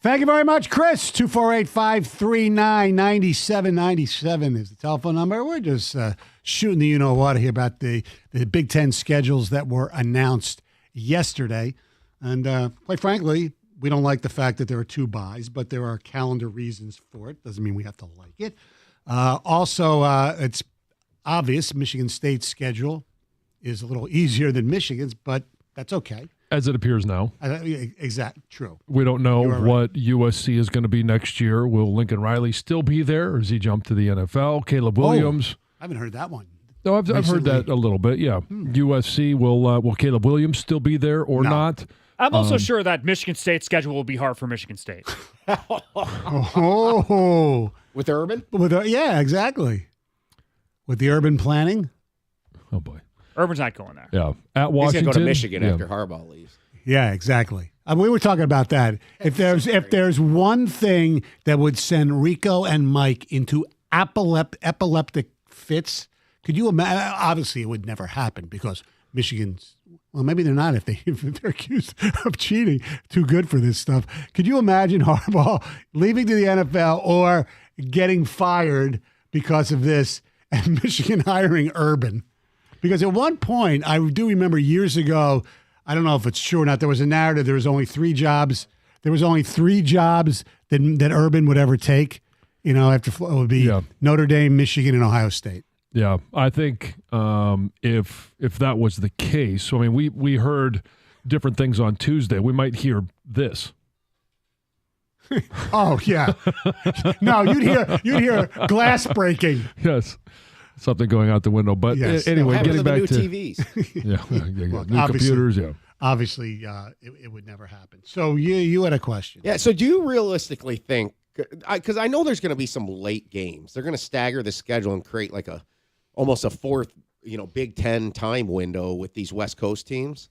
Thank you very much, Chris. 248-539-9797 is the telephone number. We're just shooting the you-know-what here about the Big Ten schedules that were announced yesterday. And quite frankly, we don't like the fact that there are 2 byes, but there are calendar reasons for it. Doesn't mean we have to like it. Also, it's obvious Michigan State's schedule is a little easier than Michigan's, but that's okay. As it appears now. Exactly. True. We don't know right. what USC is going to be next year. Will Lincoln Riley still be there, or does he jump to the NFL? Caleb Williams. I haven't heard that one. No, I've heard that a little bit, yeah. USC, will Caleb Williams still be there or not? I'm also sure that Michigan State's schedule will be hard for Michigan State. Oh. With Urban? Yeah, exactly. With the urban planning. Oh, boy. Urban's not going there. Yeah. At He's Washington. going to go to Michigan after Harbaugh leaves. Yeah, exactly. We were talking about that. If there's one thing that would send Rico and Mike into epileptic fits, could you imagine? Obviously, it would never happen because Michigan's, well, maybe they're not if they're accused of cheating. Too good for this stuff. Could you imagine Harbaugh leaving to the NFL or getting fired because of this and Michigan hiring Urban? Because at one point, I do remember years ago, I don't know if it's true or not, there was a narrative, there was only 3 jobs. There was only 3 jobs that Urban would ever take, after it would be Notre Dame, Michigan, and Ohio State. Yeah, I think if that was the case, so I mean, we heard different things on Tuesday. We might hear this. Oh, yeah. No, you'd hear glass breaking. Yes. Something going out the window. But anyway, getting back new to TVs. Well, new computers, Obviously, it would never happen. So you had a question. Yeah, so do you realistically think, because I know there's going to be some late games. They're going to stagger the schedule and create like almost a 4th, Big Ten time window with these West Coast teams.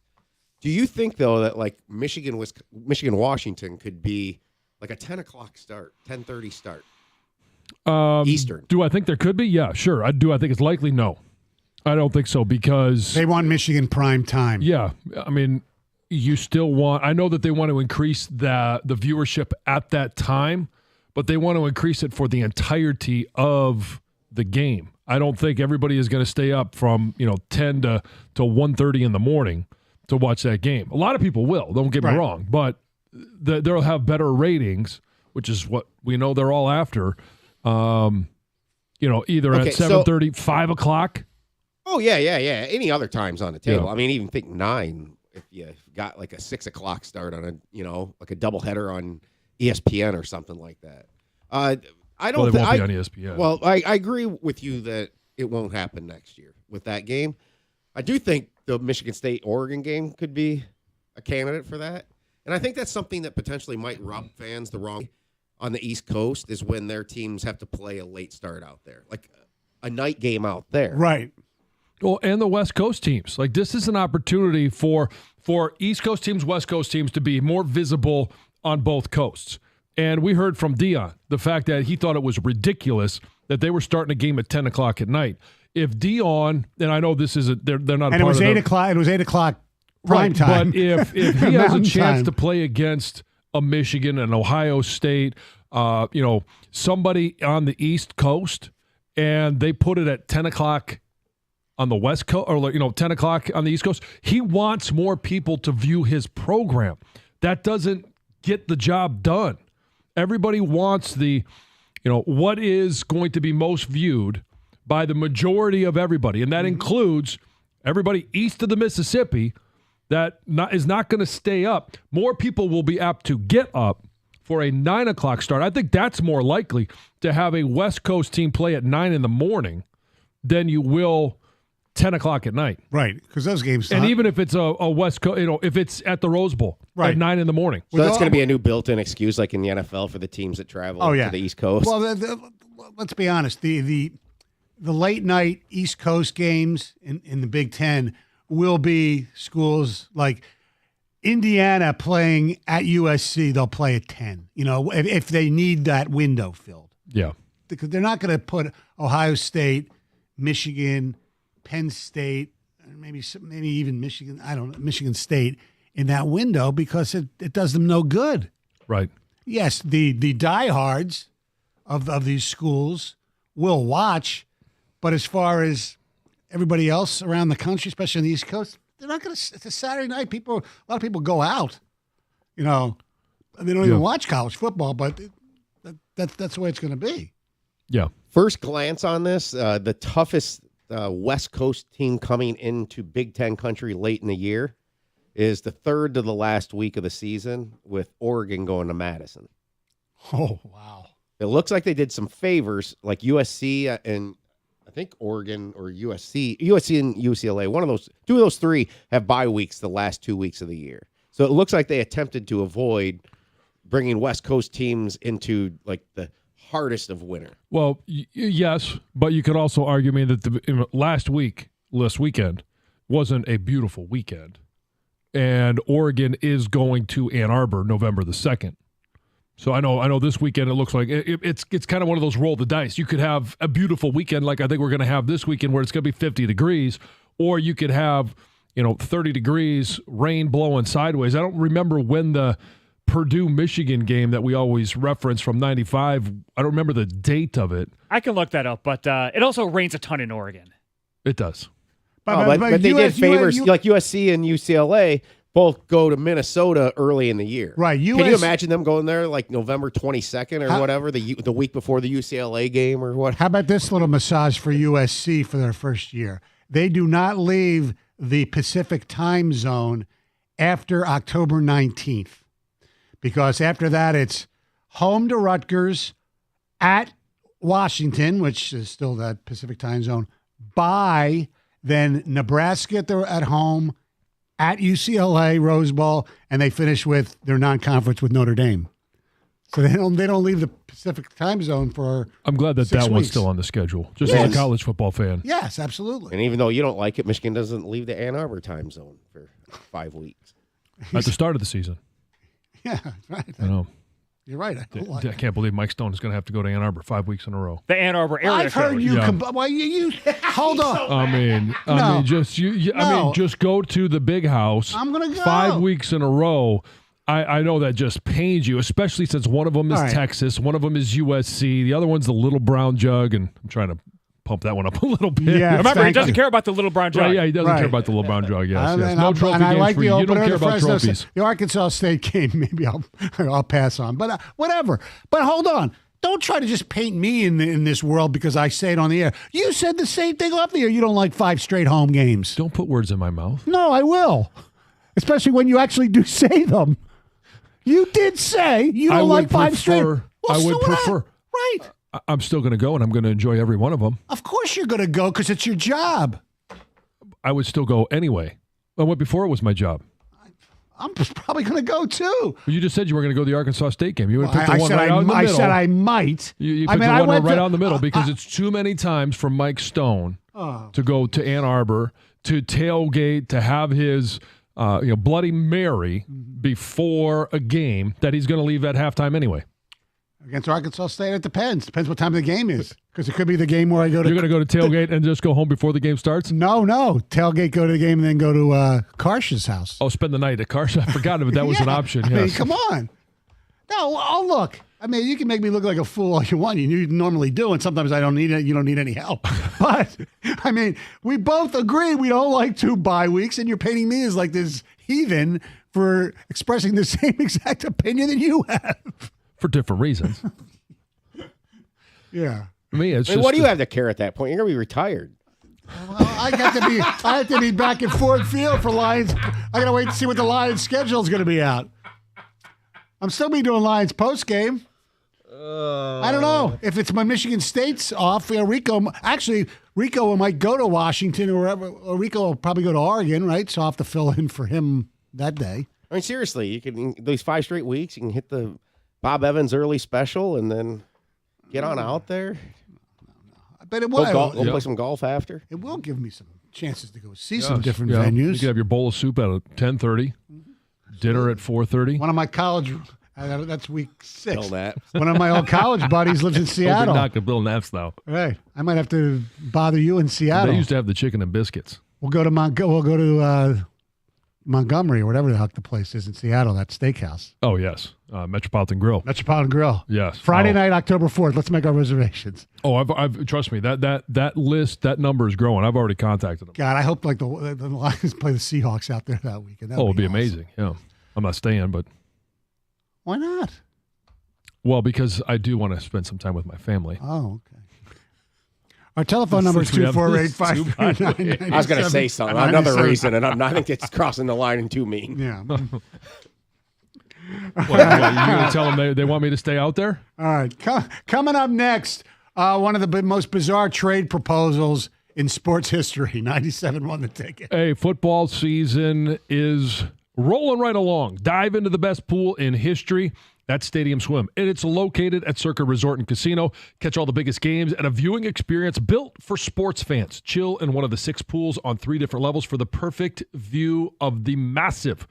Do you think, though, that like Michigan-Washington could be like a 10 o'clock start, 10:30 start? Eastern. Do I think there could be? Yeah, sure. I do. I think it's likely no. I don't think so because they want Michigan prime time. Yeah. I mean, you still want – I know that they want to increase the viewership at that time, but they want to increase it for the entirety of the game. I don't think everybody is going to stay up from 10 to 1:30 in the morning to watch that game. A lot of people will. Don't get me wrong. But they'll have better ratings, which is what we know they're all after – either at 7:30, 5 o'clock. Oh, yeah. Any other time's on the table. Yeah. I mean, even think 9 if you got like a 6 o'clock start on a, like a doubleheader on ESPN or something like that. I don't think it won't be on ESPN. Well, I agree with you that it won't happen next year with that game. I do think the Michigan State-Oregon game could be a candidate for that. And I think that's something that potentially might rub fans the wrong way. On the East Coast is when their teams have to play a late start out there, like a night game out there. Right. Well, and the West Coast teams. Like, this is an opportunity for East Coast teams, West Coast teams to be more visible on both coasts. And we heard from Dion the fact that he thought it was ridiculous that they were starting a game at 10 o'clock at night. If Dion, and I know this isn't, they're not. And it was 8 o'clock. It was 8 o'clock prime time. But if he has a chance to play against a Michigan, an Ohio State, somebody on the East Coast, and they put it at 10 o'clock on the West Coast, or 10 o'clock on the East Coast, he wants more people to view his program. That doesn't get the job done. Everybody wants what is going to be most viewed by the majority of everybody, and that includes everybody east of the Mississippi that is not going to stay up. More people will be apt to get up for a 9 o'clock start. I think that's more likely to have a West Coast team play at 9 in the morning than you will 10 o'clock at night. Right, because those games. And even if it's a West Coast, if it's at the Rose Bowl at 9 in the morning. So that's going to be a new built-in excuse like in the NFL for the teams that travel to the East Coast. Well, let's be honest. The late night East Coast games in the Big Ten will be schools like Indiana playing at USC. They'll play at 10. If they need that window filled. Yeah, because they're not going to put Ohio State, Michigan, Penn State, maybe even Michigan. I don't know, Michigan State in that window because it does them no good. Right. yes, the diehards of these schools will watch, but as far as everybody else around the country, especially on the East Coast, they're not going to. It's a Saturday night. A lot of people go out, and they don't even watch college football, but that's the way it's going to be. Yeah. First glance on this, the toughest West Coast team coming into Big Ten country late in the year is the third to the last week of the season, with Oregon going to Madison. Oh, wow. It looks like they did some favors, like USC and I think Oregon or USC and UCLA. Two of those three have bye weeks the last 2 weeks of the year. So it looks like they attempted to avoid bringing West Coast teams into like the hardest of winter. Well, yes, but you could also argue that the last weekend wasn't a beautiful weekend. And Oregon is going to Ann Arbor November the 2nd. So I know this weekend it looks like it's kind of one of those roll the dice. You could have a beautiful weekend like I think we're going to have this weekend where it's going to be 50 degrees, or you could have 30 degrees, rain blowing sideways. I don't remember when the Purdue-Michigan game that we always reference from 95, I don't remember the date of it. I can look that up, but it also rains a ton in Oregon. It does. But they did favors, like USC and UCLA both go to Minnesota early in the year. Right. Can you imagine them going there like November 22nd or whatever, the week before the UCLA game or what? How about this little massage for USC for their first year? They do not leave the Pacific time zone after October 19th, because after that it's home to Rutgers, at Washington, which is still that Pacific time zone, bye, then Nebraska at home, at UCLA, Rose Bowl, and they finish with their non-conference with Notre Dame. So they don't leave the Pacific time zone for. I'm glad that 6 one's weeks. still on the schedule, just as a college football fan. Yes, absolutely. And even though you don't like it, Michigan doesn't leave the Ann Arbor time zone for 5 weeks. At the start of the season. Yeah, right. I know. You're right. I can't believe Mike Stone is going to have to go to Ann Arbor 5 weeks in a row. The Ann Arbor area I've heard code. you. Yeah. Well, you hold on. Just go to the big house. I'm gonna go 5 weeks in a row. I know that just pains you, especially since one of them is All right. Texas, one of them is USC, the other one's the Little Brown Jug, and I'm trying to pump that one up a little bit. Yeah, Remember, he thank doesn't you. care about the Little Brown Jug. Right, yeah, he doesn't Right. care about the Little Brown Jug. Yes, yes. And No trophy I games like for the you. You opener, don't care the about Fresno trophies. The Arkansas State game, maybe I'll pass on. But whatever. But hold on. Don't try to just paint me in this world because I say it on the air. You said the same thing off the air. You don't like 5 straight home games. Don't put words in my mouth. No, I will. Especially when you actually do say them. You did say you don't like 5 straight. Well, I so would would prefer. Right. I'm still going to go, and I'm going to enjoy every one of them. Of course you're going to go because it's your job. I would still go anyway. I went before it was my job. I'm probably going to go too. Well, you just said you were going to go to the Arkansas State game. You would have picked I the one said right out in the I middle. said I might. You I picked mean, the I one went right to- out in the middle because it's too many times for Mike Stone to go to Ann Arbor, to tailgate, to have his Bloody Mary before a game that he's going to leave at halftime anyway. Against Arkansas State, it depends. Depends what time the game is. Because it could be the game where I go to. You're going to go to tailgate and just go home before the game starts? No. Tailgate, go to the game, and then go to Karsh's house. Oh, spend the night at Carson. I forgot that was an Yeah. option. I mean, Yes. come on. No, look. I mean, you can make me look like a fool all you want. You normally do, and sometimes I don't need it. You don't need any help. But, I mean, we both agree we don't like 2 bye weeks, and you're painting me as like this heathen for expressing the same exact opinion that you have. For different reasons. Yeah. Me, it's I mean, just what do you have to care at that point? You're going to be retired. Well, I have to be back at Ford Field for Lions. I got to wait to see what the Lions schedule is going to be out. I'm still be doing Lions post game. I don't know if it's my Michigan State's off. Rico might go to Washington or wherever. Or Rico will probably go to Oregon, right? So I'll have to fill in for him that day. I mean, seriously, you can these 5 straight weeks. You can hit the Bob Evans early special and then get on out there. But it Go will. play some golf after. It will give me some chances to go see some different venues. You could have your bowl of soup at 10:30, dinner at 4:30. One of my college. That's week 6. Tell that. One of my old college buddies lives in Seattle. Knock a Bill Naps though. Right. I might have to bother you in Seattle. They used to have the chicken and biscuits. We'll go to Montgomery or whatever the heck the place is in Seattle, that steakhouse. Oh, yes. Metropolitan Grill. Metropolitan Grill. Yes. Friday night, October 4th. Let's make our reservations. Oh, I've trust me, that list, that number is growing. I've already contacted them. God, I hope like the Lions play the Seahawks out there that weekend. It'd be amazing. Yeah. I'm not staying, but. Why not? Well, because I do want to spend some time with my family. Oh, okay. Our telephone number is 248-539-97. I was going to say something. Another reason, and I think it's crossing the line and too mean. Yeah. What, you going to tell them they want me to stay out there? All right. Coming up next, one of the most bizarre trade proposals in sports history. 97 won the ticket. Hey, football season is rolling right along. Dive into the best pool in history. That's Stadium Swim, and it's located at Circa Resort and Casino. Catch all the biggest games and a viewing experience built for sports fans. Chill in one of the 6 pools on 3 different levels for the perfect view of the massive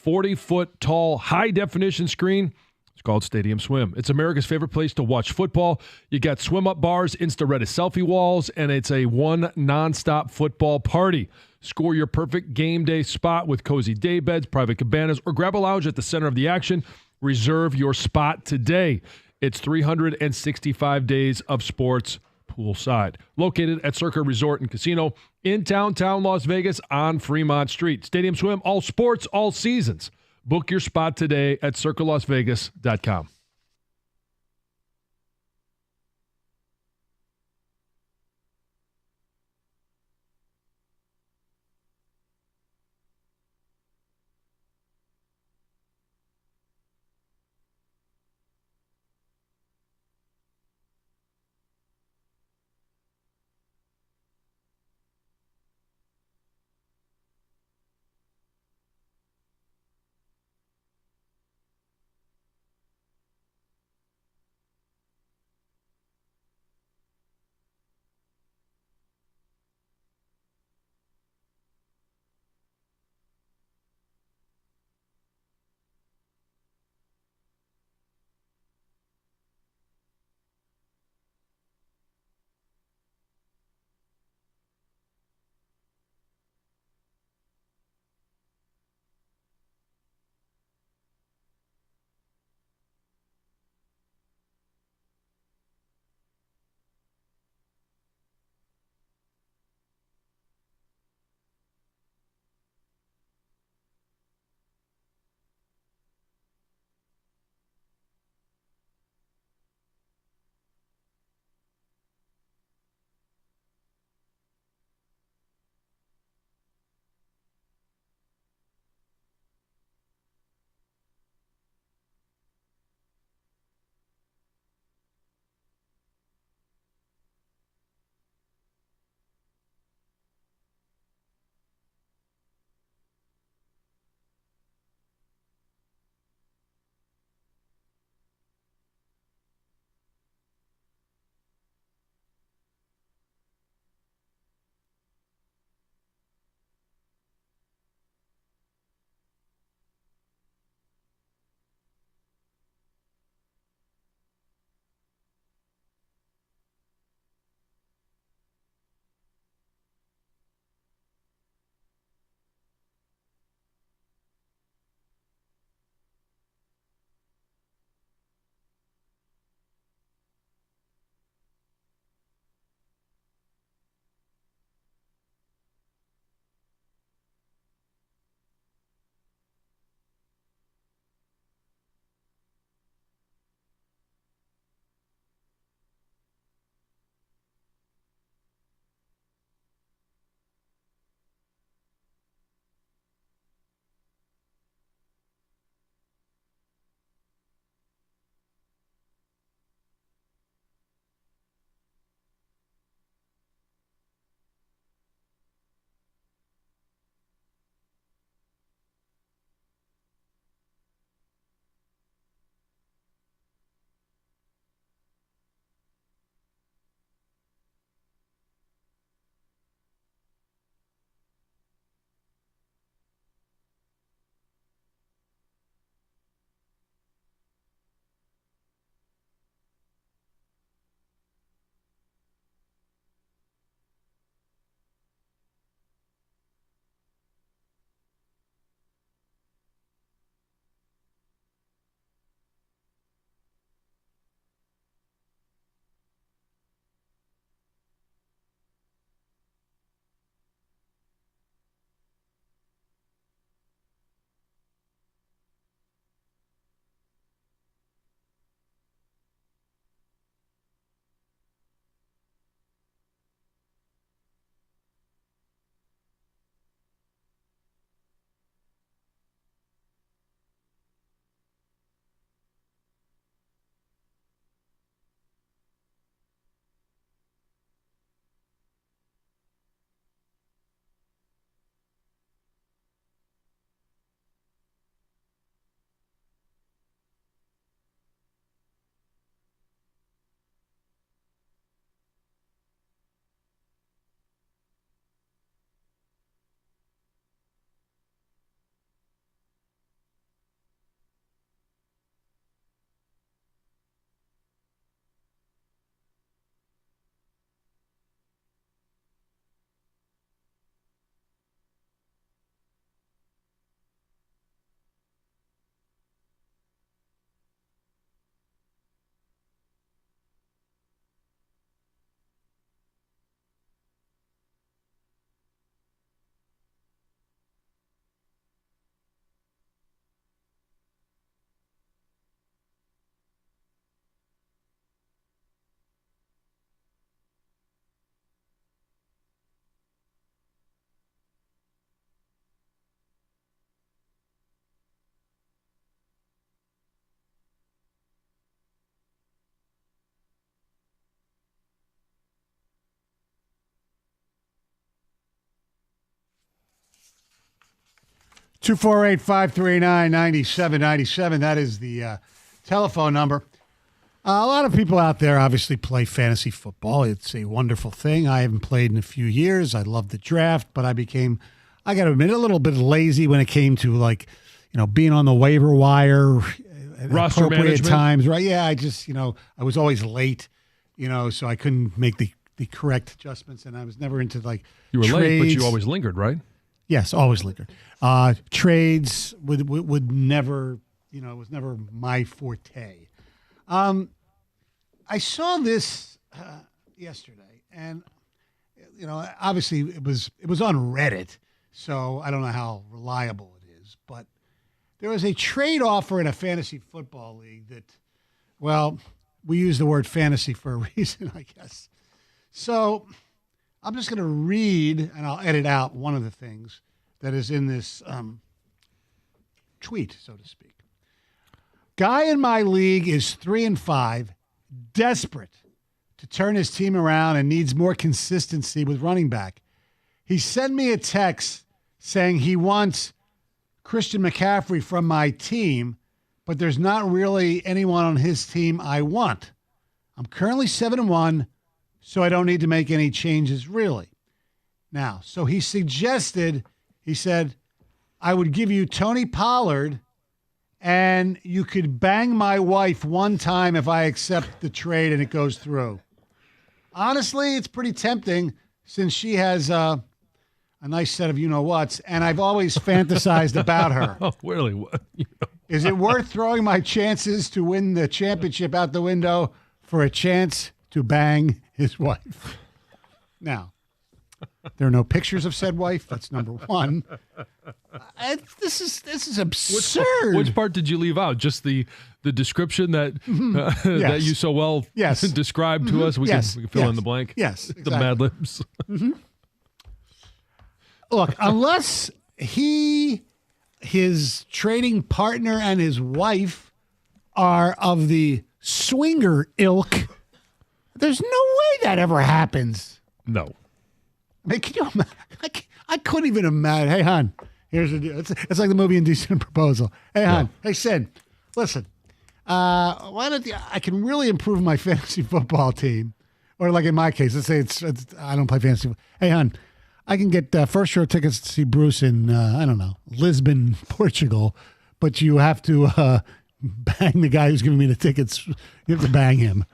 40-foot tall high-definition screen. It's called Stadium Swim. It's America's favorite place to watch football. You got swim-up bars, Insta-Reddit selfie walls, and it's a one nonstop football party. Score your perfect game day spot with cozy day beds, private cabanas, or grab a lounge at the center of the action. Reserve your spot today. It's 365 days of sports poolside. Located at Circa Resort and Casino in downtown Las Vegas on Fremont Street. Stadium Swim, all sports, all seasons. Book your spot today at circalasvegas.com. 248-539-9797. That is the telephone number. A lot of people out there obviously play fantasy football. It's a wonderful thing. I haven't played in a few years. I love the draft, but I got to admit, a little bit lazy when it came to being on the waiver wire at Roster appropriate management. times. Right? Yeah, I just, I was always late, so I couldn't make the correct adjustments, and I was never into You were late, but trades. you always lingered, right? Yes, always lingered. Trades would never, it was never my forte. I saw this yesterday, and obviously it was on Reddit, so I don't know how reliable it is, but there was a trade offer in a fantasy football league that, well, we use the word fantasy for a reason, I guess. So I'm just going to read, and I'll edit out one of the things that is in this tweet, so to speak. Guy in my league is 3-5, desperate to turn his team around and needs more consistency with running back. He sent me a text saying he wants Christian McCaffrey from my team, but there's not really anyone on his team I want. I'm currently 7-1, so I don't need to make any changes really. Now, so he said, I would give you Tony Pollard and you could bang my wife one time if I accept the trade and it goes through. Honestly, it's pretty tempting since she has a nice set of you-know-whats, and I've always fantasized about her. Oh, really? What? Is it worth throwing my chances to win the championship out the window for a chance to bang his wife? Now, there are no pictures of said wife. That's number one. This is absurd. Which part did you leave out? Just the description that that you so well described to us? We can fill in the blank. Yes, The Mad Libs. Look, unless his trading partner and his wife are of the swinger ilk, there's no way that ever happens. No. I mean, can you imagine? I couldn't even imagine. Hey, hon, here's the deal. It's like the movie Indecent Proposal. Hey, hon. Hey, Sid, listen. Why don't I can really improve my fantasy football team, or like in my case, let's say it's I don't play fantasy. Hey, hon, I can get first row tickets to see Bruce in I don't know, Lisbon, Portugal, but you have to bang the guy who's giving me the tickets. You have to bang him.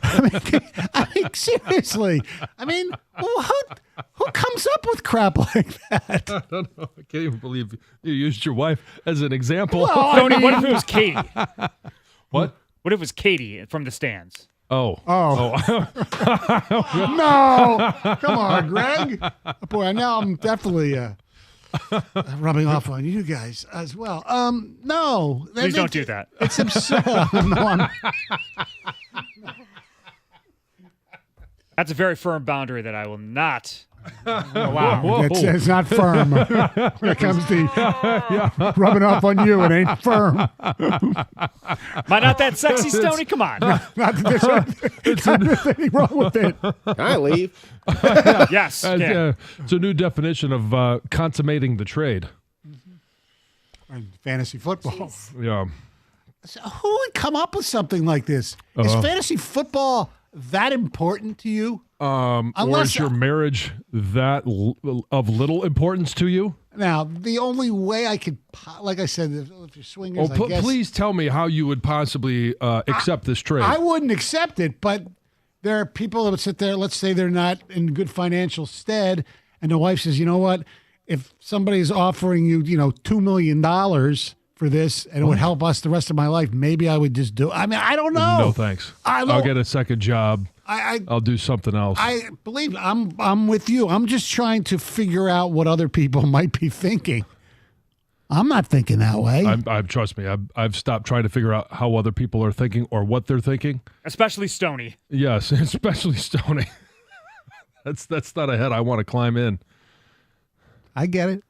I mean, seriously. I mean, who comes up with crap like that? I don't know. I can't even believe you used your wife as an example. Well, Tony, what if it was Katie? What? What if it was Katie from the stands? Oh. No. Come on, Greg. Boy, now I'm definitely rubbing off on you guys as well. No. Please don't do that. It's absurd. No, That's a very firm boundary that I will not allow. Whoa. it's not firm. When it comes to rubbing off on you, it ain't firm. Am I not that sexy, Stoney? Come on. Not that there's anything wrong with it. Can I leave? Yes. Yeah. It's a new definition of consummating the trade. Fantasy football. Yeah. So who would come up with something like this? Is fantasy football that important to you? Or is your marriage that of little importance to you? Now, the only way I could, like I said, if you're swingers, I guess. Please tell me how you would possibly accept this trade. I wouldn't accept it, but there are people that would sit there, let's say they're not in good financial stead, and the wife says, you know what, if somebody's offering you, $2 million for this and it would help us the rest of my life, maybe I would just do it. I mean, I don't know. No, thanks. I'll get a second job. I'll do something else. I believe I'm with you. I'm just trying to figure out what other people might be thinking. I'm not thinking that way. Trust me. I've stopped trying to figure out how other people are thinking or what they're thinking. Especially Stoney. Yes, especially Stoney. That's not a head I want to climb in. I get it.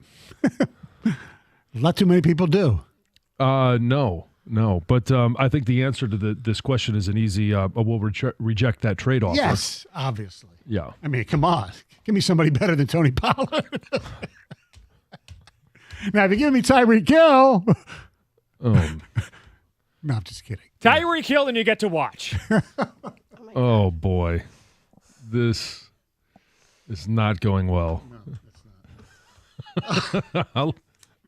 Not too many people do. No. But I think the answer to this question is an easy. We'll reject that trade offer. Yes, obviously. Yeah. I mean, come on, give me somebody better than Tony Pollard. Now, if you give me Tyreek Hill. Oh, No, I'm just kidding. Tyreek Hill, and you get to watch. oh boy. This is not going well. No, it's not.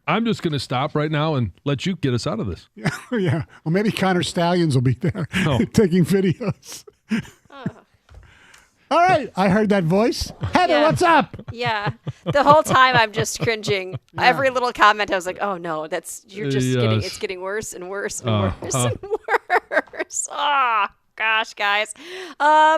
I'm just going to stop right now and let you get us out of this. Yeah. Well, maybe Connor Stallions will be there taking videos. All right. I heard that voice. Heather, Yeah. what's up? Yeah. The whole time I'm just cringing. Every little comment I was like, "Oh no, Yes. it's getting worse and worse and worse and worse." Ah. Gosh, guys.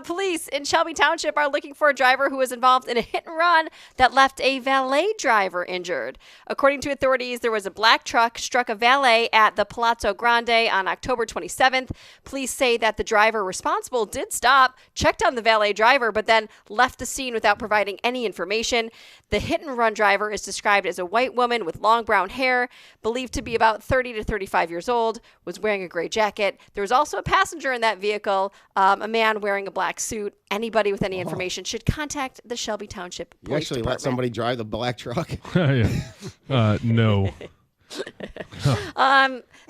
Police in Shelby Township are looking for a driver who was involved in a hit and run that left a valet driver injured. According to authorities, there was a black truck struck a valet at the Palazzo Grande on October 27th. Police say that the driver responsible did stop, checked on the valet driver, but then left the scene without providing any information. The hit and run driver is described as a white woman with long brown hair, believed to be about 30 to 35 years old, was wearing a gray jacket. There was also a passenger in that vehicle. A man wearing a black suit. Anybody with any information should contact the Shelby Township You Police actually Department. let somebody drive the black truck? Yeah. No.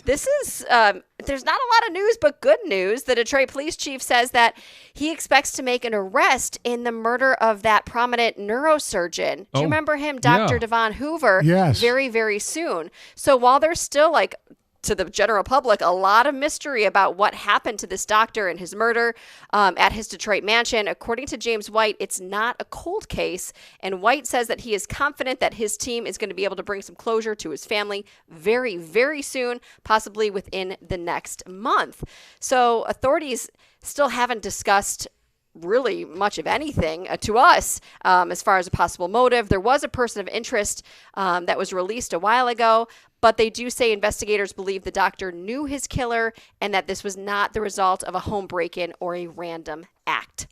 This is, there's not a lot of news, but good news. The Detroit police chief says that he expects to make an arrest in the murder of that prominent neurosurgeon. Do Oh, you remember him, Dr. yeah. Devon Hoover? Yes. Very, very soon. So while there's still like, to the general public, a lot of mystery about what happened to this doctor and his murder at his Detroit mansion. According to James White, it's not a cold case. And White says that he is confident that his team is going to be able to bring some closure to his family very, very soon, possibly within the next month. So authorities still haven't discussed really much of anything to us as far as a possible motive. There was a person of interest that was released a while ago, but they do say investigators believe the doctor knew his killer and that this was not the result of a home break-in or a random act.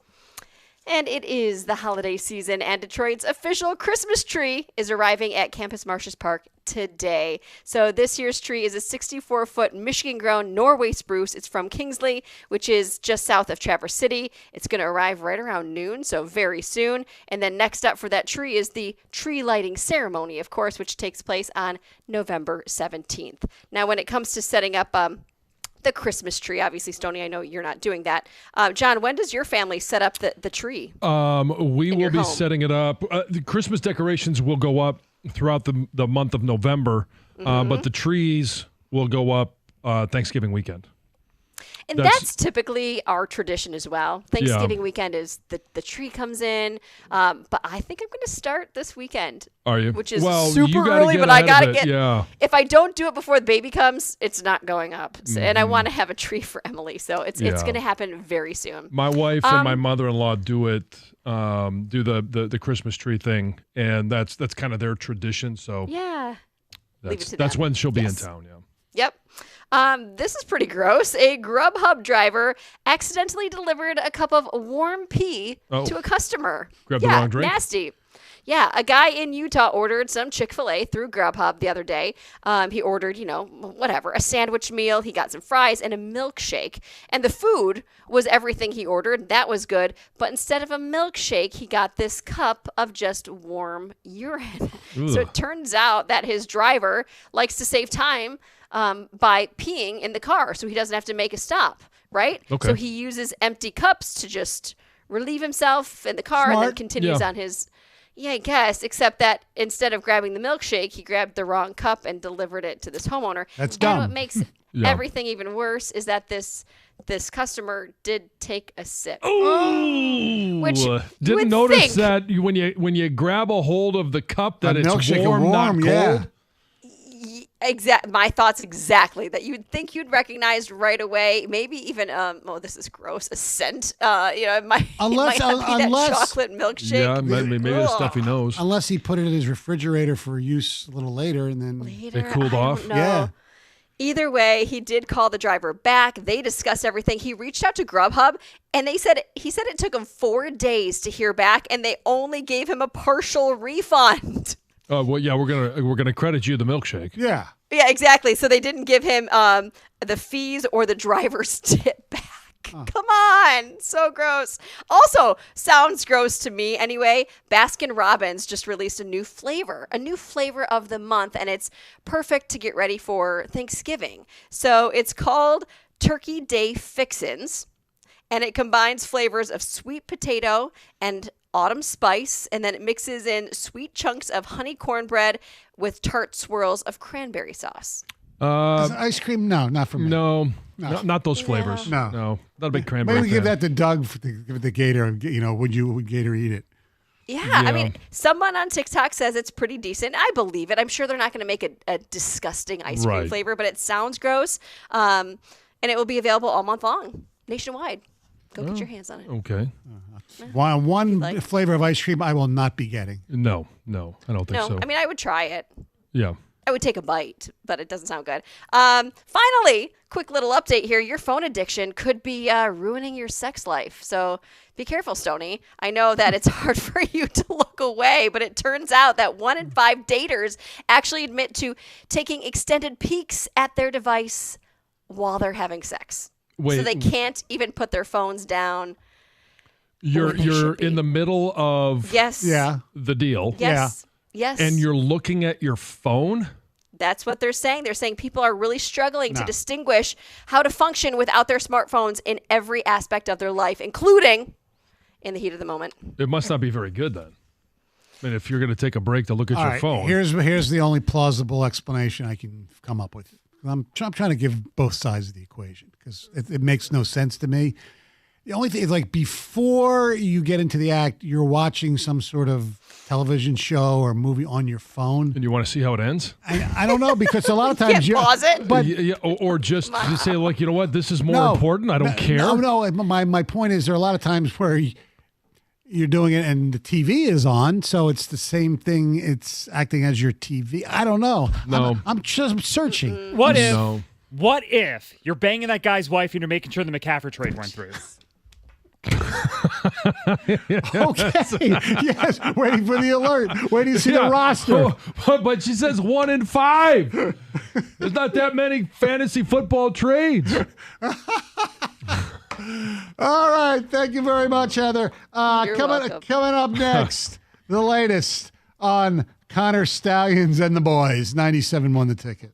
And it is the holiday season, and Detroit's official Christmas tree is arriving at Campus Martius Park today. So this year's tree is a 64-foot Michigan-grown Norway spruce. It's from Kingsley, which is just south of Traverse City. It's going to arrive right around noon, so very soon. And then next up for that tree is the tree lighting ceremony, of course, which takes place on November 17th. Now, when it comes to setting up the Christmas tree, obviously, Stoney, I know you're not doing that. John, when does your family set up the tree? We will your be home? setting it up. The Christmas decorations will go up throughout the month of November, but the trees will go up Thanksgiving weekend. And that's typically our tradition as well. Thanksgiving weekend is the tree comes in, but I think I'm going to start this weekend. Are you? Which is well, super you gotta early, get but I ahead of got to it. get. Yeah. If I don't do it before the baby comes, it's not going up. So, and I want to have a tree for Emily, so it's going to happen very soon. My wife and my mother-in-law do it. Do the Christmas tree thing, and that's kind of their tradition. So Yeah. Leave it that's to that's them. when she'll be in Yes. town. Yeah. Yep. This is pretty gross. A Grubhub driver accidentally delivered a cup of warm pee to a customer. Grabbed the wrong drink? Nasty. Yeah, a guy in Utah ordered some Chick-fil-A through Grubhub the other day. He ordered, a sandwich meal. He got some fries and a milkshake. And the food was everything he ordered. That was good. But instead of a milkshake, he got this cup of just warm urine. So it turns out that his driver likes to save time by peeing in the car so he doesn't have to make a stop, right? Okay. So he uses empty cups to just relieve himself in the car and then Smart. continues on his... Yeah, I guess, except that instead of grabbing the milkshake, he grabbed the wrong cup and delivered it to this homeowner. That's And dumb. what makes Yeah. everything even worse is that this customer did take a sip. Ooh, Which you didn't would notice think- that when you grab a hold of the cup that A it's milkshake warm, not cold. yeah. My thoughts exactly. That you'd think you'd recognize right away. Maybe even this is gross. A scent. It might Unless- it might not be unless- that chocolate milkshake. Yeah, maybe the Ugh. stuff he knows. Unless he put it in his refrigerator for use a little later and then. Later, It cooled I don't off? know. Yeah. Either way, he did call the driver back. They discussed everything. He reached out to Grubhub, and he said it took him 4 days to hear back, and they only gave him a partial refund. Well, yeah, we're gonna credit you the milkshake. Yeah. Yeah, exactly. So they didn't give him the fees or the driver's tip back. Come on. So gross. Also, sounds gross to me anyway. Baskin Robbins just released a new flavor of the month, and it's perfect to get ready for Thanksgiving. So it's called Turkey Day Fixins, and it combines flavors of sweet potato and autumn spice, and then it mixes in sweet chunks of honey cornbread with tart swirls of cranberry sauce. Ice cream? No, not for me. No, not those flavors. No. Not a big cranberry. Maybe give fan. that to Doug for the Gator. Would Gator eat it? Yeah, I mean, someone on TikTok says it's pretty decent. I believe it. I'm sure they're not going to make a disgusting ice cream Right. flavor, but it sounds gross. And it will be available all month long, nationwide. Go get your hands on it. Okay. One like. flavor of ice cream I will not be getting. No, I don't think No, so. I mean, I would try it. Yeah. I would take a bite, but it doesn't sound good. Finally, quick little update here. Your phone addiction could be ruining your sex life. So be careful, Stoney. I know that it's hard for you to look away, but it turns out that 1 in 5 daters actually admit to taking extended peeks at their device while they're having sex. Wait. So they can't even put their phones down. You're they should be. in the middle of Yes. Yeah. the deal, Yes. Yes. and you're looking at your phone. That's what they're saying. They're saying people are really struggling to distinguish how to function without their smartphones in every aspect of their life, including in the heat of the moment. It must not be very good then. I mean, if you're going to take a break to look at All your right, phone. Here's the only plausible explanation I can come up with. I'm trying to give both sides of the equation because it makes no sense to me. The only thing is, like, before you get into the act, you're watching some sort of television show or movie on your phone. And you want to see how it ends? I don't know, because a lot of times Can't you pause it. But Yeah, or just to say, like, you know what, this is more important. I don't care. No. My point is, there are a lot of times where you're doing it and the TV is on, so it's the same thing. It's acting as your TV. I don't know. No. I'm just searching. What if? No. What if you're banging that guy's wife and you're making sure the McCaffrey trade went through? Okay. Yes. Waiting for the alert. Waiting to see the roster. But she says 1 in 5. There's not that many fantasy football trades. All right. Thank you very much, Heather. You're welcome. Coming up next, the latest on Connor Stallions and the boys. 97 won the ticket.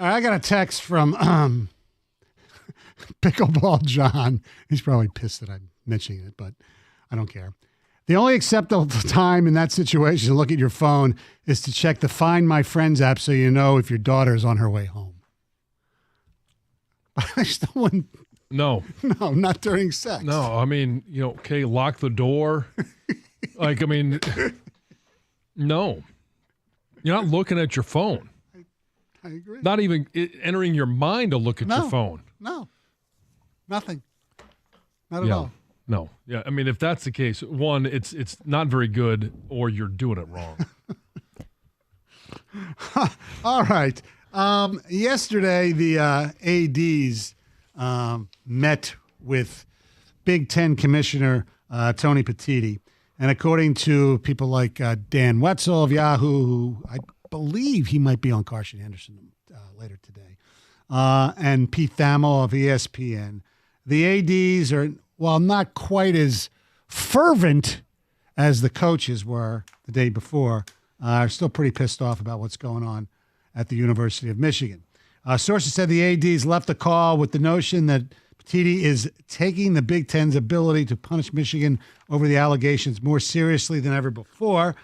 I got a text from Pickleball John. He's probably pissed that I'm mentioning it, but I don't care. The only acceptable time in that situation to look at your phone is to check the Find My Friends app so you know if your daughter is on her way home. I still wouldn't. No, not during sex. No, I mean, okay, lock the door. No. You're not looking at your phone. I agree. Not even entering your mind to look at your phone. No. Nothing. Not at all. No. Yeah, I mean, if that's the case, one, it's not very good, or you're doing it wrong. All right. Yesterday, the ADs met with Big Ten Commissioner Tony Petitti. And according to people like Dan Wetzel of Yahoo, who I believe he might be on Carson Anderson later today, and Pete Thamel of ESPN, the ADs are, while not quite as fervent as the coaches were the day before, are still pretty pissed off about what's going on at the University of Michigan. Sources said the ADs left the call with the notion that Petitti is taking the Big Ten's ability to punish Michigan over the allegations more seriously than ever before.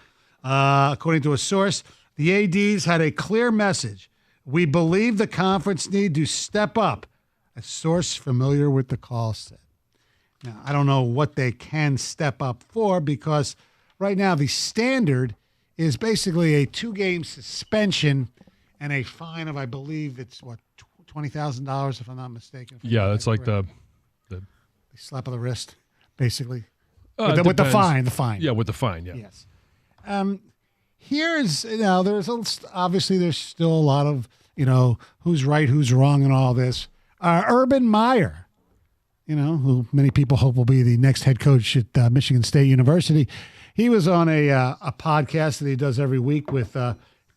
According to a source, the ADs had a clear message. We believe the conference need to step up, a source familiar with the call said. Now, I don't know what they can step up for because right now the standard is basically a 2-game suspension and a fine of, I believe it's $20,000 if I'm not mistaken. Yeah, that's like the slap of the wrist, basically. With the fine. Yeah, with the fine, yeah. Yes. Here's, obviously there's still a lot of, who's right, who's wrong and all this. Urban Meyer, who many people hope will be the next head coach at Michigan State University. He was on a podcast that he does every week with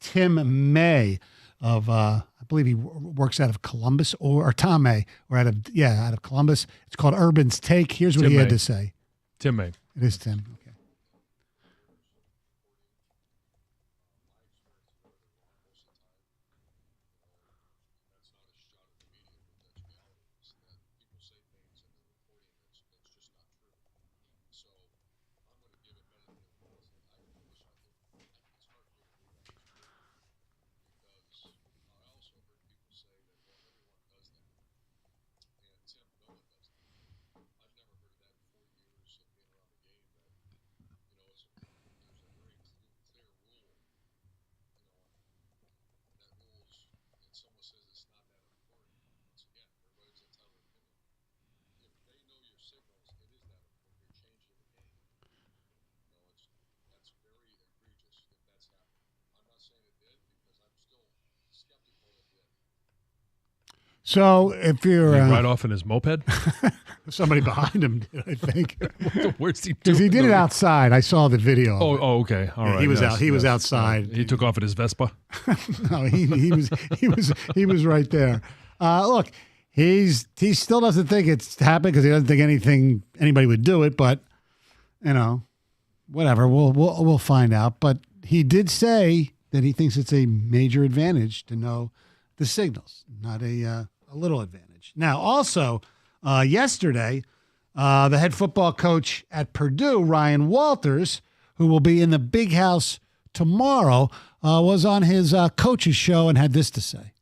Tim May of, I believe he works out of Columbus or Tom May, or out of Columbus. It's called Urban's Take. Here's what he had to say. Tim May. It is Tim. Okay. So if you're right off in his moped, somebody behind him did, I think. Where's he doing? Because he did it outside. I saw the video. Oh, okay, all right. He was out. He was outside. He took off at his Vespa. No, he was right there. Look, he still doesn't think it's happened because he doesn't think anybody would do it. But whatever. We'll find out. But he did say that he thinks it's a major advantage to know the signals, not a little advantage. Now, also, yesterday, the head football coach at Purdue, Ryan Walters, who will be in the Big House tomorrow, was on his coach's show and had this to say.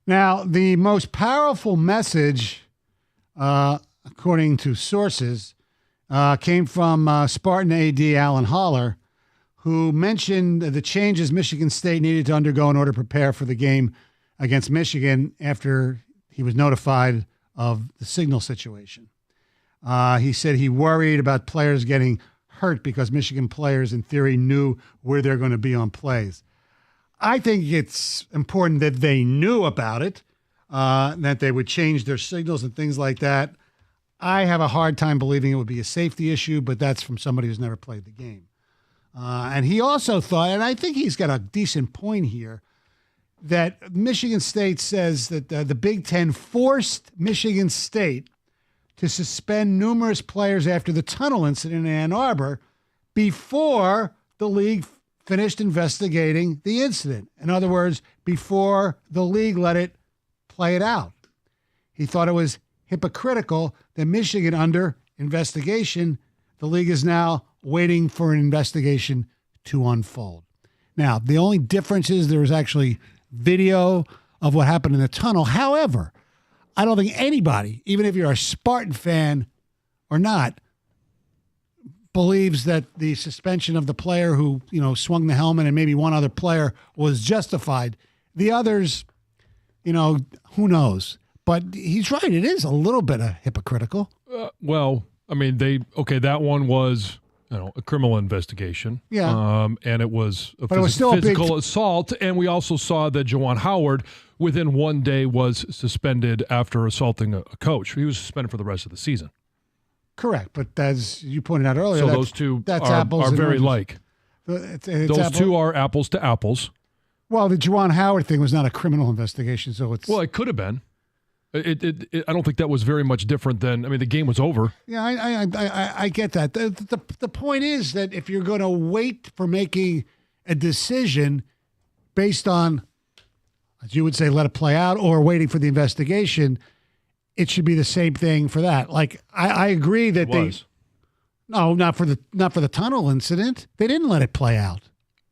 Now, the most powerful message, according to sources, came from Spartan AD Alan Holler, who mentioned the changes Michigan State needed to undergo in order to prepare for the game against Michigan after he was notified of the signal situation. He said he worried about players getting hurt because Michigan players, in theory, knew where they're going to be on plays. I think it's important that they knew about it, that they would change their signals and things like that. I have a hard time believing it would be a safety issue, but that's from somebody who's never played the game. And he also thought, and I think he's got a decent point here, that Michigan State says that the Big Ten forced Michigan State to suspend numerous players after the tunnel incident in Ann Arbor before the league finished investigating the incident. In other words, before the league let it play it out. He thought it was hypocritical that Michigan, under investigation, the league is now waiting for an investigation to unfold. Now, the only difference is there was actually video of what happened in the tunnel. However, I don't think anybody, even if you're a Spartan fan or not, believes that the suspension of the player who, swung the helmet and maybe one other player was justified. The others, who knows? But he's right. It is a little bit hypocritical. Well, I mean, that one was, a criminal investigation. Yeah. And it was a but it was still physical assault. And we also saw that Juwan Howard, within one day, was suspended after assaulting a coach. He was suspended for the rest of the season. Correct. But as you pointed out earlier, so those two are very oranges. like. Those two are apples to apples. Well, the Juwan Howard thing was not a criminal investigation, so it's... Well, it could have been. I don't think that was very much different than. I mean, the game was over. Yeah, I get that. The point is that if you're going to wait for making a decision based on, as you would say, let it play out, or waiting for the investigation, it should be the same thing for that. Like I agree that no, not for the tunnel incident. They didn't let it play out.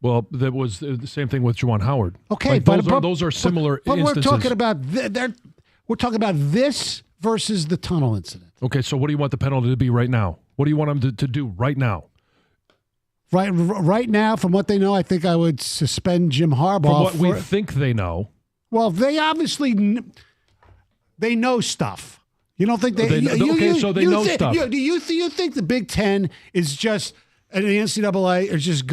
Well, that was the same thing with Juwan Howard. Okay, like those are similar but instances. we're talking about we're talking about this versus the tunnel incident. Okay, so what do you want the penalty to be right now? What do you want them to do right now? Right now, from what they know, I think I would suspend Jim Harbaugh. From what we think they know. Well, they obviously they know stuff. You don't think they? So they know stuff. Do you think the Big Ten is just? And the NCAA are just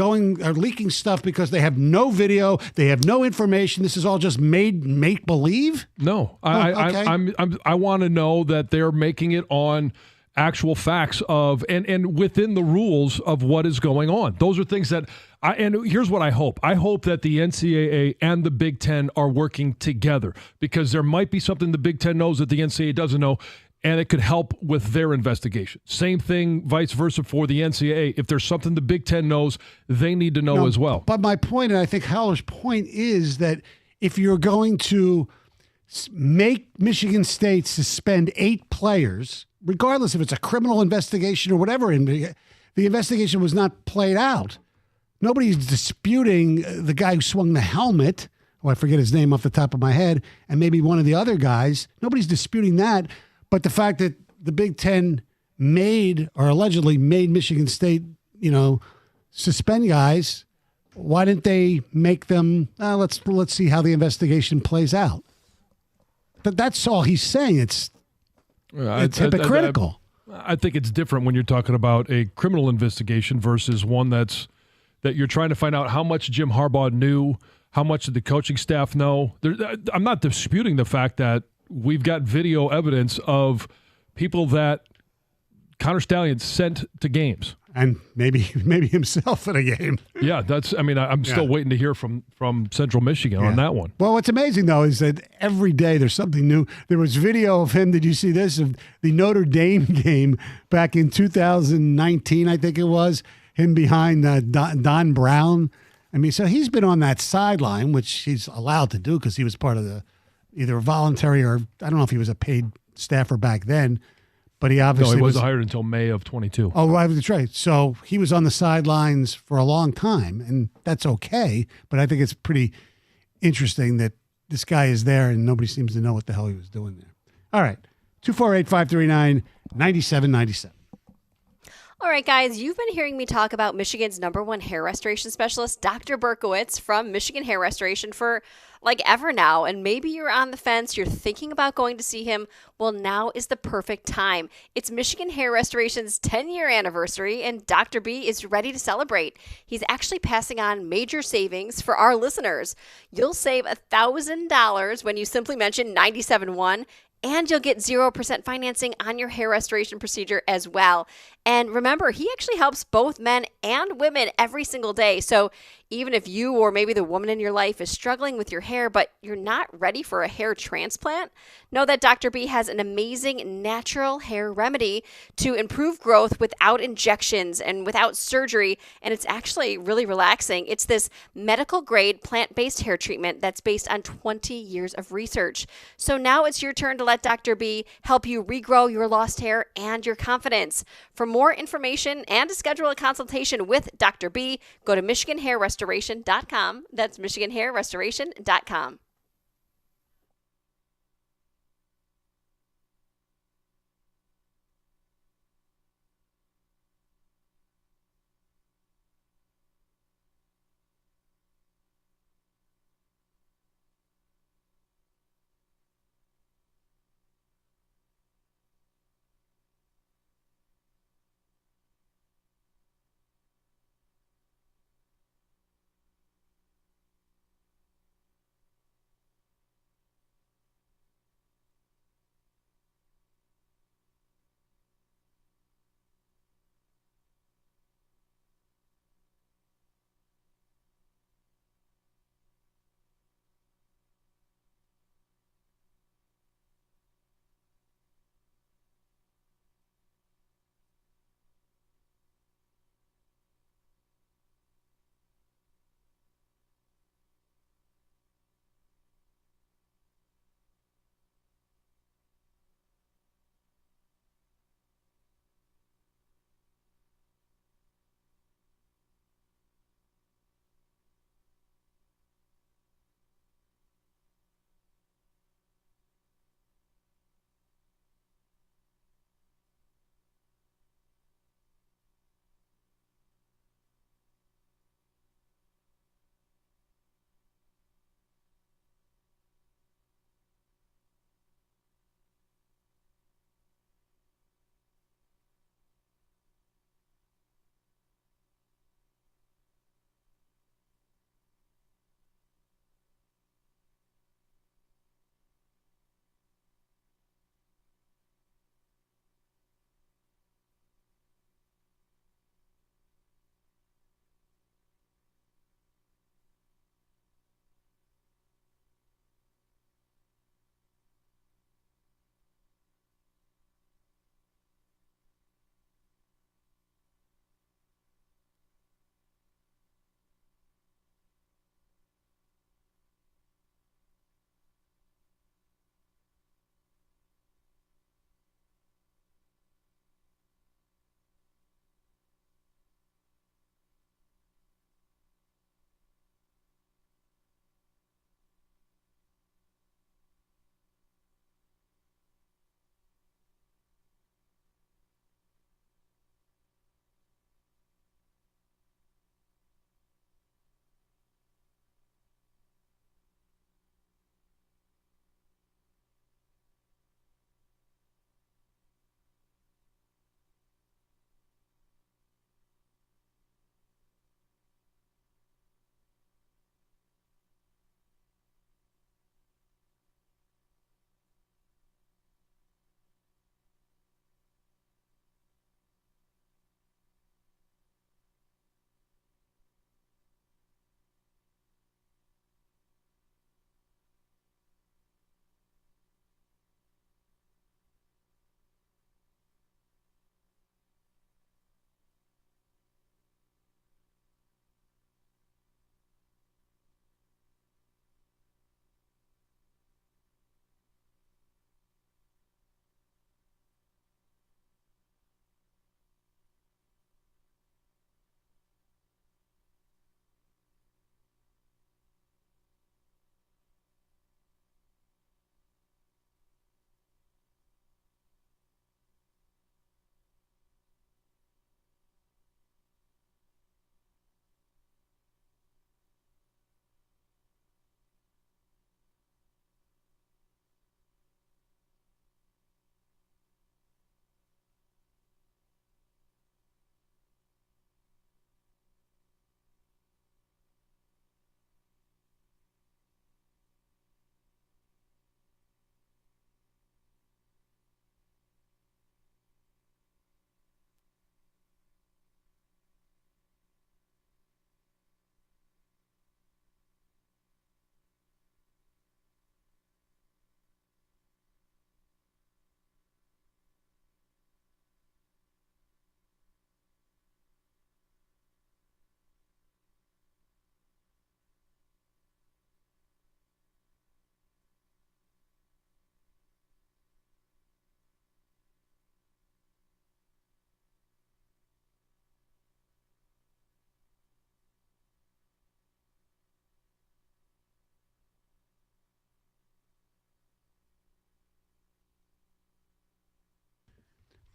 leaking stuff because they have no video, they have no information. This is all just make believe. No, okay. I want to know that they're making it on actual facts of and within the rules of what is going on. Those are things that and here's what I hope. I hope that the NCAA and the Big Ten are working together because there might be something the Big Ten knows that the NCAA doesn't know. And it could help with their investigation. Same thing, vice versa for the NCAA. If there's something the Big Ten knows, they need to know as well. But my point, and I think Howler's point, is that if you're going to make Michigan State suspend 8 players, regardless if it's a criminal investigation or whatever, the investigation was not played out. Nobody's disputing the guy who swung the helmet. Oh, I forget his name off the top of my head, and maybe one of the other guys. Nobody's disputing that. But the fact that the Big Ten made or allegedly made Michigan State, suspend guys, why didn't they make them? Let's see how the investigation plays out. But that's all he's saying. It's hypocritical. I think it's different when you're talking about a criminal investigation versus one that you're trying to find out how much Jim Harbaugh knew, how much did the coaching staff know. I'm not disputing the fact that we've got video evidence of people that Connor Stalions sent to games. And maybe himself in a game. Yeah, I'm still waiting to hear from Central Michigan on that one. Well, what's amazing, though, is that every day there's something new. There was video of him, did you see this, of the Notre Dame game back in 2019, I think it was, him behind Don Brown. So he's been on that sideline, which he's allowed to do because he was part of the either voluntary or I don't know if he was a paid staffer back then, but he obviously wasn't hired until May of 22. Oh, right, that's right. So he was on the sidelines for a long time, and that's okay. But I think it's pretty interesting that this guy is there and nobody seems to know what the hell he was doing there. All right, 248-539-9797. All right, guys, you've been hearing me talk about Michigan's #1 hair restoration specialist, Dr. Berkowitz from Michigan Hair Restoration for like ever now. And maybe you're on the fence, you're thinking about going to see him. Well, now is the perfect time. It's Michigan Hair Restoration's 10-year anniversary, and Dr. B is ready to celebrate. He's actually passing on major savings for our listeners. You'll save $1,000 when you simply mention 97.1. And you'll get 0% financing on your hair restoration procedure as well. And remember, he actually helps both men and women every single day. So even if you or maybe the woman in your life is struggling with your hair, but you're not ready for a hair transplant, know that Dr. B has an amazing natural hair remedy to improve growth without injections and without surgery. And it's actually really relaxing. It's this medical grade plant-based hair treatment that's based on 20 years of research. So now it's your turn to let Dr. B help you regrow your lost hair and your confidence. For more information and to schedule a consultation with Dr. B, go to MichiganHairRestoration.com. That's MichiganHairRestoration.com.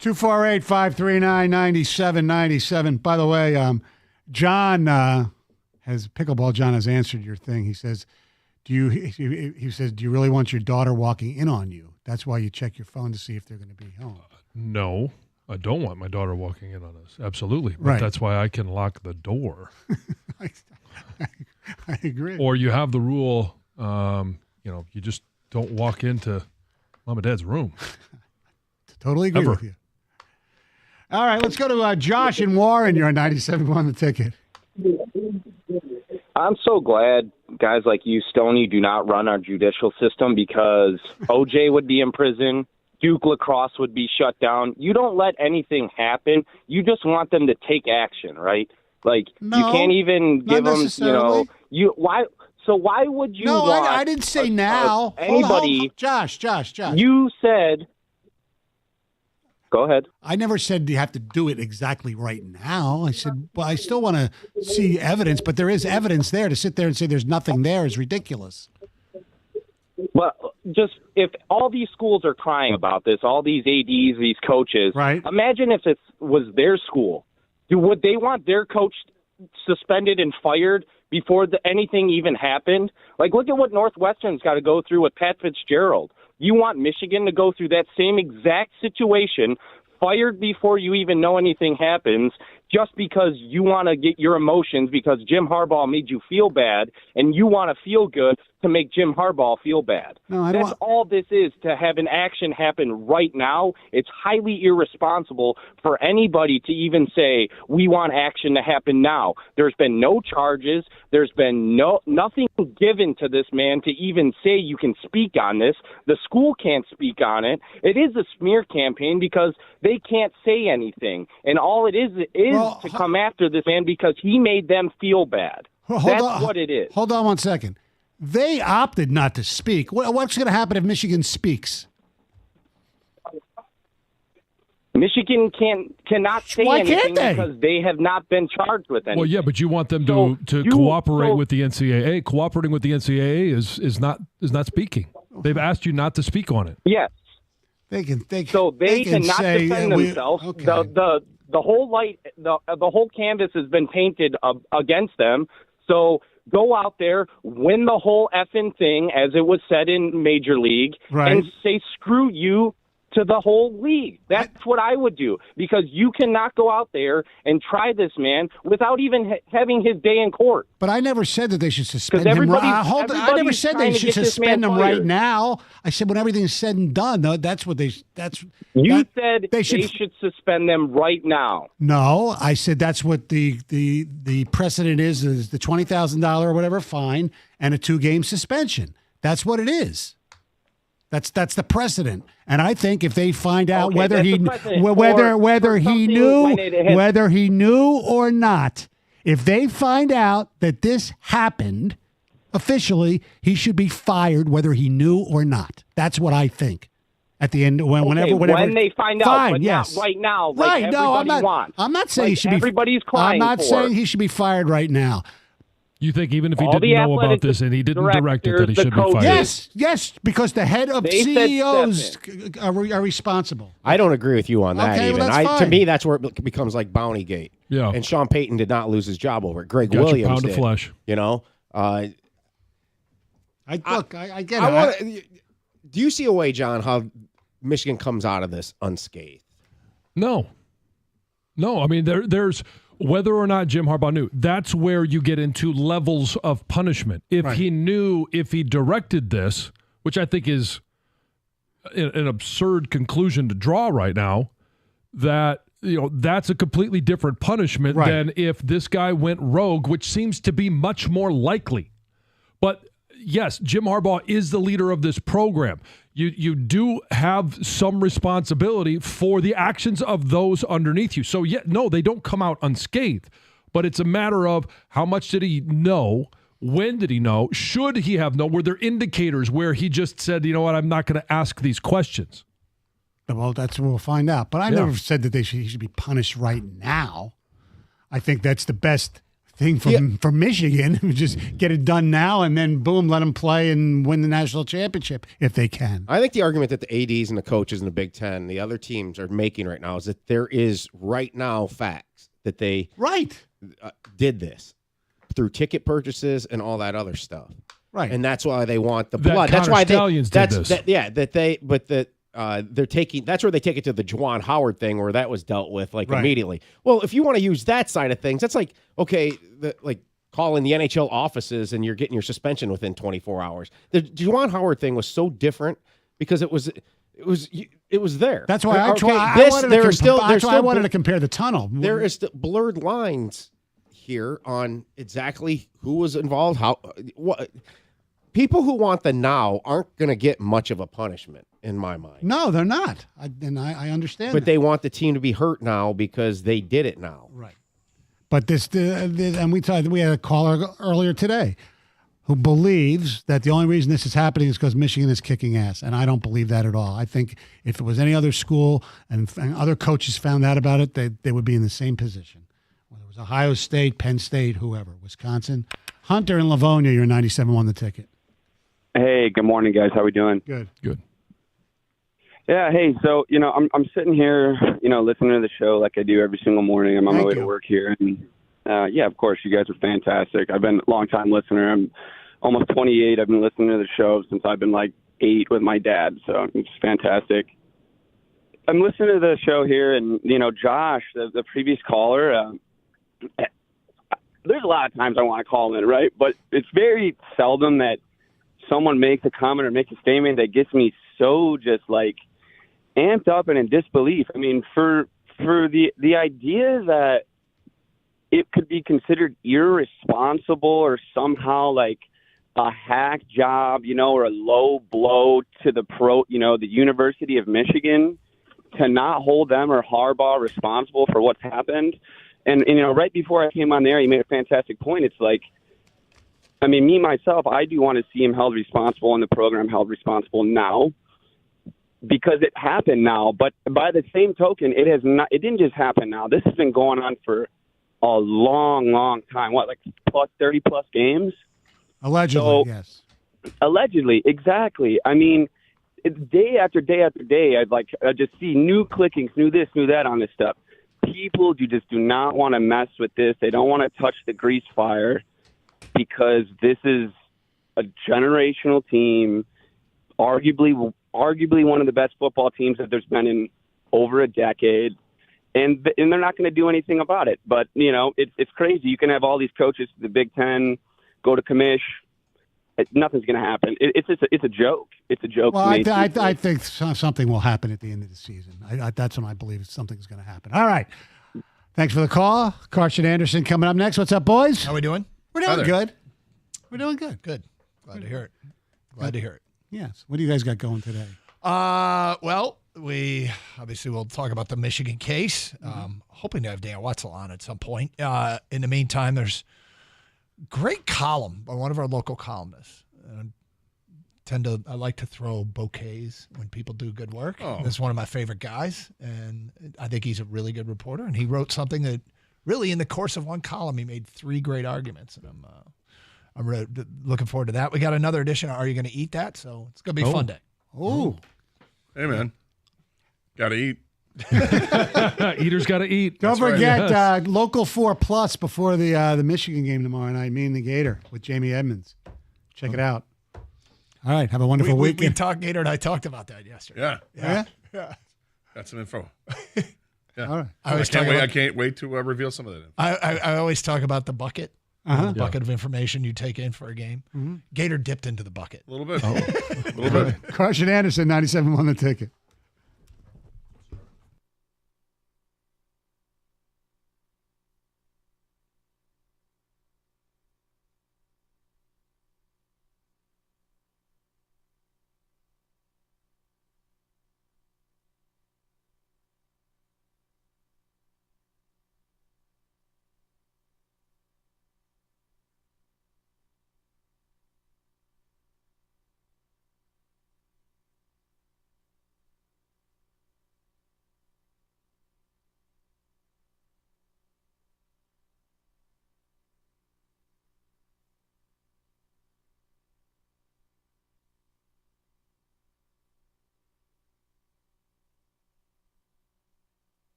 248-539-9797. By the way, John Pickleball John has answered your thing. He says, do you really want your daughter walking in on you? That's why you check your phone to see if they're going to be home. No, I don't want my daughter walking in on us. Absolutely. But Right. that's why I can lock the door. I agree. Or you have the rule, you just don't walk into mom and dad's room. Totally agree Ever. with you. All right, let's go to Josh in Warren. You're on 97 on the ticket. I'm so glad guys like you, Stoney, do not run our judicial system because OJ would be in prison. Duke lacrosse would be shut down. You don't let anything happen. You just want them to take action, right? Like No, you can't even give them, necessarily. why? So why would you? No, want I didn't say now. Anybody? Josh. You said. Go ahead. I never said you have to do it exactly right now. I said, well, I still want to see evidence, but there is evidence there. To sit there and say there's nothing there is ridiculous. Well, just if all these schools are crying about this, all these ADs, these coaches, Right. Imagine if it was their school. Would they want their coach suspended and fired before anything even happened? Like, look at what Northwestern's got to go through with Pat Fitzgerald. You want Michigan to go through that same exact situation, fired before you even know anything happens, just because you want to get your emotions because Jim Harbaugh made you feel bad, and you want to feel good to make Jim Harbaugh feel bad. No, I don't That's all this is, to have an action happen right now. It's highly irresponsible for anybody to even say, we want action to happen now. There's been no charges. There's been nothing given to this man to even say you can speak on this. The school can't speak on it. It is a smear campaign because they can't say anything. And all it is to come after this man because he made them feel bad. That's what it is. Hold on one second. They opted not to speak. What's going to happen if Michigan speaks? Michigan cannot say Why anything can't they? because they have not been charged with anything. Well, yeah, but you want them So to you- cooperate so- with the NCAA. Cooperating with the NCAA is not speaking. They've asked you not to speak on it. Yes. They can cannot say, defend themselves. Okay. The whole canvas has been painted against them. So go out there, win the whole effing thing, as it was said in Major League, Right. and say screw you to the whole league. That's what I would do, because you cannot go out there and try this man without even having his day in court. But I never said that they should suspend 'Cause him. everybody's- I never said they trying to should get this suspend man him right fired. now. I said when everything's said and done. No, that's what they. That's You that- said they should suspend them right now. No, I said that's what the precedent is the $20,000 or whatever fine and a 2-game suspension. That's what it is. That's the precedent. And I think if they find out Okay, whether that's he the precedent whether for he something knew when it has- whether he knew or not, if they find out that this happened officially, he should be fired whether he knew or not. That's what I think. At the end, whenever when they find out, fine, but yes. not right now, like right? No, I'm everybody not. wants. I'm not saying Like he should be. everybody's crying I'm not for. saying he should be fired right now. You think even if he All didn't the know about athletic this and he didn't direct it, that he directors, the should be fired? coaches- Yes, because the head of They said CEOs are responsible. I don't agree with you on that Okay, well, even. that's To fine. me, that's where it becomes like Bountygate. Yeah. And Sean Payton did not lose his job over it. Greg Got your Williams pound of did. flesh. You know? I get it. I want. Do you see a way, John, how Michigan comes out of this unscathed? No. I mean, there's whether or not Jim Harbaugh knew. That's where you get into levels of punishment. If he knew, if he directed this, which I think is an absurd conclusion to draw right now, that that's a completely different punishment than if this guy went rogue, which seems to be much more likely. But yes, Jim Harbaugh is the leader of this program. You do have some responsibility for the actions of those underneath you. So, no, they don't come out unscathed. But it's a matter of how much did he know? When did he know? Should he have known? Were there indicators where he just said, you know what, I'm not going to ask these questions? Well, that's what we'll find out. But I never said that he should be punished right now. I think that's the best thing from Michigan. Just get it done now, and then boom, let them play and win the national championship if they can. I think the argument that the ADs and the coaches in the Big Ten, the other teams are making right now is that there is right now facts that they did this through ticket purchases and all that other stuff. Right. And that's why they want the That blood. That's Connor why Stallions did this. they're taking. That's where they take it to the Juwan Howard thing, where that was dealt with Right. immediately. Well, if you want to use that side of things, that's like okay, calling the NHL offices and you're getting your suspension within 24 hours. The Juwan Howard thing was so different because it was there. That's why I wanted to compare the tunnel. There is blurred lines here on exactly who was involved. What people who want the now aren't going to get much of a punishment in my mind. No, they're not. I understand. But they want the team to be hurt now because they did it now. Right. But and we had a caller earlier today who believes that the only reason this is happening is because Michigan is kicking ass, and I don't believe that at all. I think if it was any other school and other coaches found out about it, they would be in the same position. Whether it was Ohio State, Penn State, whoever, Wisconsin. Hunter and Livonia, you're 97 won the ticket. Hey, good morning, guys. How we doing? Good. Yeah, hey, so, I'm sitting here, listening to the show like I do every single morning. I'm on my way to work here. And, yeah, of course, you guys are fantastic. I've been a long-time listener. I'm almost 28. I've been listening to the show since I've been, 8 with my dad, so it's fantastic. I'm listening to the show here, and, Josh, the previous caller, there's a lot of times I want to call in, right? But it's very seldom that someone makes a comment or makes a statement that gets me so just, amped up and in disbelief. I mean, for the idea that it could be considered irresponsible or somehow a hack job, or a low blow to the University of Michigan to not hold them or Harbaugh responsible for what's happened. And right before I came on there, you made a fantastic point. It's me, myself, I do want to see him held responsible and the program held responsible now, because it happened now. But by the same token, it didn't just happen now. This has been going on for a long, long time. 30 plus games? Allegedly, yes. Allegedly, exactly. I mean, it's day after day after day. I just see new clickings, new this, new that on this stuff. People just do not want to mess with this. They don't want to touch the grease fire because this is a generational team, arguably one of the best football teams that there's been in over a decade, and they're not going to do anything about it. But it's crazy. You can have all these coaches, the Big Ten, go to commish. Nothing's going to happen. It's a joke. It's a joke. Well, I think something will happen at the end of the season. That's when I believe something's going to happen. All right. Thanks for the call. Carson Anderson coming up next. What's up, boys? How we doing? We're doing good. We're doing good. Good. Glad to hear it. Glad to hear it. Yes. What do you guys got going today? Well, we'll talk about the Michigan case. Hoping to have Dan Wetzel on at some point. In the meantime, there's great column by one of our local columnists. I like to throw bouquets when people do good work. Oh. This is one of my favorite guys, and I think he's a really good reporter. And he wrote something that really, in the course of one column, he made 3 great arguments, and I'm really looking forward to that. We got another edition of Are You Going to Eat That? So it's going to be a fun day. Oh. Hey, man. Got to eat. Eaters got to eat. Don't forget Local 4 Plus before the Michigan game tomorrow night, Me and the Gator with Jamie Edmonds. Check it out. All right. Have a wonderful weekend. Gator and I talked about that yesterday. Yeah. Yeah. Got some info. Yeah. All right. I can't wait to reveal some of that info. I always talk about the bucket. Uh-huh. The bucket of information you take in for a game. Mm-hmm. Gator dipped into the bucket. A little bit. A little bit. Carson Anderson, 97 won the ticket.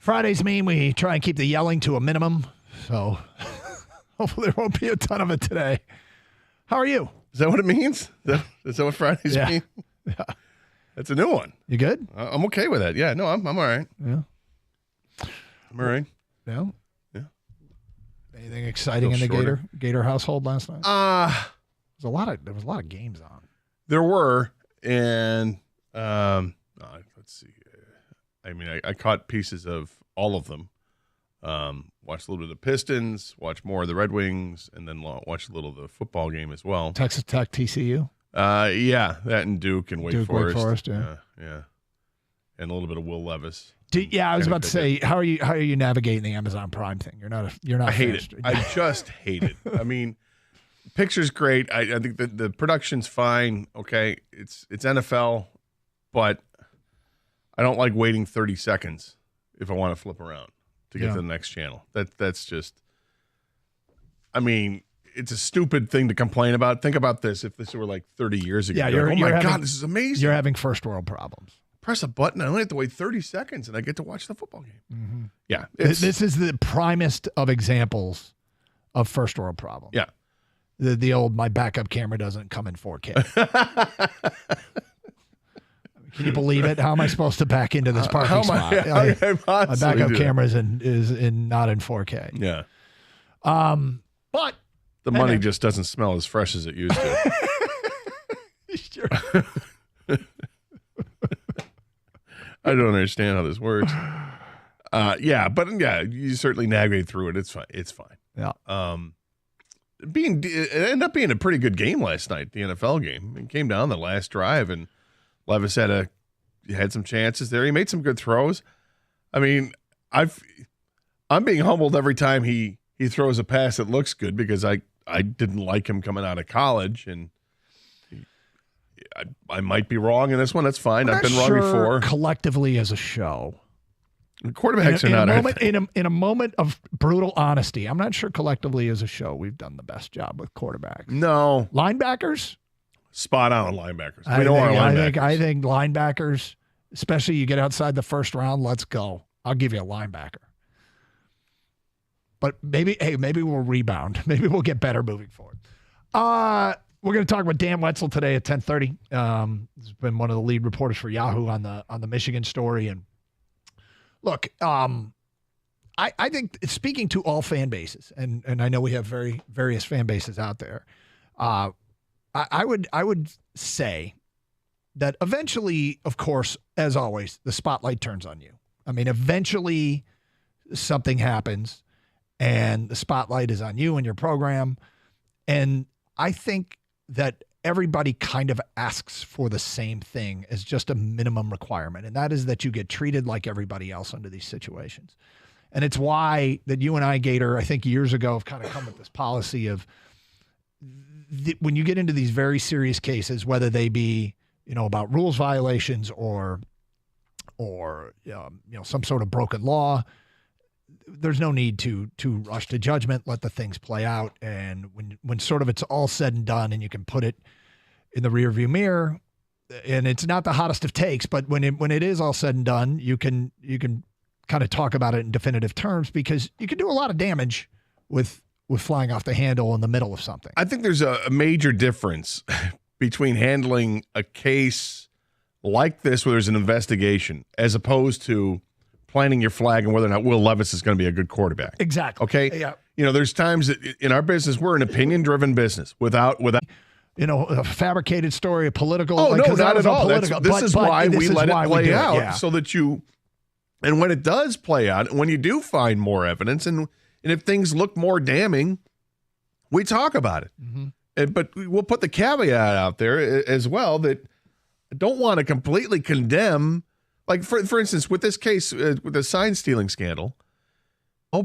Fridays mean we try and keep the yelling to a minimum, so hopefully there won't be a ton of it today. How are you? Is that what it means? Is that what Fridays mean? Yeah. That's a new one. You good? I'm okay with that. Yeah, no, I'm all right. Yeah. I'm all right. No? Yeah. Anything exciting Feel in the shorter. Gator household last night? There was a lot of games on. There were, and let's see. I mean, I caught pieces of all of them. Watched a little bit of the Pistons, watched more of the Red Wings, and then watched a little of the football game as well. Texas Tech, TCU. Yeah, that and Duke and Wake Forest. Yeah. Yeah, and a little bit of Will Levis. I was about to say, how are you navigating the Amazon Prime thing? You're not. I hate it. I just hate it. I mean, picture's great. I think that the production's fine. Okay, it's NFL, but I don't like waiting 30 seconds if I want to flip around to get to the next channel. That's just. I mean, it's a stupid thing to complain about. Think about this: if this were like 30 years ago, you're like, oh my having, God, this is amazing. You're having first world problems. Press a button. I only have to wait 30 seconds, and I get to watch the football game. Mm-hmm. Yeah, this is the primest of examples of first world problems. Yeah, the old my backup camera doesn't come in 4K. Can you believe it? How am I supposed to back into this parking spot? My backup camera is not in 4K. Yeah. But the money just doesn't smell as fresh as it used to. Sure. I don't understand how this works. You certainly navigate through it. It's fine. It's fine. Yeah. It ended up being a pretty good game last night, the NFL game. It came down the last drive, and Levis had some chances there. He made some good throws. I mean, I'm being humbled every time he throws a pass that looks good because I didn't like him coming out of college, and I might be wrong in this one. That's fine. I've been wrong before. Collectively as a show, quarterbacks are not in a moment of brutal honesty. I'm not sure collectively as a show we've done the best job with quarterbacks. No linebackers. Spot on linebackers. I think linebackers, especially you get outside the first round, let's go. I'll give you a linebacker. But maybe we'll rebound. Maybe we'll get better moving forward. We're going to talk about Dan Wetzel today at 10:30. He's been one of the lead reporters for Yahoo on the Michigan story. And look, I think speaking to all fan bases, and I know we have various fan bases out there. I would say that eventually, of course, as always, the spotlight turns on you. I mean, eventually something happens and the spotlight is on you and your program. And I think that everybody kind of asks for the same thing as just a minimum requirement. And that is that you get treated like everybody else under these situations. And it's why that you and I, Gator, I think years ago have kind of come with this policy of when you get into these very serious cases, whether they be, about rules violations or some sort of broken law, there's no need to rush to judgment. Let the things play out. And when sort of it's all said and done and you can put it in the rearview mirror, and it's not the hottest of takes, but when it is all said and done, you can kind of talk about it in definitive terms, because you can do a lot of damage with flying off the handle in the middle of something. I think there's a major difference between handling a case like this where there's an investigation as opposed to planting your flag and whether or not Will Levis is going to be a good quarterback. Exactly. Okay. Yeah. There's times that in our business, we're an opinion-driven business without a fabricated story, a political. Oh, no, not at all. This is why we let it play out so that and when it does play out, when you do find more evidence and if things look more damning, we talk about it. Mm-hmm. But we'll put the caveat out there as well that I don't want to completely condemn, like for instance, with this case, with the sign stealing scandal,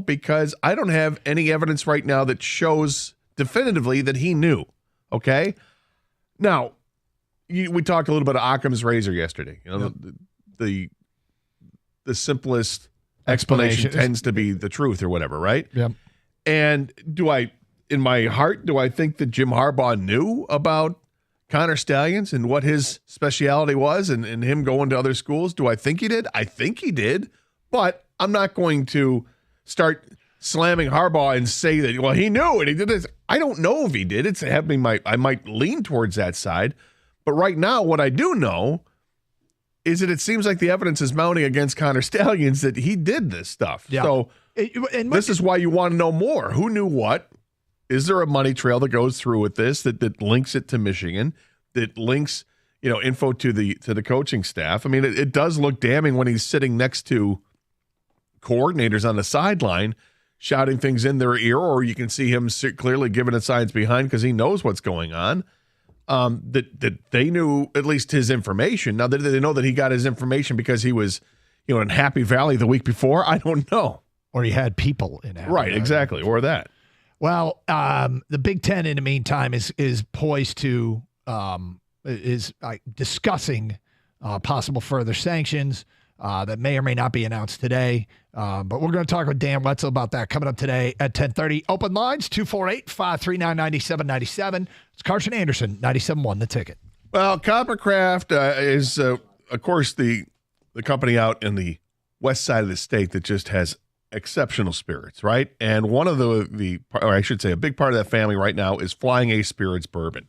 because I don't have any evidence right now that shows definitively that he knew. Okay. Now, we talked a little bit of Occam's razor yesterday. The simplest explanation tends to be the truth or whatever, right? Yep. And in my heart, do I think that Jim Harbaugh knew about Connor Stalions and what his speciality was and him going to other schools? Do I think he did? I think he did. But I'm not going to start slamming Harbaugh and say that, well, he knew and he did this. I don't know if he did. It's happening. I might lean towards that side. But right now, what I do know is that it seems like the evidence is mounting against Connor Stallions that he did this stuff. Yeah. So And this is why you want to know more. Who knew what? Is there a money trail that goes through with this that links it to Michigan, that links info to the coaching staff? I mean, it does look damning when he's sitting next to coordinators on the sideline shouting things in their ear, or you can see him clearly giving it signs behind because he knows what's going on. That they knew at least his information. Now, did they know that he got his information because he was, in Happy Valley the week before? I don't know. Or he had people in Happy Right, Valley. exactly, or that. Well, the Big Ten, in the meantime, is poised to discussing possible further sanctions that may or may not be announced today. But we're going to talk with Dan Wetzel about that coming up today at 10:30. Open lines, 248-539-9797. It's Carson Anderson, 97.1 The Ticket. Well, Coppercraft is, of course, the company out in the west side of the state that just has exceptional spirits, right? And one of or I should say a big part of that family right now is Flying Ace Spirits bourbon.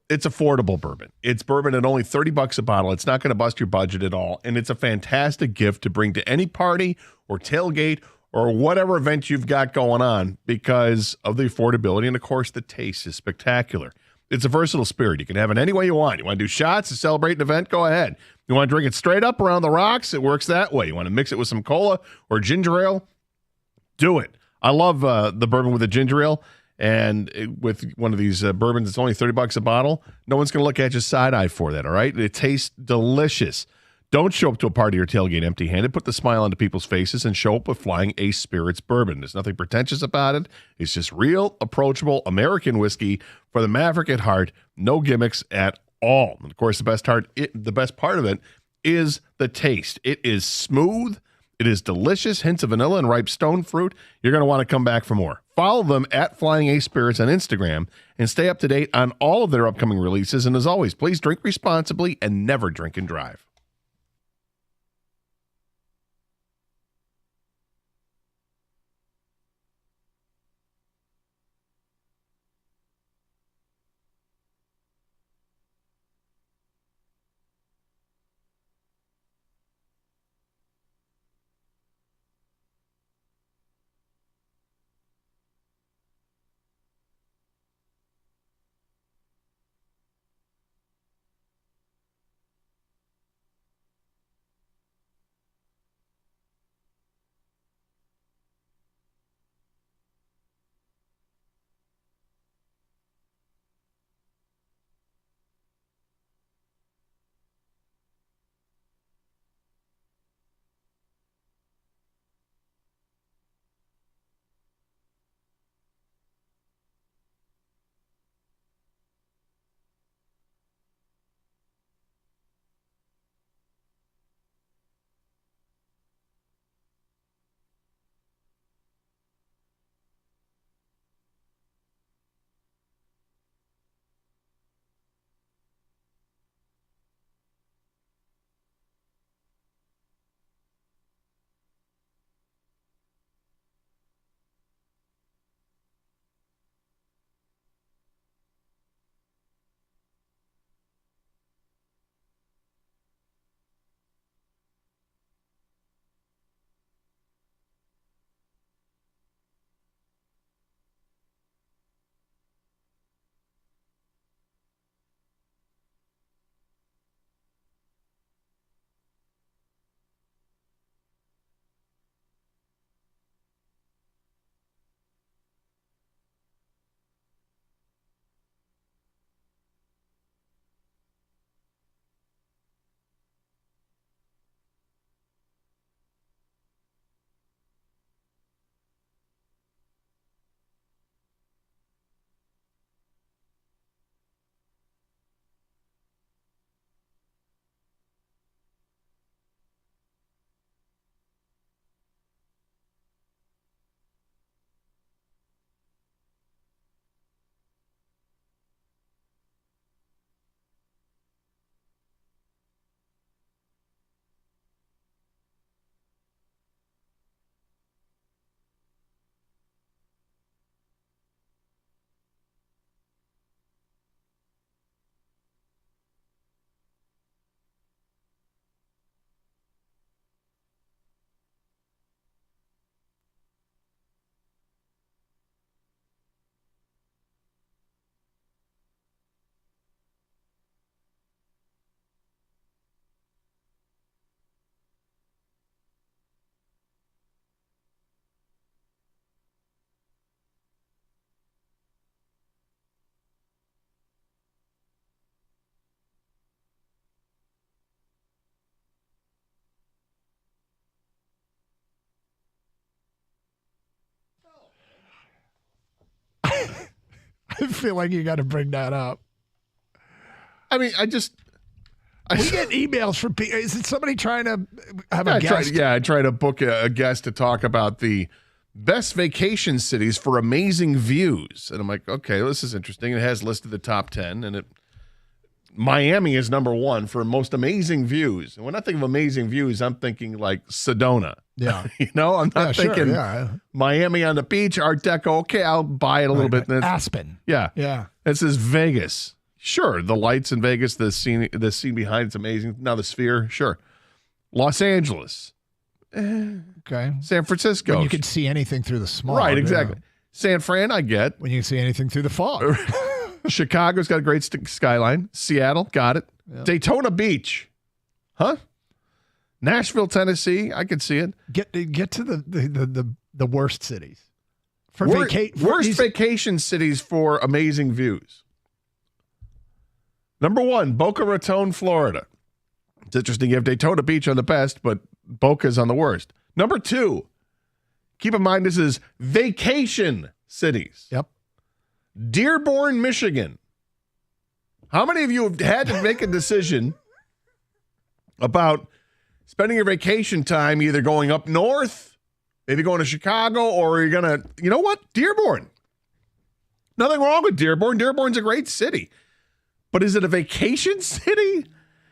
It's affordable bourbon. It's bourbon at only $30 a bottle. It's not going to bust your budget at all. And it's a fantastic gift to bring to any party or tailgate or whatever event you've got going on because of the affordability. And of course, the taste is spectacular. It's a versatile spirit. You can have it any way you want. You want to do shots to celebrate an event? Go ahead. You want to drink it straight up around the rocks? It works that way. You want to mix it with some cola or ginger ale? Do it. I love the bourbon with the ginger ale. And with one of these bourbons, it's only $30 a bottle. No one's going to look at you side-eye for that, all right? It tastes delicious. Don't show up to a party or tailgate empty-handed. Put the smile onto people's faces and show up with Flying Ace Spirits bourbon. There's nothing pretentious about it. It's just real, approachable American whiskey for the maverick at heart. No gimmicks at all. And of course, the best part of it is the taste. It is smooth. It is delicious, hints of vanilla and ripe stone fruit. You're going to want to come back for more. Follow them at Flying Ace Spirits on Instagram and stay up to date on all of their upcoming releases. And as always, please drink responsibly and never drink and drive. I feel like you got to bring that up. I mean, We get emails from people. Is it somebody trying to have a guest? I try to book a guest to talk about the best vacation cities for amazing views. And I'm like, okay, this is interesting. It has listed the top 10, and Miami is number 1 for most amazing views. And when I think of amazing views, I'm thinking like Sedona. Yeah. I'm not thinking sure. Miami on the beach, Art Deco. Okay, I'll buy it a little bit. Aspen. Yeah. Yeah. This is Vegas. Sure, the lights in Vegas, the scene behind it's amazing. Now the Sphere, sure. Los Angeles, Okay. San Francisco. When you can see anything through the smog. Right, exactly. Yeah. San Fran, I get. When you can see anything through the fog. Chicago's got a great skyline. Seattle, got it. Yep. Daytona Beach, huh? Nashville, Tennessee, I can see it. Get to the worst cities. For Worst vacation cities for amazing views. Number 1, Boca Raton, Florida. It's interesting. You have Daytona Beach on the best, but Boca's on the worst. Number 2, keep in mind this is vacation cities. Yep. Dearborn, Michigan. How many of you have had to make a decision about spending your vacation time either going up north, maybe going to Chicago, or you're going to, you know what? Dearborn. Nothing wrong with Dearborn. Dearborn's a great city. But is it a vacation city?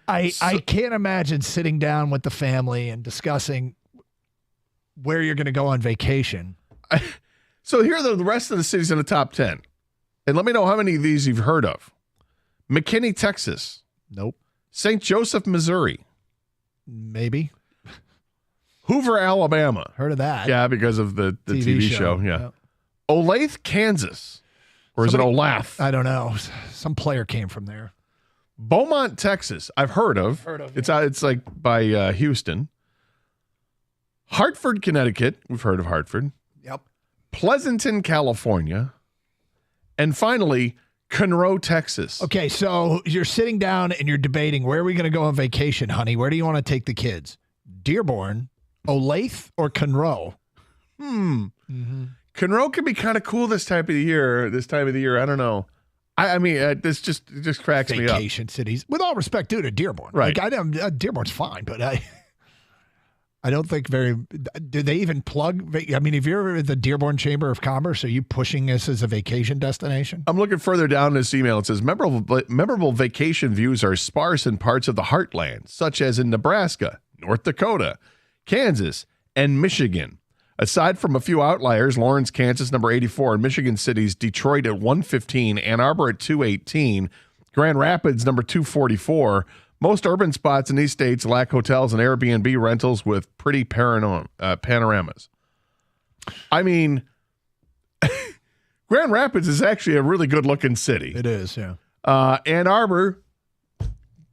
I can't imagine sitting down with the family and discussing where you're going to go on vacation. So here are the rest of the cities in the top 10. And let me know how many of these you've heard of. McKinney, Texas. Nope. St. Joseph, Missouri. Maybe. Hoover, Alabama. Heard of that. Yeah, because of the TV show. Yeah. Yep. Olathe, Kansas. Or is it Olathe? I don't know. Some player came from there. Beaumont, Texas. I've heard of. It's like by Houston. Hartford, Connecticut. We've heard of Hartford. Yep. Pleasanton, California. And finally, Conroe, Texas. Okay, so you're sitting down and you're debating, where are we going to go on vacation, honey? Where do you want to take the kids? Dearborn, Olathe, or Conroe? Mm-hmm. Conroe can be kind of cool this time of the year. I don't know. I mean, this just cracks me up. Vacation cities. With all respect due to Dearborn. Right. Like, Dearborn's fine, but I don't think do they even plug? I mean, if you're at the Dearborn Chamber of Commerce, are you pushing this as a vacation destination? I'm looking further down this email. It says, memorable vacation views are sparse in parts of the heartland, such as in Nebraska, North Dakota, Kansas, and Michigan. Aside from a few outliers, Lawrence, Kansas, number 84, and Michigan cities, Detroit at 115, Ann Arbor at 218, Grand Rapids, number 244. Most urban spots in these states lack hotels and Airbnb rentals with pretty panoramas. I mean, Grand Rapids is actually a really good-looking city. It is, yeah. Ann Arbor,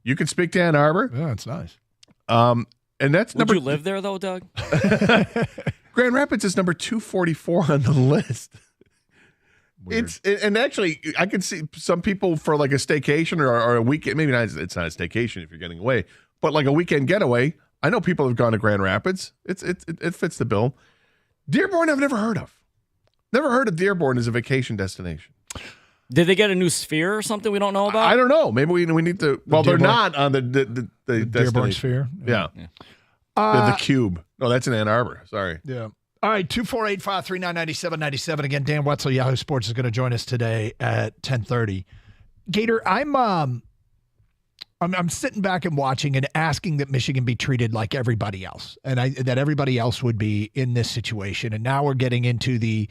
you can speak to Ann Arbor. Yeah, it's nice. And that's Would you live there, though, Doug? Grand Rapids is number 244 on the list. And actually, I could see some people for like a staycation or a weekend. Maybe not. It's not a staycation if you're getting away, but like a weekend getaway. I know people have gone to Grand Rapids. It fits the bill. Dearborn, I've never heard of. Never heard of Dearborn as a vacation destination. Did they get a new Sphere or something we don't know about? I don't know. Maybe we need to. Well, they're not on the Dearborn Sphere. Yeah. The Cube. No, that's in Ann Arbor. Sorry. Yeah. All right, 248-539-9797. Again, Dan Wetzel, Yahoo Sports, is going to join us today at 10:30. Gator, I'm sitting back and watching and asking that Michigan be treated like everybody else, and that everybody else would be in this situation. And now we're getting into the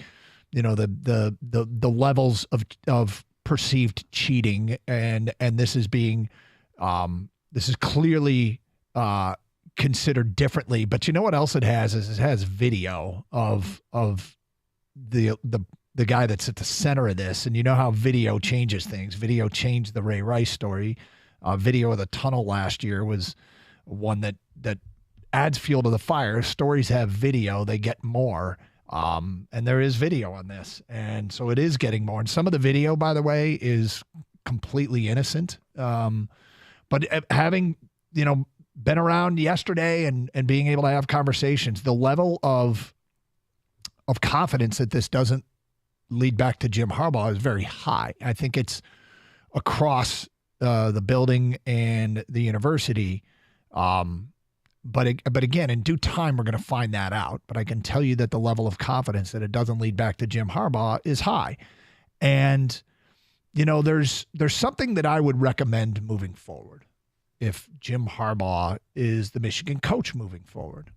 levels of perceived cheating, and this is being this is clearly considered differently. But you know what else it has is it has video of the guy that's at the center of this. And you know how video changes things. Video changed the Ray Rice story. Video of the tunnel last year was one that adds fuel to the fire. Stories have video, they get more. And there is video on this. And so it is getting more. And some of the video, by the way, is completely innocent. But having, been around yesterday and being able to have conversations, the level of confidence that this doesn't lead back to Jim Harbaugh is very high. I think it's across the building and the university. But again, in due time, we're going to find that out. But I can tell you that the level of confidence that it doesn't lead back to Jim Harbaugh is high. And, there's something that I would recommend moving forward if Jim Harbaugh is the Michigan coach moving forward.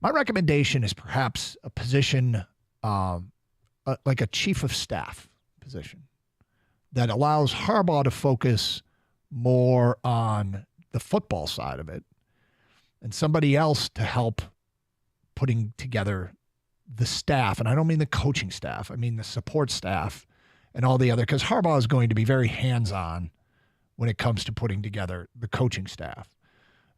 My recommendation is perhaps a position like a chief of staff position that allows Harbaugh to focus more on the football side of it and somebody else to help putting together the staff. And I don't mean the coaching staff. I mean the support staff and all the other, because Harbaugh is going to be very hands-on when it comes to putting together the coaching staff.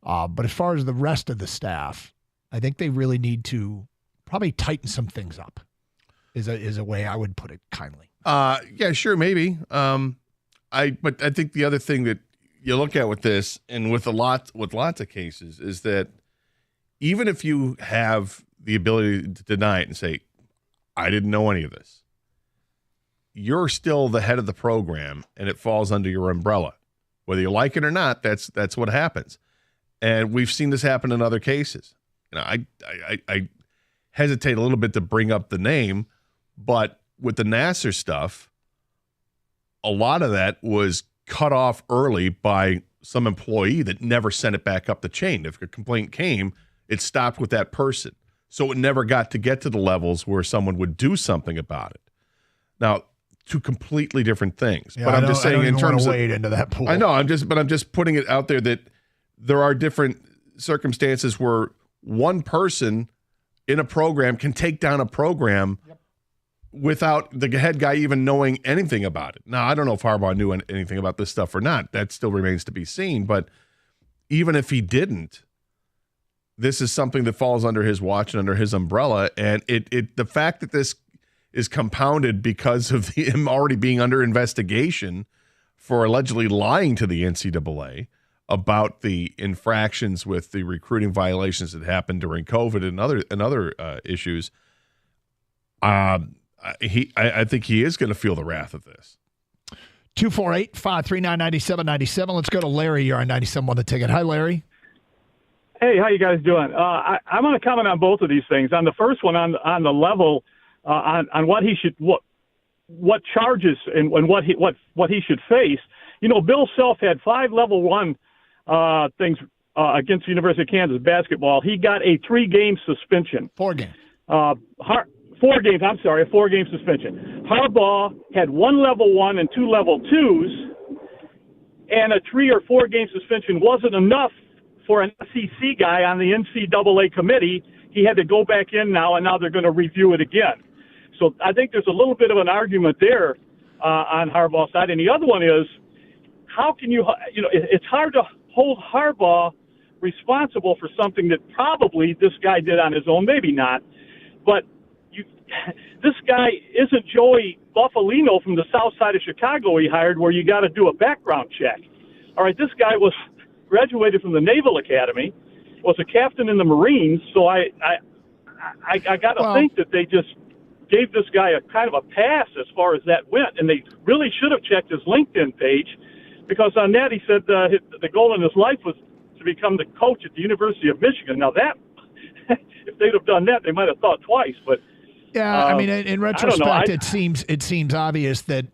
But as far as the rest of the staff, I think they really need to probably tighten some things up is a way I would put it kindly. Yeah, sure, maybe. But I think the other thing that you look at with this and with lots of cases is that even if you have the ability to deny it and say, I didn't know any of this, you're still the head of the program and it falls under your umbrella. Whether you like it or not, that's what happens. And we've seen this happen in other cases. I hesitate a little bit to bring up the name, but with the Nassar stuff, a lot of that was cut off early by some employee that never sent it back up the chain. If a complaint came, it stopped with that person. So it never got to get to the levels where someone would do something about it. Now, two completely different things. Yeah, but I'm just saying, in terms of wade into that pool. I know. I'm just putting it out there that there are different circumstances where one person in a program can take down a program without the head guy even knowing anything about it. Now, I don't know if Harbaugh knew anything about this stuff or not. That still remains to be seen. But even if he didn't, this is something that falls under his watch and under his umbrella. And the fact that this is compounded because of him already being under investigation for allegedly lying to the NCAA about the infractions with the recruiting violations that happened during COVID and other issues. I think he is going to feel the wrath of this. 248-539-9797. Let's go to Larry. You're on 97 on the ticket. Hi, Larry. Hey, how you guys doing? I want to comment on both of these things. On the first one, on the level, on what he should, what charges and what he should face. Bill Self had 5 level 1 things against the University of Kansas basketball. He got a 3-game suspension. 4 games. 4 games. I'm sorry, a 4-game suspension. Harbaugh had 1 level 1 and 2 level 2s, and a 3 or 4 game suspension wasn't enough for an SEC guy on the NCAA committee. He had to go back in now, and now they're going to review it again. So I think there's a little bit of an argument there on Harbaugh's side. And the other one is, how can it's hard to hold Harbaugh responsible for something that probably this guy did on his own, maybe not. But this guy isn't Joey Buffalino from the south side of Chicago he hired, where you got to do a background check. All right, this guy was graduated from the Naval Academy, was a captain in the Marines, so I got to think that they just gave this guy a kind of a pass as far as that went, and they really should have checked his LinkedIn page, because on that he said the goal in his life was to become the coach at the University of Michigan. Now that, if they'd have done that, they might have thought twice, but yeah, I mean, in retrospect, it seems obvious that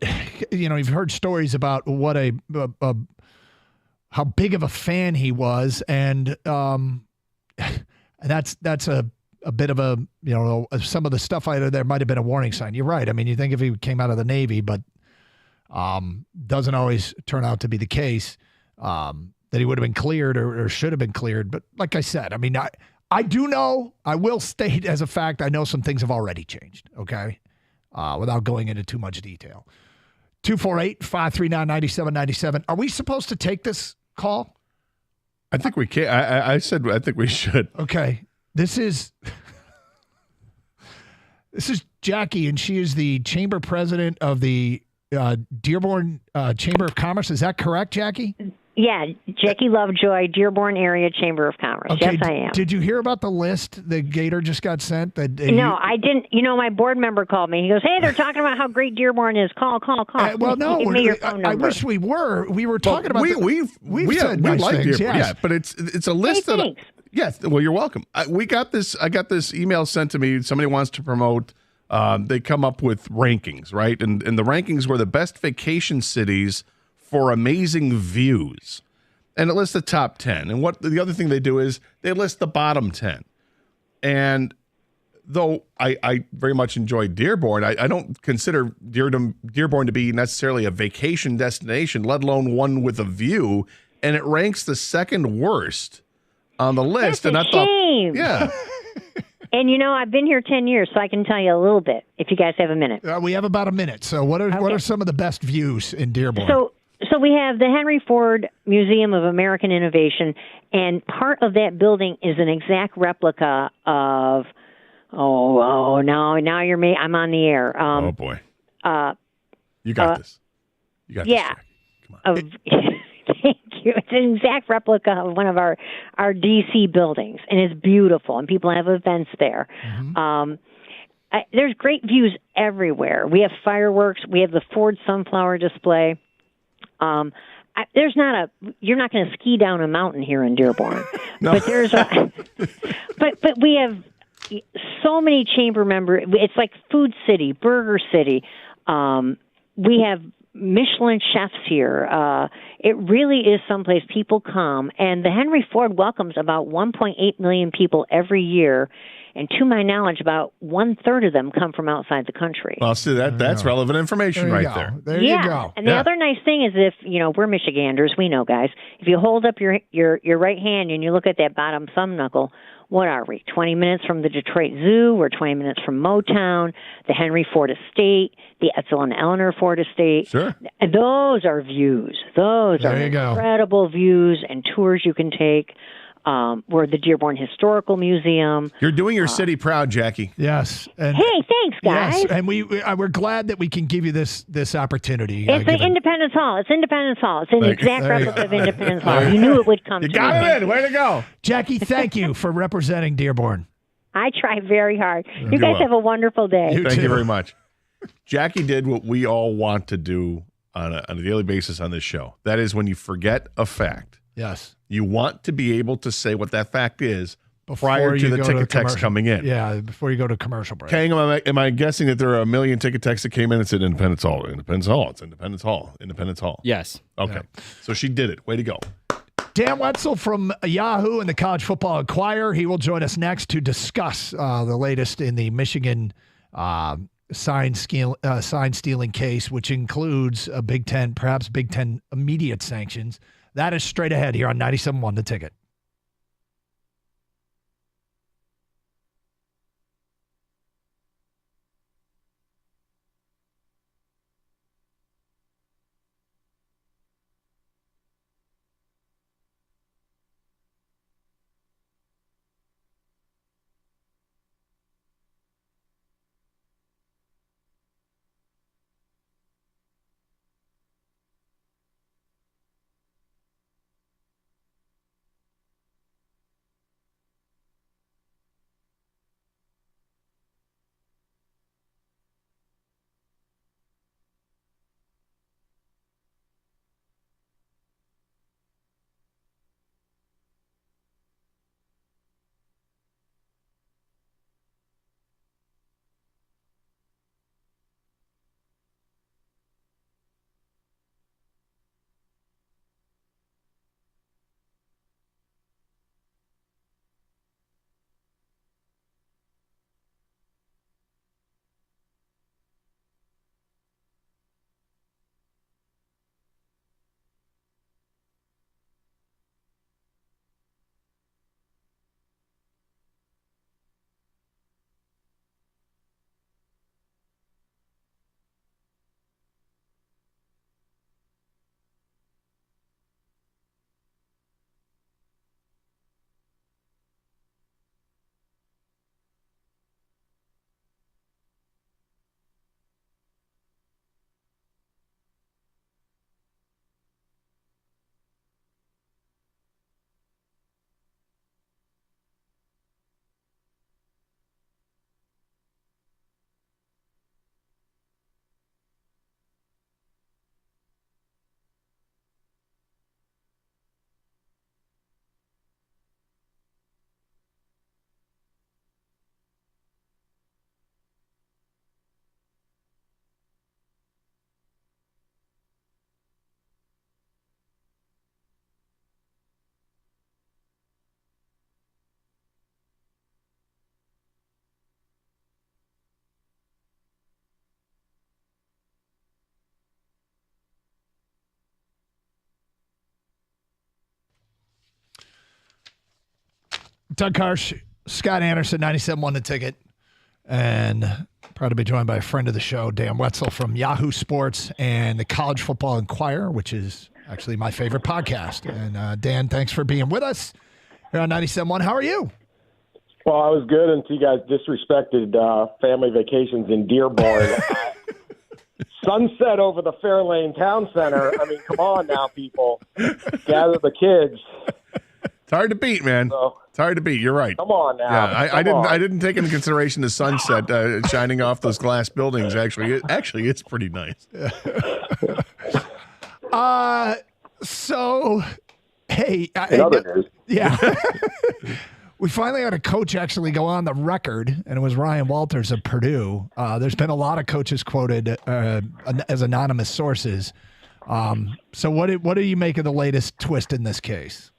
you've heard stories about what how big of a fan he was, and that's a bit of a some of the stuff out there might have been a warning sign. You're right. I mean, you think if he came out of the Navy, but doesn't always turn out to be the case, that he would have been cleared or should have been cleared. But like I said, I mean, I do know, I will state as a fact, I know some things have already changed, okay, without going into too much detail. 248-539-9797. Are we supposed to take this call? I think we can. I said I think we should. Okay. This is Jackie, and she is the chamber president of the Dearborn Chamber of Commerce. Is that correct, Jackie? Yeah, Jackie Lovejoy, Dearborn Area Chamber of Commerce. Okay, Yes, I am. Did you hear about the list the Gator just got sent? No, I didn't. You know, my board member called me. He goes, "Hey, they're talking about how great Dearborn is. Call." Well, no, Give me your phone number. I wish we were. We were talking about. We said nice like things, Dearborn, yes. yeah, but it's a list that. Thanks. Yes, well, you're welcome. I got this email sent to me. Somebody wants to promote. They come up with rankings, right? And the rankings were the best vacation cities for amazing views. And it lists the top 10. And what the other thing they do is they list the bottom 10. And though I very much enjoy Dearborn, I don't consider Dearborn to be necessarily a vacation destination, let alone one with a view. And it ranks the second worst on the list. That's and a I thought, shame. yeah. And you know, I've been here 10 years, so I can tell you a little bit if you guys have a minute. We have about a minute. So what are some of the best views in Dearborn? So we have the Henry Ford Museum of American Innovation, and part of that building is an exact replica of. Oh no! Now you're me. I'm on the air. Oh boy. You got this. You got yeah. this. Come on. Thank you. It's an exact replica of one of our DC buildings, and it's beautiful, and people have events there. Mm-hmm. There's great views everywhere. We have fireworks. We have the Ford Sunflower display. You're not going to ski down a mountain here in Dearborn, No. but there's but we have so many chamber members. It's like Food City, Burger City. We have Michelin chefs here. It really is someplace people come, and the Henry Ford welcomes about 1.8 million people every year. And to my knowledge, about 1/3 of them come from outside the country. Well, see, that's relevant information right there. There you go. And the other nice thing is if, we're Michiganders, we know, guys. If you hold up your right hand and you look at that bottom thumb knuckle, what are we, 20 minutes from the Detroit Zoo? We're 20 minutes from Motown, the Henry Ford Estate, the Edsel and Eleanor Ford Estate. Sure. And those are views. Those are incredible views and tours you can take. We're the Dearborn Historical Museum. You're doing your city proud, Jackie. Yes. And, hey, thanks, guys. Yes, and we're glad that we can give you this opportunity. It's the Independence Hall. It's Independence Hall. It's an exact replica of Independence Hall. You knew it would come to me. You got it in. Way to go. Jackie, thank you for representing Dearborn. I try very hard. You guys have a wonderful day. Thank you very much. Jackie did what we all want to do on a daily basis on this show. That is when you forget a fact. Yes. You want to be able to say what that fact is prior to the ticket text coming in. Yeah, before you go to commercial break. Kang, am I guessing that there are a million ticket texts that came in and said Independence Hall, Independence Hall, it's Independence Hall, Independence Hall? Yes. Okay. So she did it. Way to go. Dan Wetzel from Yahoo and the College Football Inquirer. He will join us next to discuss the latest in the Michigan sign stealing case, which includes a Big Ten, perhaps Big Ten immediate sanctions. That is straight ahead here on 97.1 The Ticket. Doug Karsch, Scott Anderson, 97 The Ticket, and proud to be joined by a friend of the show, Dan Wetzel from Yahoo Sports and the College Football Inquirer, which is actually my favorite podcast. And Dan, thanks for being with us here on 97.1. How are you? Well, I was good until you guys disrespected family vacations in Dearborn. Sunset over the Fairlane Town Center. I mean, come on now, people. Gather the kids. It's hard to beat, man. It's hard to beat. You're right. Come on now. Yeah, I didn't take into consideration the sunset shining off those glass buildings. Actually, it's pretty nice. So, hey, yeah. We finally had a coach actually go on the record, and it was Ryan Walters of Purdue. There's been a lot of coaches quoted as anonymous sources. So what do you make of the latest twist in this case?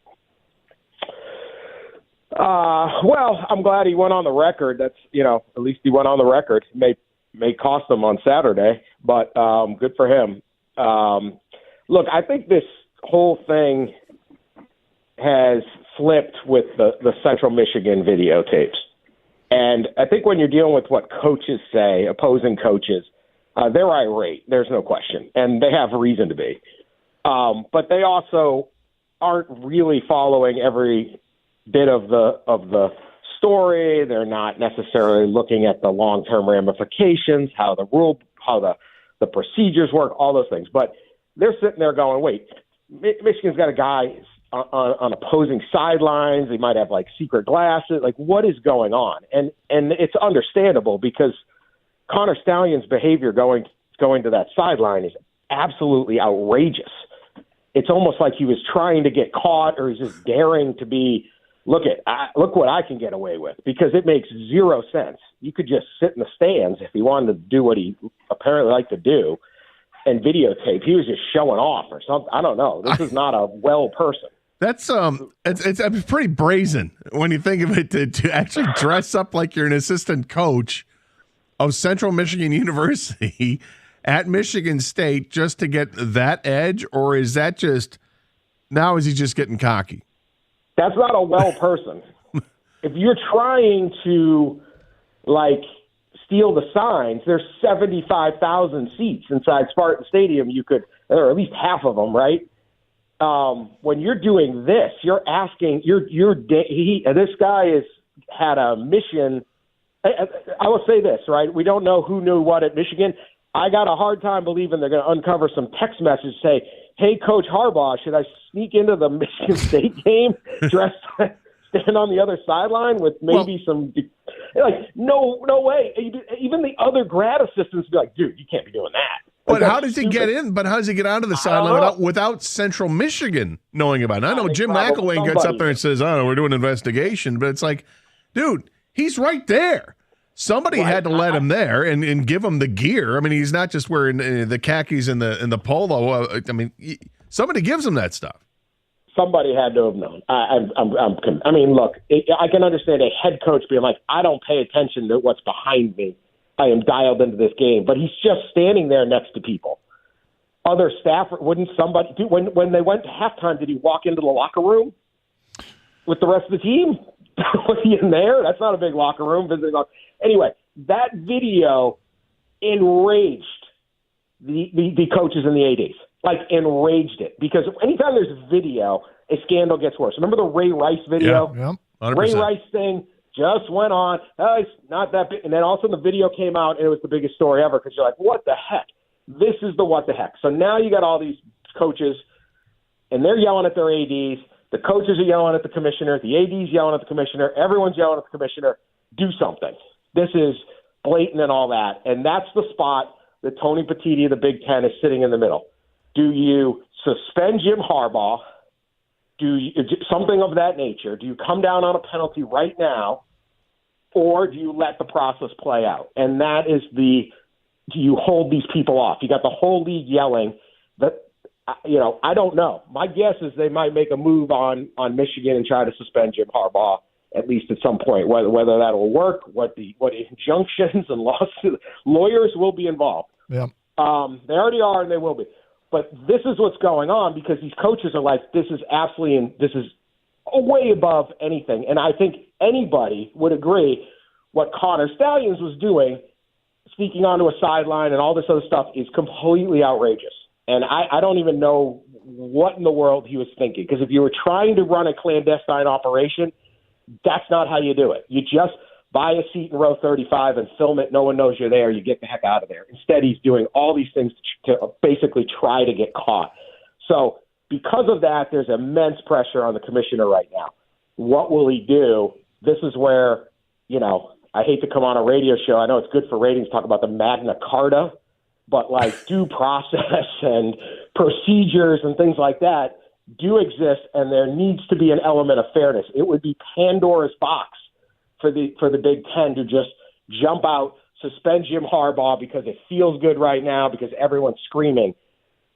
Well, I'm glad he went on the record. That's, at least he went on the record. May cost him on Saturday, but good for him. Look, I think this whole thing has flipped with the Central Michigan videotapes. And I think when you're dealing with what coaches say, opposing coaches, they're irate. There's no question. And they have reason to be. But they also aren't really following every bit of the story. They're not necessarily looking at the long-term ramifications, how the procedures work, all those things. But they're sitting there going, wait, Michigan's got a guy on opposing sidelines. They might have secret glasses. What is going on? And it's understandable because Connor Stallion's behavior going to that sideline is absolutely outrageous. It's almost like he was trying to get caught, or he's just daring to be, look what I can get away with, because it makes zero sense. You could just sit in the stands if he wanted to do what he apparently liked to do and videotape. He was just showing off or something. I don't know. This is not a well person. That's it's pretty brazen when you think of it to actually dress up like you're an assistant coach of Central Michigan University at Michigan State just to get that edge, or is that just now is he just getting cocky? That's not a well person. If you're trying to steal the signs, there's 75,000 seats inside Spartan Stadium. Or at least half of them, right? When you're doing this, you're asking, this guy has had a mission. I will say this, right? We don't know who knew what at Michigan. I got a hard time believing they're going to uncover some text message say, hey, Coach Harbaugh, should I sneak into the Michigan State game, stand on the other sideline with maybe no way. Even the other grad assistants be like, dude, you can't be doing that. But how does he get in? But how does he get onto the sideline without Central Michigan knowing about it? I know Jim McElwain gets up there and says, oh, we're doing an investigation. But it's like, dude, he's right there. Somebody had to let him there and give him the gear. I mean, he's not just wearing the khakis and the polo. I mean, somebody gives him that stuff. Somebody had to have known. I mean, look, I can understand a head coach being like, I don't pay attention to what's behind me. I am dialed into this game. But he's just standing there next to people. Other staff, wouldn't somebody do when they went to halftime, did he walk into the locker room with the rest of the team? Was he in there? That's not a big locker room. Anyway, that video enraged the coaches and the ADs. Enraged it. Because anytime there's video, a scandal gets worse. Remember the Ray Rice video? Yeah, 100%. Ray Rice thing just went on. Oh, it's not that big. And then all of a sudden the video came out, and it was the biggest story ever because you're like, what the heck? This is the what the heck. So now you got all these coaches, and they're yelling at their ADs. The coaches are yelling at the commissioner. The AD's yelling at the commissioner. Everyone's yelling at the commissioner. Do something. This is blatant and all that. And that's the spot that Tony Petitti of the Big Ten is sitting in the middle. Do you suspend Jim Harbaugh? Do you, something of that nature? Do you come down on a penalty right now, or do you let the process play out? And that is do you hold these people off? You got the whole league yelling. That I don't know. My guess is they might make a move on Michigan and try to suspend Jim Harbaugh at least at some point. Whether that will work, what injunctions and lawsuits, lawyers will be involved. Yeah. They already are, and they will be. But this is what's going on because these coaches are like, this is way above anything. And I think anybody would agree what Connor Stalions was doing, sneaking onto a sideline and all this other stuff, is completely outrageous. And I don't even know what in the world he was thinking. Because if you were trying to run a clandestine operation, that's not how you do it. You just buy a seat in row 35 and film it. No one knows you're there. You get the heck out of there. Instead, he's doing all these things to basically try to get caught. So because of that, there's immense pressure on the commissioner right now. What will he do? This is where, I hate to come on a radio show. I know it's good for ratings, talk about the Magna Carta, but like due process and procedures and things like that do exist, and there needs to be an element of fairness. It would be Pandora's box for the Big Ten to just jump out, suspend Jim Harbaugh because it feels good right now, because everyone's screaming.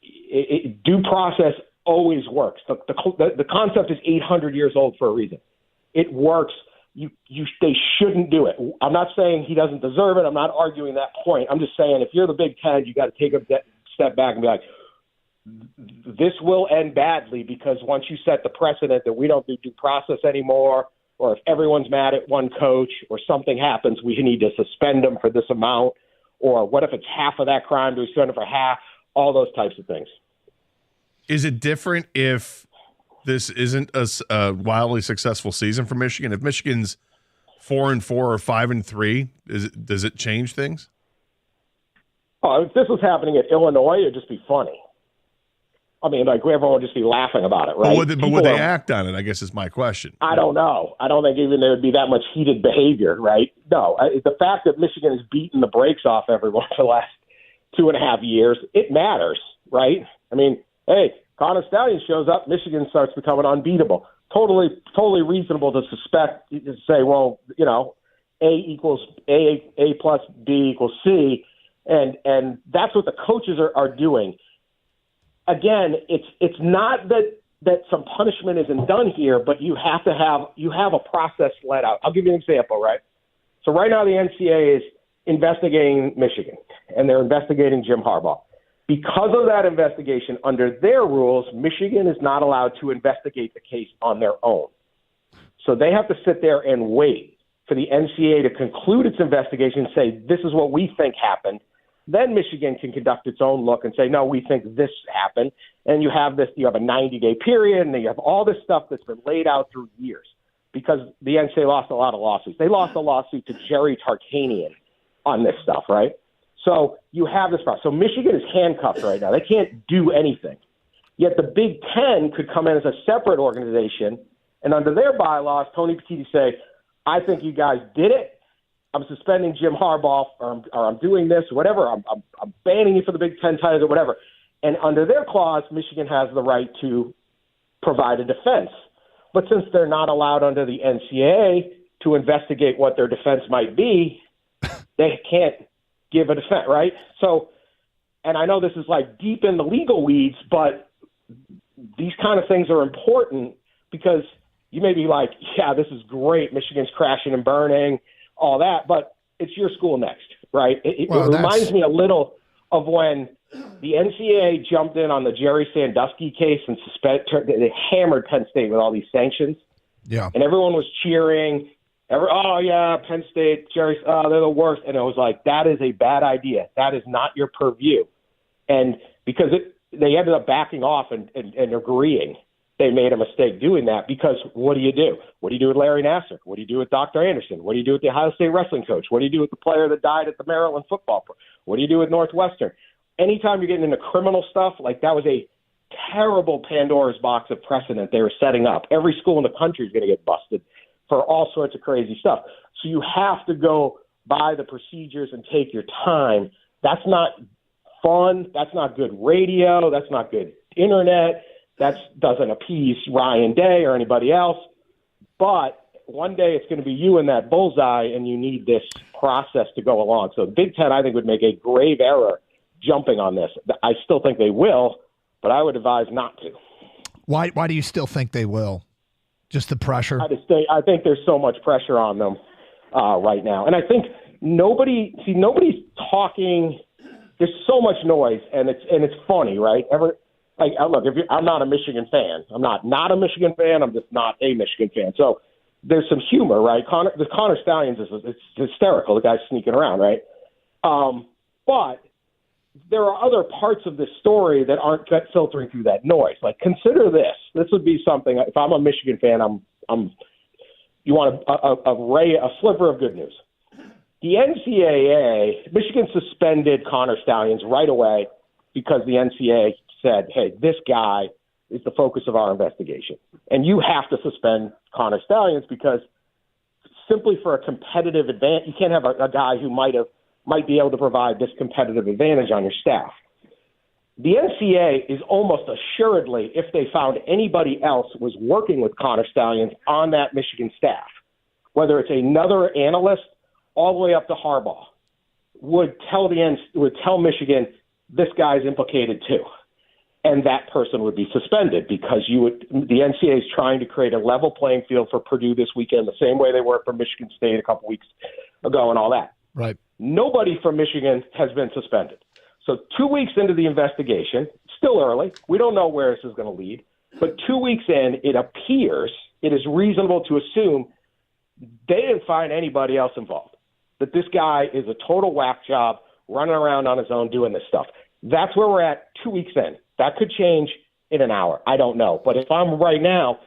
Due process always works. The concept is 800 years old for a reason. It works. They shouldn't do it. I'm not saying he doesn't deserve it. I'm not arguing that point. I'm just saying if you're the Big Ten, you got to take a step back and be like, this will end badly, because once you set the precedent that we don't do due process anymore, or if everyone's mad at one coach or something happens, we need to suspend them for this amount, or what if it's half of that crime, do we suspend them for half, all those types of things. Is it different if this isn't a wildly successful season for Michigan? If Michigan's 4-4 or 5-3, does it change things? Oh, if this was happening at Illinois, it'd just be funny. I mean, like, everyone would just be laughing about it, right? But would they act on it, I guess is my question. I don't know. I don't think even there would be that much heated behavior, right? No. The fact that Michigan has beaten the brakes off everyone for the last 2.5 years, it matters, right? I mean, hey, Connor Stalions shows up, Michigan starts becoming unbeatable. Totally reasonable to suspect, to say, well, A plus B equals C, and that's what the coaches are doing. Again, it's not that some punishment isn't done here, but you have a process let out. I'll give you an example, right? So right now the NCAA is investigating Michigan, and they're investigating Jim Harbaugh. Because of that investigation, under their rules, Michigan is not allowed to investigate the case on their own. So they have to sit there and wait for the NCAA to conclude its investigation and say, this is what we think happened. Then Michigan can conduct its own look and say, no, we think this happened. And you have a 90-day period, and you have all this stuff that's been laid out through years, because the NCAA lost a lot of lawsuits. They lost a lawsuit to Jerry Tarkanian on this stuff, right? So you have this process. So Michigan is handcuffed right now. They can't do anything. Yet the Big Ten could come in as a separate organization, and under their bylaws, Tony Petitti say, I think you guys did it. I'm suspending Jim Harbaugh, or I'm doing this, or whatever. I'm banning you for the Big Ten titles, or whatever. And under their clause, Michigan has the right to provide a defense. But since they're not allowed under the NCAA to investigate what their defense might be, they can't give a defense, right? So, and I know this is like deep in the legal weeds, but these kind of things are important, because you may be like, yeah, this is great, Michigan's crashing and burning, all that, but it's your school next, right? It reminds me a little of when the NCAA jumped in on the Jerry Sandusky case and they hammered Penn State with all these sanctions. Yeah. And everyone was cheering. Oh, yeah, Penn State, Jerry, they're the worst. And it was like, that is a bad idea. That is not your purview. And because they ended up backing off and agreeing. They made a mistake doing that, because what do you do? What do you do with Larry Nassar? What do you do with Dr. Anderson? What do you do with the Ohio State wrestling coach? What do you do with the player that died at the Maryland football? What do you do with Northwestern? Anytime you're getting into criminal stuff, like that was a terrible Pandora's box of precedent they were setting up. Every school in the country is going to get busted for all sorts of crazy stuff. So you have to go by the procedures and take your time. That's not fun. That's not good radio. That's not good internet. That doesn't appease Ryan Day or anybody else. But one day it's going to be you in that bullseye, and you need this process to go along. So the Big Ten, I think, would make a grave error jumping on this. I still think they will, but I would advise not to. Why do you still think they will? Just the pressure? I think there's so much pressure on them right now. And I think nobody's talking. There's so much noise, and it's funny, right? Like, look, I'm not a Michigan fan. I'm not a Michigan fan. I'm just not a Michigan fan. So there's some humor, right? The Connor Stallions it's hysterical. The guy's sneaking around, right? But there are other parts of this story that aren't filtering through that noise. Like, consider this. This would be something. If I'm a Michigan fan, you want a sliver of good news. The NCAA, Michigan suspended Connor Stallions right away because the NCAA said, hey, this guy is the focus of our investigation. And you have to suspend Connor Stallions because simply for a competitive advantage, you can't have a guy who might be able to provide this competitive advantage on your staff. The NCAA is almost assuredly, if they found anybody else was working with Connor Stallions on that Michigan staff, whether it's another analyst all the way up to Harbaugh, would tell Michigan this guy's implicated too, and that person would be suspended because the NCAA is trying to create a level playing field for Purdue this weekend, the same way they were for Michigan State a couple weeks ago, and all that. Right. Nobody from Michigan has been suspended. So 2 weeks into the investigation, still early, we don't know where this is going to lead, but 2 weeks in, it is reasonable to assume they didn't find anybody else involved, that this guy is a total whack job running around on his own doing this stuff. That's where we're at 2 weeks in. That could change in an hour. I don't know. But if I'm right now,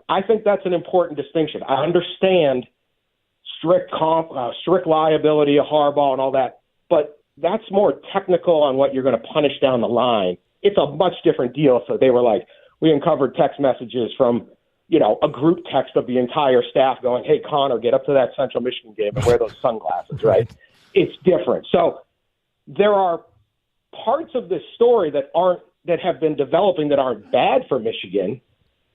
I think that's an important distinction. I understand strict liability of Harbaugh and all that, but that's more technical on what you're going to punish down the line. It's a much different deal. So they were like, we uncovered text messages from, a group text of the entire staff going, hey, Connor, get up to that Central Michigan game and wear those sunglasses, right? It's different. So there are parts of this story that have been developing that aren't bad for Michigan.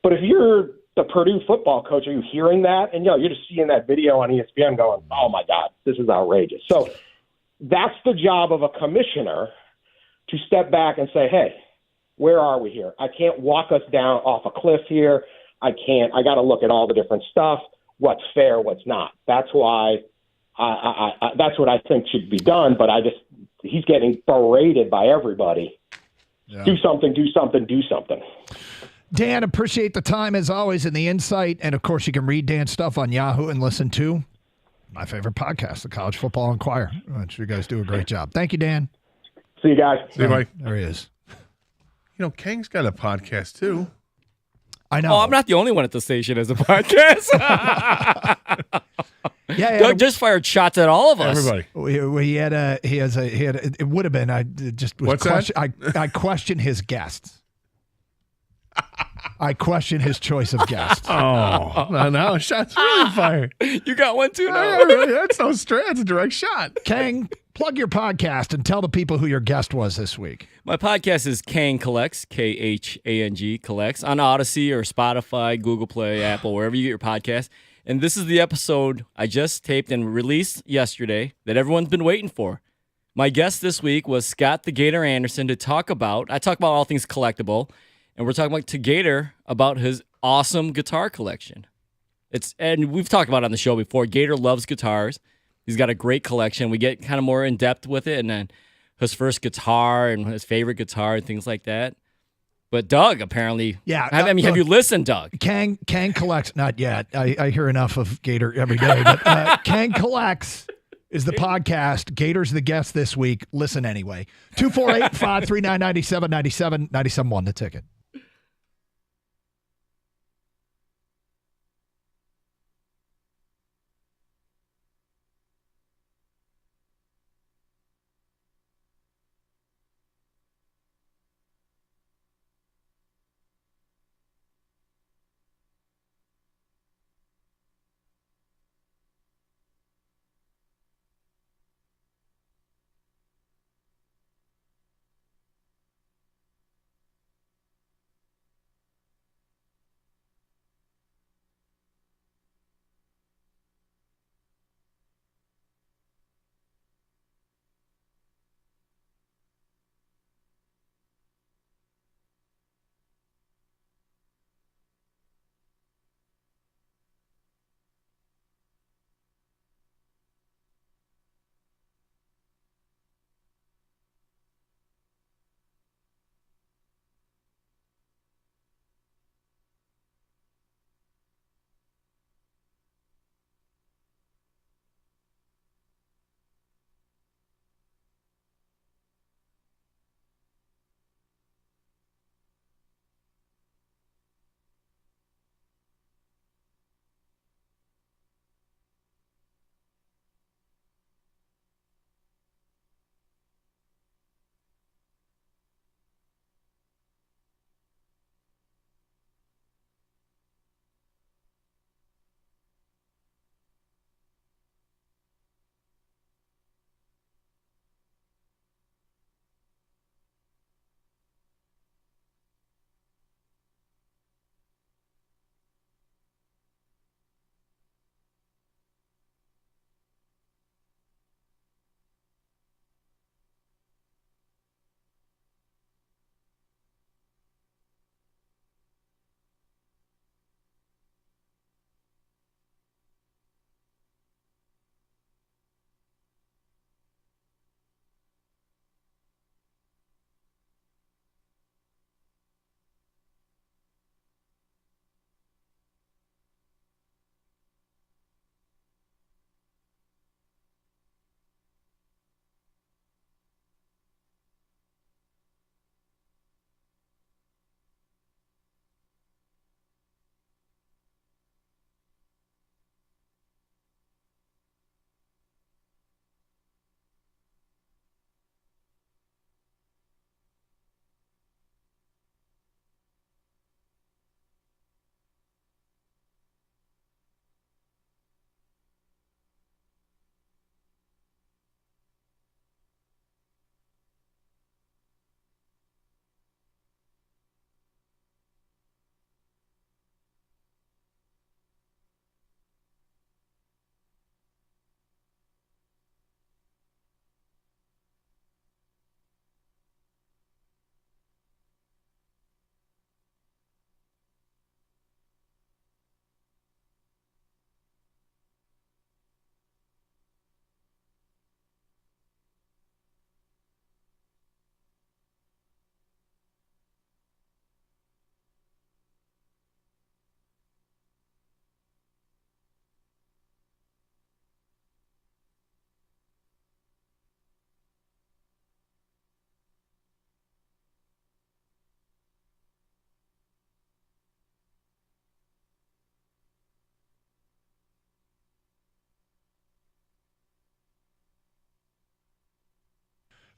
But if you're the Purdue football coach, are you hearing that? And, you're just seeing that video on ESPN going, oh, my God, this is outrageous. So that's the job of a commissioner to step back and say, hey, where are we here? I can't walk us down off a cliff here. I got to look at all the different stuff, what's fair, what's not. That's why that's what I think should be done. But he's getting berated by everybody. Yeah. Do something. Dan, appreciate the time as always and the insight. And of course, you can read Dan's stuff on Yahoo and listen to my favorite podcast, the College Football Inquirer. I'm sure you guys do a great job. Thank you, Dan. See you guys. See you, Mike. There he is. Kang's got a podcast too. I know. Oh, I'm not the only one at the station as a podcast. Yeah, Doug just fired shots at all of us. Everybody. It would have been. I just was What's that? I question his guests. I question his choice of guests. Oh, no, shots really fired. You got one too now. That's no straight. That's a direct shot. Kang, plug your podcast and tell the people who your guest was this week. My podcast is Kang Collects, Khang Collects, on Odyssey or Spotify, Google Play, Apple, wherever you get your podcast. And this is the episode I just taped and released yesterday that everyone's been waiting for. My guest this week was Scott the Gator Anderson I talk about all things collectible, and we're talking to Gator about his awesome guitar collection. And we've talked about it on the show before. Gator loves guitars. He's got a great collection. We get kind of more in depth with it, and then his first guitar and his favorite guitar and things like that. But Doug, apparently, have you listened, Doug? Kang Collects, not yet. I hear enough of Gator every day. But Kang Collects is the podcast. Gator's the guest this week. Listen anyway. 248-539-9797, 97.1 the ticket.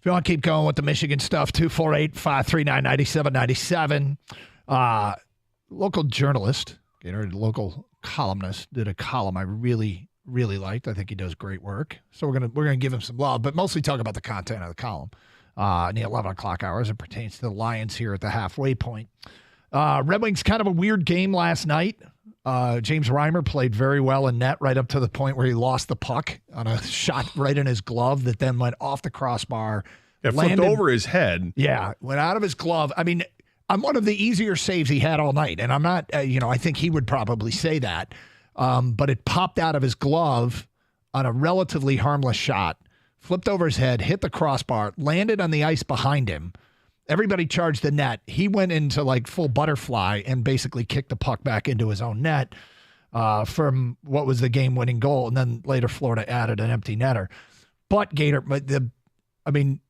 If you want to keep going with the Michigan stuff, 248-539-9797. Local journalist, local columnist, did a column I really, really liked. I think he does great work. So we're gonna give him some love, but mostly talk about the content of the column in the 11 o'clock hour as it pertains to the Lions here at the halfway point. Red Wings kind of a weird game last night. James Reimer played very well in net right up to the point where he lost the puck on a shot right in his glove that then went off the crossbar. It flipped over his head. Yeah, went out of his glove. I mean, I'm one of the easier saves he had all night, and I'm not, I think he would probably say that. But it popped out of his glove on a relatively harmless shot, flipped over his head, hit the crossbar, landed on the ice behind him. Everybody charged the net. He went into like full butterfly and basically kicked the puck back into his own net from what was the game-winning goal, and then later Florida added an empty netter. But Gator,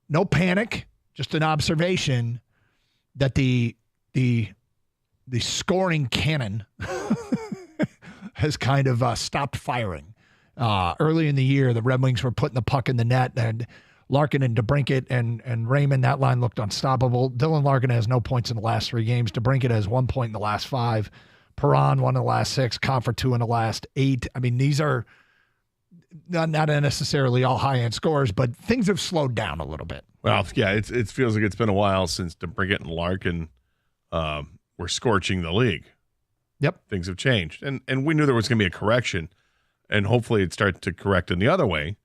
no panic, just an observation that the scoring cannon has kind of stopped firing. Early in the year, the Red Wings were putting the puck in the net, and Larkin and DeBrincat and Raymond, that line looked unstoppable. Dylan Larkin has no points in the last 3 games. DeBrincat has 1 point in the last 5. Perron 1 in the last 6. Comfort 2 in the last 8. I mean, these are not necessarily all high-end scores, but things have slowed down a little bit. Well, yeah, it feels like it's been a while since DeBrincat and Larkin were scorching the league. Yep. Things have changed. And we knew there was going to be a correction, and hopefully it starts to correct in the other way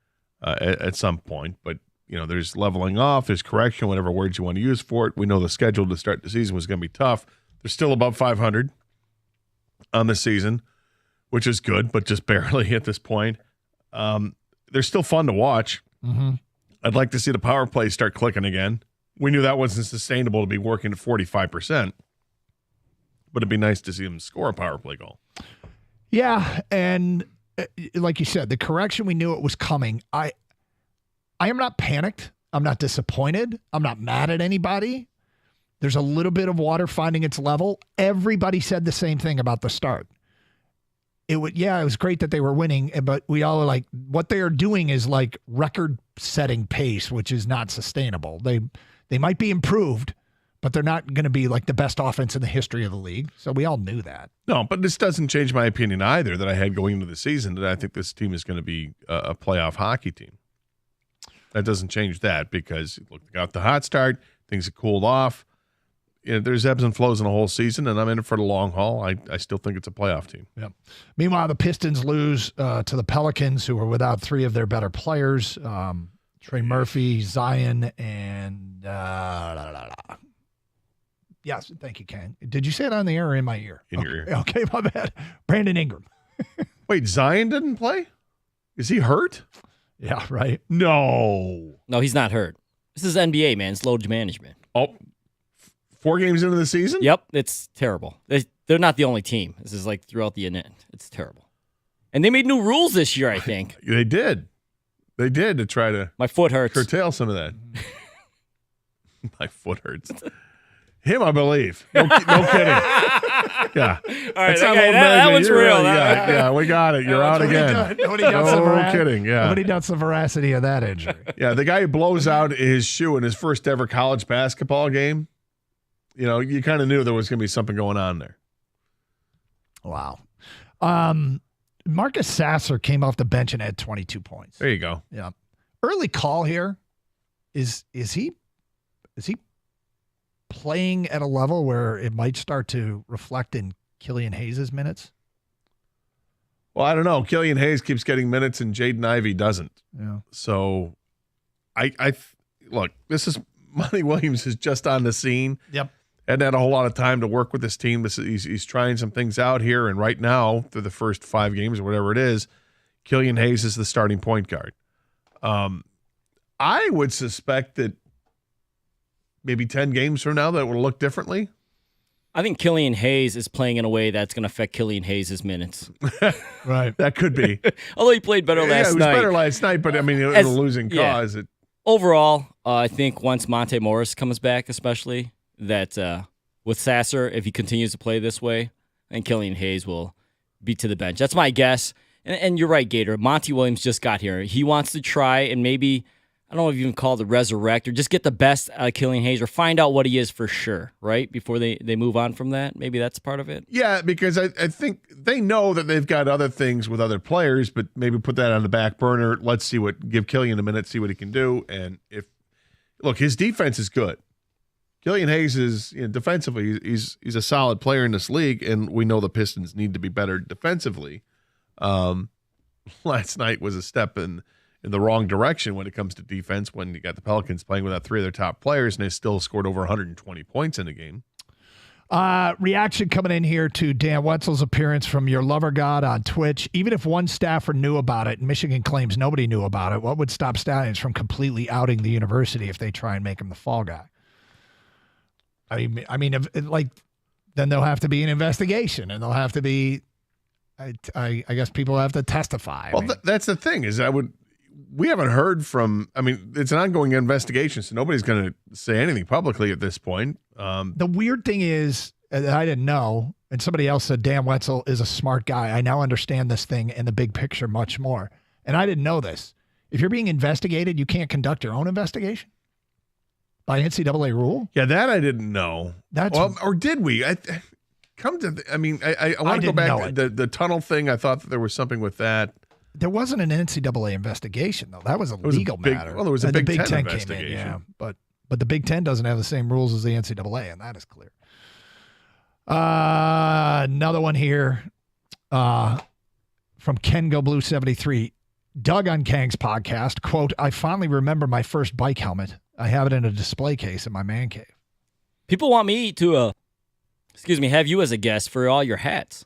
at some point. But, there's leveling off, there's correction, whatever words you want to use for it. We know the schedule to start the season was going to be tough. They're still above 500 on the season, which is good, but just barely at this point. They're still fun to watch. Mm-hmm. I'd like to see the power play start clicking again. We knew that wasn't sustainable to be working at 45%, but it'd be nice to see them score a power play goal. Yeah, and like you said, the correction, we knew it was coming. I am not panicked. I'm not disappointed. I'm not mad at anybody. There's a little bit of water finding its level. Everybody said the same thing about the start. It was great that they were winning, but we all are like, what they are doing is like record-setting pace, which is not sustainable. They might be improved, but they're not going to be like the best offense in the history of the league. So we all knew that. No, but this doesn't change my opinion either that I had going into the season that I think this team is going to be a playoff hockey team. That doesn't change that because look, they got the hot start, things have cooled off. There's ebbs and flows in the whole season, and I'm in it for the long haul. I still think it's a playoff team. Yep. Meanwhile, the Pistons lose to the Pelicans, who are without 3 of their better players, Trey Murphy, Zion, and yes, thank you, Ken. Did you say it on the air or in my ear? In your ear. Okay, my bad. Brandon Ingram. Wait, Zion didn't play? Is he hurt? Yeah, right. No, he's not hurt. This is NBA, man. It's load management. Oh, 4 games into the season? Yep, it's terrible. They're not the only team. This is like throughout the internet. It's terrible. And they made new rules this year, I think. They did. They did to try to My foot hurts. curtail some of that. My foot hurts. Him, I believe. No kidding. Yeah. All right, that one's You're real. right. Yeah, we got it. You're out again. No kidding. Yeah. Nobody doubts the veracity of that injury. Yeah, the guy who blows out his shoe in his first ever college basketball game, you kind of knew there was going to be something going on there. Wow. Marcus Sasser came off the bench and had 22 points. There you go. Yeah. Early call here. Is he playing at a level where it might start to reflect in Killian Hayes' minutes? Well, I don't know. Killian Hayes keeps getting minutes and Jaden Ivey doesn't. Yeah. So I look, this is Monty Williams is just on the scene. Yep. Hadn't had a whole lot of time to work with this team. He's trying some things out here, and right now, through the first 5 games or whatever it is, Killian Hayes is the starting point guard. I would suspect that maybe 10 games from now that will look differently. I think Killian Hayes is playing in a way that's going to affect Killian Hayes' minutes. Right. That could be. Although he played better last night. Yeah, it was better last night, but I mean, it was a losing cause. Yeah. Overall, I think once Monte Morris comes back, especially, that with Sasser, if he continues to play this way, then Killian Hayes will be to the bench. That's my guess. And you're right, Gator. Monty Williams just got here. He wants to try and maybe I don't know if you can call it resurrect or just get the best out of Killian Hayes or find out what he is for sure, right? Before they move on from that. Maybe that's part of it. Yeah, because I think they know that they've got other things with other players, but maybe put that on the back burner. Let's give Killian a minute, see what he can do. And look, his defense is good. Killian Hayes is defensively, he's a solid player in this league, and we know the Pistons need to be better defensively. Last night was a step in the wrong direction when it comes to defense when you got the Pelicans playing without three of their top players, and they still scored over 120 points in the game. Reaction coming in here to Dan Wetzel's appearance from your lover god on Twitch. Even if one staffer knew about it, and Michigan claims nobody knew about it, what would stop Stallions from completely outing the university if they try and make him the fall guy? I mean, then there'll have to be an investigation, and there'll have to be, I guess people have to testify. Well, that's the thing is we haven't heard from. I mean, it's an ongoing investigation, so nobody's going to say anything publicly at this point. The weird thing is, I didn't know, and somebody else said Dan Wetzel is a smart guy. I now understand this thing in the big picture much more, and I didn't know this. If you're being investigated, you can't conduct your own investigation by NCAA rule. Yeah, that I didn't know. Or did we? I want to go back to the tunnel thing. I thought that there was something with that. There wasn't an NCAA investigation, though. That was a legal matter. Well, there was a Big Ten Came investigation. in, yeah, but the Big Ten doesn't have the same rules as the NCAA, and that is clear. Another one here from Ken Go Blue 73. Doug on Kang's podcast, quote, I finally remember my first bike helmet. I have it in a display case in my man cave. People want me to, have you as a guest for all your hats.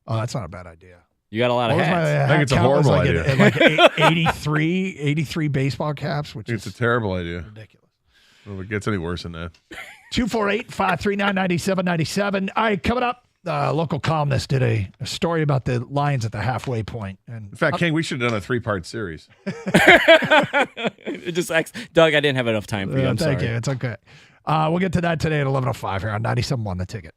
Oh, that's not a bad idea. You got a lot of hats. I think it's a horrible idea. Like 83 baseball caps, which it's a terrible idea. Ridiculous. Well, if it gets any worse than that. 248-539-9797. All right, coming up, local columnist did a story about the Lions at the halfway point. And in fact, King, we should have done a 3-part series. Doug, I didn't have enough time for you. I'm sorry. Thank you. It's okay. We'll get to that today at 11:05 here on 97.1 The Ticket.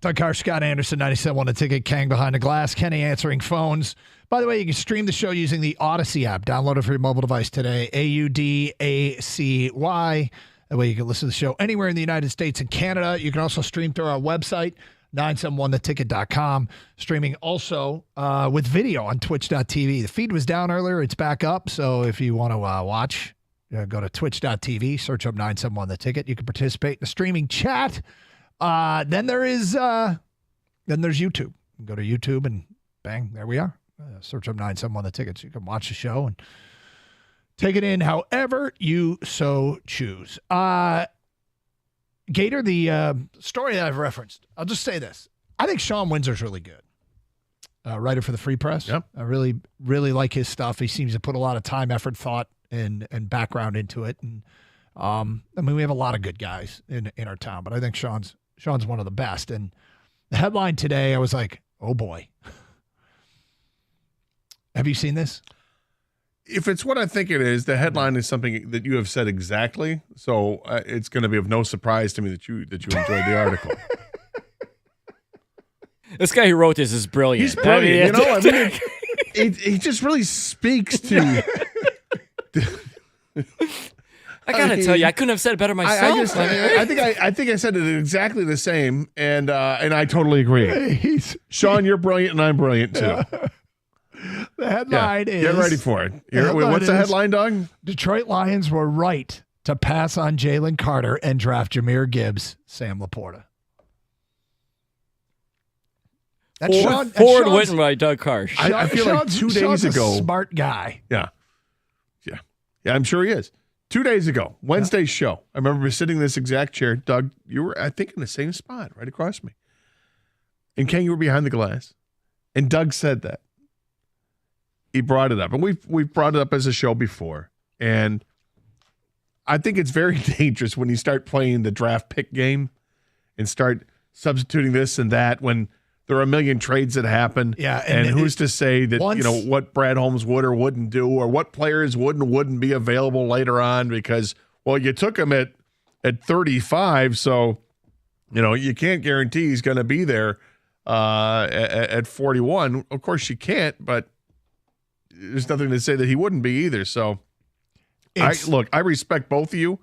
Doug Carr, Scott Anderson, 97.1 The Ticket, Kang behind the glass, Kenny answering phones. By the way, you can stream the show using the Odyssey app. Download it for your mobile device today, AUDACY. That way you can listen to the show anywhere in the United States and Canada. You can also stream through our website, 971theticket.com. Streaming also with video on twitch.tv. The feed was down earlier. It's back up. So if you want to watch, go to twitch.tv, search up 971 The Ticket. You can participate in the streaming chat. Then there's YouTube. Go to YouTube and bang, there we are. Search up 971 The Ticket so you can watch the show and take it in however you so choose. Gator, the story that I've referenced, I'll just say this. I think Sean Windsor's really good. Writer for the Free Press. Yep. I really, really like his stuff. He seems to put a lot of time, effort, thought, and background into it. And I mean, we have a lot of good guys in our town, but I think Sean's one of the best. And the headline today, I was like, oh boy. Have you seen this? If it's what I think it is, the headline is something that you have said exactly. So it's going to be of no surprise to me that you enjoyed the article. This guy who wrote this is brilliant. He's brilliant. He just really speaks to. I gotta tell you, I couldn't have said it better myself. I think I said it exactly the same, and I totally agree. Sean, you're brilliant, and I'm brilliant too. Yeah. The headline is... Get ready for it. What's the headline, Doug? Detroit Lions were right to pass on Jalen Carter and draft Jahmyr Gibbs, Sam Laporta. Forward written by Doug Carr. I feel like 2 days ago... a smart guy. Yeah, I'm sure he is. 2 days ago, Wednesday's show, I remember sitting in this exact chair. Doug, you were, I think, in the same spot right across me. And Ken, you were behind the glass. And Doug said that. He brought it up, and we've brought it up as a show before, and I think it's very dangerous when you start playing the draft pick game and start substituting this and that when there are a million trades that happen. Yeah, and who's to say that what Brad Holmes would or wouldn't do, or what players would and wouldn't be available later on because you took him at 35, so you can't guarantee he's going to be there at 41. Of course you can't, but there's nothing to say that he wouldn't be either. So, I respect both of you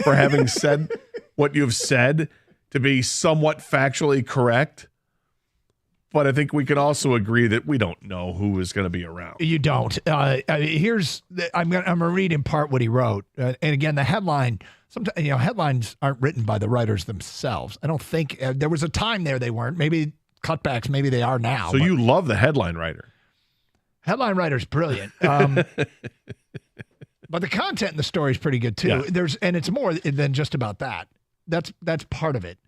for having said what you've said to be somewhat factually correct. But I think we can also agree that we don't know who is going to be around. You don't. I'm going to read in part what he wrote. And again, the headline, sometimes headlines aren't written by the writers themselves. I don't think there was a time there they weren't. Maybe cutbacks, maybe they are now. So you love the headline writer. Headline writer's brilliant. But the content in the story is pretty good too. Yeah. And it's more than just about that. That's part of it.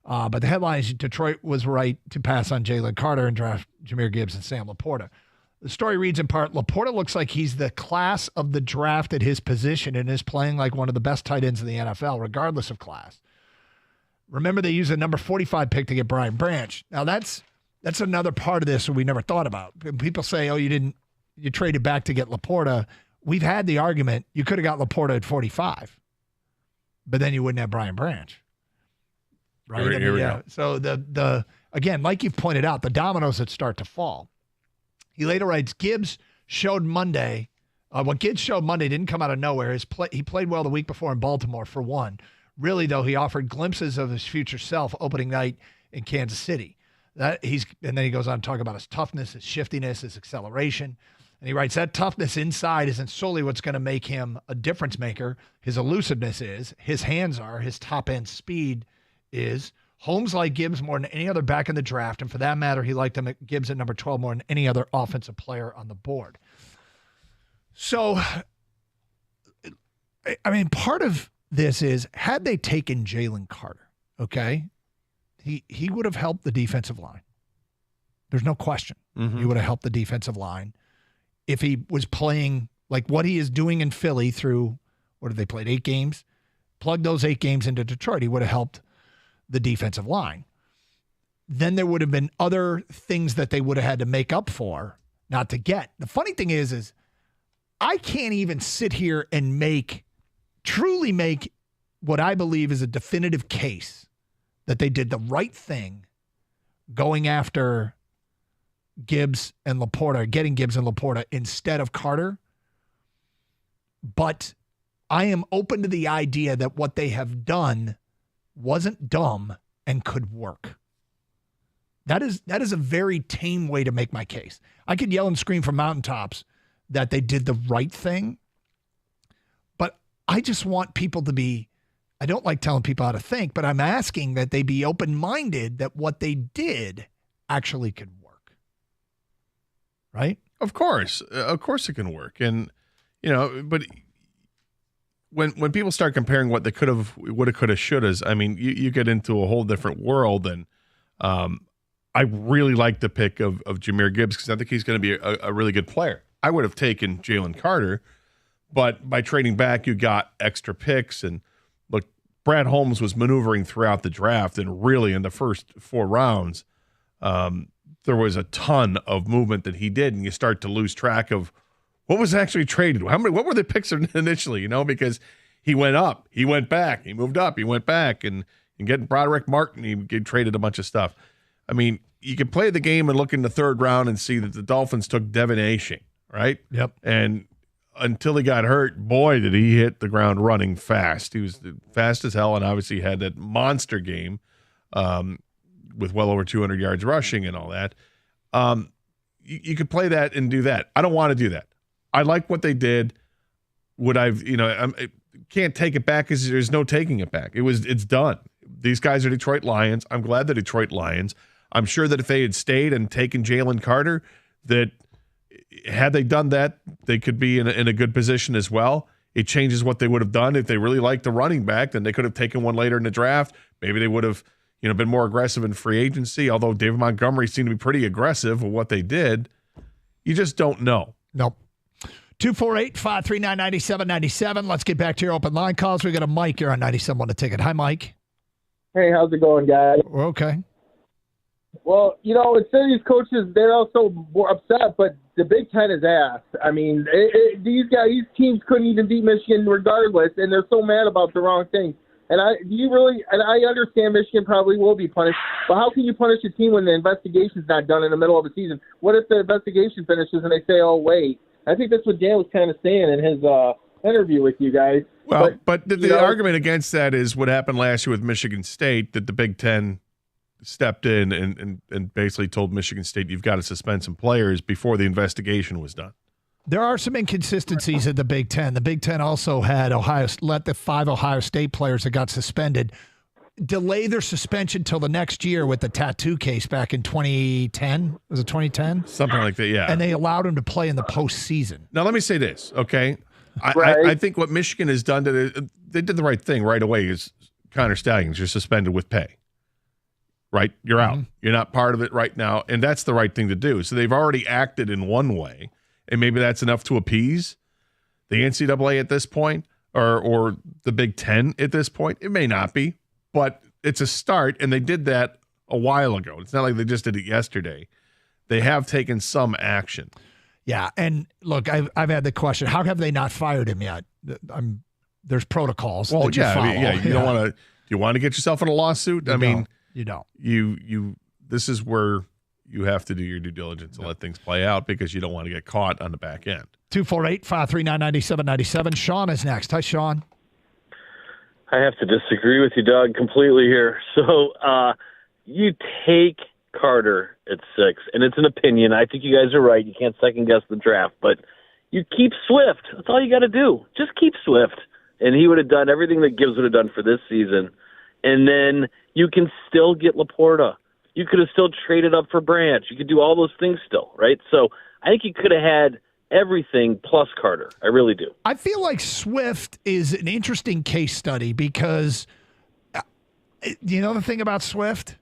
But the headline is Detroit was right to pass on Jalen Carter and draft Jahmyr Gibbs and Sam Laporta. The story reads in part, Laporta looks like he's the class of the draft at his position and is playing like one of the best tight ends in the NFL, regardless of class. Remember, they used a number 45 pick to get Brian Branch. Now that's another part of this that we never thought about. People say, you traded back to get Laporta. We've had the argument, you could have got Laporta at 45, but then you wouldn't have Brian Branch. Right? Here we go. So again, like you've pointed out, the dominoes that start to fall. He later writes, Gibbs showed Monday. What Gibbs showed Monday didn't come out of nowhere. He played well the week before in Baltimore, for one. Really, though, he offered glimpses of his future self opening night in Kansas City. And then he goes on to talk about his toughness, his shiftiness, his acceleration. And he writes, that toughness inside isn't solely what's going to make him a difference maker. His elusiveness is, his hands are, his top-end speed is. Holmes liked Gibbs more than any other back in the draft, and for that matter, he liked Gibbs at number 12 more than any other offensive player on the board. So, I mean, part of this is, had they taken Jalen Carter, okay, he would have helped the defensive line. There's no question. Mm-hmm. He would have helped the defensive line if he was playing like what he is doing in Philly through, what have they played, 8 games? Plug those 8 games into Detroit, he would have helped the defensive line. Then there would have been other things that they would have had to make up for, not to get. The funny thing is I can't even sit here and truly make what I believe is a definitive case that they did the right thing going after Gibbs and Laporta, getting Gibbs and Laporta instead of Carter. But I am open to the idea that what they have done wasn't dumb and could work. That is a very tame way to make my case. I could yell and scream from mountaintops that they did the right thing, but I just want people to be, I don't like telling people how to think, but I'm asking that they be open-minded that what they did actually could work. Right? Of course it can work. And, but when people start comparing what they could have, woulda, coulda, shouldas, I mean, you get into a whole different world. And I really like the pick of Jahmyr Gibbs because I think he's going to be a really good player. I would have taken Jalen Carter, but by trading back, you got extra picks. And look, Brad Holmes was maneuvering throughout the draft, and really in the first 4 rounds, there was a ton of movement that he did, and you start to lose track of what was actually traded. What were the picks initially? Because he went up, he went back, he moved up, he went back, and getting Broderick Martin, he traded a bunch of stuff. I mean, you can play the game and look in the 3rd round and see that the Dolphins took Devin Aching, right? Yep. And until he got hurt, boy, did he hit the ground running fast. He was fast as hell, and obviously had that monster game with well over 200 yards rushing and all that. You could play that and do that. I don't want to do that. I like what they did. Would I've, I can't take it back because there's no taking it back. It's done. These guys are Detroit Lions. I'm glad they're Detroit Lions. I'm sure that if they had stayed and taken Jalen Carter, that had they done that, they could be in a good position as well. It changes what they would have done. If they really liked the running back, then they could have taken one later in the draft. Maybe they would have, been more aggressive in free agency, although David Montgomery seemed to be pretty aggressive with what they did. You just don't know. Nope. 248-539-9797. Let's get back to your open line calls. We got a Mike here on 97 on the ticket. Hi, Mike. Hey, how's it going, guys? We're okay. Well, instead of these coaches, they're also more upset, but the Big Ten is ass. I mean, these teams couldn't even beat Michigan regardless, and they're so mad about the wrong things. And I understand Michigan probably will be punished, but how can you punish a team when the investigation's not done in the middle of the season? What if the investigation finishes and they say, oh, wait? I think that's what Dan was kind of saying in his interview with you guys. Well, but the argument against that is what happened last year with Michigan State, that the Big Ten stepped in and basically told Michigan State, you've got to suspend some players before the investigation was done. There are some inconsistencies in the Big Ten. The Big Ten also had let the 5 Ohio State players that got suspended delay their suspension till the next year with the tattoo case back in 2010. Was it 2010? Something like that, yeah. And they allowed him to play in the postseason. Now, let me say this, okay? I think what Michigan has done, they did the right thing right away, is Connor Stalions, you're suspended with pay. Right? You're out. You're not part of it right now, and that's the right thing to do. So they've already acted in one way, and maybe that's enough to appease the NCAA at this point, or the Big Ten at this point. It may not be, but it's a start, and they did that a while ago. It's not like they just did it yesterday. They have taken some action. Yeah, and look, I've had the question: how have they not fired him yet? There's protocols. Well, that you follow. You don't want to. Do you want to get yourself in a lawsuit? You don't. You. This is where you have to do your due diligence and let things play out, because you don't want to get caught on the back end. 248-539-9797. Sean is next. Hi, Sean. I have to disagree with you, Doug, completely here. So you take Carter at 6, and it's an opinion. I think you guys are right. You can't second-guess the draft, but you keep Swift. That's all you got to do. Just keep Swift, and he would have done everything that Gibbs would have done for this season. And then you can still get Laporta. You could have still traded up for Branch. You could do all those things still, right? So I think you could have had everything plus Carter. I really do. I feel like Swift is an interesting case study because the thing about Swift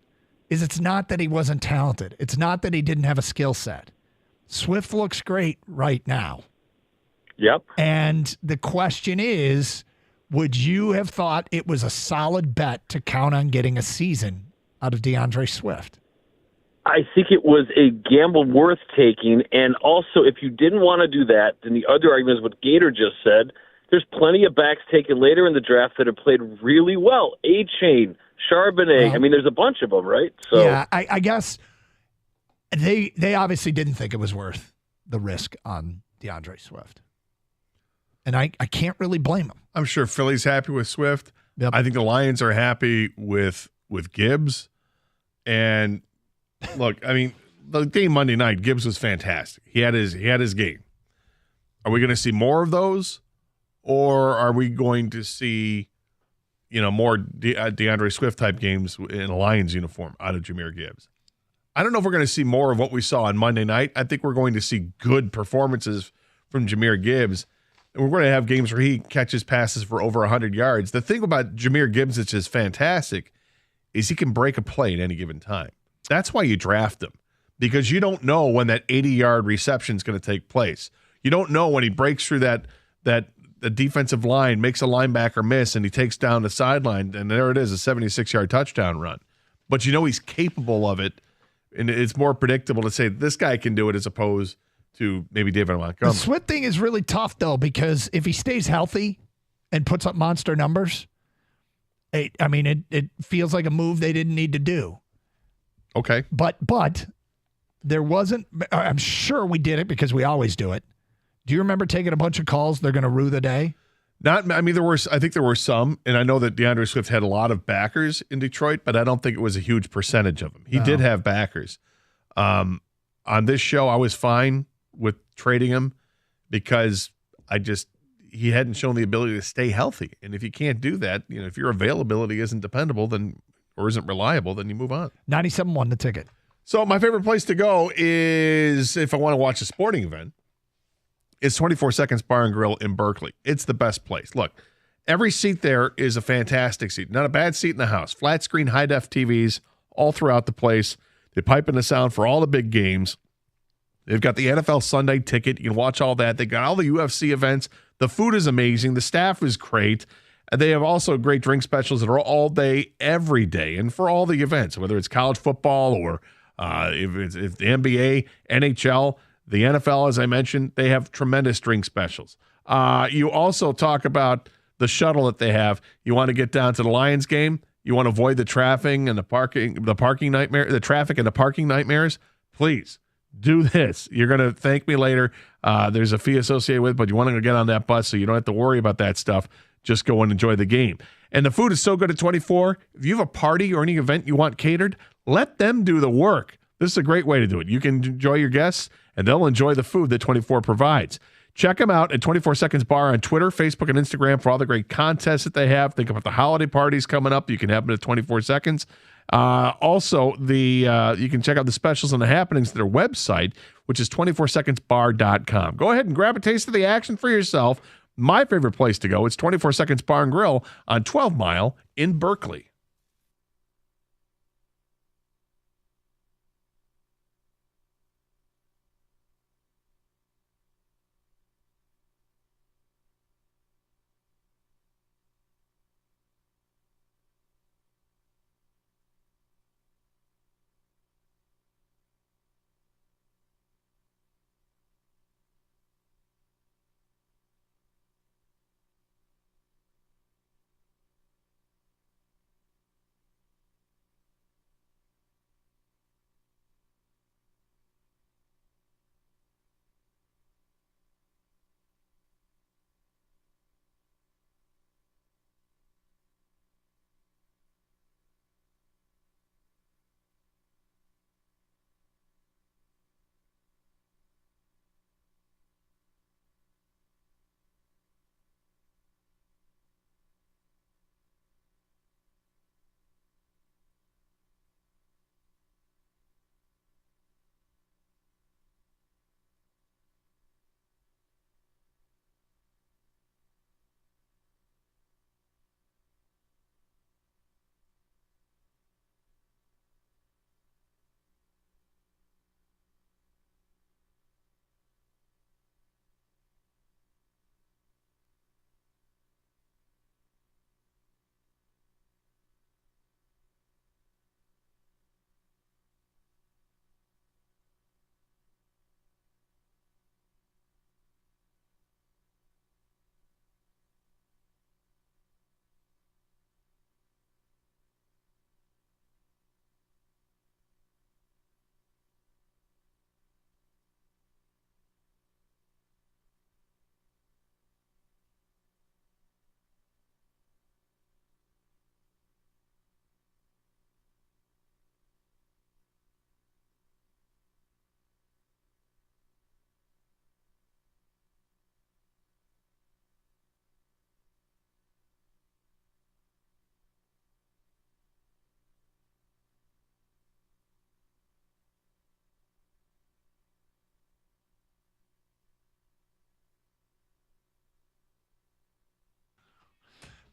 is it's not that he wasn't talented. It's not that he didn't have a skill set. Swift looks great right now. Yep. And the question is, would you have thought it was a solid bet to count on getting a season out of DeAndre Swift? I think it was a gamble worth taking. And also, if you didn't want to do that, then the other argument is what Gator just said. there's plenty of backs taken later in the draft that have played really well. A-Chain, Charbonnet. I mean, there's a bunch of them, right? So yeah, I guess they obviously didn't think it was worth the risk on DeAndre Swift. And I can't really blame them. I'm sure Philly's happy with Swift. Yep. I think the Lions are happy with Gibbs. And look, I mean, the game Monday night, Gibbs was fantastic. He had his game. Are we going to see more of those, or are we going to see, more DeAndre Swift type games in a Lions uniform out of Jahmyr Gibbs? I don't know if we're going to see more of what we saw on Monday night. I think we're going to see good performances from Jahmyr Gibbs. And we're going to have games where he catches passes for over 100 yards. The thing about Jahmyr Gibbs that's just fantastic is he can break a play at any given time. That's why you draft him, because you don't know when that 80-yard reception is going to take place. You don't know when he breaks through that the defensive line, makes a linebacker miss, and he takes down the sideline, and there it is, a 76-yard touchdown run. But you know he's capable of it, and it's more predictable to say this guy can do it as opposed to maybe David Montgomery. The Swift thing is really tough, though, because if he stays healthy and puts up monster numbers, it feels like a move they didn't need to do. Okay. But there wasn't – I'm sure we did it because we always do it. Do you remember taking a bunch of calls, they're going to rue the day? I think there were some, and I know that DeAndre Swift had a lot of backers in Detroit, but I don't think it was a huge percentage of them. He did have backers. On this show, I was fine with trading him because he hadn't shown the ability to stay healthy. And if you can't do that, if your availability isn't dependable or isn't reliable, then you move on. 97-1 the ticket. So my favorite place to go is, if I want to watch a sporting event, it's 24 Seconds Bar and Grill in Berkeley. It's the best place. Look, every seat there is a fantastic seat. Not a bad seat in the house. Flat screen, high-def TVs all throughout the place. They pipe in the sound for all the big games. They've got the NFL Sunday ticket. You can watch all that. They got all the UFC events. The food is amazing. The staff is great. And they have also great drink specials that are all day, every day, and for all the events, whether it's college football or if the NBA, NHL, the NFL, as I mentioned, they have tremendous drink specials. You also talk about the shuttle that they have. You want to get down to the Lions game. You want to avoid the traffic and the parking nightmares. Please do this. You're going to thank me later. There's a fee associated with it, but you want to get on that bus so you don't have to worry about that stuff. Just go and enjoy the game. And the food is so good at 24. If you have a party or any event you want catered, let them do the work. This is a great way to do it. You can enjoy your guests, and they'll enjoy the food that 24 provides. Check them out at 24 Seconds Bar on Twitter, Facebook, and Instagram for all the great contests that they have. Think about the holiday parties coming up. You can have them at 24 Seconds. Also, you can check out the specials and the happenings at their website, which is 24secondsbar.com. Go ahead and grab a taste of the action for yourself. My favorite place to go is 24 Seconds Bar and Grill on 12 Mile in Berkeley.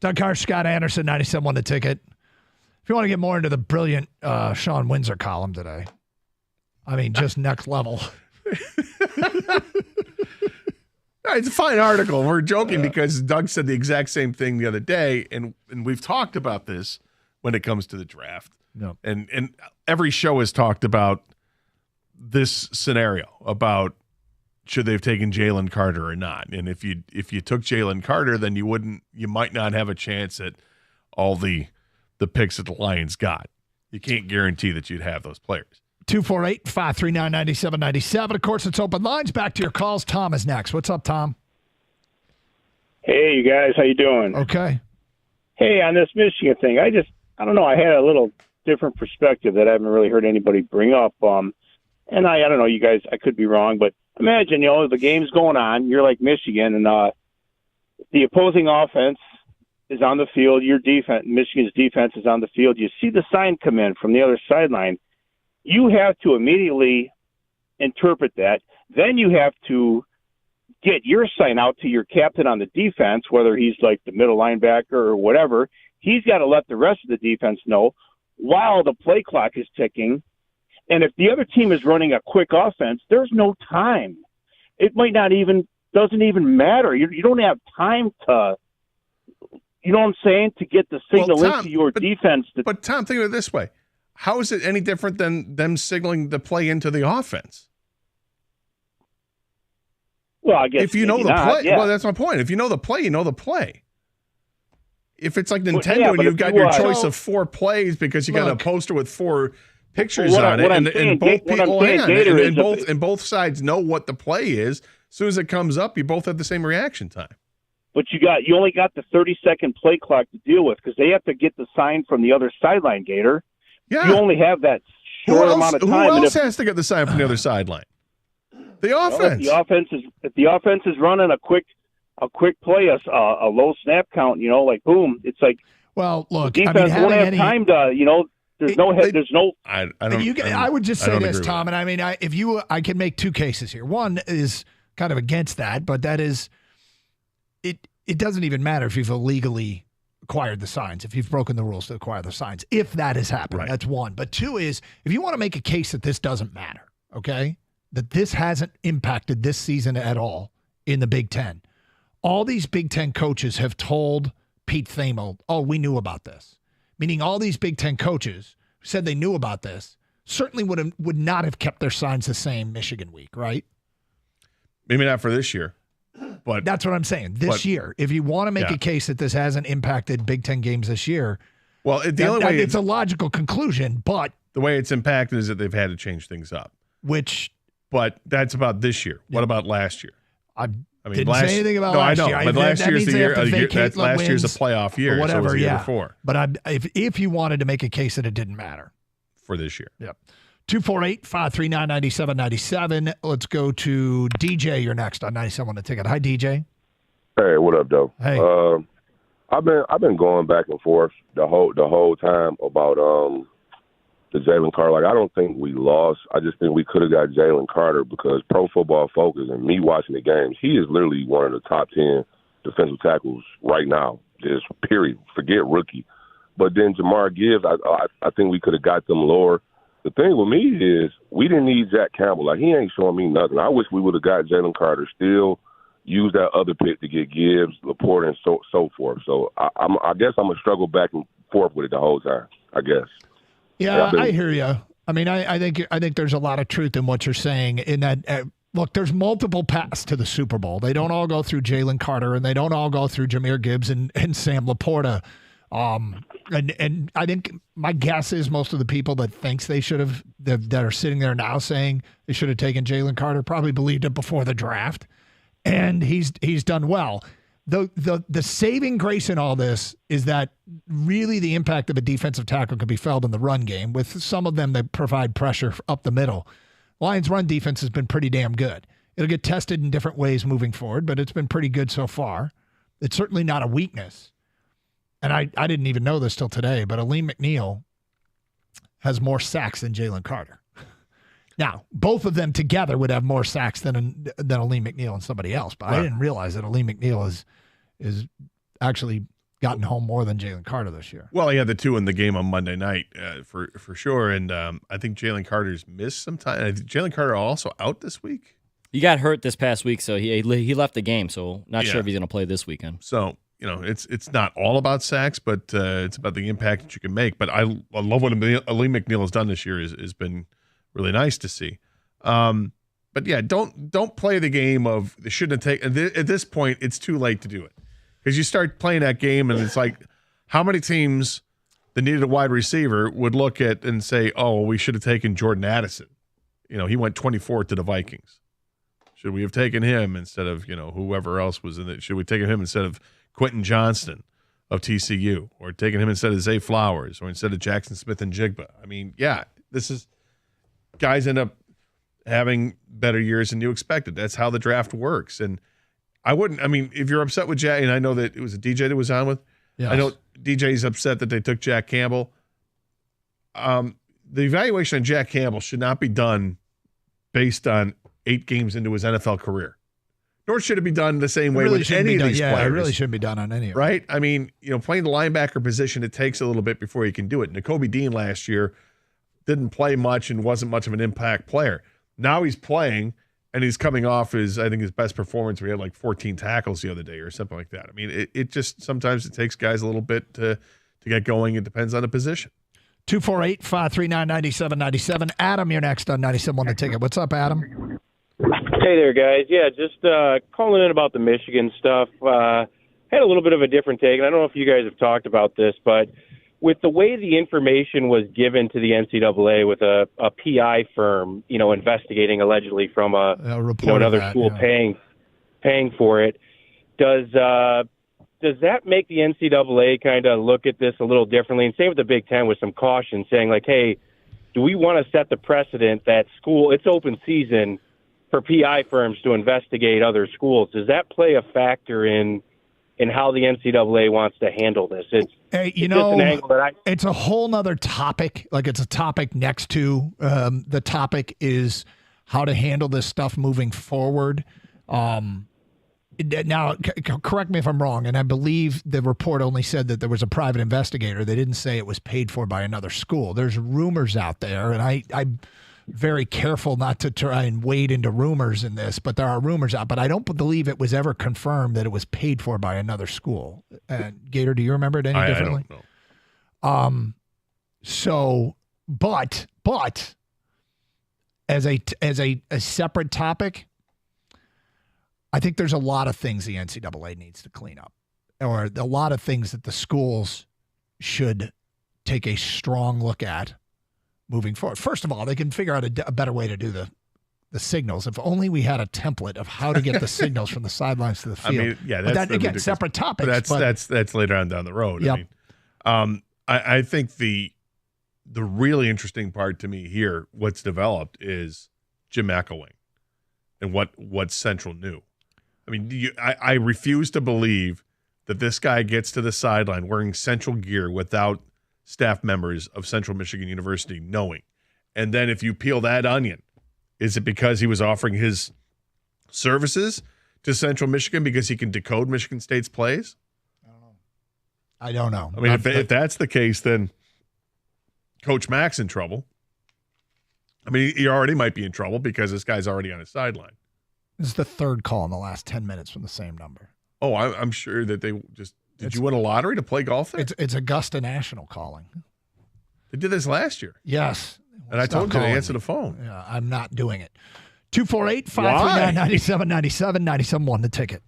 Doug Karsch, Scott Anderson, 97.1 The Ticket. If you want to get more into the brilliant Sean Windsor column today, I mean, just next level. It's a fine article. We're joking because Doug said the exact same thing the other day, and we've talked about this when it comes to the draft. No. And every show has talked about this scenario about should they have taken Jalen Carter or not. And if you took Jalen Carter, then you might not have a chance at all the picks that the Lions got. You can't guarantee that you'd have those players. 248-539-9797. Of course, it's open lines. Back to your calls. Tom is next. What's up, Tom? Hey, you guys, how you doing? Okay. Hey, on this Michigan thing, I don't know. I had a little different perspective that I haven't really heard anybody bring up. And I don't know, you guys, I could be wrong, but imagine, the game's going on. You're like Michigan, and the opposing offense is on the field. Your defense, Michigan's defense, is on the field. You see the sign come in from the other sideline. You have to immediately interpret that. Then you have to get your sign out to your captain on the defense, whether he's like the middle linebacker or whatever. He's got to let the rest of the defense know while the play clock is ticking. And if the other team is running a quick offense, there's no time. It might not even, doesn't even matter. You don't have time to, you know what I'm saying, to get the signal into your defense. But Tom, think of it this way. How is it any different than them signaling the play into the offense? Well, I guess if you know the not, play, yeah. well, that's my point. If you know the play, you know the play. If it's like Nintendo and you've got your choice of 4 plays because you got a poster with 4 pictures on it, and both people and both sides know what the play is. As soon as it comes up, you both have the same reaction time. But you only got the 30-second play clock to deal with because they have to get the sign from the other sideline, Gator. Yeah. You only have that short amount of time. Who else has to get the sign from the other sideline? The offense. Well, if the offense is running a quick play, a low snap count, like boom, it's like. Well, look, the defense won't have time to, There's no. I don't. I would just I say don't this, agree Tom, with and I mean, I can make 2 cases here. One is kind of against that, but that is, it doesn't even matter if you've illegally acquired the signs, if you've broken the rules to acquire the signs, if that has happened. Right. That's one. But 2 is, if you want to make a case that this doesn't matter, okay, that this hasn't impacted this season at all in the Big Ten. All these Big Ten coaches have told Pete Thamel, oh, we knew about this. Meaning all these Big Ten coaches who said they knew about this certainly would not have kept their signs the same Michigan week, right? Maybe not for this year, but that's what I'm saying. This year, if you want to make a case that this hasn't impacted Big Ten games this year, well, the only way it's a logical conclusion, but the way it's impacted is that they've had to change things up. But that's about this year. What about last year? I mean, didn't say anything about last year. But last year's the year. Last year's a playoff year. Whatever, so it was the year before. But if you wanted to make a case that it didn't matter for this year, yep. 248-539-9797. Let's go to DJ. You're next on 97 The Ticket. Hi, DJ. Hey, what up, Doe? Hey. I've been going back and forth the whole time about the Jalen Carter. Like, I don't think we lost. I just think we could have got Jalen Carter because Pro Football Focus and me watching the games, he is literally one of the top 10 defensive tackles right now. Just period. Forget rookie. But then Jamar Gibbs, I think we could have got them lower. The thing with me is we didn't need Jack Campbell. Like, he ain't showing me nothing. I wish we would have got Jalen Carter still. Use that other pick to get Gibbs, Laporte, and so forth. So I guess I'm gonna struggle back and forth with it the whole time. I guess. Yeah, I hear you. I mean, I think there's a lot of truth in what you're saying. In that, look, there's multiple paths to the Super Bowl. They don't all go through Jalen Carter, and they don't all go through Jahmyr Gibbs and Sam Laporta. And I think my guess is most of the people that thinks they should have that are sitting there now saying they should have taken Jalen Carter probably believed it before the draft. And he's done well. The saving grace in all this is that really the impact of a defensive tackle can be felt in the run game with some of them that provide pressure up the middle. Lions' run defense has been pretty damn good. It'll get tested in different ways moving forward, but it's been pretty good so far. It's certainly not a weakness. And I didn't even know this till today, but Aleem McNeil has more sacks than Jalen Carter. Now, both of them together would have more sacks than Aleem McNeil and somebody else, but I didn't realize that Aleem McNeil is actually gotten home more than Jalen Carter this year. Well, he had the 2 in the game on Monday night for sure, and I think Jalen Carter's missed some time. Jalen Carter also out this week. He got hurt this past week, so he left the game. So not sure if he's going to play this weekend. So it's not all about sacks, but it's about the impact that you can make. But I love what Alim McNeil has done this year. Has been really nice to see. But yeah, don't play the game of they shouldn't have taken. At this point, it's too late to do it because you start playing that game, and it's like how many teams that needed a wide receiver would look at and say, "Oh, we should have taken Jordan Addison." He went 24th to the Vikings. Should we have taken him instead of whoever else was in it? Should we have taken him instead of Quentin Johnston of TCU, or taking him instead of Zay Flowers, or instead of Jackson Smith and Jigba? I mean, yeah, this is guys end up having better years than you expected. That's how the draft works. And if you're upset with Jack, and I know that it was a DJ that was on with, yes. I know DJ's upset that they took Jack Campbell. The evaluation on Jack Campbell should not be done based on 8 games into his NFL career. Nor should it be done the same way with any of these players. It really shouldn't be done on any of them. Right? I mean, playing the linebacker position, it takes a little bit before you can do it. Nakobe Dean last year didn't play much and wasn't much of an impact player. Now he's playing, and he's coming off his best performance where he had like 14 tackles the other day or something like that. I mean, it just sometimes it takes guys a little bit to get going. It depends on the position. 248-539-9797. Adam, you're next on 97 on the ticket. What's up, Adam? Hey there, guys. Yeah, just calling in about the Michigan stuff. Had a little bit of a different take, and I don't know if you guys have talked about this, but with the way the information was given to the NCAA with a PI firm, investigating allegedly from another school paying for it, does that make the NCAA kind of look at this a little differently? And same with the Big Ten with some caution, saying like, hey, do we want to set the precedent that it's open season for PI firms to investigate other schools? Does that play a factor in how the NCAA wants to handle this? It's just an angle that it's a whole nother topic. Like it's a topic next to the topic is how to handle this stuff moving forward. Now, correct me if I'm wrong, and I believe the report only said that there was a private investigator. They didn't say it was paid for by another school. There's rumors out there, and I'm very careful not to try and wade into rumors in this, but there are rumors out. But I don't believe it was ever confirmed that it was paid for by another school. Gator, do you remember it any differently? I don't know. But as a separate topic, I think there's a lot of things the NCAA needs to clean up, or a lot of things that the schools should take a strong look at moving forward. First of all, they can figure out a better way to do the signals. If only we had a template of how to get the signals from the sidelines to the field. I mean, yeah, but that, again, separate topics. But that's later on down the road. Yep. I think the really interesting part to me here, what's developed, is Jim McElwain and what Central knew. I mean, I refuse to believe that this guy gets to the sideline wearing Central gear without staff members of Central Michigan University knowing. And then if you peel that onion, is it because he was offering his services to Central Michigan because he can decode Michigan State's plays? I don't know. I mean, if that's the case, then Coach Mack's in trouble. I mean, he already might be in trouble because this guy's already on his sideline. This is the third call in the last 10 minutes from the same number. Oh, I'm sure that they just – did you win a lottery to play golf there? It's Augusta National calling. They did this last year. Yes. And I told you to answer the phone. Yeah, I'm not doing it. 248-539-9797, 97.1 the ticket.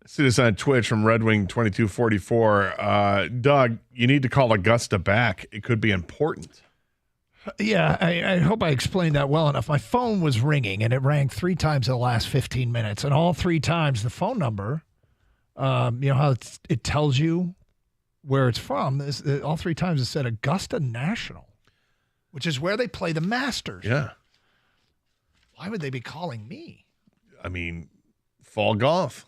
See this on Twitch from Red Wing 2244. Doug, you need to call Augusta back. It could be important. Yeah, I hope I explained that well enough. My phone was ringing, and it rang 3 times in the last 15 minutes. And all 3 times, the phone number, you know how it tells you where it's from, all 3 times it said Augusta National, which is where they play the Masters. Yeah. Why would they be calling me? I mean, fall golf.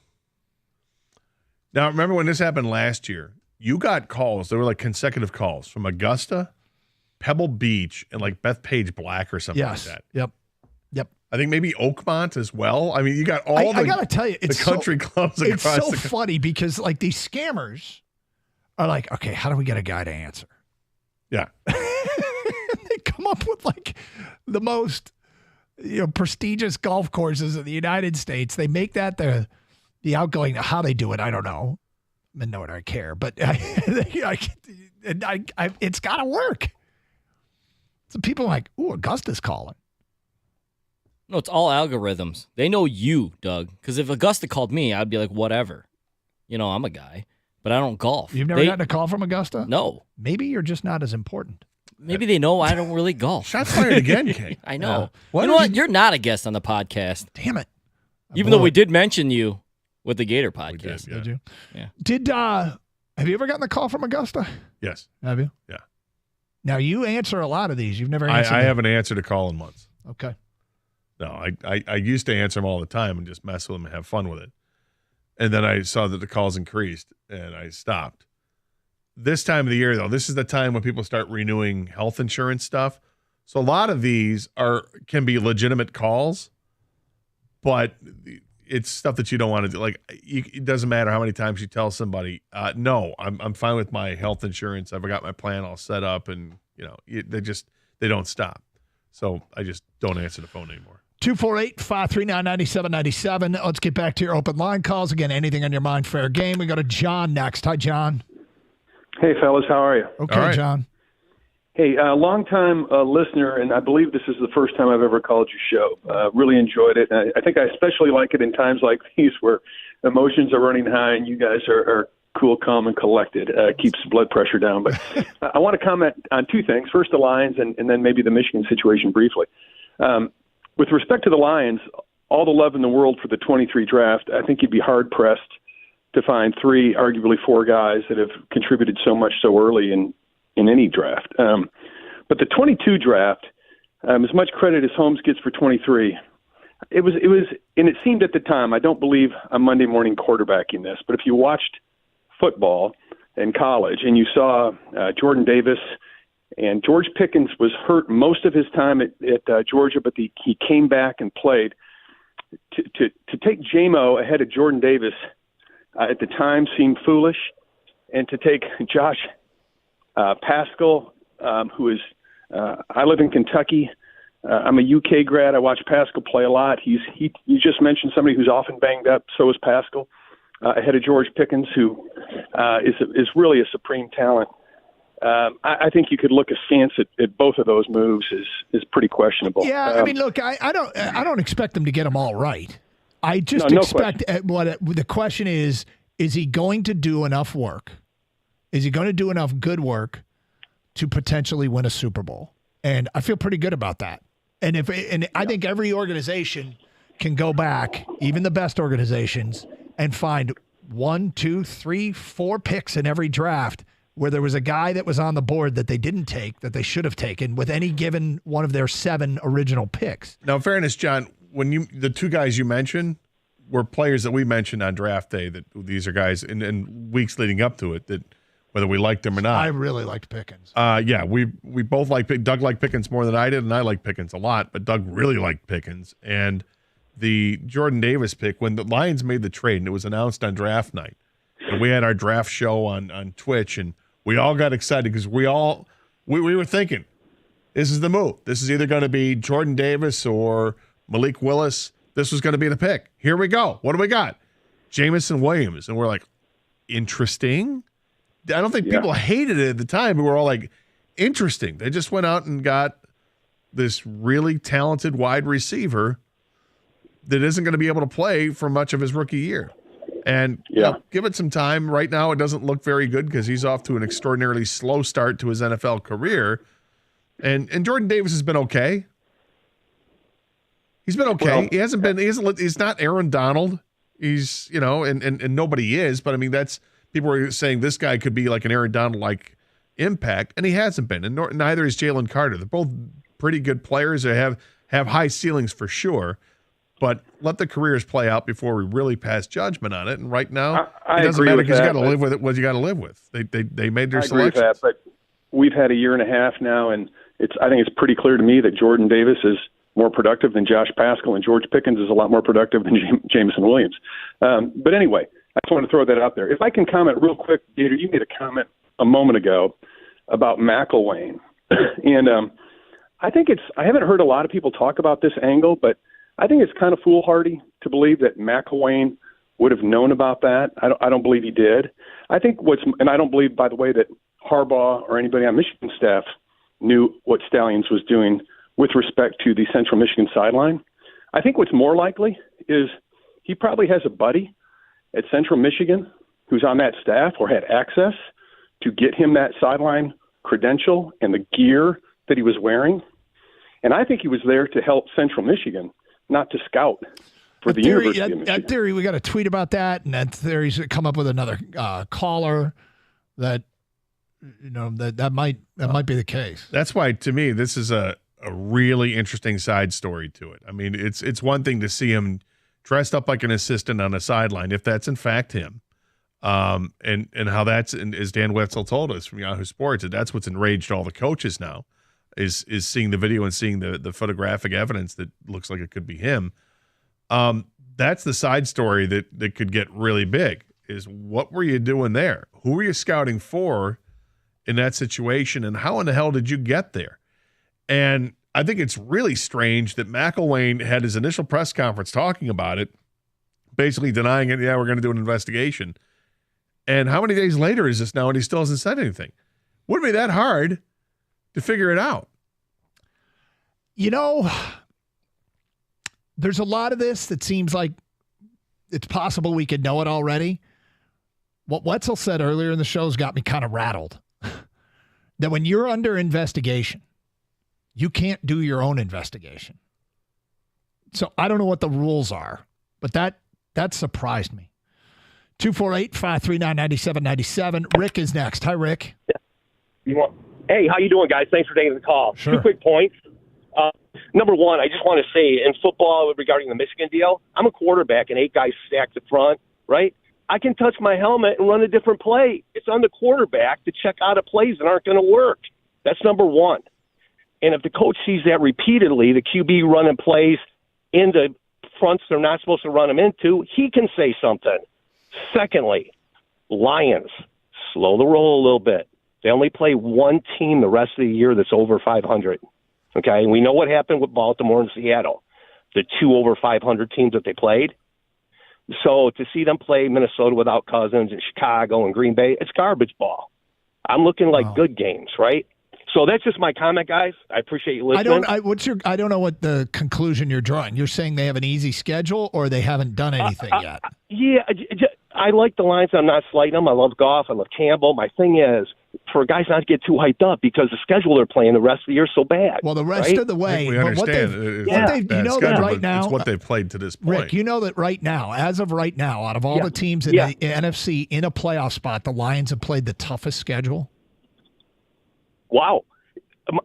Now, remember when this happened last year? You got calls. There were like consecutive calls from Augusta, Pebble Beach, and like Bethpage Black or something like that. Yep. I think maybe Oakmont as well. I mean, you got all I gotta tell you, the country clubs across it's so the funny because like these scammers are like, okay, how do we get a guy to answer? Yeah. They come up with like the most prestigious golf courses in the United States. They make that the outgoing. How they do it, I don't know. I mean, nor do I care, but it's got to work. So people are like, ooh, Augusta's calling. No, it's all algorithms. They know you, Doug. Because if Augusta called me, I'd be like, whatever. I'm a guy, but I don't golf. You've never gotten a call from Augusta? No. Maybe you're just not as important. Maybe they know I don't really golf. Shots fired again, King. I know. Yeah. You know what? You're not a guest on the podcast. Damn it. Even though we did mention you with the Gator podcast. Did you? Yeah. Have you ever gotten a call from Augusta? Yes. Have you? Yeah. Now, you answer a lot of these. You've never answered I haven't answered a call in months. Okay. No, I used to answer them all the time and just mess with them and have fun with it. And then I saw that the calls increased, and I stopped. This time of the year, though, this is the time when people start renewing health insurance stuff. So a lot of these can be legitimate calls, but it's stuff that you don't want to do. Like, it doesn't matter how many times you tell somebody, no, I'm fine with my health insurance. I've got my plan all set up, and they don't stop. So I just don't answer the phone anymore. 248-539-9797. Let's get back to your open line calls. Again, anything on your mind, fair game. We go to John next. Hi, John. Hey, fellas. How are you? Okay, right. John. Hey, long-time listener, and I believe this is the first time I've ever called your show. Really enjoyed it. I think I especially like it in times like these where emotions are running high and you guys are cool, calm, and collected. Keeps blood pressure down. But I want to comment on 2 things. First, the Lions, and then maybe the Michigan situation briefly. With respect to the Lions, all the love in the world for the 23 draft, I think you'd be hard-pressed to find 3, arguably 4 guys that have contributed so much so early in any draft. But the 22 draft, as much credit as Holmes gets for 23, it was, and it seemed at the time, I don't believe I'm Monday morning quarterbacking this, but if you watched football in college and you saw Jordan Davis and George Pickens was hurt most of his time at Georgia, but he came back and played. To take J-Mo ahead of Jordan Davis at the time seemed foolish, and to take Josh Paschal, who is I live in Kentucky. I'm a UK grad. I watch Paschal play a lot. You just mentioned somebody who's often banged up. So is Paschal, ahead of George Pickens, who is really a supreme talent. I think you could look askance at both of those moves is pretty questionable. Yeah, I mean, look, I don't expect them to get them all right. I just expect the question is he going to do enough work? Is he going to do enough good work to potentially win a Super Bowl? And I feel pretty good about that. And I think every organization can go back, even the best organizations, and find 1, 2, 3, 4 picks in every draft where there was a guy that was on the board that they didn't take, that they should have taken with any given one of their 7 original picks. Now, in fairness, John, the 2 guys you mentioned were players that we mentioned on draft day, that these are guys in weeks leading up to it, that whether we liked them or not. I really liked Pickens. Yeah, we both Doug liked Pickens more than I did, and I liked Pickens a lot, but Doug really liked Pickens. And the Jordan Davis pick, when the Lions made the trade and it was announced on draft night, and we had our draft show on Twitch, and we all got excited because we were thinking, this is the move. This is either going to be Jordan Davis or Malik Willis. This was going to be the pick. Here we go. What do we got? Jameson Williams. And we're like, interesting? I don't think people hated it at the time, but we're all like, interesting. They just went out and got this really talented wide receiver that isn't going to be able to play for much of his rookie year. And give it some time. Right now, it doesn't look very good because he's off to an extraordinarily slow start to his NFL career. And Jordan Davis has been okay. He's been okay. Well, He's not Aaron Donald. He's, and nobody is. But I mean, people are saying this guy could be like an Aaron Donald-like impact, and he hasn't been. And neither is Jalen Carter. They're both pretty good players. They have high ceilings for sure. But let the careers play out before we really pass judgment on it. And right now, it doesn't matter because you got to live with it. What you got to live with. They made their agree with selection. that, but we've had a year and a half now, and I think it's pretty clear to me that Jordan Davis is more productive than Josh Paschal, and George Pickens is a lot more productive than Jameson Williams. But anyway, I just want to throw that out there. If I can comment real quick, Gator, you made a comment a moment ago about McElwain, and I haven't heard a lot of people talk about this angle, but I think it's kind of foolhardy to believe that McElwain would have known about that. I don't believe he did. I think and I don't believe, by the way, that Harbaugh or anybody on Michigan staff knew what Stalions was doing with respect to the Central Michigan sideline. I think what's more likely is he probably has a buddy at Central Michigan who's on that staff or had access to get him that sideline credential and the gear that he was wearing. And I think he was there to help Central Michigan, not to scout for the University of Michigan. That theory, we got a tweet about that, and that theory's come up with another caller that that might be the case. That's why, to me, this is a really interesting side story to it. I mean, it's one thing to see him dressed up like an assistant on a sideline, if that's in fact him, and how that's, as Dan Wetzel told us from Yahoo Sports, that's what's enraged all the coaches now, is seeing the video and seeing the photographic evidence that looks like it could be him. That's the side story that could get really big, is what were you doing there? Who were you scouting for in that situation, and how in the hell did you get there? And I think it's really strange that McElwain had his initial press conference talking about it, basically denying it. Yeah, we're going to do an investigation. And how many days later is this now, and he still hasn't said anything? Wouldn't be that hard to figure it out. There's a lot of this that seems like it's possible we could know it already. What Wetzel said earlier in the show has got me kind of rattled. That when you're under investigation, you can't do your own investigation. So I don't know what the rules are, but that surprised me. 248-539-9797. Rick is next. Hi, Rick. Hey, how you doing, guys? Thanks for taking the call. Sure. 2 quick points. Number one, I just want to say in football regarding the Michigan deal, I'm a quarterback and 8 guys stacked up front, right? I can touch my helmet and run a different play. It's on the quarterback to check out of plays that aren't going to work. That's number one. And if the coach sees that repeatedly, the QB running plays into fronts they're not supposed to run them into, he can say something. Secondly, Lions, slow the roll a little bit. They only play one team the rest of the year that's over 500. Okay, and we know what happened with Baltimore and Seattle, the 2 over 500 teams that they played. So to see them play Minnesota without Cousins and Chicago and Green Bay, it's garbage ball. I'm looking like good games, right? So that's just my comment, guys. I appreciate you listening. I don't know what the conclusion you're drawing. You're saying they have an easy schedule, or they haven't done anything yet? Yeah, I like the Lions. I'm not slighting them. I love Goff. I love Campbell. My thing is, for guys not to get too hyped up because the schedule they're playing the rest of the year is so bad. Well, the rest of the way. We understand. That right now, it's what they've played to this point. Rick, you know that right now, as of right now, out of all the teams in the NFC in a playoff spot, the Lions have played the toughest schedule. Wow.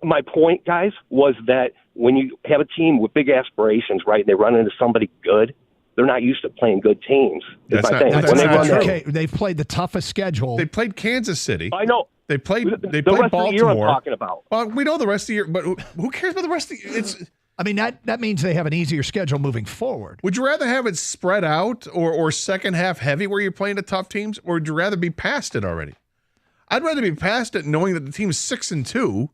My point, guys, was that when you have a team with big aspirations, right, and they run into somebody good, they're not used to playing good teams. Okay, they've played the toughest schedule. They played Kansas City. I know. They played rest Baltimore. Of the year I'm talking about. Well, we know the rest of the year, but who cares about the rest of the year? I mean, that means they have an easier schedule moving forward. Would you rather have it spread out or second half heavy where you're playing the tough teams, or would you rather be past it already? I'd rather be past it knowing that the team's 6-2.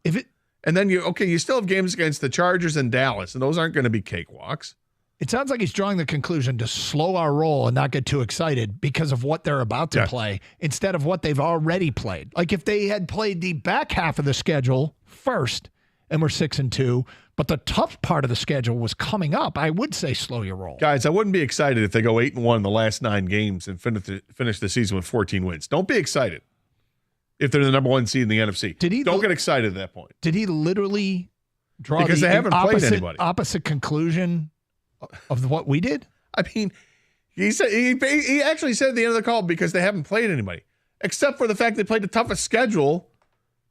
And then you still have games against the Chargers and Dallas, and those aren't going to be cakewalks. It sounds like he's drawing the conclusion to slow our roll and not get too excited because of what they're about to play instead of what they've already played. Like if they had played the back half of the schedule first and were 6-2, But the tough part of the schedule was coming up. I would say slow your roll. Guys, I wouldn't be excited if they go 8-1 in the last 9 games and finish the season with 14 wins. Don't be excited if they're the number 1 seed in the NFC. Don't get excited at that point. Did he literally draw because they haven't played anybody. Opposite conclusion of what we did? I mean, he said he actually said at the end of the call because they haven't played anybody, except for the fact they played the toughest schedule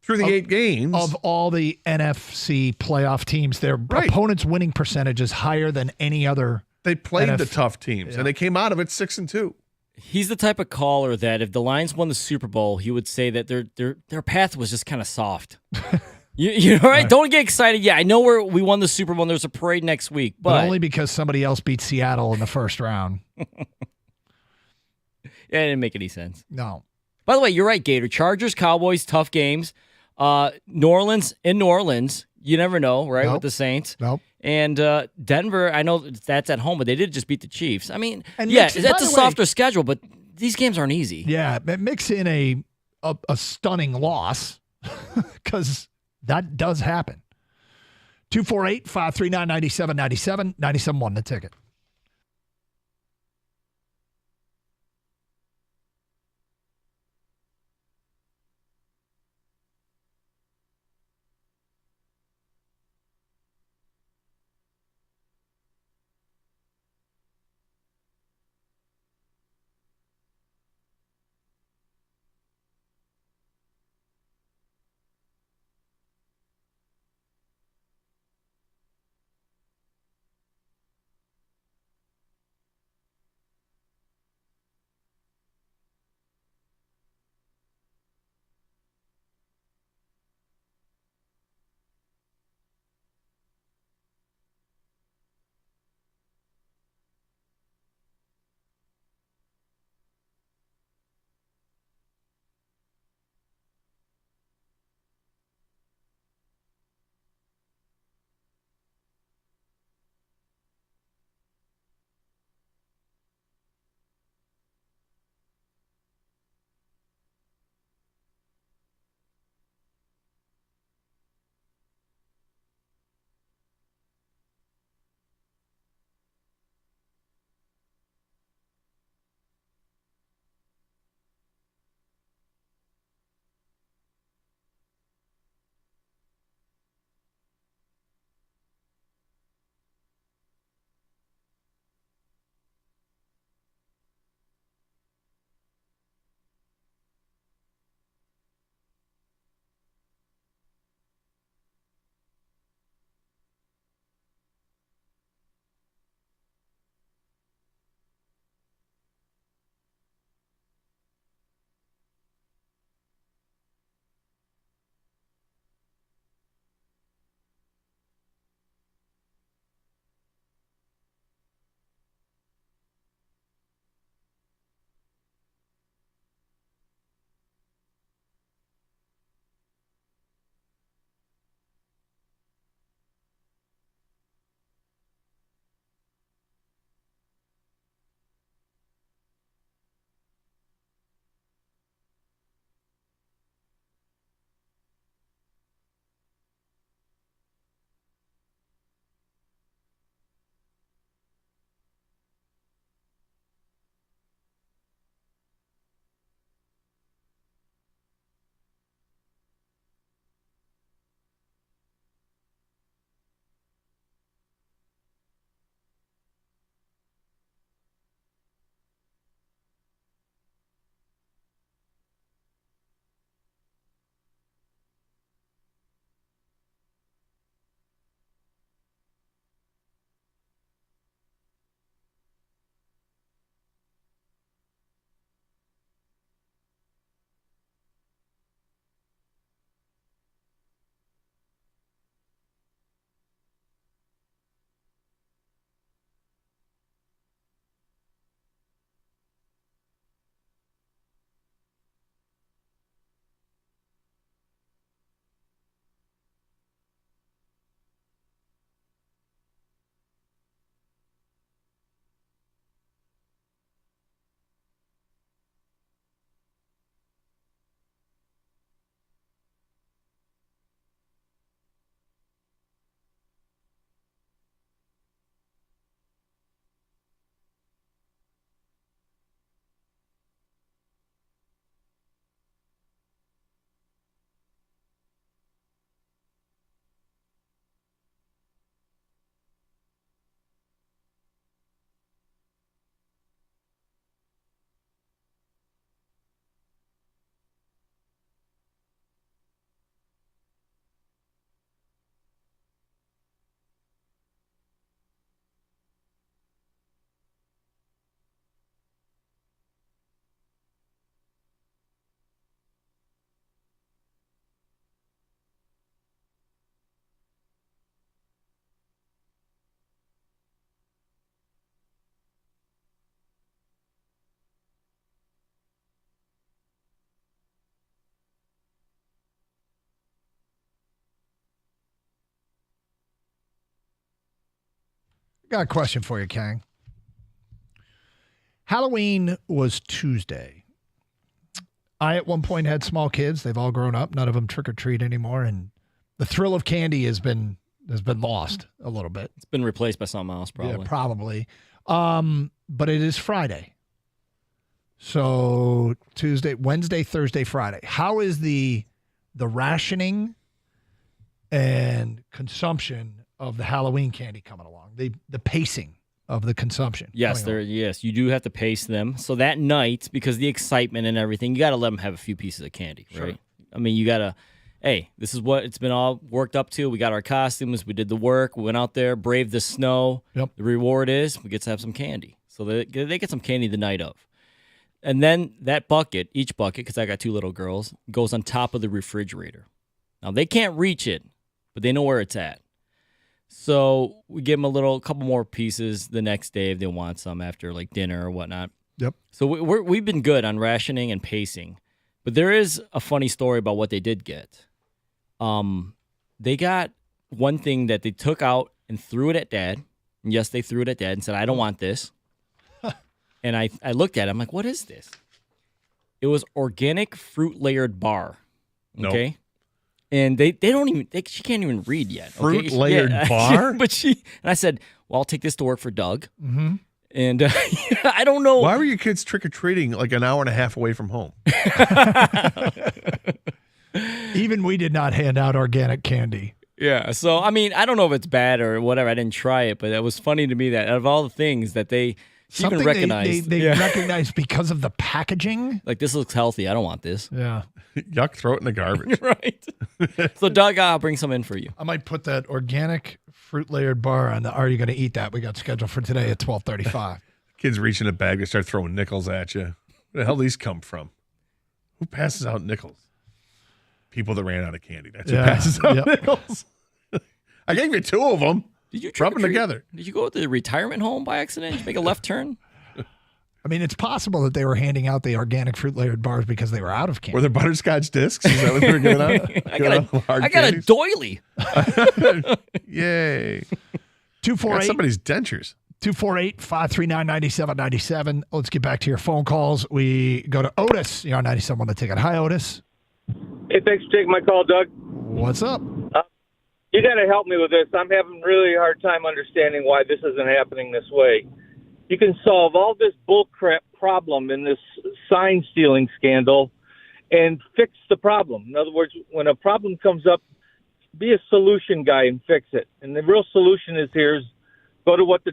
through the 8 games. Of all the NFC playoff teams, their opponents' winning percentage is higher than any other. They played the tough teams, and they came out of it 6-2. He's the type of caller that if the Lions won the Super Bowl, he would say that their path was just kind of soft. You know, right? Don't get excited. Yeah, I know we won the Super Bowl and there's a parade next week. But only because somebody else beat Seattle in the first round. Yeah, it didn't make any sense. No. By the way, you're right, Gator. Chargers, Cowboys, tough games. New Orleans, you never know, right, with the Saints. Nope. And Denver, I know that's at home, but they did just beat the Chiefs. I mean, And that's by a the way- softer schedule, but these games aren't easy. Yeah, mix in a stunning loss because that does happen. 248-539-9797, 97.1 The Ticket. Got a question for you, Kang. Halloween was Tuesday. I, at one point, had small kids. They've all grown up. None of them trick-or-treat anymore. And the thrill of candy has been lost a little bit. It's been replaced by something else, probably. Yeah, probably. But it is Friday. So Tuesday, Wednesday, Thursday, Friday. How is the rationing and consumption of the Halloween candy coming along? The pacing of the consumption. Yes, you do have to pace them. So that night, because the excitement and everything, you got to let them have a few pieces of candy, right? Sure. I mean, you got to, hey, this is what it's been all worked up to. We got our costumes. We did the work. We went out there, braved the snow. Yep. The reward is we get to have some candy. So they get some candy the night of. And then that bucket, each bucket, because I got 2 little girls, goes on top of the refrigerator. Now, they can't reach it, but they know where it's at. So we give them a couple more pieces the next day if they want some after like dinner or whatnot. Yep. So we've been good on rationing and pacing. But there is a funny story about what they did get. They got one thing that they took out and threw it at Dad. And yes, they threw it at Dad and said, I don't want this. And I looked at it. I'm like, what is this? It was organic fruit layered bar. Okay. Nope. And they don't even, she can't even read yet. Fruit layered bar? But and I said, well, I'll take this to work for Doug. Mm-hmm. And I don't know. Why were your kids trick-or-treating like an hour and a half away from home? Even we did not hand out organic candy. Yeah. So, I mean, I don't know if it's bad or whatever. I didn't try it, but it was funny to me that out of all the things that they even recognized. They recognized because of the packaging. Like, this looks healthy. I don't want this. Yeah. Yuck, throw it in the garbage. Right. So, Doug, I'll bring some in for you. I might put that organic fruit layered bar on the Are You Going to Eat That? We got scheduled for today at 12:35. Kids reach in a bag, they start throwing nickels at you. Where the hell do these come from? Who passes out nickels? People that ran out of candy. That's who passes out nickels. I gave you 2 of them. Did you rub them together? Did you go to the retirement home by accident? Did you make a left turn? I mean, it's possible that they were handing out the organic fruit layered bars because they were out of candy. Were there butterscotch discs? Is that what they were giving out? I got a doily. Yay. 248. Somebody's dentures. 248-539-9797. Let's get back to your phone calls. We go to Otis. You're on 97 on the ticket. Hi, Otis. Hey, thanks for taking my call, Doug. What's up? You got to help me with this. I'm having really hard time understanding why this isn't happening this way. You can solve all this bullcrap problem in this sign stealing scandal and fix the problem. In other words, when a problem comes up, be a solution guy and fix it. And the real solution is go to what the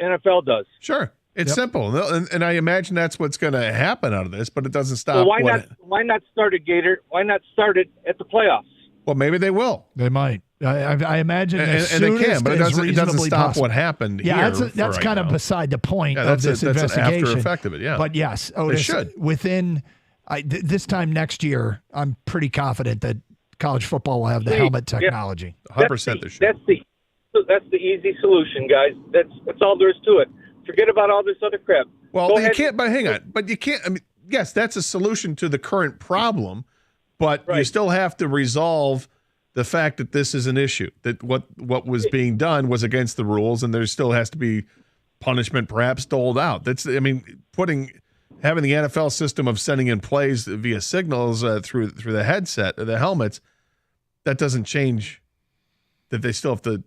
NFL does. Sure. It's simple. And I imagine that's what's going to happen out of this, but it doesn't stop. So why not start it, Gator? Why not start it at the playoffs? Well, maybe they will. They might. I imagine and they can, but it doesn't stop possible. What happened here. Yeah, that's right kind now. of beside the point of that's this an investigation. after effect of it, yeah. But yes, Otis, should. Within this time next year, I'm pretty confident that college football will have the helmet technology. 100% they should. That's the easy solution, guys. That's all there is to it. Forget about all this other crap. Well, you can't. But hang on. But you can't. I mean, yes, that's a solution to the current problem, but you still have to resolve the fact that this is an issue. That what was being done was against the rules, and there still has to be punishment, perhaps doled out. Having the NFL system of sending in plays via signals through the headset or the helmets, that doesn't change that they still have to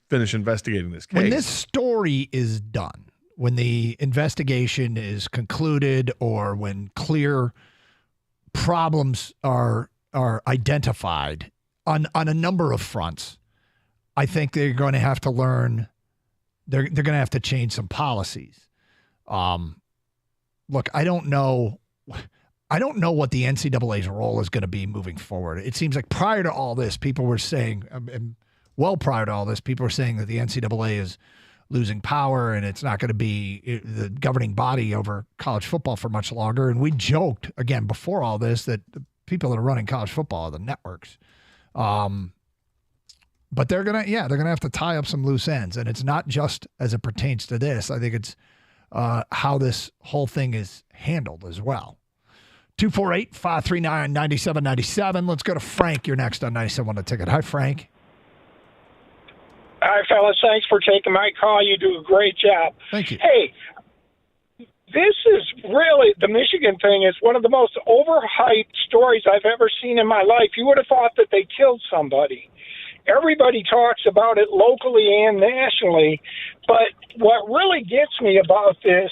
finish investigating this case. When this story is done, when the investigation is concluded, or when clear problems are identified on a number of fronts, I think they're going to have to learn. They're going to have to change some policies. Look, I don't know what the NCAA's role is going to be moving forward. It seems like prior to all this, people were saying, prior to all this, people were saying that the NCAA is losing power and it's not going to be the governing body over college football for much longer. And we joked, again, before all this, that the people that are running college football are the networks. But they're going to have to tie up some loose ends. And it's not just as it pertains to this. I think it's how this whole thing is handled as well. 248-539-9797. Let's go to Frank. You're next on 97 on the ticket. Hi, Frank. Hi, fellas. Thanks for taking my call. You do a great job. Thank you. Hey, this is really, the Michigan thing is one of the most overhyped stories I've ever seen in my life. You would have thought that they killed somebody. Everybody talks about it locally and nationally, but what really gets me about this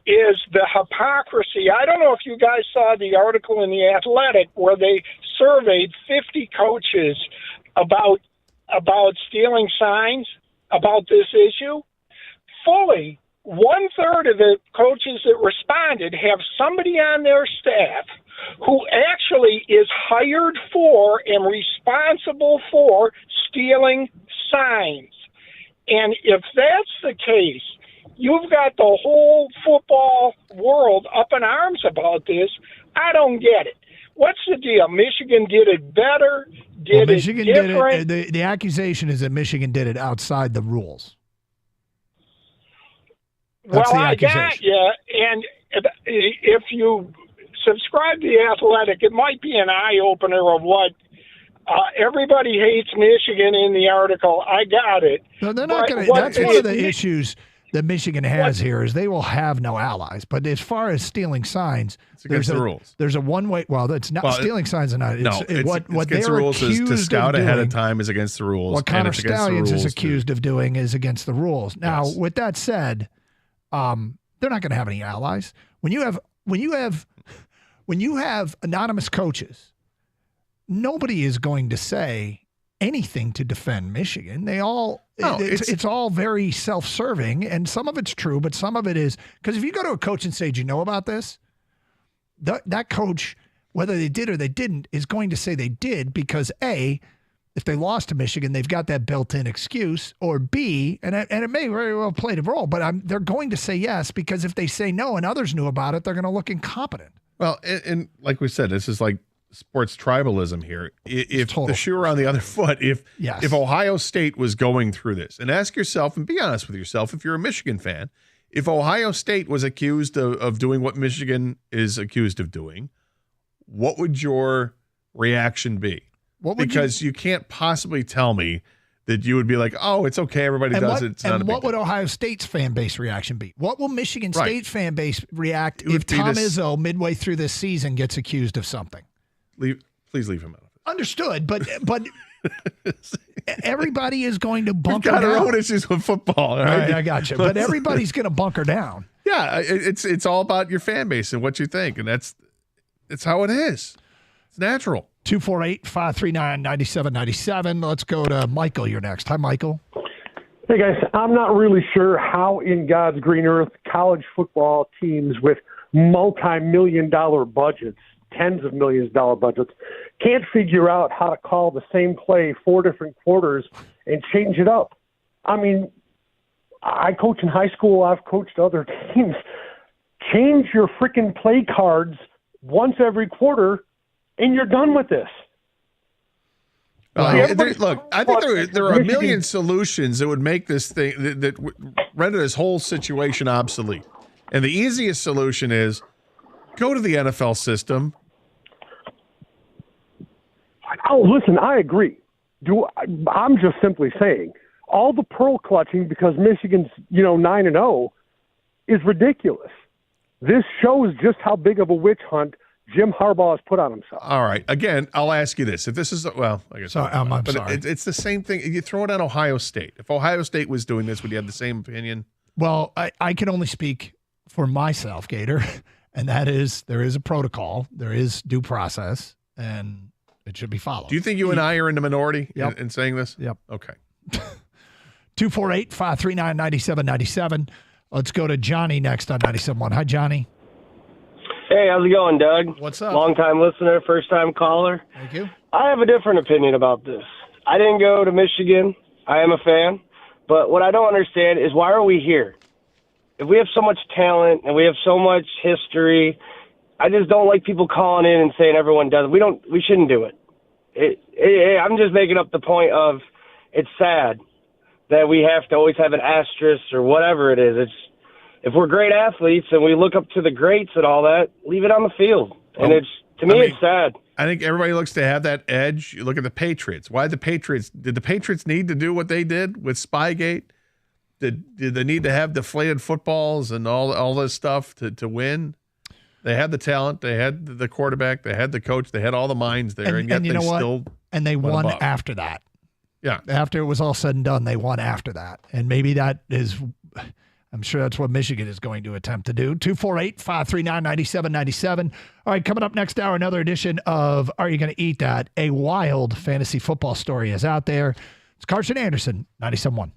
is the hypocrisy. I don't know if you guys saw the article in The Athletic where they surveyed 50 coaches about stealing signs about this issue. Fully 1/3 of the coaches that responded have somebody on their staff who actually is hired for and responsible for stealing signs. And if that's the case, you've got the whole football world up in arms about this. I don't get it. What's the deal? Michigan did it better? Michigan it different? did it. The accusation is that Michigan did it outside the rules. That's well, the I got you. And if you subscribe to The Athletic, it might be an eye-opener of what everybody hates Michigan in the article. I got it. No, they're not going to. That's one of the issues that Michigan has here is they will have no allies. But as far as stealing signs, it's against the rules. There's a one-way. Well, it's not stealing signs. Are not. What against the rules is to scout ahead of time is against the rules. What Connor Stallions is accused of doing is against the rules. Now, with that said, they're not going to have any allies. When you have anonymous coaches, nobody is going to say anything to defend Michigan. It's all very self-serving, and some of it's true, but some of it is because if you go to a coach and say, "Do you know about this?" That coach, whether they did or they didn't, is going to say they did because A, if they lost to Michigan, they've got that built-in excuse, or B, and it may very well play a role, but they're going to say yes because if they say no and others knew about it, they're going to look incompetent. Well, and like we said, this is like sports tribalism here. If the shoe were on the other foot, if Ohio State was going through this, and ask yourself and be honest with yourself, if you're a Michigan fan, if Ohio State was accused of doing what Michigan is accused of doing, what would your reaction be? Because you can't possibly tell me that you would be like, oh, it's okay, everybody does it. It's not a big what would Ohio State's fan base reaction be? What will Michigan State's fan base react if Tom Izzo, midway through this season, gets accused of something? Please leave him out of it. Understood, but everybody is going to bunker down. We've got down. our own issues with football. All right, I got you. But everybody's going to bunker down. Yeah, it's all about your fan base and what you think, and that's how it is. It's natural. 248-539-9797. Let's go to Michael. You're next. Hi, Michael. Hey, guys. I'm not really sure how in God's green earth college football teams with multi-million-dollar budgets, tens of millions of dollar budgets, can't figure out how to call the same play 4 different quarters and change it up. I mean, I coach in high school. I've coached other teams. Change your freaking play cards once every quarter, and you're done with this. Look, I think there are a million solutions that would make this thing that would render this whole situation obsolete. And the easiest solution is go to the NFL system. Oh, listen, I agree. I'm just simply saying all the pearl clutching because Michigan's 9-0 is ridiculous. This shows just how big of a witch hunt Jim Harbaugh has put on himself. All right. Again, I'll ask you this. If this is, I guess. I'm but sorry. It's the same thing. You throw it on Ohio State. If Ohio State was doing this, would you have the same opinion? Well, I can only speak for myself, Gator, and that is there is a protocol, there is due process, and it should be followed. Do you think you and I are in the minority Yep. in saying this? Yep. Okay. 248-539-9797. Let's go to Johnny next on 97.1. Hi, Johnny. Hey, how's it going, Doug? What's up? Long-time listener, first-time caller. Thank you. I have a different opinion about this. I didn't go to Michigan. I am a fan. But what I don't understand is why are we here? If we have so much talent and we have so much history, I just don't like people calling in and saying everyone does. We shouldn't do it. I'm just making up the point of it's sad that we have to always have an asterisk or whatever it is. If we're great athletes and we look up to the greats and all that, leave it on the field. And it's sad. I think everybody looks to have that edge. You look at the Patriots. Why did the Patriots need to do what they did with Spygate? Did they need to have deflated footballs and all this stuff to win? They had the talent. They had the quarterback. They had the coach. They had all the minds there, and yet you they know what? still And they went won above. after that. Yeah. After it was all said and done, they won after that. And maybe that is, I'm sure that's what Michigan is going to attempt to do. 248-539-9797. All right, coming up next hour, another edition of Are You Going to Eat That? A wild fantasy football story is out there. It's Carson Anderson, 97.1.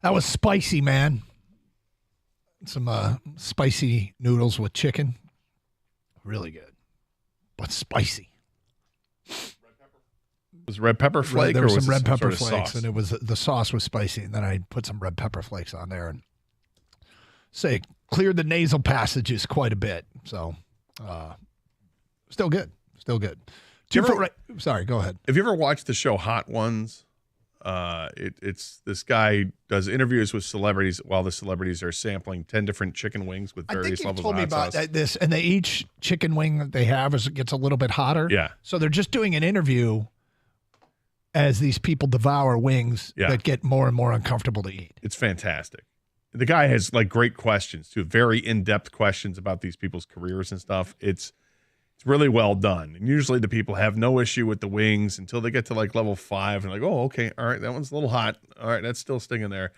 That was spicy, man. some spicy noodles with chicken. Really good, but spicy. Was red pepper flake There or was was some it red pepper sort of flakes, sauce? and it was the sauce was spicy, and then I put some red pepper flakes on there and it cleared the nasal passages quite a bit. So, still good. Sorry, go ahead. Have you ever watched the show Hot Ones? It's this guy does interviews with celebrities while the celebrities are sampling 10 different chicken wings with I think various you levels told of me hot about sauce. this, and each chicken wing that they have gets a little bit hotter. Yeah. So they're just doing an interview as these people devour wings that get more and more uncomfortable to eat. It's fantastic. The guy has like great questions too, very in-depth questions about these people's careers and stuff. It's really well done. And usually the people have no issue with the wings until they get to like level 5 and like, oh, okay, all right, that one's a little hot. All right, that's still stinging there.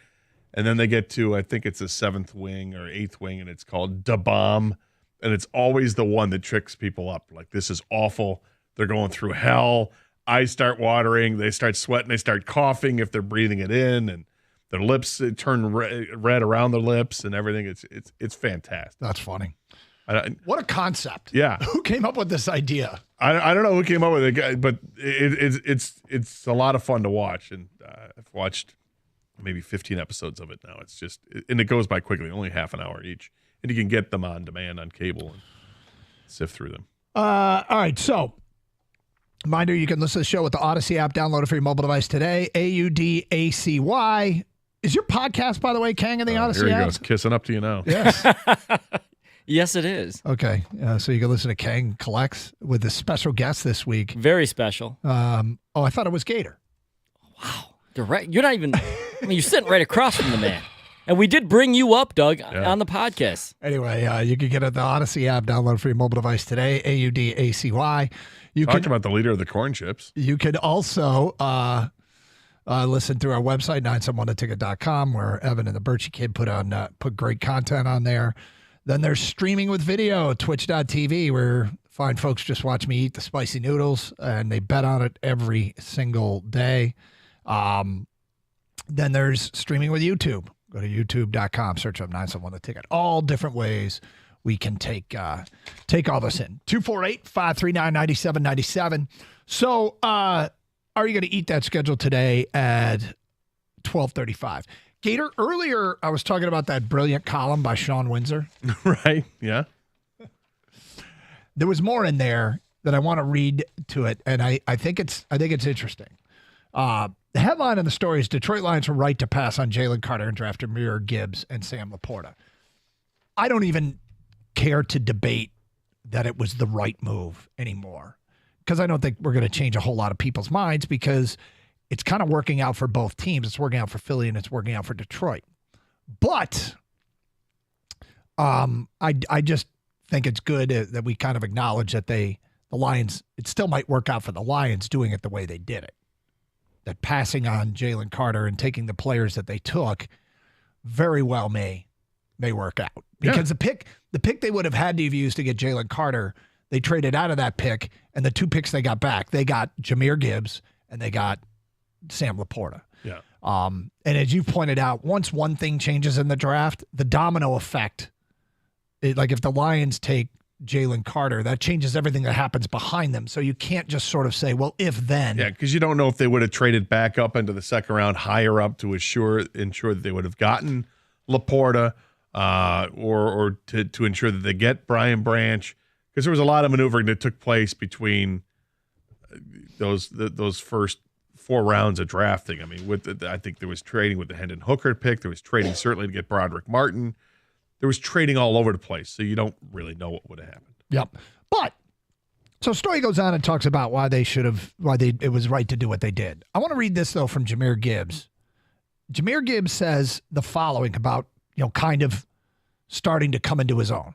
And then they get to, I think it's the 7th wing or 8th wing, and it's called Da Bomb. And it's always the one that tricks people up. Like, this is awful. They're going through hell. Eyes start watering. They start sweating. They start coughing if they're breathing it in. And their lips turn red around their lips and everything. It's fantastic. That's funny. What a concept. Yeah. Who came up with this idea? I don't know who came up with it, but it's a lot of fun to watch. And I've watched maybe 15 episodes of it now. It's just, and it goes by quickly, only half an hour each. And you can get them on demand on cable and sift through them. All right, so reminder, you can listen to the show with the Odyssey app. Download it for your mobile device today. AUDACY. Is your podcast, by the way, Kang, in the Odyssey Here he app? goes, kissing up to you now. Yes. Yes, it is. Okay, so you can listen to Kang Collects with a special guest this week. Very special. I thought it was Gator. Direct. You're not even. I mean, you're sitting right across from the man. And we did bring you up, Doug, on the podcast. Anyway, you can get it the Odyssey app. Download for your mobile device today. AUDACY. You Talked about the leader of the corn chips. You could also listen through our website, 971theticket.com, where Evan and the Birchie Kid put great content on there. Then there's streaming with video, twitch.tv, where fine folks just watch me eat the spicy noodles, and they bet on it every single day. Then there's streaming with YouTube. Go to youtube.com, search up 971 The Ticket. All different ways we can take all this in. 248-539-9797. So are you going to eat that schedule today at 12:35? Gator, earlier I was talking about that brilliant column by Sean Windsor. Right, yeah. There was more in there that I want to read to it, and I think it's interesting. The headline of the story is Detroit Lions were right to pass on Jalen Carter and draft Jahmyr Gibbs and Sam Laporta. I don't even care to debate that it was the right move anymore, because I don't think we're going to change a whole lot of people's minds, because it's kind of working out for both teams. It's working out for Philly and it's working out for Detroit. But I just think it's good that we kind of acknowledge that the Lions, it still might work out for the Lions doing it the way they did it. That passing on Jalen Carter and taking the players that they took very well may work out. Because the pick they would have had to have used to get Jalen Carter, they traded out of that pick, and the 2 picks they got back, they got Jahmyr Gibbs and they got Sam Laporta. Yeah. And as you pointed out, once one thing changes in the draft, the domino effect, like if the Lions take Jalen Carter, that changes everything that happens behind them. So you can't just sort of say, well, if then. Yeah, because you don't know if they would have traded back up into the second round, higher up to ensure that they would have gotten Laporta, or to ensure that they get Brian Branch, because there was a lot of maneuvering that took place between those first 4 rounds of drafting. I mean, I think there was trading with the Hendon Hooker pick. There was trading certainly to get Broderick Martin. There was trading all over the place, so you don't really know what would have happened. Yep. But so story goes on and talks about why it was right to do what they did. I want to read this though from Jahmyr Gibbs. Jahmyr Gibbs says the following about, kind of starting to come into his own.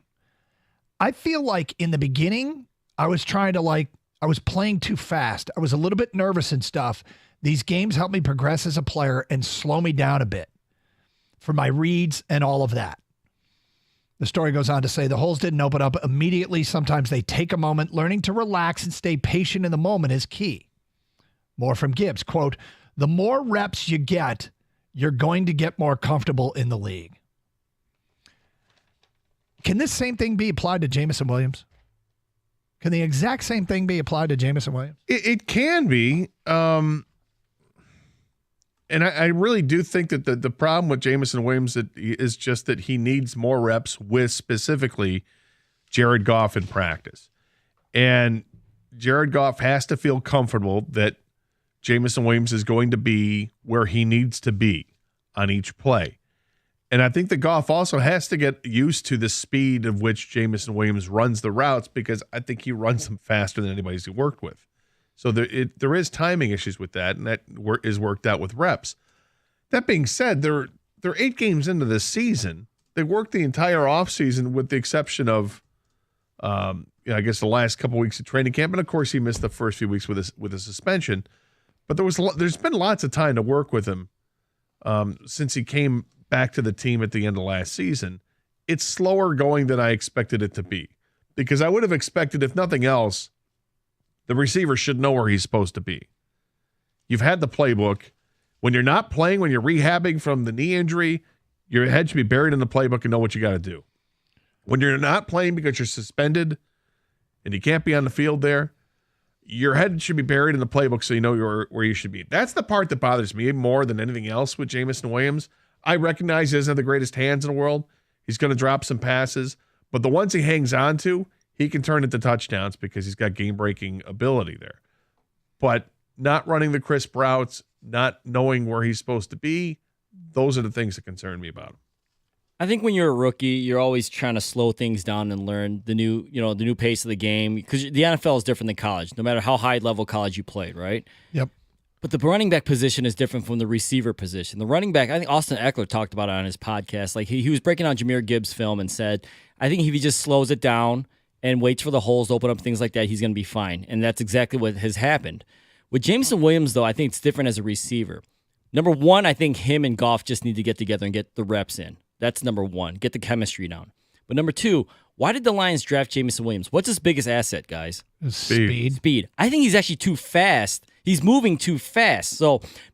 I feel like in the beginning, I was playing too fast. I was a little bit nervous and stuff. These games helped me progress as a player and slow me down a bit for my reads and all of that. The story goes on to say the holes didn't open up immediately. Sometimes they take a moment. Learning to relax and stay patient in the moment is key. More from Gibbs, quote, the more reps you get, you're going to get more comfortable in the league. Can this same thing be applied to Jameson Williams? Can the exact same thing be applied to Jameson Williams? It can be. And I really do think that the problem with Jameson Williams is just that he needs more reps with specifically Jared Goff in practice. And Jared Goff has to feel comfortable that Jameson Williams is going to be where he needs to be on each play. And I think that Goff also has to get used to the speed of which Jameson Williams runs the routes, because I think he runs them faster than anybody's he worked with. So there is timing issues with that, and that is worked out with reps. That being said, they're 8 games into this season. They worked the entire offseason with the exception of, I guess, the last couple weeks of training camp. And, of course, he missed the first few weeks with a suspension. But there's been lots of time to work with him since he came back to the team at the end of last season. It's slower going than I expected it to be, because I would have expected, if nothing else, the receiver should know where he's supposed to be. You've had the playbook. When you're not playing, when you're rehabbing from the knee injury, your head should be buried in the playbook and know what you got to do. When you're not playing because you're suspended and you can't be on the field there, your head should be buried in the playbook so you know where you should be. That's the part that bothers me more than anything else with Jameson Williams. I recognize he doesn't have the greatest hands in the world. He's going to drop some passes, but the ones he hangs on to, he can turn into touchdowns because he's got game-breaking ability there. But not running the crisp routes, not knowing where he's supposed to be, those are the things that concern me about him. I think when you're a rookie, you're always trying to slow things down and learn the new pace of the game, because the NFL is different than college, no matter how high level college you played, right? Yep. But the running back position is different from the receiver position. The running back, I think Austin Eckler talked about it on his podcast. Like he was breaking down Jahmyr Gibbs' film and said, I think if he just slows it down and waits for the holes to open up, things like that, he's going to be fine. And that's exactly what has happened. With Jameson Williams, though, I think it's different as a receiver. Number one, I think him and Goff just need to get together and get the reps in. That's number one. Get the chemistry down. But number two, why did the Lions draft Jameson Williams? What's his biggest asset, guys? Speed. I think he's actually too fast. He's moving too fast.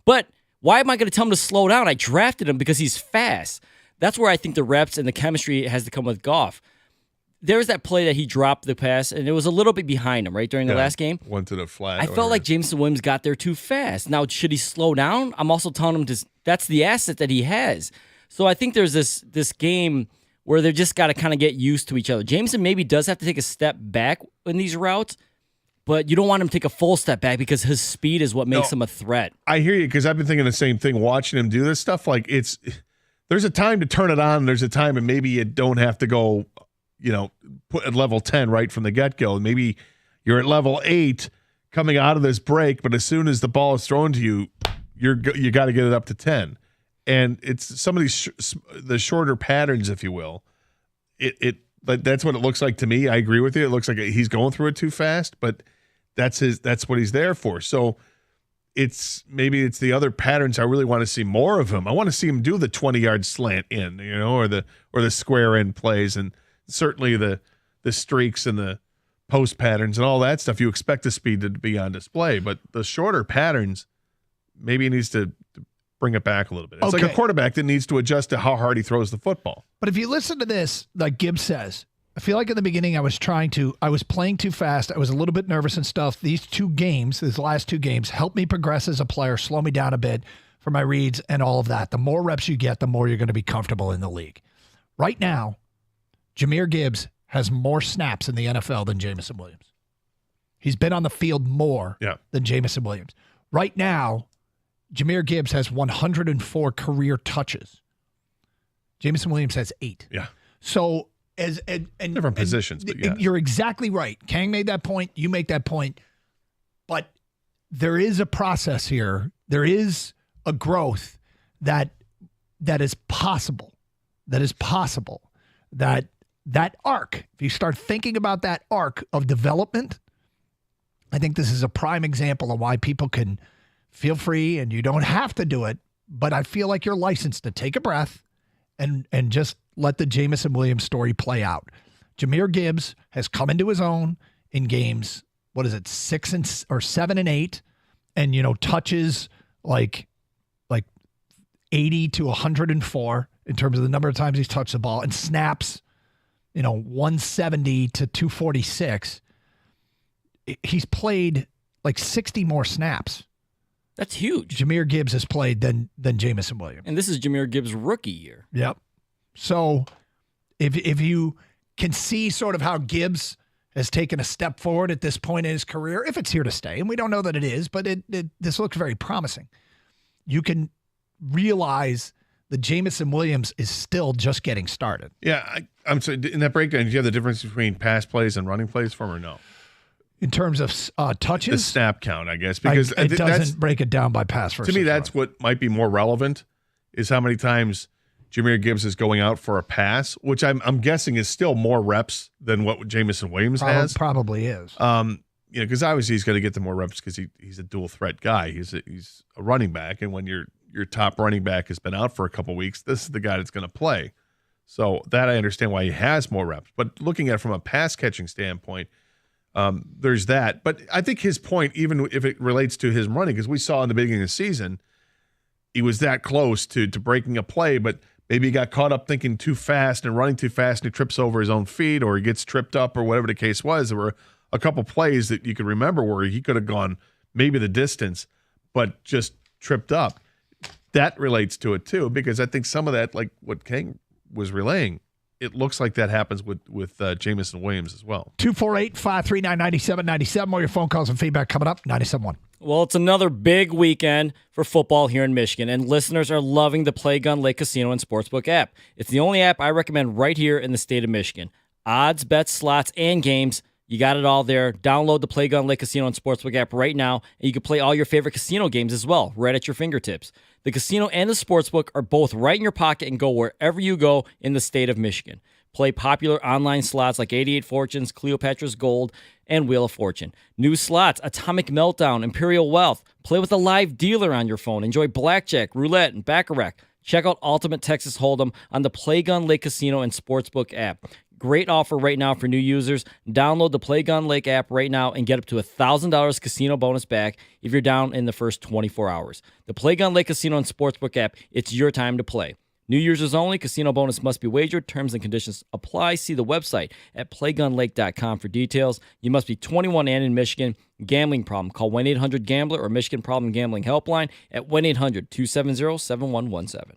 But why am I going to tell him to slow down? I drafted him because he's fast. That's where I think the reps and the chemistry has to come with Goff. There's that play that he dropped the pass, and it was a little bit behind him, right, during the last game. Went to the flat. I felt like Jameson Williams got there too fast. Now, should he slow down? I'm also telling him that's the asset that he has. So I think there's this game where they've just got to kind of get used to each other. Jameson maybe does have to take a step back in these routes, but you don't want him to take a full step back because his speed is what makes him a threat. I hear you, because I've been thinking the same thing watching him do this stuff. Like, there's a time to turn it on, and there's a time and maybe you don't have to go, put at level 10 right from the get-go. Maybe you're at level 8 coming out of this break, but as soon as the ball is thrown to you, you got to get it up to 10. And it's some of these the shorter patterns, if you will. That's what it looks like to me. I agree with you. It looks like he's going through it too fast, but that's what he's there for. So maybe it's the other patterns I really want to see more of him. I want to see him do the 20-yard slant in, or the square end plays, and certainly the streaks and the post patterns and all that stuff. You expect the speed to be on display, but the shorter patterns, maybe he needs to bring it back a little bit. It's like a quarterback that needs to adjust to how hard he throws the football. But if you listen to this, like Gibbs says, I feel like in the beginning I was playing too fast. I was a little bit nervous and stuff. These last two games helped me progress as a player, slow me down a bit for my reads and all of that. The more reps you get, the more you're going to be comfortable in the league. Right now, Jahmyr Gibbs has more snaps in the NFL than Jameson Williams. He's been on the field more than Jameson Williams. Right now, Jahmyr Gibbs has 104 career touches. Jameson Williams has 8. Yeah. So different positions, but yeah. You're exactly right. Kang made that point. You make that point. But there is a process here. There is a growth that is possible. That arc, if you start thinking about that arc of development, I think this is a prime example of why people can feel free, and you don't have to do it, but I feel like you're licensed to take a breath and just let the Jameson Williams story play out. Jahmyr Gibbs has come into his own in games, 7 and 8, and touches like 80 to 104 in terms of the number of times he's touched the ball, and snaps 170 to 246. He's played like 60 more snaps. That's huge. Jahmyr Gibbs has played than Jamison Williams. And this is Jahmyr Gibbs' rookie year. Yep. So if you can see sort of how Gibbs has taken a step forward at this point in his career, if it's here to stay, and we don't know that it is, but this looks very promising. You can realize that Jamison Williams is still just getting started. Yeah, I'm sorry. In that breakdown, do you have the difference between pass plays and running plays for him or no? In terms of touches? The snap count, I guess. Because it doesn't break it down by pass versus to me, that's what might be more relevant is how many times Jahmyr Gibbs is going out for a pass, which I'm guessing is still more reps than what Jamison Williams has. Probably is. Because obviously he's going to get the more reps because he's a dual threat guy. He's a running back, and when your top running back has been out for a couple weeks, this is the guy that's going to play. So that I understand why he has more reps. But looking at it from a pass catching standpoint, there's that. But I think his point, even if it relates to his running, because we saw in the beginning of the season, he was that close to breaking a play, but maybe he got caught up thinking too fast and running too fast, and he trips over his own feet, or he gets tripped up, or whatever the case was. There were a couple plays that you could remember where he could have gone maybe the distance, but just tripped up. That relates to it too, because I think some of that, like what King was relaying, it looks like that happens with Jamison Williams as well. 248-539-9797. More your phone calls and feedback coming up. 97.1. Well, it's another big weekend for football here in Michigan, and listeners are loving the Play Gun Lake Casino and Sportsbook app. It's the only app I recommend right here in the state of Michigan. Odds, bets, slots, and games. You got it all there. Download the Play Gun Lake Casino and Sportsbook app right now, and you can play all your favorite casino games as well, right at your fingertips. The casino and the sportsbook are both right in your pocket and go wherever you go in the state of Michigan. Play popular online slots like 88 Fortunes, Cleopatra's Gold, and Wheel of Fortune. New slots, Atomic Meltdown, Imperial Wealth. Play with a live dealer on your phone. Enjoy blackjack, roulette, and baccarat. Check out Ultimate Texas Hold'em on the Play Gun Lake Casino and Sportsbook app. Great offer right now for new users. Download the Play Gun Lake app right now and get up to $1,000 casino bonus back if you're down in the first 24 hours. The Play Gun Lake Casino and Sportsbook app, it's your time to play. New users only. Casino bonus must be wagered. Terms and conditions apply. See the website at playgunlake.com for details. You must be 21 and in Michigan. Gambling problem? Call 1-800-GAMBLER or Michigan Problem Gambling Helpline at 1-800-270-7117.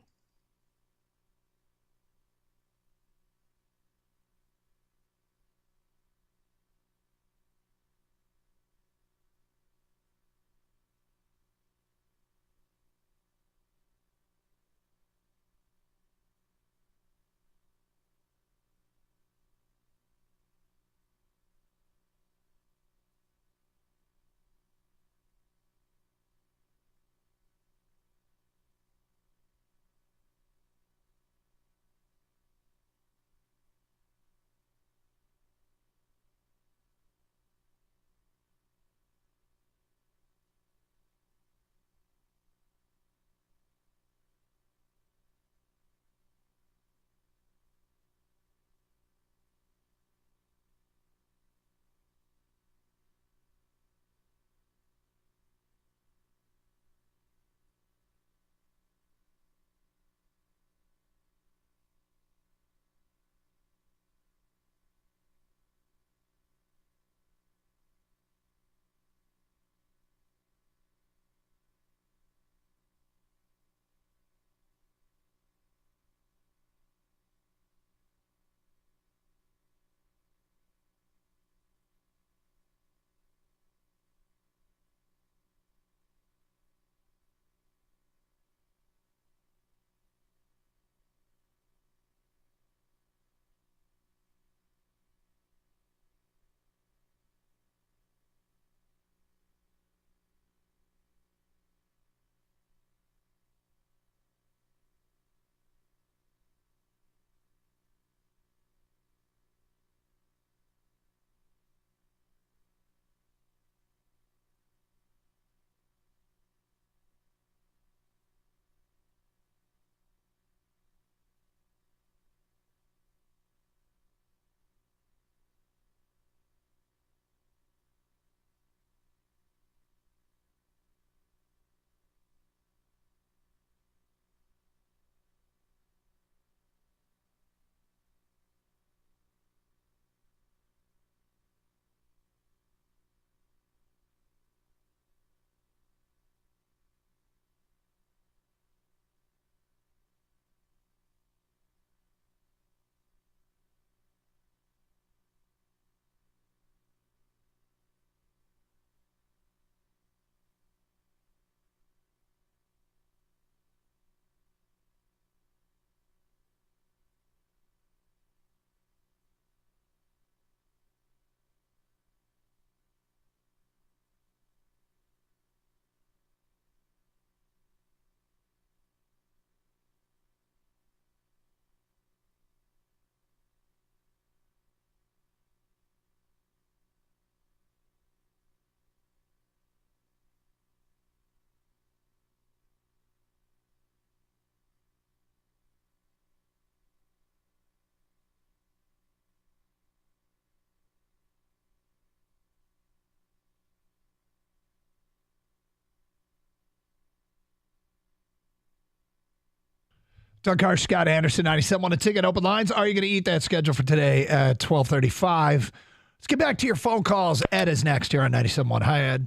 Doug Harsh, Scott Anderson, 97.1 The Ticket. Open lines. Are you going to eat that schedule for today at 12:35? Let's get back to your phone calls. Ed is next here on 97.1. Hi, Ed.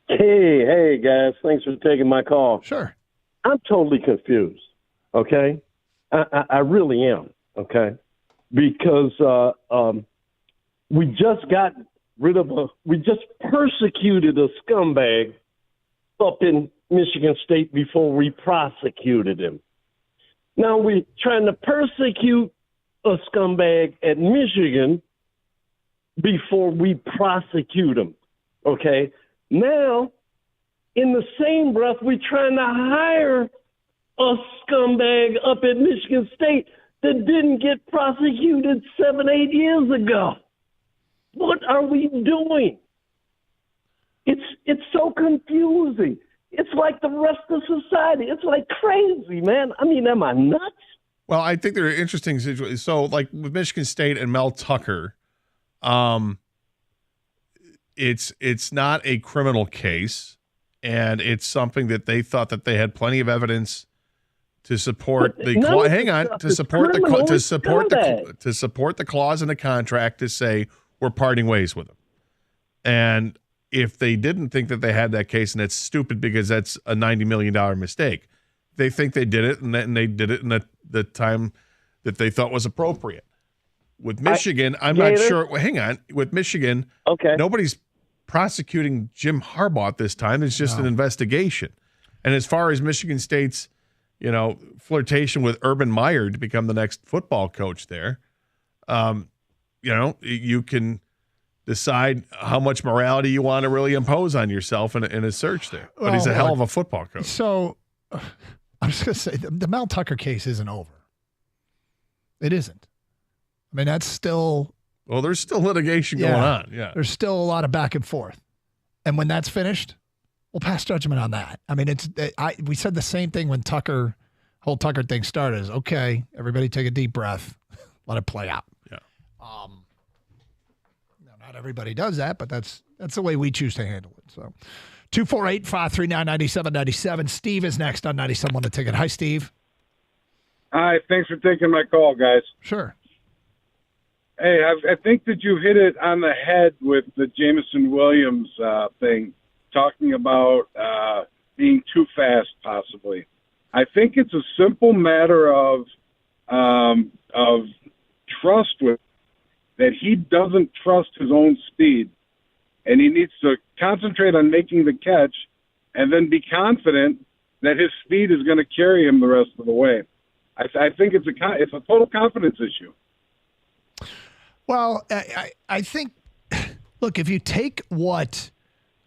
Hey, guys. Thanks for taking my call. Sure. I'm totally confused, okay? I really am, okay? Because we just got rid of we just persecuted a scumbag up in Michigan State before we prosecuted him. Now we're trying to persecute a scumbag at Michigan before we prosecute him, okay? Now, in the same breath, we're trying to hire a scumbag up at Michigan State that didn't get prosecuted 7-8 years ago. What are we doing? It's so confusing. It's like the rest of society. It's like crazy, man. I mean, am I nuts? Well, I think there are interesting situations. So, like with Michigan State and Mel Tucker, it's not a criminal case, and it's something that they thought that they had plenty of evidence to support the support the clause in the contract to say we're parting ways with them. And if they didn't think that they had that case, and it's stupid because that's a $90 million mistake, they think they did it, and they did it in the time that they thought was appropriate. With Michigan, I'm not sure. Well, hang on. With Michigan, nobody's prosecuting Jim Harbaugh this time. It's just an investigation. And as far as Michigan State's, flirtation with Urban Meyer to become the next football coach there, you can decide how much morality you want to really impose on yourself in a search there. But he's a hell of a football coach. So I'm just going to say the Mel Tucker case isn't over. It isn't. I mean, that's still... Well, there's still litigation going on. Yeah. There's still a lot of back and forth. And when that's finished, we'll pass judgment on that. I mean, we said the same thing when whole Tucker thing started. Is okay, everybody take a deep breath. Let it play out. Yeah. Not everybody does that, but that's the way we choose to handle it. So 248-539-9797. Steve is next on 97.1 The Ticket. Hi, Steve. Hi, thanks for taking my call, guys. Sure. Hey, I think that you hit it on the head with the Jameson Williams thing, talking about being too fast, possibly. I think it's a simple matter of trust with that he doesn't trust his own speed, and he needs to concentrate on making the catch, and then be confident that his speed is going to carry him the rest of the way. I think it's a total confidence issue. Well, I think, look, if you take what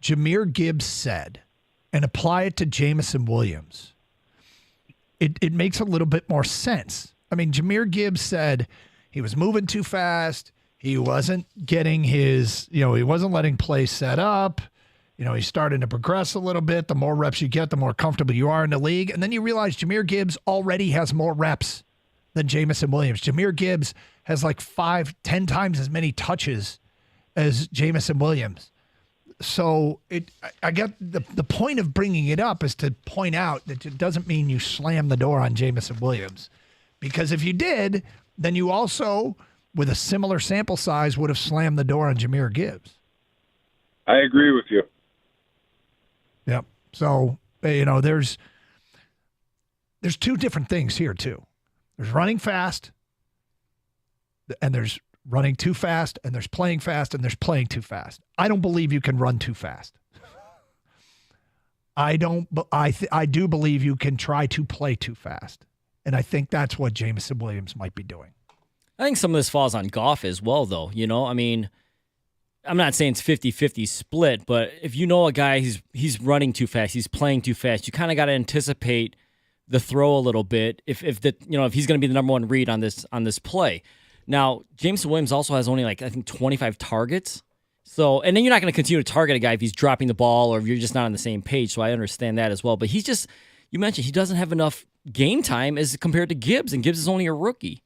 Jahmyr Gibbs said and apply it to Jameson Williams, it makes a little bit more sense. I mean, Jahmyr Gibbs said he was moving too fast. He wasn't getting he wasn't letting plays set up. He's starting to progress a little bit. The more reps you get, the more comfortable you are in the league. And then you realize Jahmyr Gibbs already has more reps than Jameson Williams. Jahmyr Gibbs has like 5-10 times as many touches as Jameson Williams. So I get the point of bringing it up is to point out that it doesn't mean you slam the door on Jameson Williams. Because if you did, then you also, with a similar sample size, would have slammed the door on Jahmyr Gibbs. I agree with you. Yep. So, there's two different things here, too. There's running fast, and there's running too fast, and there's playing fast, and there's playing too fast. I don't believe you can run too fast. I do believe you can try to play too fast. And I think that's what Jameson Williams might be doing. I think some of this falls on Goff as well, though. I mean, I'm not saying it's 50-50 split, but if you know a guy, he's running too fast, he's playing too fast, you kind of got to anticipate the throw a little bit if he's going to be the number one read on this play. Now, Jameson Williams also has only 25 targets. So, and then you're not going to continue to target a guy if he's dropping the ball or if you're just not on the same page. So I understand that as well. But you mentioned he doesn't have enough game time as compared to Gibbs, and Gibbs is only a rookie.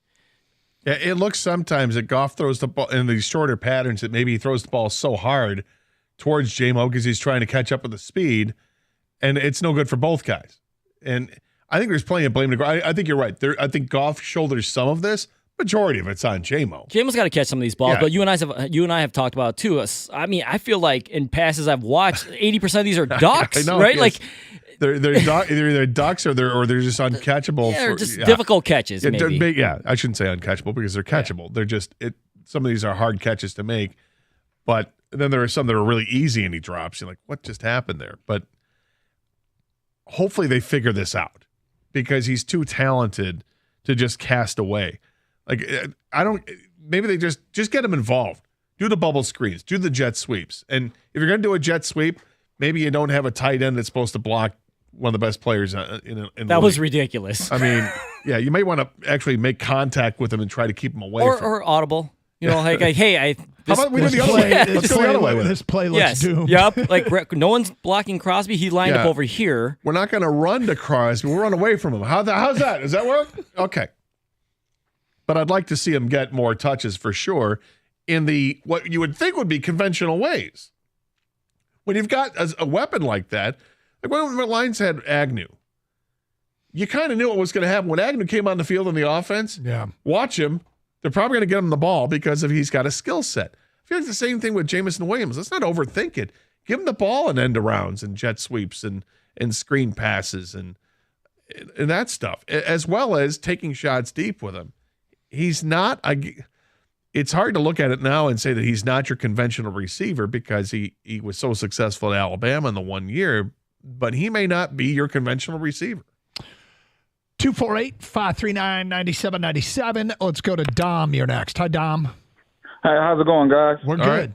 Yeah, it looks sometimes that Goff throws the ball in these shorter patterns that maybe he throws the ball so hard towards J-Mo because he's trying to catch up with the speed, and it's no good for both guys. And I think there's plenty of blame to go. I think you're right. I think Goff shoulders some of this. Majority of it's on J-Mo. J-Mo's got to catch some of these balls, Yeah. but you and I have talked about it too. I mean, I feel like in passes I've watched, 80% of these are ducks, I know, right? yes. Like they're either ducks or they're just uncatchable. Yeah, they're for, just difficult catches, Yeah, maybe. yeah, I shouldn't say uncatchable because they're catchable. They're just some of these are hard catches to make, but then there are some that are really easy and he drops. You're like, what just happened there? But hopefully they figure this out because he's too talented to just cast away. Like maybe they just get him involved. Do the bubble screens, do the jet sweeps. And if you're going to do a jet sweep, maybe you don't have a tight end that's supposed to block one of the best players in the that was league. ridiculous. I mean, yeah, you might want to actually make contact with him and try to keep him away from or audible. You know, like hey, How about we do the other way? Let's go the other way with This it. play looks doomed. Yep. Like no one's blocking Crosby. He lined up Yeah. over here. We're not going to run to Crosby. We'll run away from him. How's that? Does that work? Okay. But I'd like to see him get more touches for sure in the what you would think would be conventional ways. When you've got a weapon like that, like when the Lions had Agnew, you kind of knew what was going to happen. When Agnew came on the field in the offense, watch him. They're probably going to get him the ball because he's got a skill set. I feel like the same thing with Jameson Williams. Let's not overthink it. Give him the ball and end arounds and jet sweeps and screen passes and that stuff, as well as taking shots deep with him. He's not. It's hard to look at it now and say that he's not your conventional receiver because he was so successful at Alabama in the 1 year, but he may not be your conventional receiver. 248-539-9797. Let's go to Dom. You're next. Hi, Dom. Hey, how's it going, guys? We're good.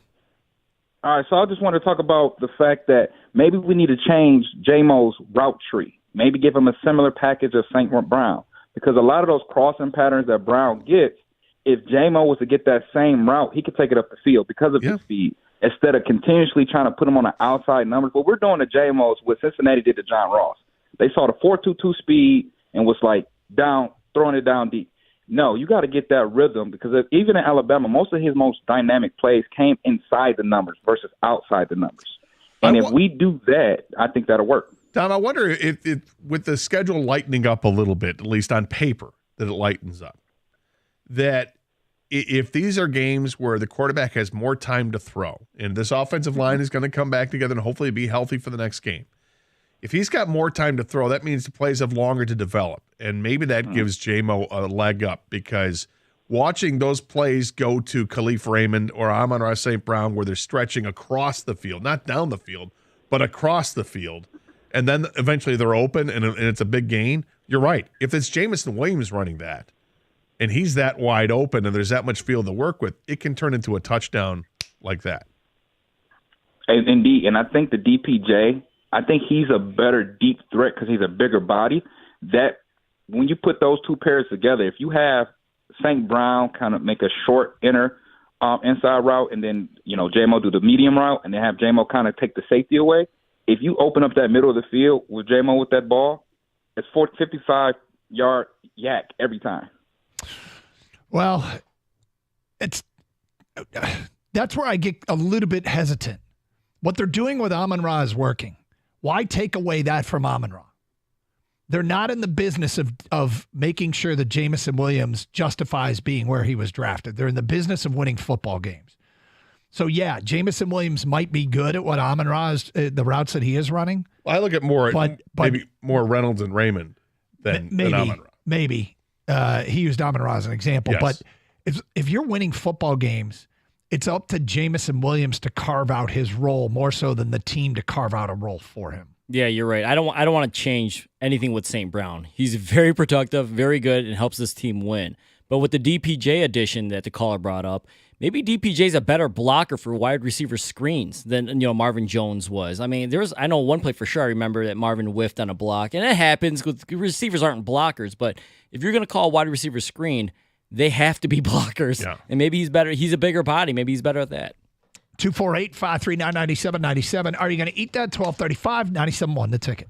All right, so I just want to talk about the fact that maybe we need to change J-Mo's route tree. Maybe give him a similar package of St. Brown. Because a lot of those crossing patterns that Brown gets, if J-Mo was to get that same route, he could take it up the field because of his speed. Instead of continuously trying to put him on the outside numbers. What we're doing to J-Mo is what Cincinnati did to John Ross. They saw the 4.22 speed and was like throwing it down deep. No, you got to get that rhythm because even in Alabama, most of his most dynamic plays came inside the numbers versus outside the numbers. And if we do that, I think that'll work. Tom, I wonder if with the schedule lightening up a little bit, at least on paper, that it lightens up, that if these are games where the quarterback has more time to throw, and this offensive line is going to come back together and hopefully be healthy for the next game, if he's got more time to throw, that means the plays have longer to develop, and maybe that gives J-Mo a leg up because watching those plays go to Khalif Raymond or Amon-Ra St. Brown where they're stretching across the field, not down the field, but across the field, and then eventually they're open and it's a big gain, you're right. If it's Jameson Williams running that and he's that wide open and there's that much field to work with, it can turn into a touchdown like that. Indeed, and I think the DPJ, I think he's a better deep threat because he's a bigger body. That when you put those two pairs together, if you have St. Brown kind of make a short inside route and then, J-Mo do the medium route and then have J-Mo kind of take the safety away, if you open up that middle of the field with J-Mo with that ball, it's 55-yard yak every time. Well, that's where I get a little bit hesitant. What they're doing with Amon-Ra is working. Why take away that from Amon-Ra? They're not in the business of making sure that Jameson Williams justifies being where he was drafted. They're in the business of winning football games. So, yeah, Jameson Williams might be good at what Amon-Ra is, the routes that he is running. Well, I look at maybe more Reynolds and Raymond than Amon-Ra. Maybe. He used Amon-Ra as an example. Yes. But if you're winning football games, it's up to Jameson Williams to carve out his role more so than the team to carve out a role for him. Yeah, you're right. I don't want to change anything with St. Brown. He's very productive, very good, and helps this team win. But with the DPJ addition that the caller brought up, maybe DPJ is a better blocker for wide receiver screens than Marvin Jones was. I mean, I know one play for sure. I remember that Marvin whiffed on a block, and it happens because receivers aren't blockers. But if you're going to call a wide receiver screen, they have to be blockers. Yeah. And maybe he's better. He's a bigger body. Maybe he's better at that. 248-539-9797. Are you going to eat that? 1235 97.1 The Ticket.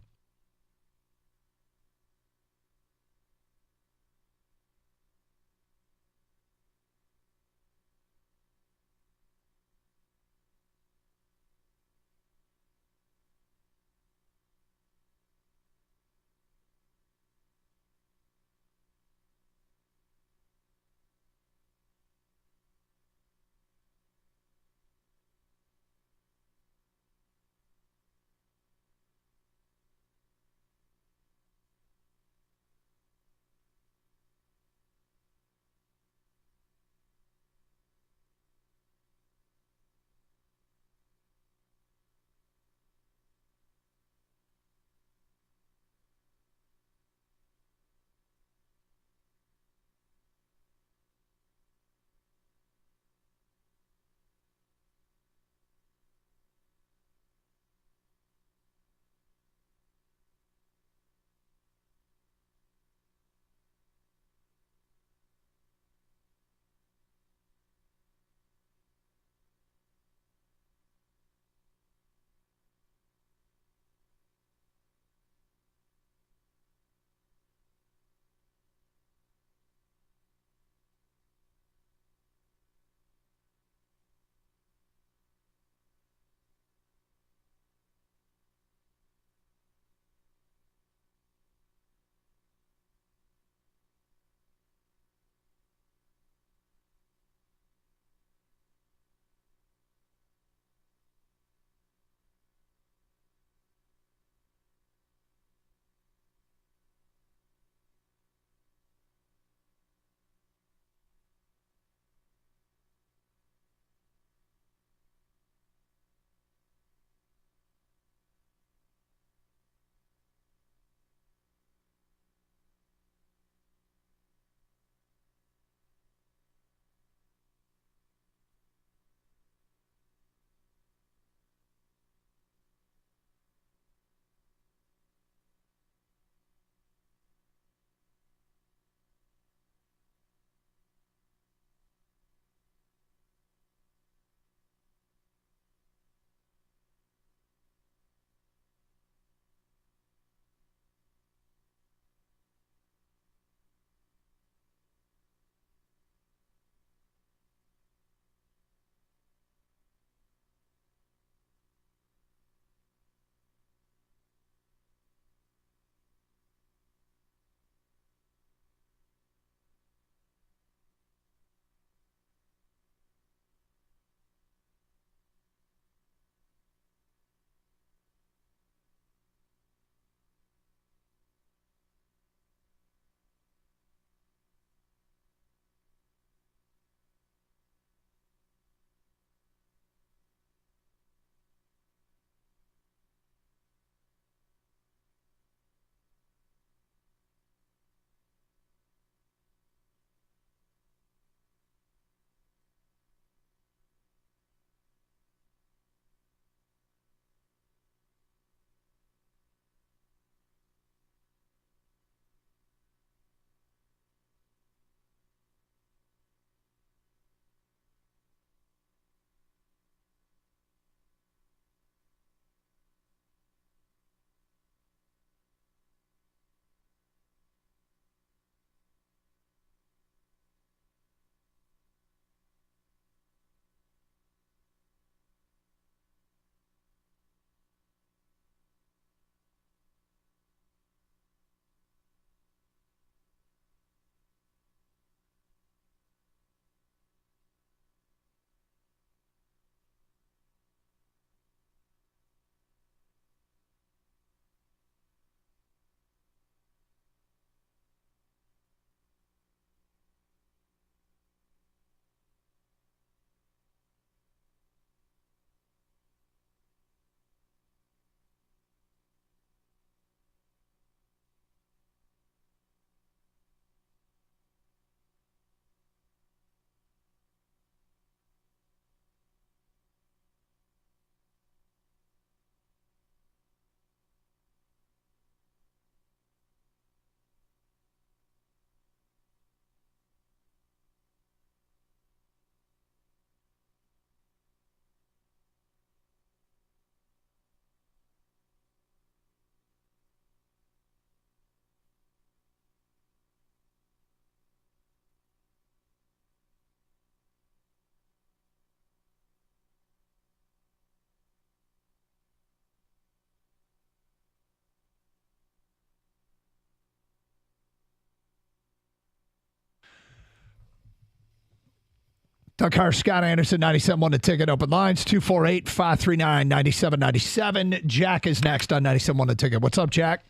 Doug Hart, Scott Anderson, 97.1 The Ticket. Open lines, 248-539-9797. Jack is next on 97.1 The Ticket. What's up, Jack?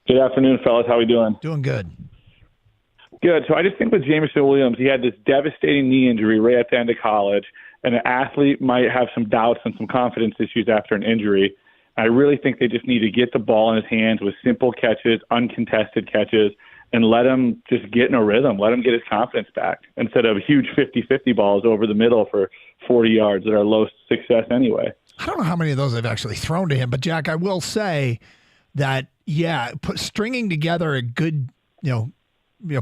Good afternoon, fellas. How we doing? Doing good. Good. So I just think with Jameson Williams, he had this devastating knee injury right at the end of college, and an athlete might have some doubts and some confidence issues after an injury. I really think they just need to get the ball in his hands with simple catches, uncontested catches, and let him just get in a rhythm. Let him get his confidence back instead of huge 50-50 balls over the middle for 40 yards that are low success anyway. I don't know how many of those I've actually thrown to him, but Jack, I will say that, stringing together a good,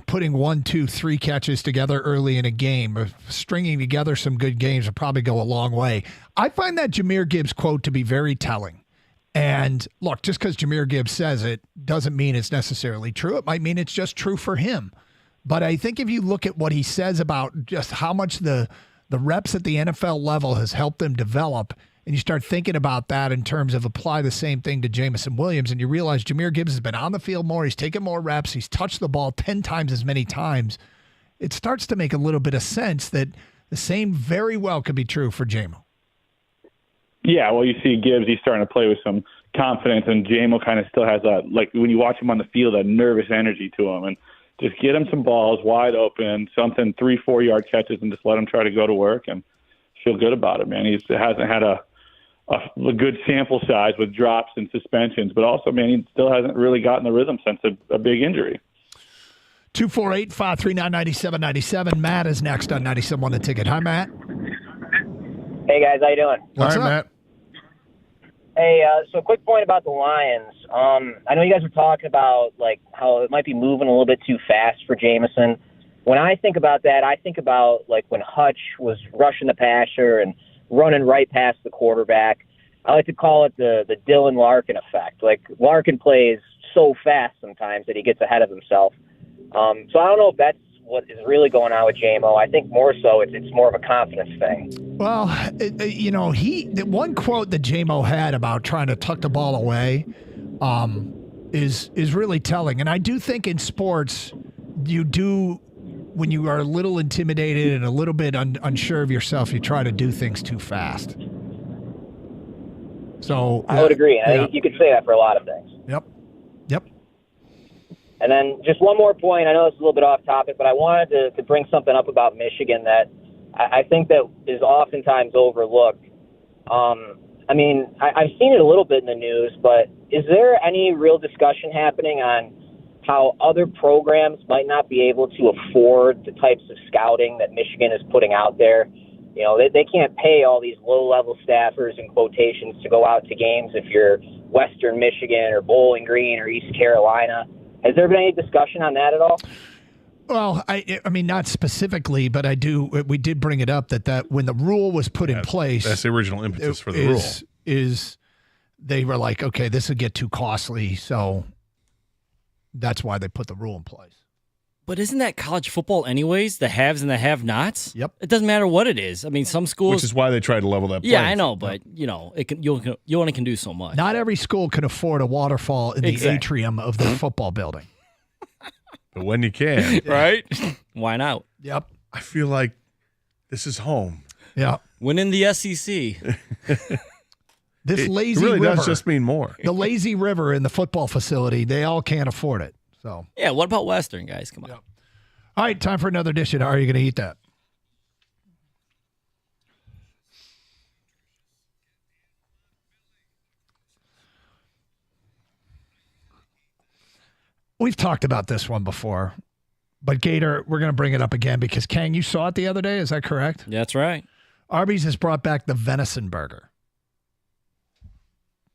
putting 1, 2, 3 catches together early in a game, or stringing together some good games will probably go a long way. I find that Jahmyr Gibbs quote to be very telling. And look, just because Jahmyr Gibbs says it doesn't mean it's necessarily true. It might mean it's just true for him. But I think if you look at what he says about just how much the reps at the NFL level has helped them develop, and you start thinking about that in terms of apply the same thing to Jameson Williams, and you realize Jahmyr Gibbs has been on the field more, he's taken more reps, he's touched the ball 10 times as many times, it starts to make a little bit of sense that the same very well could be true for Jamo. Yeah, well, you see Gibbs, he's starting to play with some confidence, and Jamo kind of still has when you watch him on the field, a nervous energy to him. And just get him some balls wide open, something 3-4 yard catches, and just let him try to go to work and feel good about it, man. He hasn't had a good sample size with drops and suspensions, but also, man, he still hasn't really gotten the rhythm since a big injury. 248-539-9797. Matt is next on 97.1 The Ticket. Hi, Matt. Hey, guys. How you doing? What's up, Matt? Hey, so quick point about the Lions. I know you guys were talking about how it might be moving a little bit too fast for Jameson. When I think about that, I think about when Hutch was rushing the passer and running right past the quarterback. I like to call it the Dylan Larkin effect. Larkin plays so fast sometimes that he gets ahead of himself. So I don't know if that's what is really going on with Jamo. I think more so it's more of a confidence thing. Well, the one quote that Jamo had about trying to tuck the ball away is really telling. And I do think in sports, when you are a little intimidated and a little bit unsure of yourself, you try to do things too fast. So I would agree. I think you could say that for a lot of things. Yep. And then just one more point. I know it's a little bit off topic, but I wanted to bring something up about Michigan that I think that is oftentimes overlooked. I've seen it a little bit in the news, but is there any real discussion happening on how other programs might not be able to afford the types of scouting that Michigan is putting out there? They can't pay all these low-level staffers in quotations to go out to games if you're Western Michigan or Bowling Green or East Carolina. Has there been any discussion on that at all? Well, I mean, not specifically, but we did bring it up that when the rule was put in place. That's the original impetus for the rule. They were like, okay, this would get too costly, so that's why they put the rule in place. But isn't that college football anyways? The haves and the have-nots? Yep. It doesn't matter what it is. I mean, some schools... Which is why they try to level that Yeah, I know, but, you only can do so much. Not every school can afford a waterfall in the atrium of their football building. But when you can. Right? Why not? Yep. I feel like this is home. Yeah. Winning the SEC. This lazy river. It really river does just mean more. The lazy river in the football facility, they all can't afford it. So yeah, what about Western, guys? Come on. Yep. All right, time for another dish. How are you going to eat that? We've talked about this one before, but Gator, we're going to bring it up again because, Kang, you saw it the other day. Is that correct? That's right. Arby's has brought back the venison burger.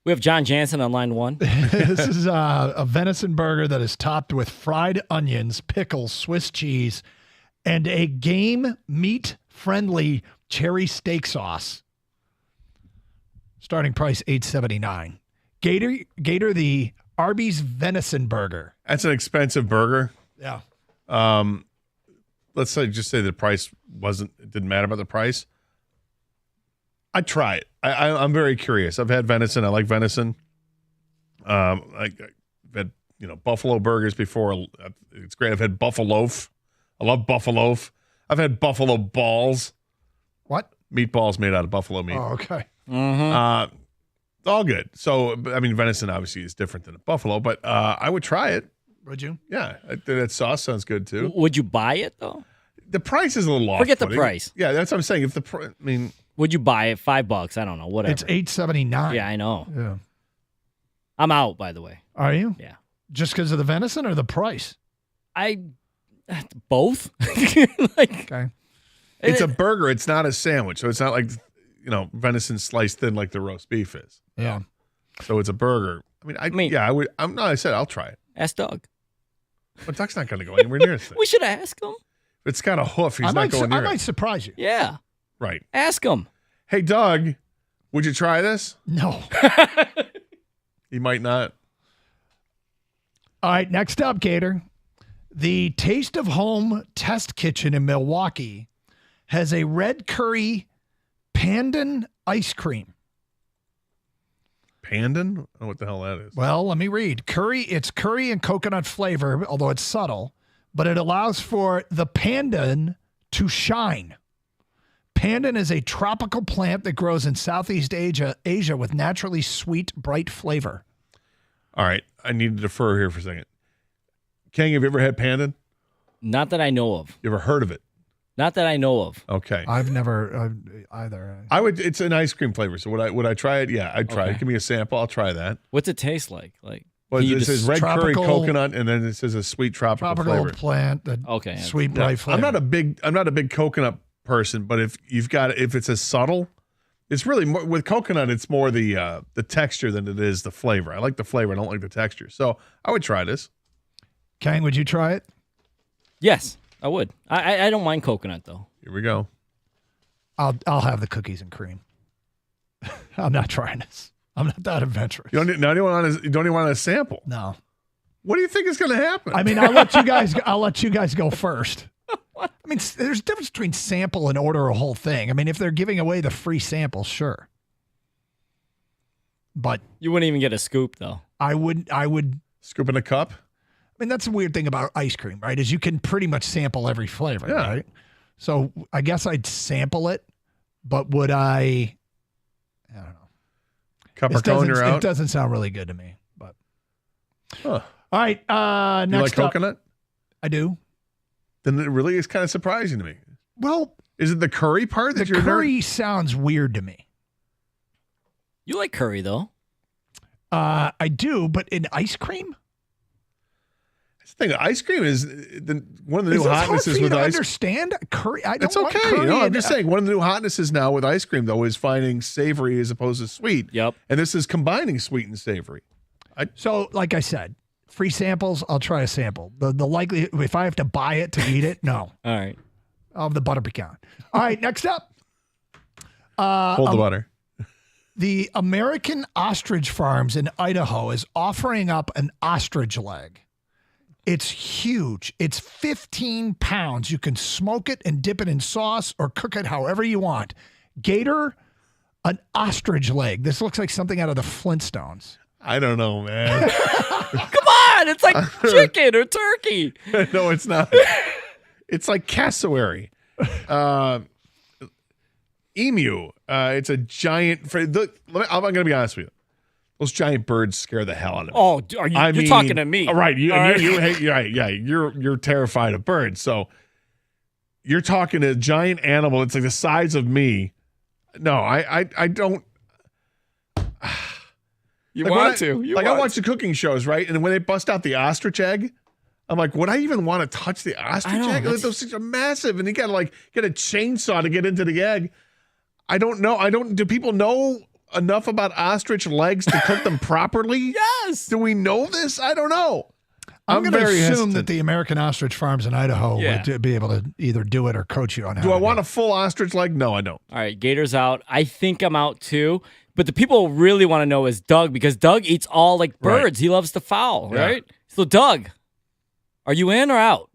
We have John Jansen on line 1. This is a venison burger that is topped with fried onions, pickles, Swiss cheese, and a game meat-friendly cherry steak sauce. Starting price $8.79. Gator, the Arby's venison burger. That's an expensive burger. Yeah. Let's just say the price didn't matter about the price. I'd try it. I'm very curious. I've had venison. I like venison. I've had buffalo burgers before. It's great. I've had buffalo loaf. I love buffalo loaf. I've had buffalo balls. What? Meatballs made out of buffalo meat. Oh, okay. All good. So, I mean, venison obviously is different than a buffalo, but I would try it. Would you? Yeah. That sauce sounds good too. Would you buy it though? The price is a little off. Forget the price. Yeah, that's what I'm saying. Would you buy it? $5? I don't know. Whatever. It's $8.79. Yeah, I know. Yeah. I'm out, by the way. Are you? Yeah. Just because of the venison or the price? Both. Okay. It's a burger. It's not a sandwich. So it's not like, venison sliced thin like the roast beef is. Yeah. So it's a burger. I would. I said I'll try it. Ask Doug. But Doug's not going to go anywhere near this thing. We should ask him. It's got a hoof. He's not going near it. I might surprise you. Yeah. Right. Ask him. Hey, Doug, would you try this? No. He might not. All right, next up, Gator. The Taste of Home Test Kitchen in Milwaukee has a red curry pandan ice cream. Pandan? I don't know what the hell that is. Well, let me read. It's curry and coconut flavor, although it's subtle, but it allows for the pandan to shine. Pandan is a tropical plant that grows in Southeast Asia with naturally sweet, bright flavor. All right. I need to defer here for a second. King, have you ever had pandan? Not that I know of. You ever heard of it? Not that I know of. Okay. I've never either. I would. It's an ice cream flavor. So would I try it? Yeah, I'd try it. Give me a sample. I'll try that. What's it taste like? Well, it says red curry coconut, and then it says a sweet tropical flavor. Plant. Okay. Sweet bright flavor. I'm not a big coconut person, but if it's a subtle, it's really more with coconut. It's more the texture than it is the flavor. I like the flavor. I don't like the texture. So I would try this. Kang, would you try it? Yes, I would. I don't mind coconut though. Here we go. I'll have the cookies and cream. I'm not trying this. I'm not that adventurous. You don't even want a sample. No. What do you think is going to happen? I mean, I'll let you guys go first. I mean, there's a difference between sample and order a whole thing. I mean, if they're giving away the free sample, sure. But you wouldn't even get a scoop though. I would scoop in a cup. I mean, that's the weird thing about ice cream, right? Is you can pretty much sample every flavor, right? So I guess I'd sample it, but would I don't know. Cup or cone, you're out? It doesn't sound really good to me, but. Huh. All right. Next you like coconut? I do. Then it really is kind of surprising to me. Well, is it the curry part that the curry sounds weird to me? You like curry though. I do, but in ice cream? The thing, ice cream is one of the new hotnesses with ice cream. Understand curry? I don't It's want okay. curry I'm just saying one of the new hotnesses now with ice cream though is finding savory as opposed to sweet. Yep. And this is combining sweet and savory. So, like I said, free samples. I'll try a sample. The likelihood if I have to buy it to eat it, no. All right. I'll have the butter pecan. All right. Next up. Hold the butter. The American Ostrich Farms in Idaho is offering up an ostrich leg. It's huge. It's 15 pounds. You can smoke it and dip it in sauce or cook it however you want. Gator, an ostrich leg. This looks like something out of the Flintstones. I don't know, man. Come on. It's like chicken or turkey. No, it's not. It's like cassowary. Emu. It's a giant. I'm going to be honest with you. Those giant birds scare the hell out of me. Oh, you're talking to me. Right. You hate, yeah, you're terrified of birds. So you're talking to a giant animal. It's like the size of me. No, I don't. You want to. I watch the cooking shows, right? And when they bust out the ostrich egg, I'm like, would I even want to touch the ostrich egg? Those things are massive. And you got to get a chainsaw to get into the egg. I don't know. Do people know enough about ostrich legs to cook them properly? Yes. Do we know this? I don't know. I'm going to very assume hesitant. that the American Ostrich Farms in Idaho would be able to either do it or coach you on how Do to I want a full ostrich leg? No, I don't. All right, Gator's out. I think I'm out too. But the people really want to know is Doug, because Doug eats all like birds. Right. He loves to fowl, right? So Doug, are you in or out?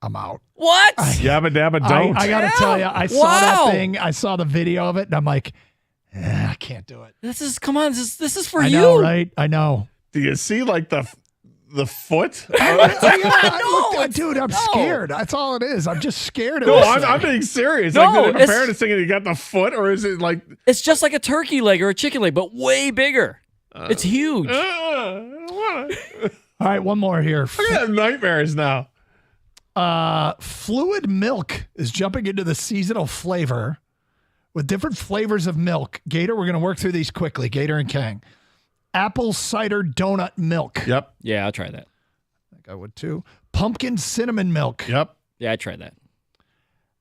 I'm out. What? Yabba dabba don't. I got to tell you, I saw that thing. I saw the video of it, and I'm like, I can't do it. Come on. This is for you. I know, right? I know. Do you see like the the foot? Dude, I'm scared. That's all it is. I'm just scared of No, this I'm thing. being serious. No, Like, did they prepare it's- this thing and you got the foot, or is it like It's just like a turkey leg or a chicken leg, but way bigger. It's huge. All right, one more here. I have nightmares now. Fluid milk is jumping into the seasonal flavor with different flavors of milk. Gator, we're going to work through these quickly. Gator and Kang. Apple cider donut milk. Yep. Yeah, I'll try that. I think I would too. Pumpkin cinnamon milk. Yep. Yeah, I tried that.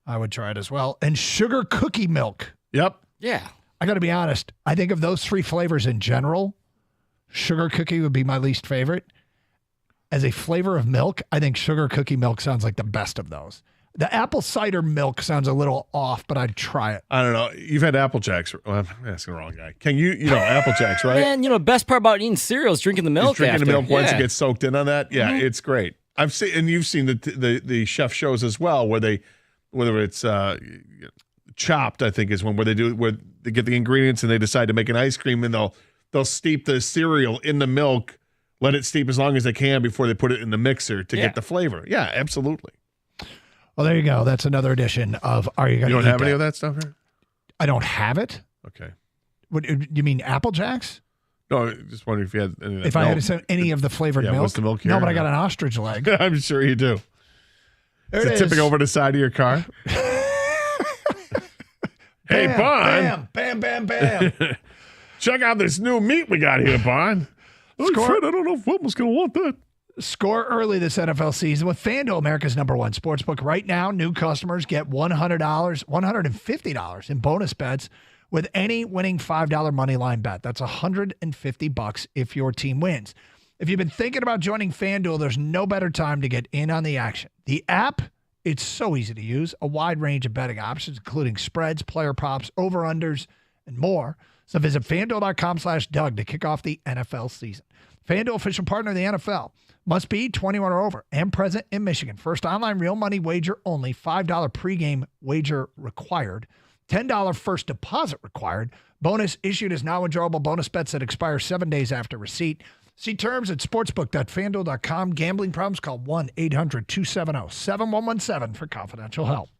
I would try it as well. And sugar cookie milk. Yep. Yeah. I got to be honest. I think of those three flavors in general, sugar cookie would be my least favorite. As a flavor of milk, I think sugar cookie milk sounds like the best of those. The apple cider milk sounds a little off, but I'd try it. I don't know. You've had Apple Jacks. Well, I'm asking the wrong guy. Can you know Apple Jacks, right? Man, best part about eating cereal is drinking the milk. Drinking after. the milk once Yeah. it gets soaked in on that. Yeah, Mhm. it's great. I've seen, and you've seen the chef shows as well, whether it's Chopped, I think is one where they get the ingredients and they decide to make an ice cream, and they'll steep the cereal in the milk, let it steep as long as they can before they put it in the mixer to get the flavor. Yeah, absolutely. Well, there you go. That's another edition of Are You Going to You don't have any of that stuff here? I don't have it. Okay. What, you mean Apple Jacks? No, just wondering if you had any of that. If I had to send any of the flavored Yeah, milk? what's the milk here? No, but I got an ostrich leg. I'm sure you do. There Is it it is. tipping over the side of your car? Hey, Bam, Bon. Bam, bam, bam, bam. Check out this new meat we got here, Bon. Score- Fred, I don't know if Wilma's going to want that. Score early this NFL season with FanDuel, America's #1 sportsbook. Right now, new customers get $100, $150 in bonus bets with any winning $5 money line bet. That's $150 if your team wins. If you've been thinking about joining FanDuel, there's no better time to get in on the action. The app, it's so easy to use, a wide range of betting options, including spreads, player props, over-unders, and more. So visit FanDuel.com/Doug to kick off the NFL season. FanDuel, official partner of the NFL. Must be 21 or over and present in Michigan. First online real money wager only. $5 pregame wager required. $10 first deposit required. Bonus issued as now withdrawable bonus bets that expire 7 days after receipt. See terms at sportsbook.fanduel.com. Gambling problems, call 1-800-270-7117 for confidential help.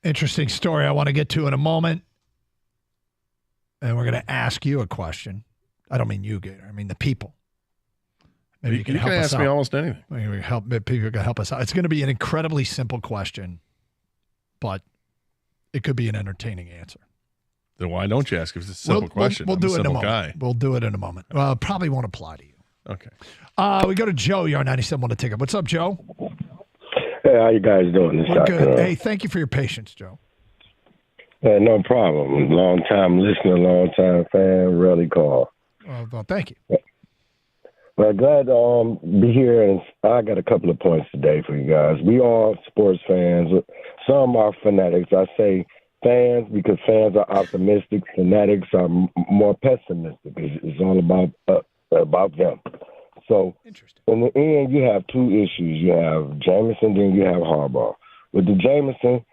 Interesting story I want to get to in a moment. And we're going to ask you a question. I don't mean you, Gator. I mean the people. Maybe you can help us ask me almost anything. Maybe people can help us out. It's going to be an incredibly simple question, but it could be an entertaining answer. Then why don't you ask if it's a simple question? We'll do it in a moment. Guy. We'll do it in a moment. Probably won't apply to you. Okay. We go to Joe, your 97 to take up. What's up, Joe? Hey, how you guys doing this We're afternoon? good. Hey, thank you for your patience, Joe. No problem. Long time listener, long time fan, rarely call. Well, thank you. Well, glad to be here, and I got a couple of points today for you guys. We are sports fans. Some are fanatics. I say fans because fans are optimistic. Fanatics are more pessimistic. It's all about them. So in the end, you have two issues. You have Jameson, then you have Harbaugh. With the Jameson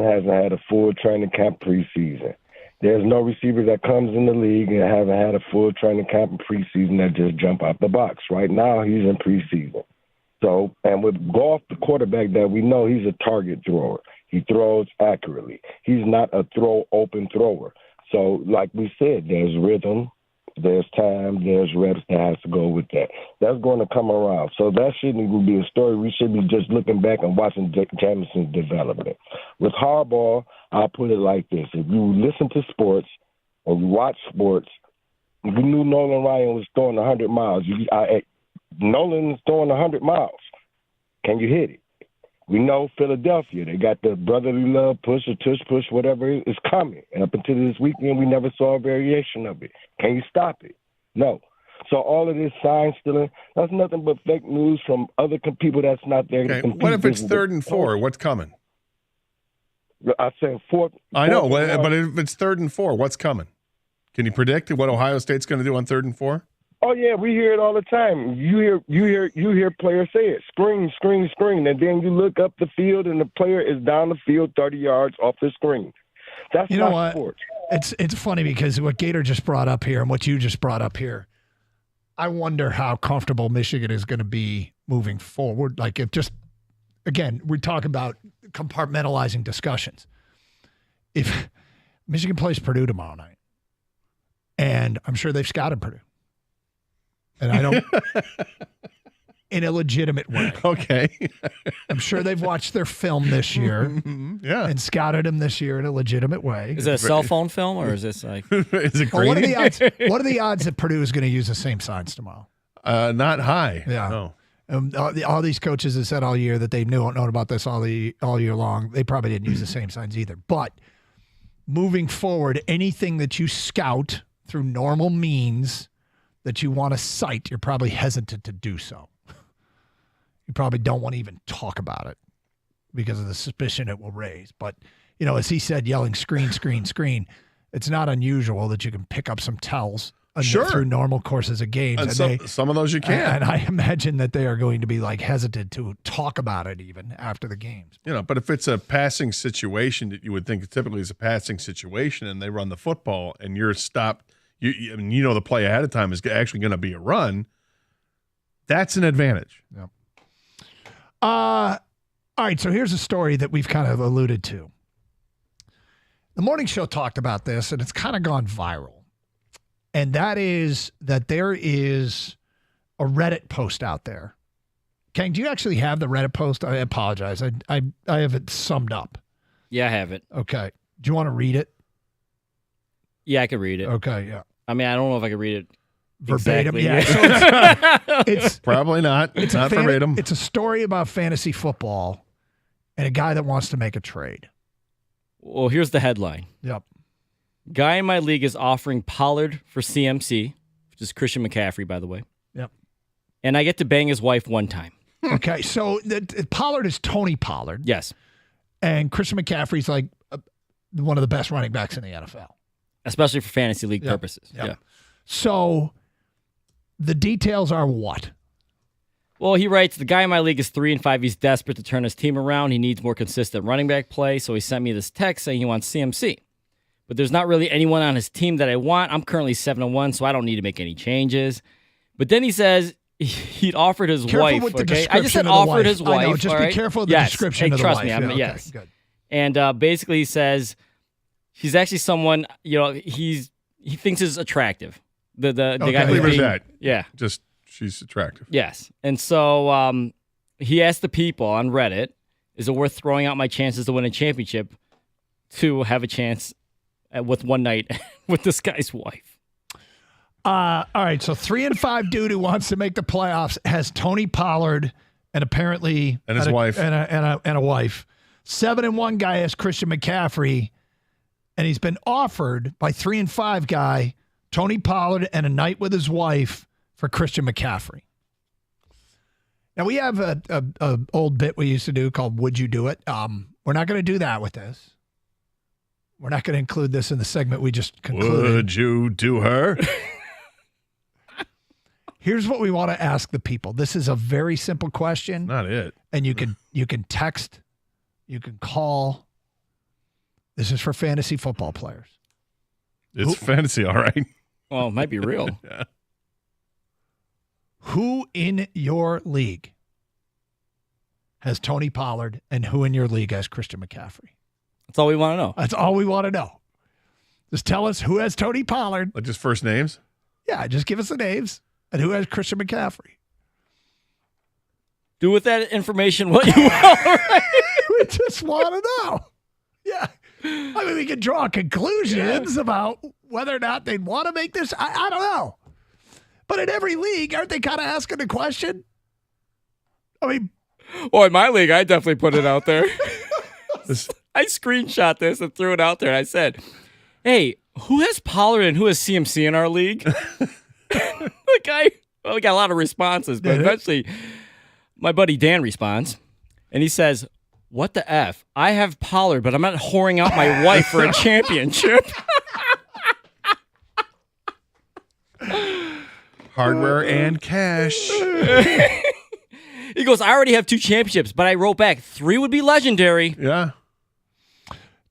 hasn't had a full training camp preseason. There's no receiver that comes in the league and haven't had a full training camp and preseason that just jump out the box. Right now, he's in preseason. So, and with Goff, the quarterback that we know, he's a target thrower. He throws accurately. He's not a open thrower. So, like we said, there's rhythm, there's time, there's reps that has to go with that. That's going to come around. So that shouldn't even be a story. We should be just looking back and watching Jameson's development. With Harbaugh, I'll put it like this. If you listen to sports or you watch sports, you knew Nolan Ryan was throwing 100 miles. Nolan is throwing 100 miles. Can you hit it? We know Philadelphia. They got the brotherly love push or tush push, whatever is coming. And up until this weekend, we never saw a variation of it. Can you stop it? No. So all of this sign stealing, that's nothing but fake news from other people that's not there to compete. What if it's 3rd and 4? What's coming? I said fourth. I know, but if it's 3rd and 4, what's coming? Can you predict what Ohio State's going to do on 3rd and 4? Oh yeah, we hear it all the time. You hear players say it, screen, screen, screen, and then you look up the field and the player is down the field 30 yards off the screen. That's not sports. It's funny because what Gator just brought up here and what you just brought up here, I wonder how comfortable Michigan is going to be moving forward. Like if just, again, we talk about compartmentalizing discussions. If Michigan plays Purdue tomorrow night, and I'm sure they've scouted Purdue. And I don't, in a legitimate way. Okay. I'm sure they've watched their film this year. Yeah. And scouted them this year in a legitimate way. Is it a cell phone film or is this like? Is it well, green? what are the odds that Purdue is going to use the same signs tomorrow? Not high. Yeah. No. All these coaches have said all year that they've known about this all year long. They probably didn't use the same signs either. But moving forward, anything that you scout through normal means that you want to cite, you're probably hesitant to do so. You probably don't want to even talk about it because of the suspicion it will raise. But, as he said, yelling screen, screen, screen, it's not unusual that you can pick up some tells through normal courses of games. And some of those you can. And I imagine that they are going to be hesitant to talk about it even after the games. But if it's a passing situation that you would think typically is a passing situation and they run the football and you're stopped, the play ahead of time is actually going to be a run, that's an advantage. Yep. All right, so here's a story that we've kind of alluded to. The morning show talked about this, and it's kind of gone viral. And that is that there is a Reddit post out there. Kang, do you actually have the Reddit post? I apologize. I have it summed up. Yeah, I have it. Okay. Do you want to read it? Yeah, I can read it. Okay, yeah. I mean, I don't know if I can read it verbatim. exactly. Yeah, so it's probably not. It's not verbatim. It's a story about fantasy football and a guy that wants to make a trade. Well, here's the headline. Yep. Guy in my league is offering Pollard for CMC, which is Christian McCaffrey, by the way. Yep. And I get to bang his wife one time. Okay, so Pollard is Tony Pollard. Yes. And Christian McCaffrey's one of the best running backs in the NFL. Especially for fantasy league purposes. Yep. Yeah. So the details are what? Well, he writes, the guy in my league is 3-5. He's desperate to turn his team around. He needs more consistent running back play. So he sent me this text saying he wants CMC. But there's not really anyone on his team that I want. I'm currently 7-1, so I don't need to make any changes. But then he says he'd offered his wife. With the I just said offered his wife. I know, just be careful of the description of the trust wife. me. Yes. Good. And basically he says she's actually someone, he thinks is attractive. The guy who's Leave her being, that. yeah. Just she's attractive. Yes. And so he asked the people on Reddit, is it worth throwing out my chances to win a championship to have a chance with one night with this guy's wife? All right, so 3-5 dude who wants to make the playoffs has Tony Pollard and apparently his wife and a wife. 7-1 guy has Christian McCaffrey, and he's been offered by 3-5 guy Tony Pollard and a night with his wife for Christian McCaffrey. Now we have a old bit we used to do called "Would You Do It?" We're not going to do that with this. We're not going to include this in the segment we just concluded. Would you do her? Here's what we want to ask the people. This is a very simple question. Not it. And you can text, you can call. This is for fantasy football players. It's fantasy, all right. Well, it might be real. Yeah. Who in your league has Tony Pollard and who in your league has Christian McCaffrey? That's all we want to know. That's all we want to know. Just tell us who has Tony Pollard. Like just first names? Yeah, just give us the names. And who has Christian McCaffrey? Do with that information what you want. Right? We just want to know. Yeah. I mean, we can draw conclusions about whether or not they'd want to make this. I don't know. But in every league, aren't they kind of asking the question? I mean, well, in my league, I definitely put it out there. I screenshot this and threw it out there. I said, hey, who has Pollard and who has CMC in our league? We got a lot of responses, but eventually my buddy Dan responds, and he says, what the F? I have Pollard, but I'm not whoring out my wife for a championship. Hardware and cash. He goes, I already have 2 championships, but I wrote back 3 would be legendary. Yeah.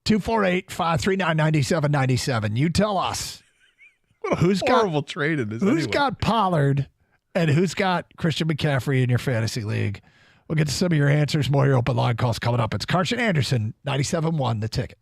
248-539-9797. You tell us. Who's horrible trade in this. Who's anyway. got Pollard and who's got Christian McCaffrey in your fantasy league? We'll get to some of your answers, more of your open line calls coming up. It's Carson Anderson, 97.1 The Ticket.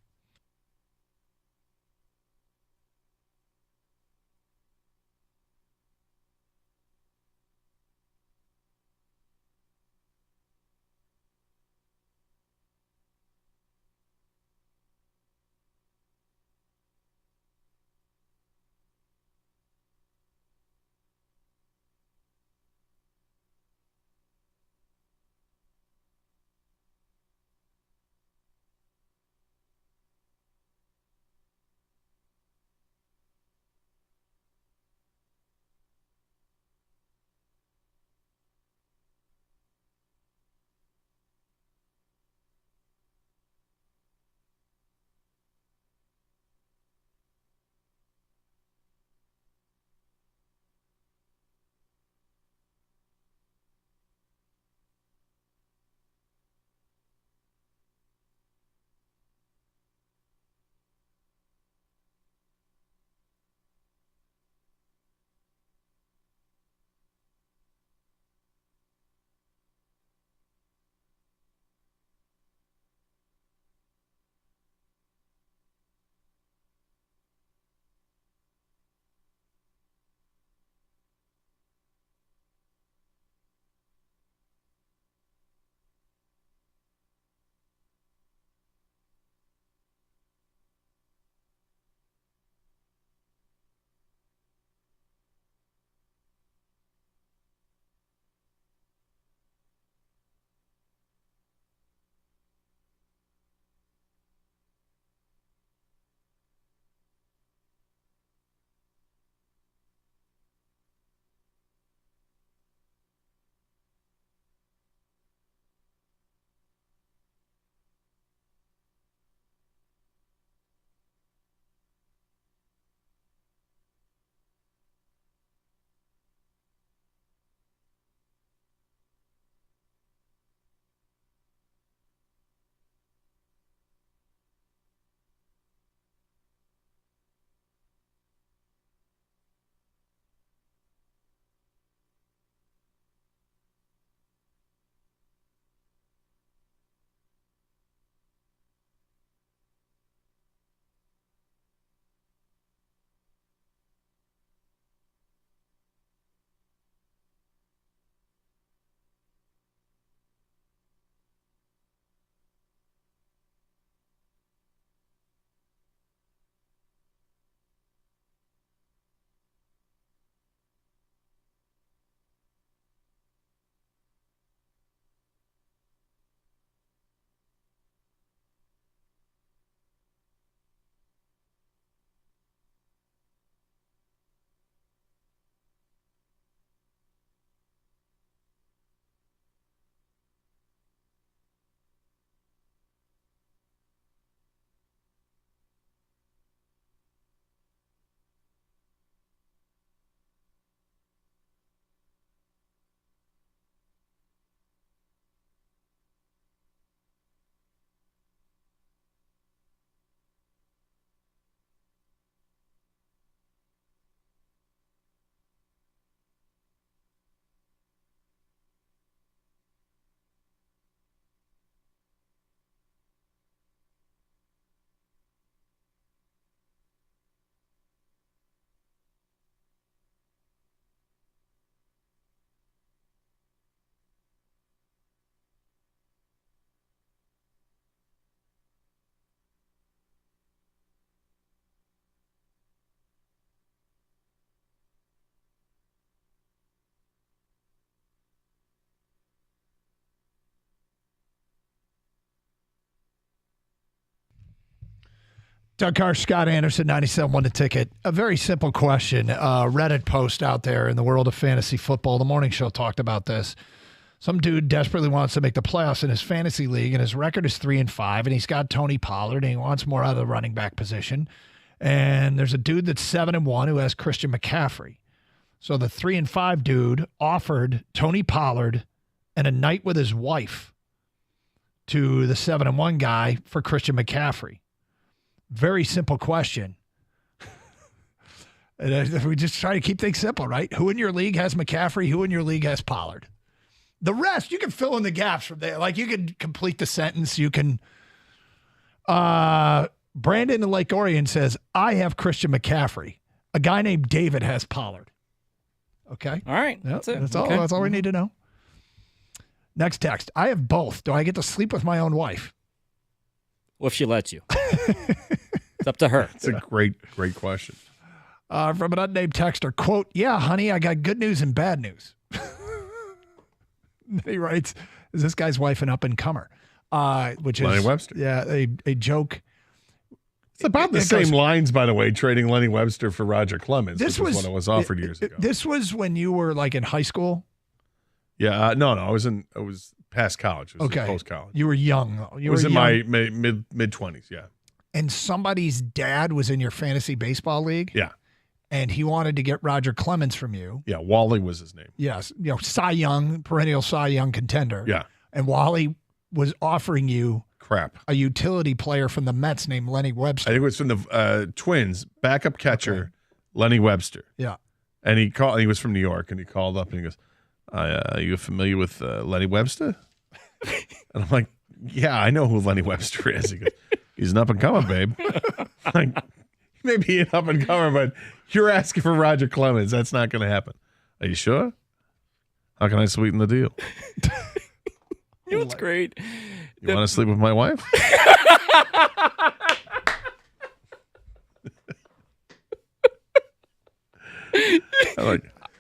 Doug Carr, Scott Anderson, 97.1 The Ticket. A very simple question. Reddit post out there in the world of fantasy football. The morning show talked about this. Some dude desperately wants to make the playoffs in his fantasy league, and his record is 3-5, and he's got Tony Pollard, and he wants more out of the running back position. And there's a dude that's 7-1 who has Christian McCaffrey. So the 3-5 dude offered Tony Pollard and a night with his wife to the 7-1 guy for Christian McCaffrey. Very simple question. And we just try to keep things simple, right? Who in your league has McCaffrey? Who in your league has Pollard? The rest, you can fill in the gaps from there. Like, you can complete the sentence. You can. Brandon in Lake Orion says, I have Christian McCaffrey. A guy named David has Pollard. Okay. All right. Yep, That's it. That's all. Okay. That's all we need to know. Next text. I have both. Do I get to sleep with my own wife? Well, if she lets you. It's up to her. It's a great question. From an unnamed texter, quote, yeah, honey, I got good news and bad news. He writes, is this guy's wife an up-and-comer? Which is Lenny Webster. Yeah, a joke. It's about the same lines, by the way, trading Lenny Webster for Roger Clemens. This was when it was offered years ago. This was when you were like in high school? Yeah, no, I was past college. It was Okay. post-college. You were young. It was in my mid-20s, yeah. And somebody's dad was in your fantasy baseball league? Yeah. And he wanted to get Roger Clemens from you. Yeah, Wally was his name. Yes. Cy Young, perennial Cy Young contender. Yeah. And Wally was offering you crap. A utility player from the Mets named Lenny Webster. I think it was from the Twins, backup catcher, Lenny Webster. Yeah. And he was from New York, and he called up and he goes, are you familiar with Lenny Webster? And I'm like, yeah, I know who Lenny Webster is. He goes, he's an up-and-comer, babe. Like, maybe an up-and-comer, but you're asking for Roger Clemens. That's not going to happen. Are you sure? How can I sweeten the deal? You know what's great? You want to sleep with my wife?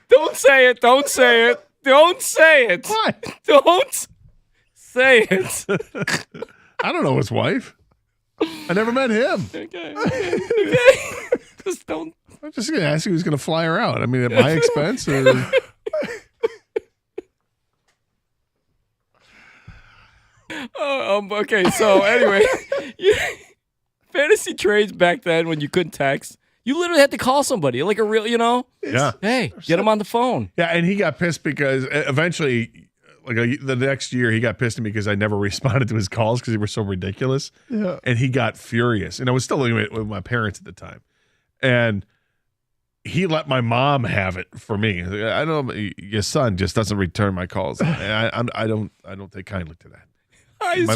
Don't say it. Don't say it. Don't say it. What? Don't say it. I don't know his wife. I never met him. Okay. Just don't. I'm just going to ask you who's going to fly her out. I mean, at my expense or... Okay, so anyway, fantasy trades back then when you couldn't text, you literally had to call somebody, like a real, Yeah. Hey, get him on the phone. Yeah, and he got pissed because eventually, the next year, he got pissed at me because I never responded to his calls because they were so ridiculous. Yeah. And he got furious. And I was still living with my parents at the time. And he let my mom have it for me. I know your son just doesn't return my calls. I don't take kindly to that.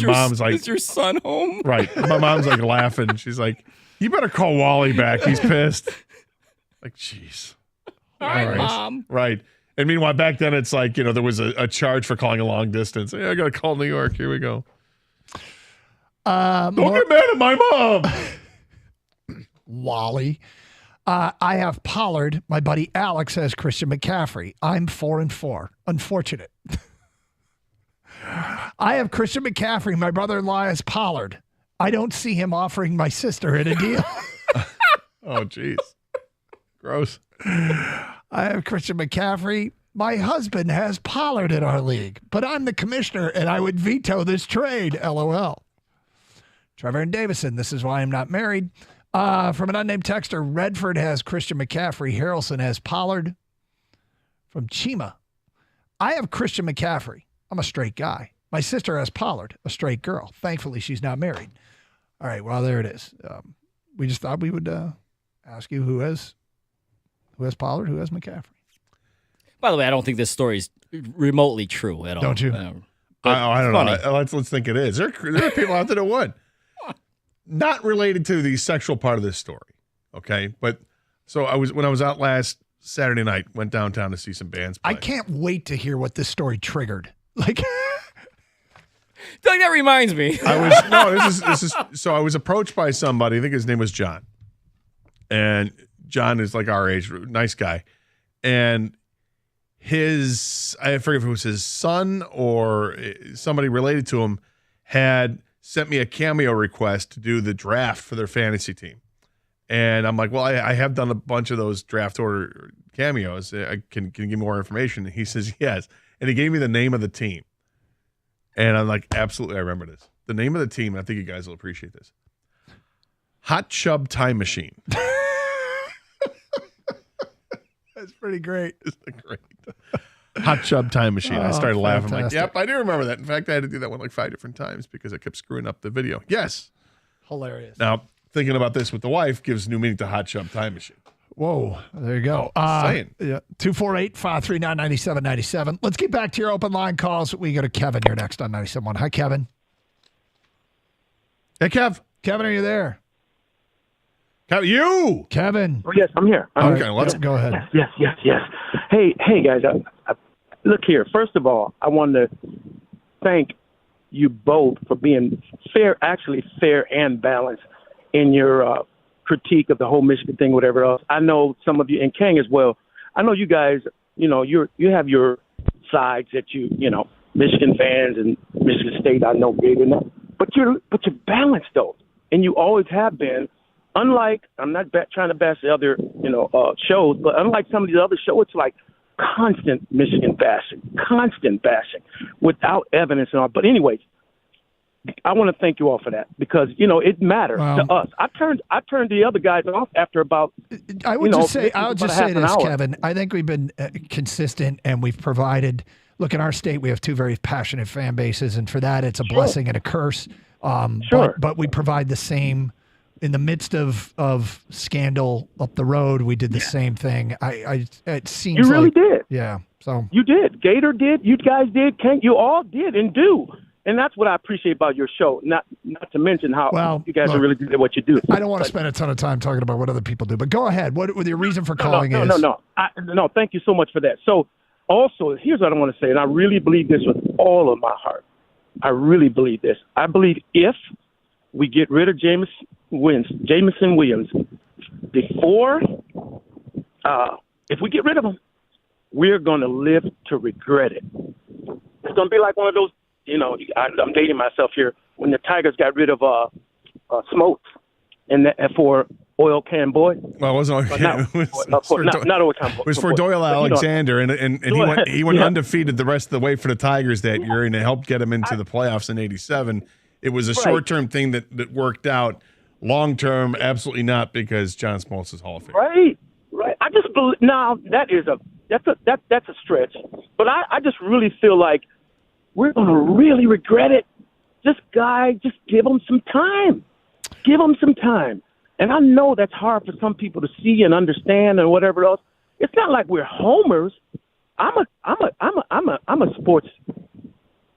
Mom's like, is your son home? Right. My mom's like laughing. She's like, you better call Wally back. He's pissed. Like, jeez. Hi, Mom. Right. And meanwhile, back then, it's like, there was a charge for calling a long distance. Hey, I got to call New York. Here we go. Don't get mad at my mom. Wally. I have Pollard. My buddy Alex has Christian McCaffrey. I'm 4-4. Unfortunate. I have Christian McCaffrey. My brother-in-law has Pollard. I don't see him offering my sister in a deal. Oh, jeez. Gross. I have Christian McCaffrey. My husband has Pollard in our league, but I'm the commissioner and I would veto this trade. LOL. Trevor and Davison. This is why I'm not married. From an unnamed texter, Redford has Christian McCaffrey. Harrelson has Pollard. From Chima, I have Christian McCaffrey. I'm a straight guy. My sister has Pollard, a straight girl. Thankfully, she's not married. All right, well, there it is. We just thought we would ask you who has Pollard, who has McCaffrey. By the way, I don't think this story is remotely true at all. Don't you? I don't know. Let's think it is. There are people out there that would. Not related to the sexual part of this story, okay? But so when I was out last Saturday night, went downtown to see some bands play. I can't wait to hear what this story triggered. Like, that reminds me. This is so I was approached by somebody. I think his name was John, and John is like our age, nice guy, and I forget if it was his son or somebody related to him had sent me a cameo request to do the draft for their fantasy team. And I'm like, well, I have done a bunch of those draft order cameos. I can give me more information. And he says, yes. And he gave me the name of the team. And I'm like, absolutely, I remember this. The name of the team, I think you guys will appreciate this. Hot Chub Time Machine. That's pretty great. Isn't it great? Hot Chub Time Machine. I started laughing. Fantastic. Like, yep, I do remember that. In fact, I had to do that one like 5 different times because I kept screwing up the video. Yes. Hilarious. Now, thinking about this with the wife gives new meaning to Hot Chub Time Machine. Whoa, there you go. Saying. Yeah, 248-539-9797. Let's get back to your open line calls. We go to Kevin here next on 97.1. Hi, Kevin. Hey, Kev. Kevin, are you there? Kevin. Oh, yes, I'm here. Okay, let's go ahead. Yes. Hey, guys. Look here. First of all, I wanted to thank you both for being fair and balanced in your critique of the whole Michigan thing, whatever else. I know some of you, and Kang as well, I know you guys, you have your sides that Michigan fans and Michigan State, I know big enough. But you're balanced, though, and you always have been. Unlike, I'm not trying to bash the other, shows, but unlike some of these other shows, it's like constant Michigan bashing without evidence and all. But anyways, I want to thank you all for that because it matters to us. I turned the other guys off after about. I'll just say this, Kevin. I think we've been consistent and we've provided. Look, in our state, we have two very passionate fan bases, and for that, it's a blessing and a curse. But we provide the same. In the midst of scandal up the road, we did the same thing. It seems you really did. Yeah. So you did. Gator did. You guys did. You all did and do. And that's what I appreciate about your show. Not to mention how you guys are really good at what you do. I don't want to spend a ton of time talking about what other people do, but go ahead. What your reason for calling is? No. Thank you so much for that. So also, here's what I want to say, and I really believe this with all of my heart. I really believe this. I believe if we get rid of Jameson Williams before, if we get rid of him, we're going to live to regret it. It's going to be like one of those, I'm dating myself here, when the Tigers got rid of Smokes for Oil Can Boy. Well, it wasn't Oil Can. Not Oil Can Boy. It was for Doyle Alexander, and he went undefeated the rest of the way for the Tigers that year, and it helped get him into the playoffs in '87. It was a short-term thing that worked out. Long-term, absolutely not, because John Smoltz is Hall of Fame. Right. I just believe now that's a stretch, but I just really feel like we're going to really regret it. Just give him some time. And I know that's hard for some people to see and understand and whatever else. It's not like we're homers. I'm a sports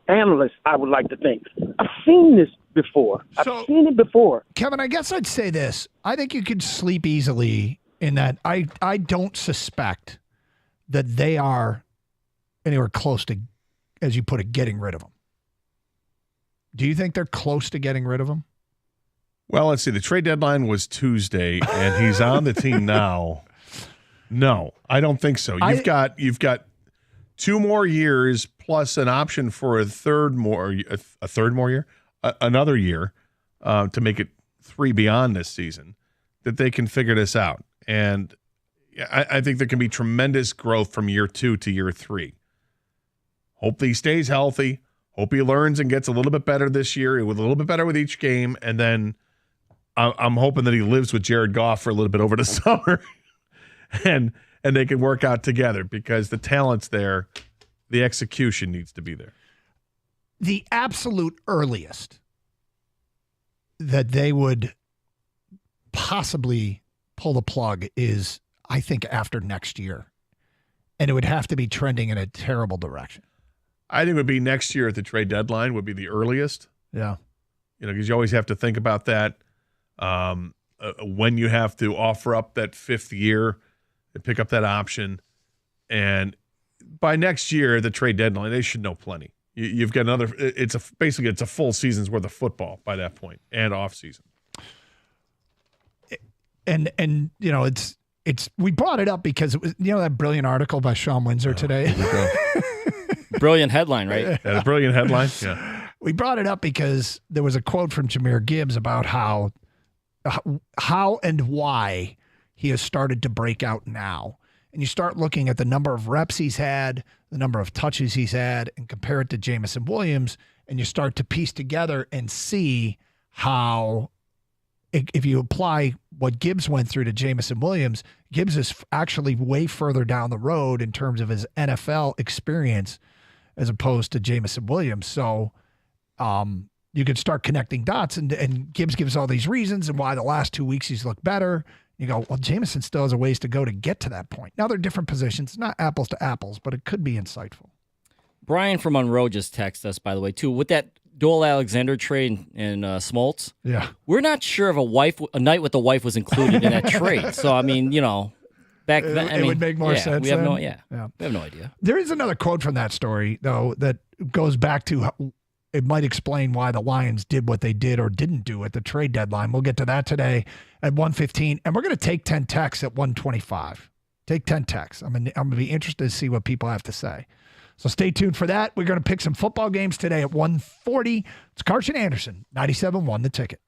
analyst, I would like to think. I've seen this before. I've seen it before. Kevin, I guess I'd say this. I think you could sleep easily in that I don't suspect that they are anywhere close to, as you put it, getting rid of him. Do you think they're close to getting rid of him? Well, let's see. The trade deadline was Tuesday, and he's on the team now. No, I don't think so. You've got 2 more years plus an option for another year to make it 3 beyond this season, that they can figure this out. And I think there can be tremendous growth from year 2 to year 3. Hope that he stays healthy. Hope he learns and gets a little bit better this year, with a little bit better with each game. And then I'm hoping that he lives with Jared Goff for a little bit over the summer and they can work out together, because the talent's there. The execution needs to be there. The absolute earliest that they would possibly pull the plug is, I think, after next year. And it would have to be trending in a terrible direction. I think it would be next year at the trade deadline would be the earliest. Yeah. Because you always have to think about that. When you have to offer up that 5th year and pick up that option. And by next year, the trade deadline, they should know plenty. You've got another. It's a full season's worth of football by that point, and off season. And it's we brought it up because it was that brilliant article by Sean Windsor today. Brilliant headline, right? Yeah, brilliant headline. Yeah. We brought it up because there was a quote from Jahmyr Gibbs about how and why he has started to break out now. And you start looking at the number of reps he's had, the number of touches he's had, and compare it to Jameson Williams, and you start to piece together and see how, if you apply what Gibbs went through to Jameson Williams, Gibbs is actually way further down the road in terms of his NFL experience as opposed to Jameson Williams. So you could start connecting dots, and Gibbs gives all these reasons and why the last 2 weeks he's looked better. You go, well, Jameson still has a ways to go to get to that point. Now they're different positions, not apples to apples, but it could be insightful. Brian from Monroe just texted us, by the way, too, with that Dole Alexander trade in Smoltz. Yeah, we're not sure if a night with the wife was included in that trade. So I mean, back then, it would make more sense. We have then. we have no idea. There is another quote from that story though that goes back to it might explain why the Lions did what they did or didn't do at the trade deadline. We'll get to that today at 1:15, and we're going to take 10 texts at 1:25. Take 10 texts. I'm going to be interested to see what people have to say. So stay tuned for that. We're going to pick some football games today at 1:40. It's Karsch Anderson, 97.1 The Ticket.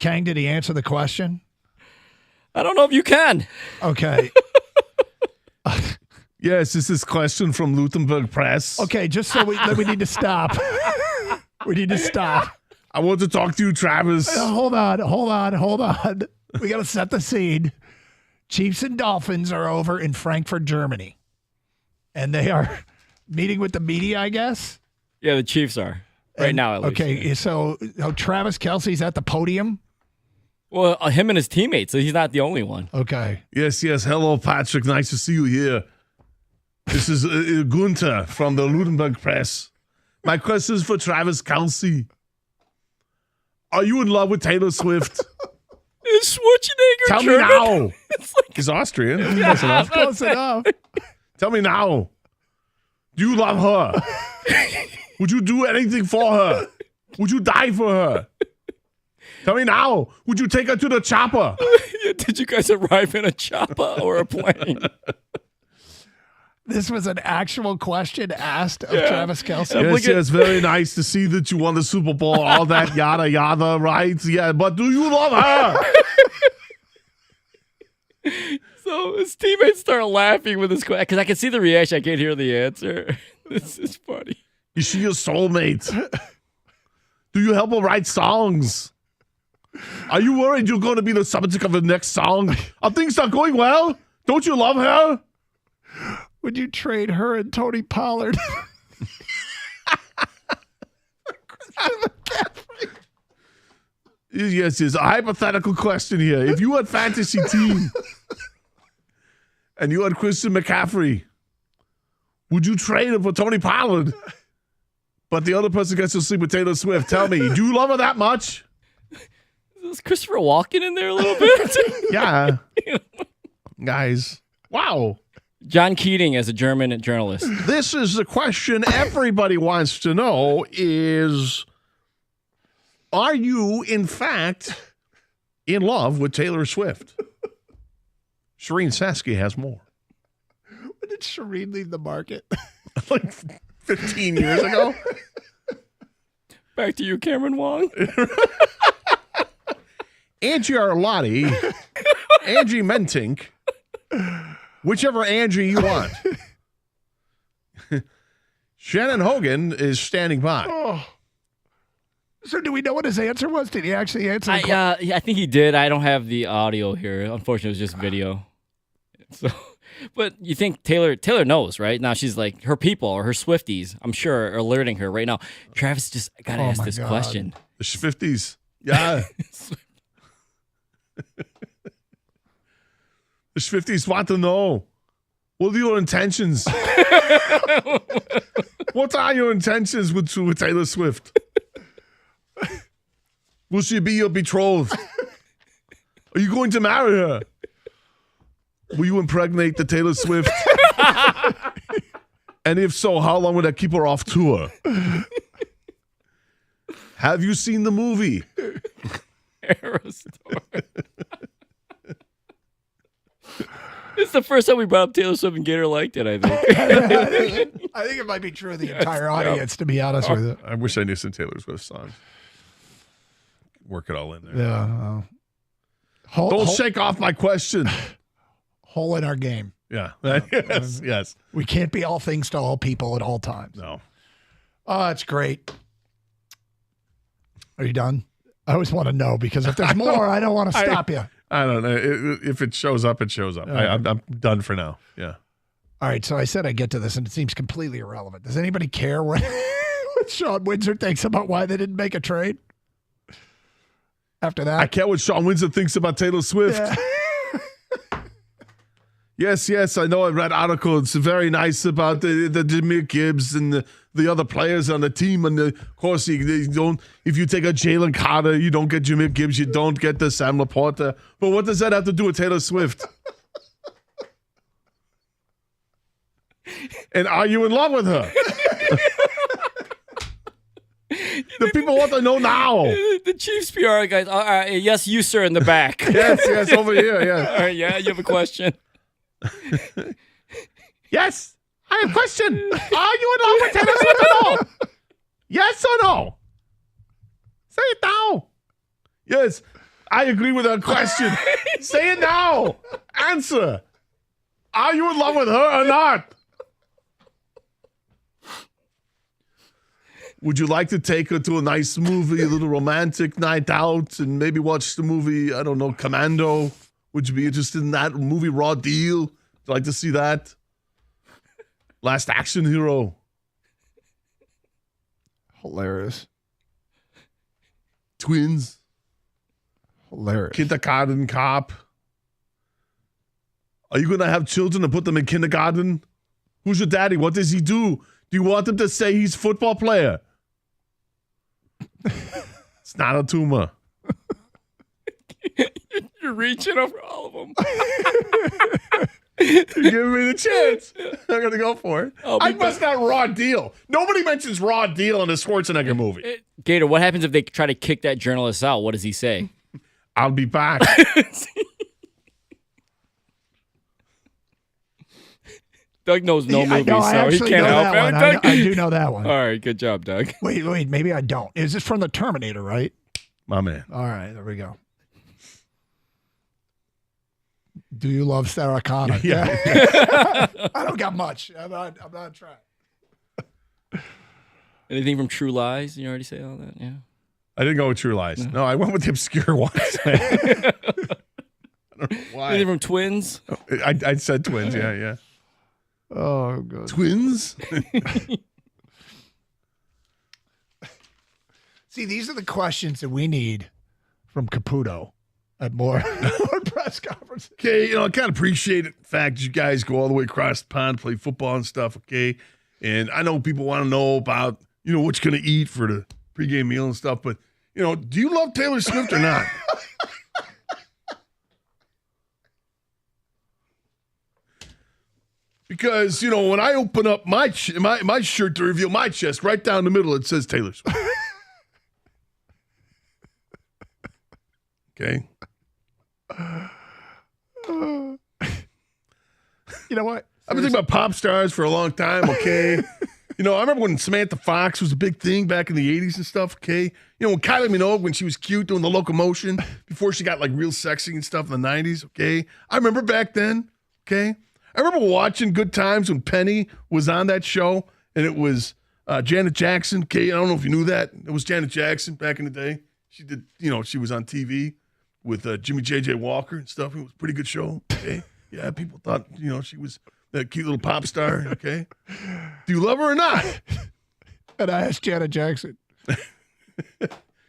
Kang, did he answer the question? I don't know if you can. Okay. Yes, this is a question from Lutenberg Press. Okay, just so we need to stop. We need to stop. I want to talk to you, Travis. Hold on. We got to set the scene. Chiefs and Dolphins are over in Frankfurt, Germany. And they are meeting with the media, I guess? Yeah, the Chiefs are. Right now, at least. Okay, so Travis Kelce's at the podium? Well, him and his teammates. So he's not the only one. Okay. Yes. Hello, Patrick. Nice to see you here. This is Gunther from the Ludenberg Press. My question is for Travis Kelce. Are you in love with Taylor Swift? Is Schwarzenegger Tell German? me now. Like, he's Austrian. Yeah, Close enough. Close enough. Tell me now. Do you love her? Would you do anything for her? Would you die for her? Tell me now. Would you take her to the chopper? Did you guys arrive in a chopper or a plane? This was an actual question asked of Travis Kelce. Yes, very nice to see that you won the Super Bowl, all that yada yada, right? Yeah, but do you love her? So his teammates start laughing with this question because I can see the reaction. I can't hear the answer. This is funny. Is she your soulmate? Do you help her write songs? Are you worried you're going to be the subject of the next song? Are things not going well? Don't you love her? Would you trade her and Tony Pollard? Yes, it's a hypothetical question here. If you had fantasy team and you had Christian McCaffrey, would you trade him for Tony Pollard? But the other person gets to sleep with Taylor Swift. Tell me, do you love her that much? Is Christopher Walken in there a little bit? Yeah. Guys, wow. John Keating as a German journalist. This is the question everybody wants to know is, are you, in fact, in love with Taylor Swift? Shireen Sasky has more. When did Shireen leave the market? Like 15 years ago? Back to you, Cameron Wong. Angie Arlotti, Angie Mentink, whichever Angie you want. Shannon Hogan is standing by. Oh. So do we know what his answer was? Did he actually answer? I think he did. I don't have the audio here. Unfortunately, it was just video. So, but you think Taylor knows, right? Now she's like, her people or her Swifties, I'm sure, are alerting her right now. Travis just got to ask this question. The Swifties. Yeah. The Swifties want to know, what are your intentions? What are your intentions with Taylor Swift? Will she be your betrothed? Are you going to marry her? Will you impregnate the Taylor Swift? And if so, how long will that keep her off tour? Have you seen the movie? Aerostar. It's the first time we brought up Taylor Swift and Gator liked it, I think. I think it might be true of the entire audience, to be honest with you. I wish I knew some Taylor Swift songs. Work it all in there. Yeah. Don't shake off my question. Hole in our game. Yeah. Yes. We can't be all things to all people at all times. No. Oh, that's great. Are you done? I always want to know because if there's more, I don't want to stop you. I don't know. If it shows up, it shows up. I'm done for now. Yeah. All right. So I said I'd get to this, and it seems completely irrelevant. Does anybody care what Sean Windsor thinks about why they didn't make a trade? After that, I care what Sean Windsor thinks about Taylor Swift. Yeah. Yes, I know. I read articles very nice about the Jahmyr Gibbs and the other players on the team. And of course, you don't. If you take a Jalen Carter, you don't get Jahmyr Gibbs. You don't get the Sam Laporta. But what does that have to do with Taylor Swift? And are you in love with her? The people want to know now. The Chiefs PR guys. Yes, you, sir, in the back. Yes, over here. Yeah. All right, yeah, you have a question. Yes, I have a question. Are you in love with Taylor Swift at all? Yes or no? Say it now. Yes. I agree with her question. Say it now. Answer. Are you in love with her or not? Would you like to take her to a nice movie, a little romantic night out, and maybe watch the movie, I don't know, Commando? Would you be interested in that movie, Raw Deal? Would you like to see that? Last Action Hero. Hilarious. Twins. Hilarious. Kindergarten Cop. Are you going to have children and put them in kindergarten? Who's your daddy? What does he do? Do you want him to say he's a football player? It's not a tumor. You're reaching over all of them. You're giving me the chance. I'm going to go for it. I must not Raw Deal. Nobody mentions Raw Deal in a Schwarzenegger movie. Gator, what happens if they try to kick that journalist out? What does he say? I'll be back. Doug knows no movies, I so he can't help it. I do know that one. All right, good job, Doug. Wait, maybe I don't. Is this from the Terminator, right? My man. All right, there we go. Do you love Sarah Connor? Yeah. I don't got much. I'm not trying. Anything from True Lies? You already say all that? Yeah. I didn't go with True Lies. No, I went with the obscure ones. I don't know why. Anything from Twins? I said Twins, yeah. Oh, God. Twins? See, these are the questions that we need from Caputo at more press conferences. Okay, I kind of appreciate the fact that you guys go all the way across the pond, play football and stuff, okay? And I know people want to know about, what you're going to eat for the pregame meal and stuff, but, do you love Taylor Swift or not? Because, when I open up my shirt to reveal my chest, right down the middle, it says Taylor Swift. Okay? You know what? I've been thinking about pop stars for a long time, okay? I remember when Samantha Fox was a big thing back in the 80s and stuff, okay? When Kylie Minogue, when she was cute doing the locomotion, before she got, real sexy and stuff in the 90s, okay? I remember back then, okay? I remember watching Good Times when Penny was on that show, and it was Janet Jackson. Okay, I don't know if you knew that. It was Janet Jackson back in the day. She did, she was on TV with Jimmy J.J. Walker and stuff. It was a pretty good show, okay? Yeah, people thought, she was that cute little pop star, okay? Do you love her or not? And I asked Janet Jackson,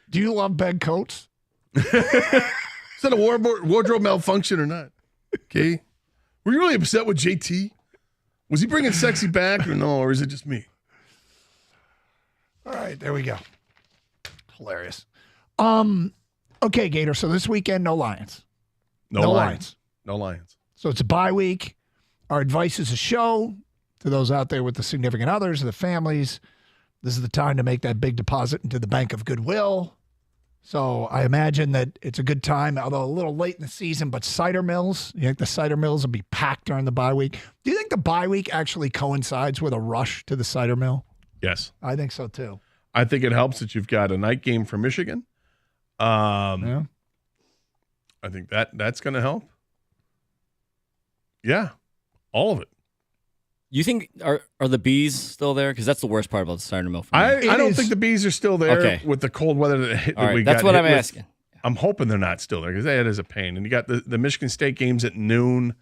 do you love Ben Coates? Is that a wardrobe malfunction or not? Okay? Were you really upset with JT? Was he bringing sexy back or no, or is it just me? All right, there we go. Hilarious. Okay, Gator, so this weekend, no Lions. No Lions. No Lions. So it's a bye week. Our advice is a show to those out there with the significant others, the families. This is the time to make that big deposit into the Bank of Goodwill. So I imagine that it's a good time, although a little late in the season, but cider mills, you think the cider mills will be packed during the bye week? Do you think the bye week actually coincides with a rush to the cider mill? Yes. I think so, too. I think it helps that you've got a night game for Michigan. Yeah. I think that's going to help. Yeah. All of it. You think are the bees still there? Because that's the worst part about the cider mill for me. I don't think the bees are still there with the cold weather that All right, we that's got what hit I'm with. asking. I'm hoping they're not still there because that is a pain. And you got the Michigan State games at noon.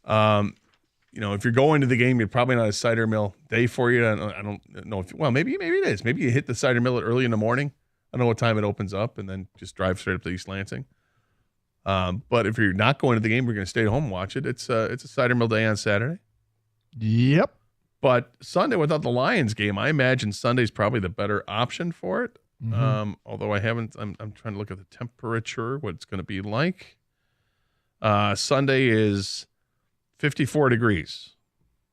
If you're going to the game, you're probably not a cider mill day for you. I don't know if maybe it is. Maybe you hit the cider mill early in the morning. I don't know what time it opens up, and then just drive straight up to East Lansing. But if you're not going to the game, we're going to stay at home and watch it. It's a cider mill day on Saturday. Yep. But Sunday, without the Lions game, I imagine Sunday's probably the better option for it. Mm-hmm. Although I'm trying to look at the temperature, what it's going to be like. Sunday is 54 degrees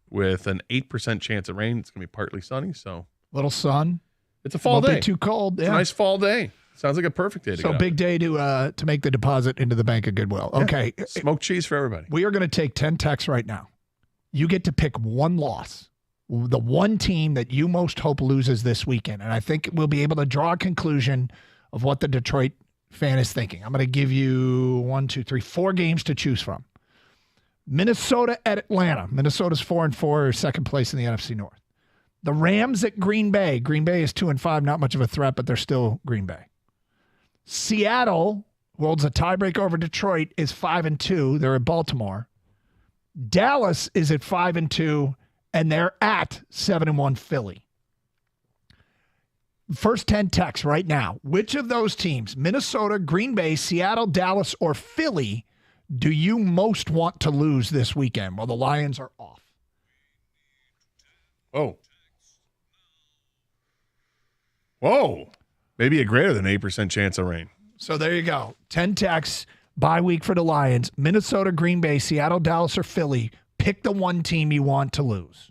with an 8% chance of rain. It's going to be partly sunny, so little sun. It's a fall Won't day. be too cold. It's a nice fall day. Sounds like a perfect day to So get big day to make the deposit into the Bank of Goodwill. Yeah. Okay. Smoked cheese for everybody. We are going to take 10 texts right now. You get to pick one loss, the one team that you most hope loses this weekend. And I think we'll be able to draw a conclusion of what the Detroit fan is thinking. I'm going to give you 4 games to choose from. Minnesota at Atlanta. Minnesota's 4-4, second place in the NFC North. The Rams at Green Bay. Green Bay is 2-5, not much of a threat, but they're still Green Bay. Seattle, who holds a tiebreak over Detroit, is 5-2. They're at Baltimore. Dallas is at 5-2, and they're at 7-1 Philly. First 10 texts right now. Which of those teams, Minnesota, Green Bay, Seattle, Dallas, or Philly, do you most want to lose this weekend while the Lions are off? Oh. Whoa. Maybe a greater than 8% chance of rain. So there you go. 10 texts, bye week for the Lions. Minnesota, Green Bay, Seattle, Dallas, or Philly. Pick the one team you want to lose.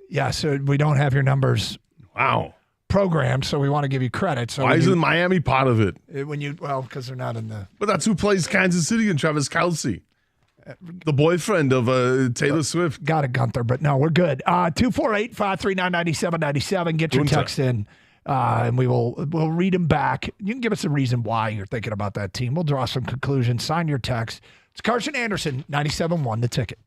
Yeah, so we don't have your numbers. Wow. Programmed, so we want to give you credit. So why isn't Miami part of it? Because they're not in the. But that's who plays Kansas City and Travis Kelce, the boyfriend of Taylor Swift. Got it, Gunther, but no, we're good. 248-539-9797. Get your text in, and we'll read them back. You can give us a reason why you're thinking about that team. We'll draw some conclusions. Sign your text. It's Carson Anderson, 97.1 The Ticket.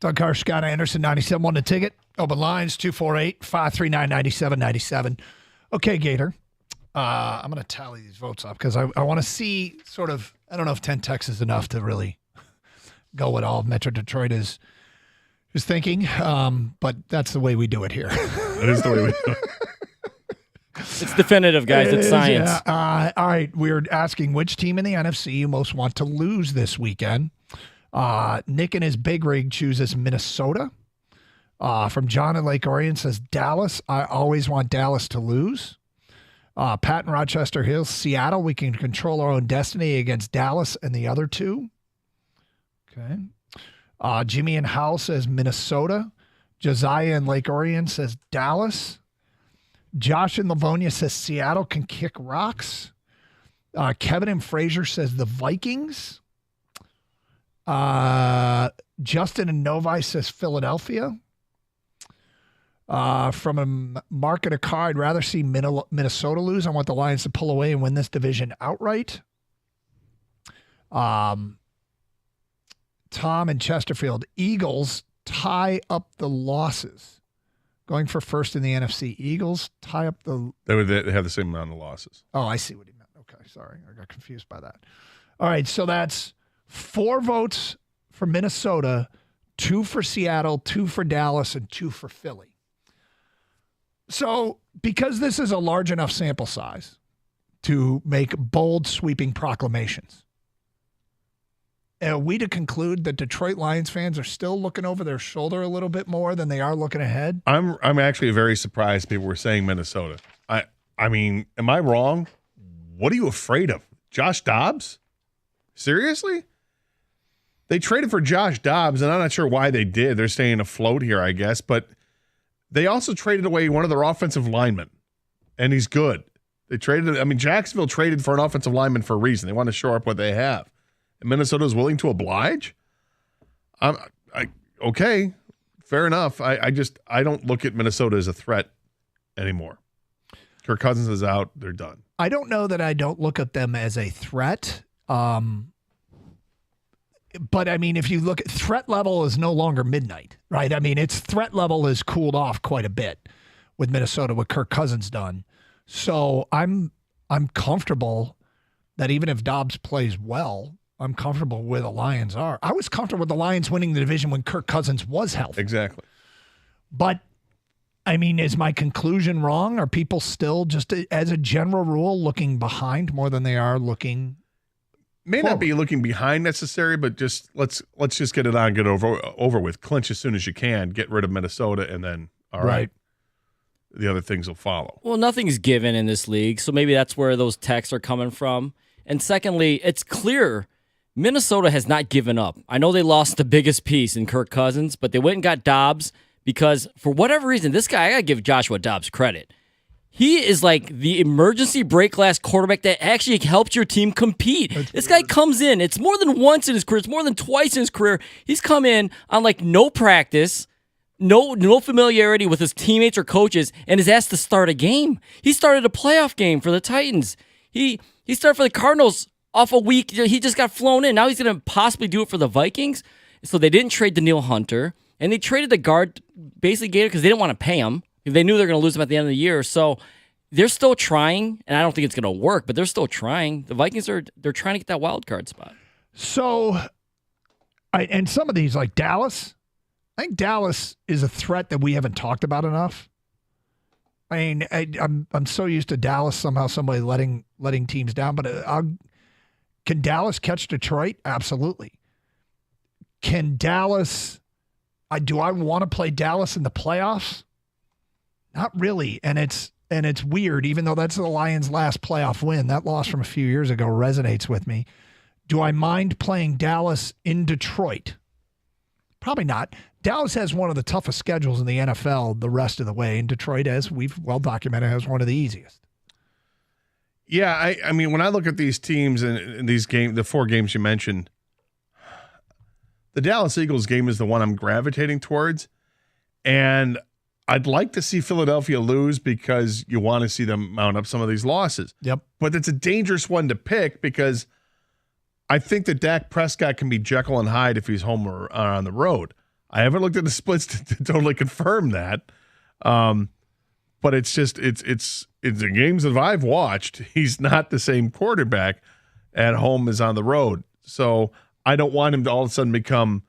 Doug Carr, Scott Anderson, 97.1 The Ticket. Open lines, 248-539-9797. Okay, Gator. I'm going to tally these votes up because I want to see sort of, I don't know if 10 texts is enough to really go with all Metro Detroit is thinking, but that's the way we do it here. That is the way we do it. It's definitive, guys. It's science. Yeah. All right. We're asking which team in the NFC you most want to lose this weekend. Nick and his big rig chooses Minnesota. From John in Lake Orion says Dallas. I always want Dallas to lose. Pat in Rochester Hills, Seattle. We can control our own destiny against Dallas and the other two. Okay. Jimmy in Howell says Minnesota. Josiah in Lake Orion says Dallas. Josh in Livonia says Seattle can kick rocks. Kevin in Fraser says the Vikings. Justin in Novi says Philadelphia. From a Mark in a car, I'd rather see Minnesota lose. I want the Lions to pull away and win this division outright. Tom in Chesterfield, Eagles tie up the losses. Going for first in the NFC. Eagles tie up the... They have the same amount of losses. Oh, I see what he meant. Okay, sorry. I got confused by that. All right, so that's 4 votes for Minnesota, 2 for Seattle, 2 for Dallas, and 2 for Philly. So because this is a large enough sample size to make bold, sweeping proclamations, are we to conclude that Detroit Lions fans are still looking over their shoulder a little bit more than they are looking ahead? I'm actually very surprised people were saying Minnesota. I mean, am I wrong? What are you afraid of? Josh Dobbs? Seriously? They traded for Josh Dobbs, and I'm not sure why they did. They're staying afloat here, I guess, but they also traded away one of their offensive linemen, and he's good. Jacksonville traded for an offensive lineman for a reason. They want to shore up what they have. And Minnesota is willing to oblige? Okay, fair enough. I don't look at Minnesota as a threat anymore. Kirk Cousins is out. They're done. I don't know that I don't look at them as a threat. But, I mean, if you look at threat level is no longer midnight, right? I mean, its threat level has cooled off quite a bit with Minnesota, what Kirk Cousins done. So I'm comfortable that even if Dobbs plays well, I'm comfortable where the Lions are. I was comfortable with the Lions winning the division when Kirk Cousins was healthy. Exactly. But, I mean, is my conclusion wrong? Are people still, just as a general rule, looking behind more than they are looking May not be looking behind necessary, but just let's just get it on, get over with. Clinch as soon as you can, get rid of Minnesota, and then all right. The other things will follow. Well, nothing's given in this league, so maybe that's where those texts are coming from. And secondly, it's clear Minnesota has not given up. I know they lost the biggest piece in Kirk Cousins, but they went and got Dobbs because for whatever reason, this guy, I got to give Joshua Dobbs credit. He is like the emergency break glass quarterback that actually helps your team compete. This guy comes in. It's more than once in his career. It's more than twice in his career. He's come in on like no practice, no familiarity with his teammates or coaches, and is asked to start a game. He started a playoff game for the Titans. He started for the Cardinals off a week. He just got flown in. Now he's going to possibly do it for the Vikings. So they didn't trade Danielle Hunter, and they traded the guard, basically Gator, because they didn't want to pay him. They knew they were going to lose him at the end of the year. So they're still trying, and I don't think it's going to work, but they're still trying. The Vikings they're trying to get that wild card spot. So, and some of these, like Dallas, I think Dallas is a threat that we haven't talked about enough. I mean, I'm so used to Dallas somehow somebody letting teams down, but can Dallas catch Detroit? Absolutely. Can Dallas? Do I want to play Dallas in the playoffs? Not really, and it's weird. Even though that's the Lions' last playoff win, that loss from a few years ago resonates with me. Do I mind playing Dallas in Detroit? Probably not. Dallas has one of the toughest schedules in the NFL the rest of the way, and Detroit, as we've well documented, has one of the easiest. Yeah, I mean, when I look at these teams and these games, the 4 games you mentioned, the Dallas Eagles game is the one I'm gravitating towards, and I'd like to see Philadelphia lose because you want to see them mount up some of these losses. Yep. But it's a dangerous one to pick because I think that Dak Prescott can be Jekyll and Hyde if he's home or on the road. I haven't looked at the splits to totally confirm that. But it's just it's the games that I've watched. He's not the same quarterback at home as on the road. So I don't want him to all of a sudden become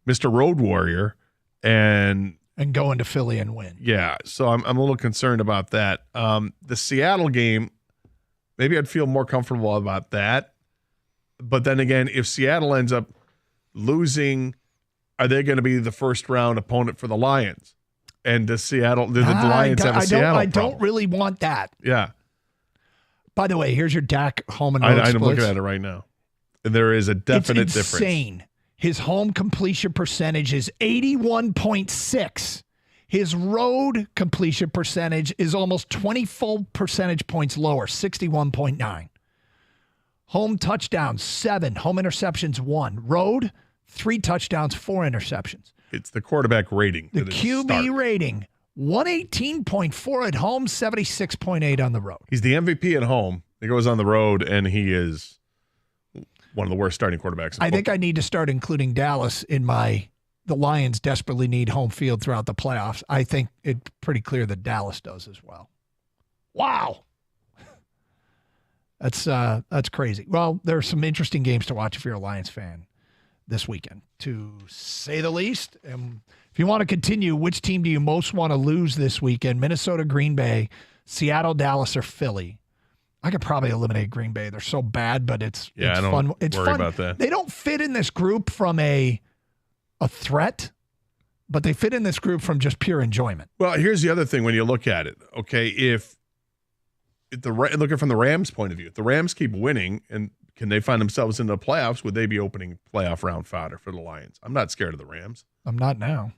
Mr. Road Warrior and go into Philly and win. Yeah, so I'm a little concerned about that. The Seattle game, maybe I'd feel more comfortable about that. But then again, if Seattle ends up losing, are they going to be the first round opponent for the Lions? And does the Lions have a Seattle problem? I don't really want that. Yeah. By the way, here's your Dak home and road I'm splits. looking at it right now. And there is a definite it's insane. difference. His home completion percentage is 81.6. His road completion percentage is almost 20 full percentage points lower, 61.9. Home touchdowns, 7. Home interceptions, 1. Road, 3 touchdowns, 4 interceptions. It's the quarterback rating. The QB rating, 118.4 at home, 76.8 on the road. He's the MVP at home. He goes on the road, and he is one of the worst starting quarterbacks. I think I need to start including Dallas in the Lions desperately need home field throughout the playoffs. I think it's pretty clear that Dallas does as well. Wow. That's crazy. Well, there are some interesting games to watch if you're a Lions fan this weekend, to say the least. If you want to continue, which team do you most want to lose this weekend? Minnesota, Green Bay, Seattle, Dallas, or Philly? I could probably eliminate Green Bay. They're so bad, but it's fun. It's worry fun. About that. They don't fit in this group from a threat, but they fit in this group from just pure enjoyment. Well, here's the other thing when you look at it. Okay, if looking from the Rams' point of view, if the Rams keep winning and can they find themselves in the playoffs, would they be opening playoff round fodder for the Lions? I'm not scared of the Rams. I'm not now.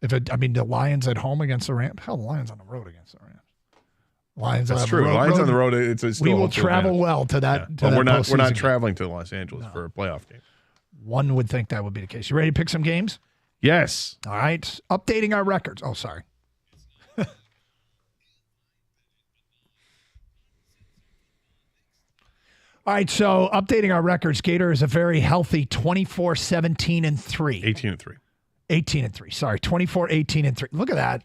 The Lions at home against the Rams. Hell, the Lions on the road against the Rams. Lions. That's true. Lions on the road. It's still we will travel well to that. Yeah. To that we're not traveling to Los Angeles for a playoff game. One would think that would be the case. You ready to pick some games? Yes. All right. Updating our records. Oh, sorry. All right, so updating our records, Gator is a very healthy 24, 17, and 3. 18 and 3. 18 and 3. Sorry, 24, 18, and 3. Look at that.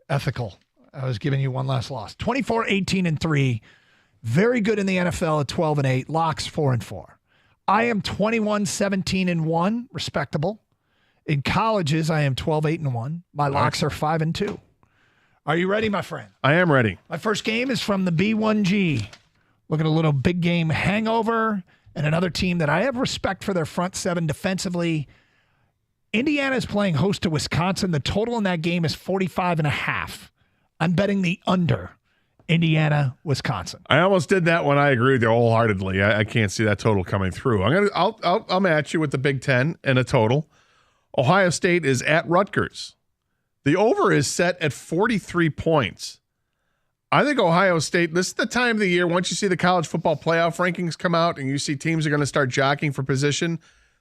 Ethical. I was giving you one last loss. 24, 18, and 3. Very good in the NFL at 12 and 8. Locks 4 and 4. I am 21, 17, and 1. Respectable. In colleges, I am 12, 8, and 1. My locks are 5 and 2. Are you ready, my friend? I am ready. My first game is from the B1G. Look at a little big game hangover and another team that I have respect for their front seven defensively. Indiana is playing host to Wisconsin. The total in that game is 45.5. I'm betting the under Indiana, Wisconsin. I almost did that when I agree with you wholeheartedly. I can't see that total coming through. I'll match you with the Big Ten and a total. Ohio State is at Rutgers. The over is set at 43 points. I think Ohio State, this is the time of the year, once you see the college football playoff rankings come out and you see teams are going to start jockeying for position,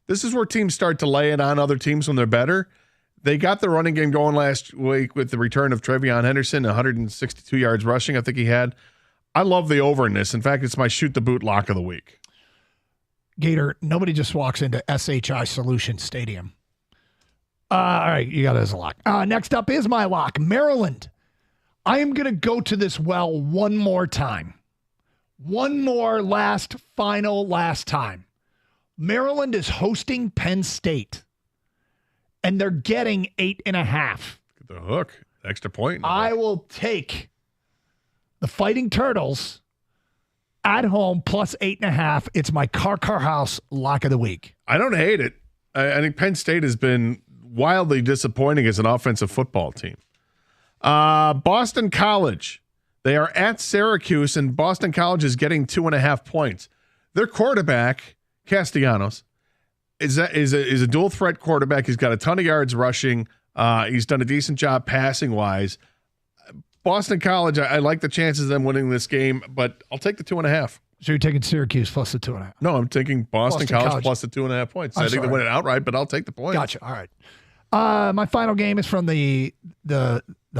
this is where teams start to lay it on other teams when they're better. They got the running game going last week with the return of Trevion Henderson, 162 yards rushing, I think he had. I love the over in this. In fact, it's my shoot the boot lock of the week. Gator, nobody just walks into SHI Solution Stadium. All right, you got it as a lock. Next up is my lock, Maryland. I am going to go to this well one more time. One more last time. Maryland is hosting Penn State, and they're getting 8.5. The hook, extra point. I will take the Fighting Turtles at home plus 8.5. It's my Car House lock of the week. I don't hate it. I think Penn State has been wildly disappointing as an offensive football team. Boston College. They are at Syracuse, and Boston College is getting 2.5 points. Their quarterback, Castellanos, is a dual threat quarterback. He's got a ton of yards rushing. He's done a decent job passing wise. Boston College, I like the chances of them winning this game, but I'll take the 2.5. So you're taking Syracuse plus the 2.5? No, I'm taking Boston College plus the 2.5 points. I think they win it outright, but I'll take the points. Gotcha. All right. My final game is from the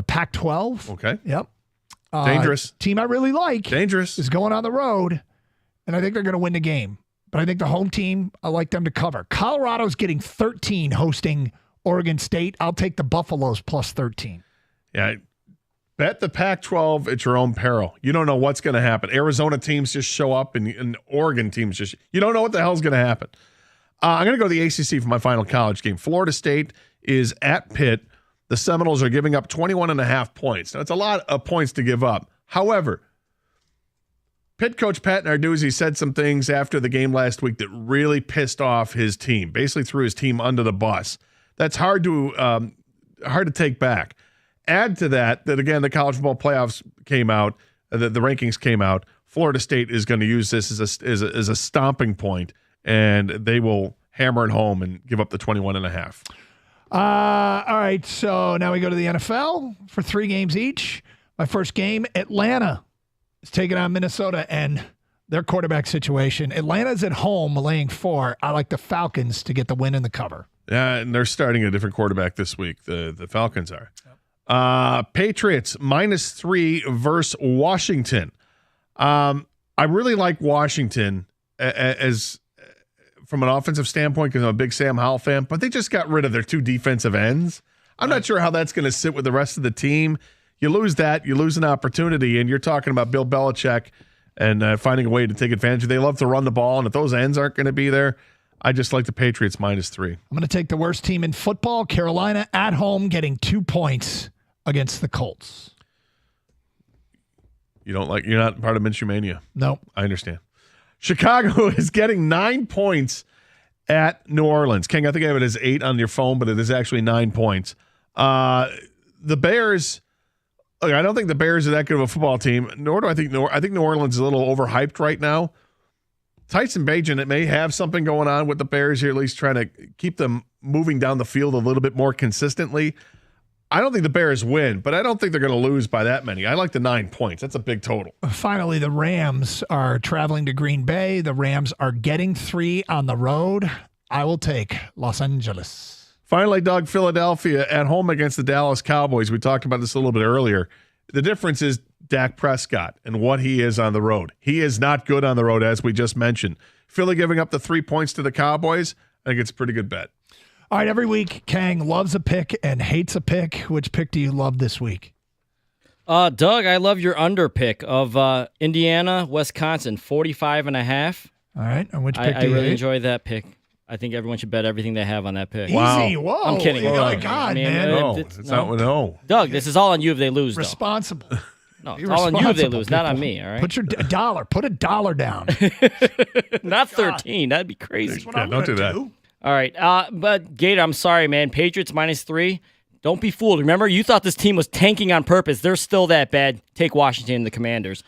Pac-12. Okay. Yep. Dangerous. Team I really like. Dangerous. Is going on the road, and I think they're going to win the game. But I think the home team, I like them to cover. Colorado's getting 13 hosting Oregon State. I'll take the Buffaloes plus 13. Yeah. Bet the Pac-12 at your own peril. You don't know what's going to happen. Arizona teams just show up and Oregon teams just – you don't know what the hell's going to happen. I'm going to go to the ACC for my final college game. Florida State is at Pitt. The Seminoles are giving up 21.5 points. Now, it's a lot of points to give up. However, Pitt coach Pat Narduzzi said some things after the game last week that really pissed off his team, basically threw his team under the bus. That's hard to take back. Add to that again, the college football playoffs came out, the rankings came out. Florida State is going to use this as a stomping point, and they will hammer it home and give up the 21.5. All right, so now we go to the NFL for 3 games each. My first game, Atlanta is taking on Minnesota and their quarterback situation. Atlanta's at home laying 4. I like the Falcons to get the win and the cover. Yeah, and they're starting a different quarterback this week. The Falcons are. Patriots -3 versus Washington. I really like Washington as from an offensive standpoint because I'm a big Sam Howell fan, but they just got rid of their 2 defensive ends. I'm not sure how that's going to sit with the rest of the team. You lose that, you lose an opportunity, and you're talking about Bill Belichick and finding a way to take advantage. They love to run the ball, and if those ends aren't going to be there, I just like the Patriots -3. I'm going to take the worst team in football, Carolina, at home, getting 2 points against the Colts. You're not part of Minshew Mania. No. I understand. Chicago is getting 9 points at New Orleans. King, I think I have it as 8 on your phone, but it is actually 9 points. The Bears, look, I don't think the Bears are that good of a football team, nor do I think New Orleans is a little overhyped right now. Tyson Bagent, it may have something going on with the Bears here, at least trying to keep them moving down the field a little bit more consistently. I don't think the Bears win, but I don't think they're going to lose by that many. I like the 9 points. That's a big total. Finally, the Rams are traveling to Green Bay. The Rams are getting 3 on the road. I will take Los Angeles. Finally, Doug, Philadelphia at home against the Dallas Cowboys. We talked about this a little bit earlier. The difference is Dak Prescott and what he is on the road. He is not good on the road, as we just mentioned. Philly giving up the 3 points to the Cowboys, I think it's a pretty good bet. All right, every week, Kang loves a pick and hates a pick. Which pick do you love this week? Doug, I love your under pick of Indiana, Wisconsin, 45.5. All right, and which pick I do you really hate? enjoy that pick. I think everyone should bet everything they have on that pick. Easy, whoa. I'm kidding. Oh, my God, man. No. Doug, this is all on you if they lose, though. Responsible. No, it's Be all on you if they responsible, lose, not on people. me, all right? Put your $1. Put $1 down. Not 13. That'd be crazy. That's what I'm gonna do. All right. But, Gator, I'm sorry, man. Patriots -3. Don't be fooled. Remember, you thought this team was tanking on purpose. They're still that bad. Take Washington and the Commanders.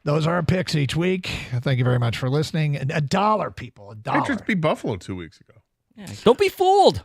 Those are our picks each week. Thank you very much for listening. $1, people. $1. Patriots beat Buffalo 2 weeks ago. Yeah, don't be fooled.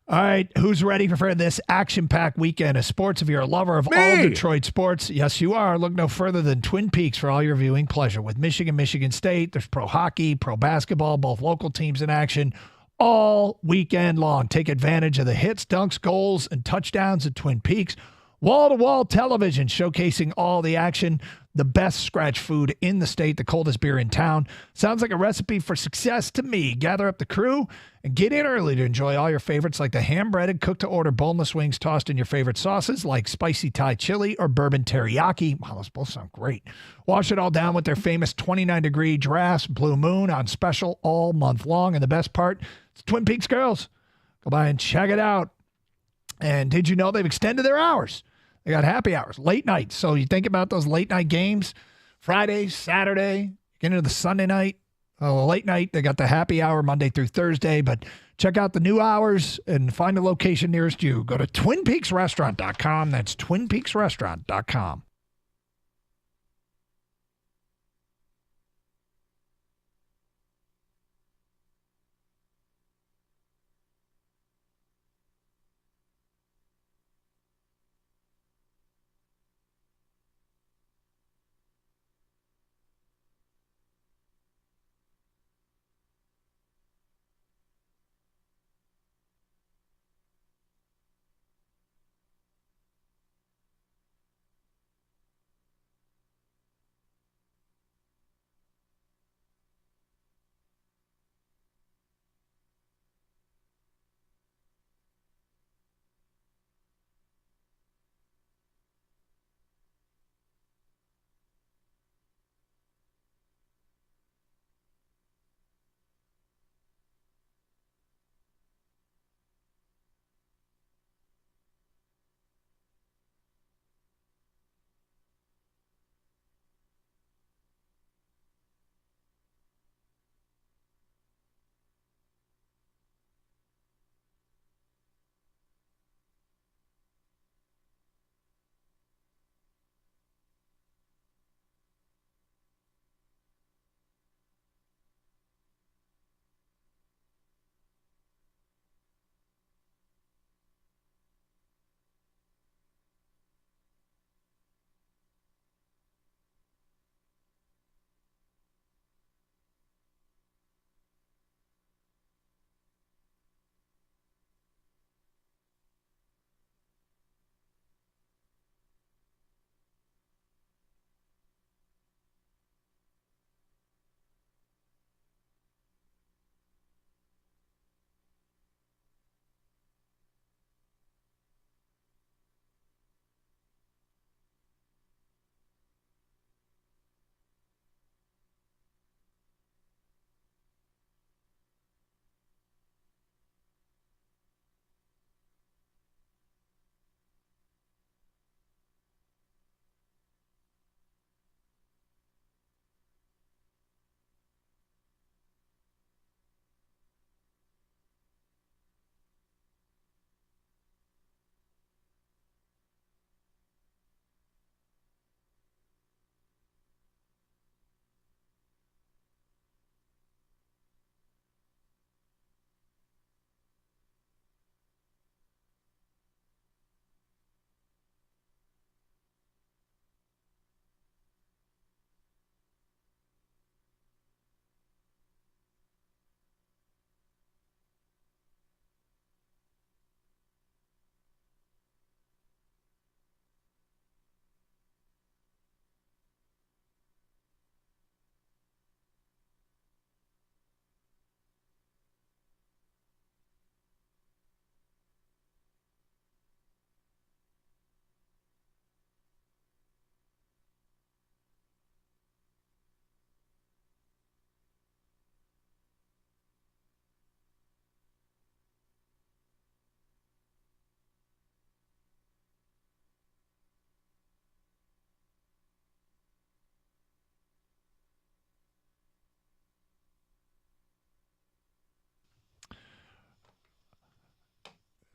All right, who's ready for this action-packed weekend of sports? If you're a lover of all Detroit sports, yes, you are. Look no further than Twin Peaks for all your viewing pleasure. With Michigan State, there's pro hockey, pro basketball, both local teams in action all weekend long. Take advantage of the hits, dunks, goals, and touchdowns at Twin Peaks. Wall-to-wall television showcasing all the action, the best scratch food in the state, the coldest beer in town. Sounds like a recipe for success to me. Gather up the crew and get in early to enjoy all your favorites like the hand-breaded, cooked-to-order boneless wings tossed in your favorite sauces like spicy Thai chili or bourbon teriyaki. Wow, those both sound great. Wash it all down with their famous 29-degree drafts, Blue Moon, on special all month long. And the best part, it's Twin Peaks Girls. Go by and check it out. And did you know they've extended their hours? They got happy hours, late nights. So you think about those late night games, Friday, Saturday, get into the Sunday night, late night. They got the happy hour Monday through Thursday. But check out the new hours and find the location nearest you. Go to TwinPeaksRestaurant.com. That's TwinPeaksRestaurant.com.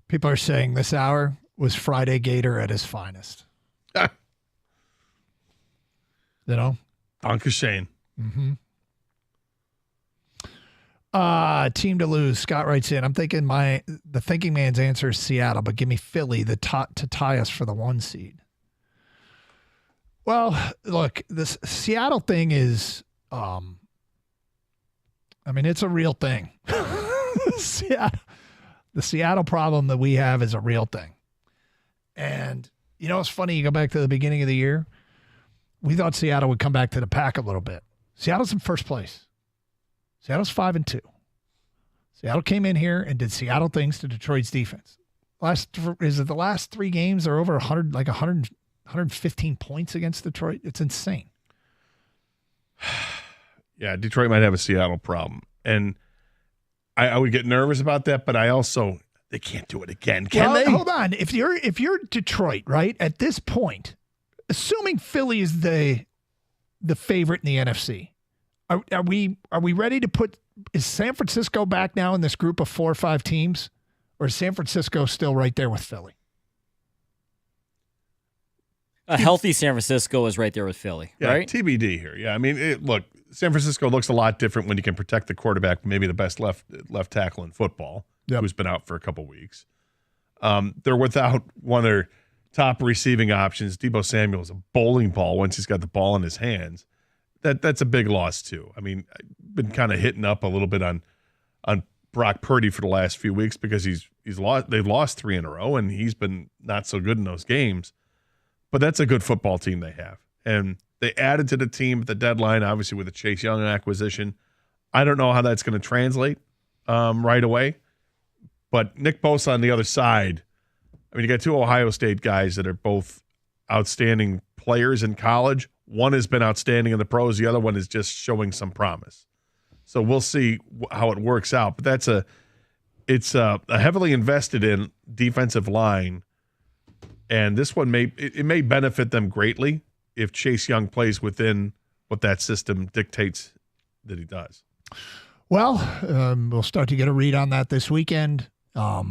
People are saying this hour was Friday Gator at his finest. You know? Dankeschön. Mm-hmm. Team to lose. Scott writes in, I'm thinking the thinking man's answer is Seattle, but give me Philly to tie us for the 1 seed. Well, look, this Seattle thing is, it's a real thing. The Seattle problem that we have is a real thing. And, it's funny. You go back to the beginning of the year. We thought Seattle would come back to the pack a little bit. Seattle's in first place. Seattle's 5-2. Seattle came in here and did Seattle things to Detroit's defense. The last 3 games are over 100, like 115 points against Detroit? It's insane. Yeah, Detroit might have a Seattle problem. And I would get nervous about that, but they can't do it again. Can they? Hold on. If you're Detroit, right, at this point, assuming Philly is the favorite in the NFC, are we ready to put? Is San Francisco back now in this group of 4 or 5 teams, or is San Francisco still right there with Philly? A healthy San Francisco is right there with Philly, right? TBD here. Yeah, look, San Francisco looks a lot different when you can protect the quarterback, maybe the best left tackle in football, who's been out for a couple weeks. They're without one of their top receiving options. Deebo Samuel is a bowling ball once he's got the ball in his hands. That's a big loss too. I've been kind of hitting up a little bit on Brock Purdy for the last few weeks because they've lost 3 in a row and he's been not so good in those games. But that's a good football team they have. And they added to the team at the deadline, obviously with the Chase Young acquisition. I don't know how that's going to translate right away. But Nick Bosa on the other side, you got 2 Ohio State guys that are both outstanding players in college. One has been outstanding in the pros. The other one is just showing some promise. So we'll see how it works out. But it's a heavily invested in defensive line. And this one may benefit them greatly if Chase Young plays within what that system dictates that he does. Well, we'll start to get a read on that this weekend. Now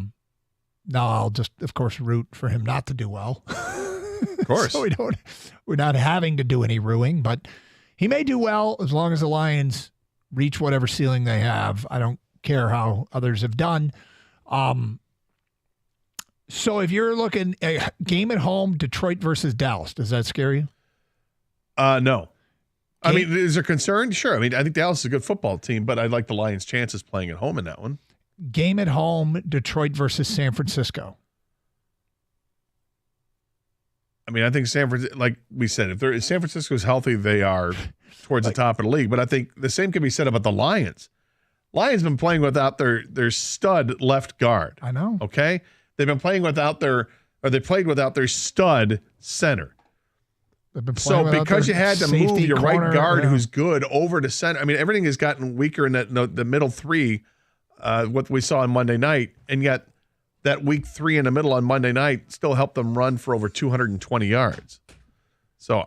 I'll just, of course, root for him not to do well. Of course. So we're not having to do any ruining, but he may do well as long as the Lions reach whatever ceiling they have. I don't care how others have done. So if you're looking at a game at home, Detroit versus Dallas, does that scare you? No. Is there concern? Sure. I think Dallas is a good football team, but I like the Lions' chances playing at home in that one. Game at home, Detroit versus San Francisco. I think like we said, if San Francisco's healthy, they are towards the top of the league. But I think the same can be said about the Lions. Lions been playing without their stud left guard. I know. Okay? They've been playing they played without their stud center. So because you had to move your right guard who's good over to center, everything has gotten weaker in the middle 3, what we saw on Monday night, and yet that week 3 in the middle on Monday night still helped them run for over 220 yards. So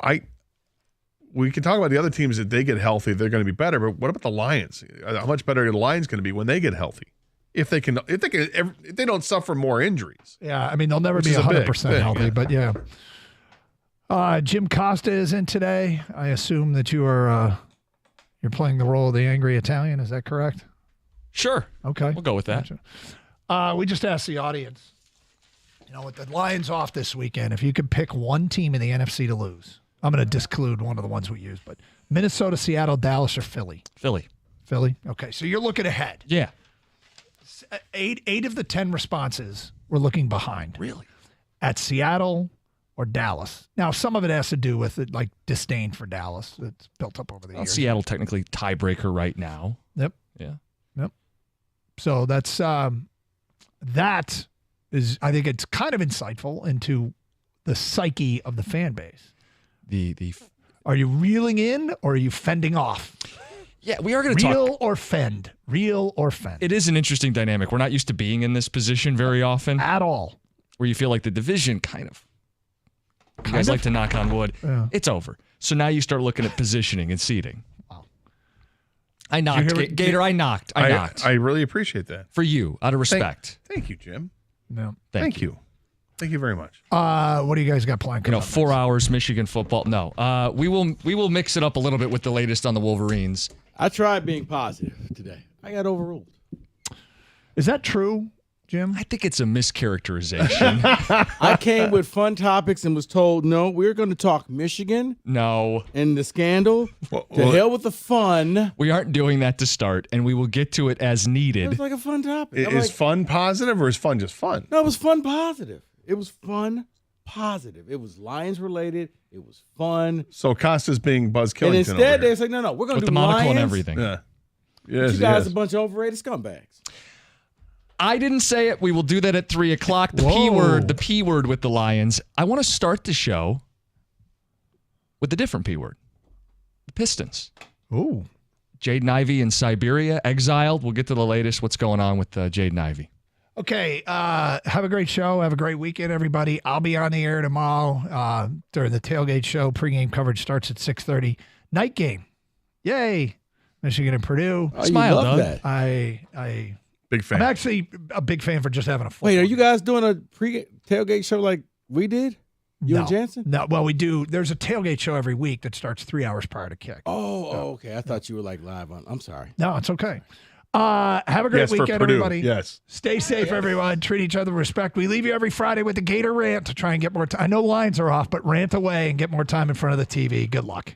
we can talk about the other teams that they get healthy, they're going to be better, but what about the Lions? How much better are the Lions going to be when they get healthy? If they don't suffer more injuries. Yeah, they'll never be 100% healthy, but yeah. Jim Costa is in today. I assume that you're playing the role of the angry Italian. Is that correct? Sure. Okay. We'll go with that. Gotcha. We just asked the audience, with the Lions off this weekend, if you could pick one team in the NFC to lose. I'm going to disclude one of the ones we used, but Minnesota, Seattle, Dallas, or Philly? Philly. Okay, so you're looking ahead. Yeah. 8 of the 10 responses were looking behind. Really? At Seattle or Dallas. Now, some of it has to do with disdain for Dallas that's built up over the years. Seattle technically tiebreaker right now. Yep. Yeah. Yep. So that's that is, I think it's kind of insightful into the psyche of the fan base. Are you reeling in or are you fending off? Yeah, we are going to talk. Real or fend. It is an interesting dynamic. We're not used to being in this position very often. At all. Where you feel like the division you guys like to knock on wood. Yeah. It's over. So now you start looking at positioning and seeding. Wow. I knocked. Gator, I knocked. I really appreciate that. For you, out of respect. Thank you, Jim. No. Thank you. Thank you very much. What do you guys got planned? 4 hours Michigan football. No, we will mix it up a little bit with the latest on the Wolverines. I tried being positive today. I got overruled. Is that true, Jim? I think it's a mischaracterization. I came with fun topics and was told, no, we're going to talk Michigan. No. And the scandal. To hell with the fun. We aren't doing that to start, and we will get to it as needed. It was like a fun topic. Is fun positive or is fun just fun? No, it was fun positive. It was fun positive. It was Lions related. It was fun. So Costa's being Buzz Killington. And instead, they said, no, we're going to do the monocle Lions. and everything. Yeah. Yes, you guys are a bunch of overrated scumbags. I didn't say it. We will do that at 3 o'clock. The P word with the Lions. I want to start the show with a different P word. The Pistons. Ooh. Jaden Ivey in Siberia, exiled. We'll get to the latest. What's going on with Jaden Ivey? Okay, have a great show. Have a great weekend, everybody. I'll be on the air tomorrow during the tailgate show. Pregame coverage starts at 6:30. Night game. Yay. Michigan and Purdue. Oh, smile, Doug. That. I big fan. I'm actually a big fan for just having a football. Wait, are you guys doing a pre-tailgate show like we did? You and Jansen? No, well, we do. There's a tailgate show every week that starts 3 hours prior to kick. Oh, okay. I thought you were like live on. I'm sorry. No, it's okay. Have a great weekend, everybody. Yes. Stay safe, everyone. Treat each other with respect. We leave you every Friday with the Gator Rant to try and get more time. I know lines are off, but rant away and get more time in front of the TV. Good luck.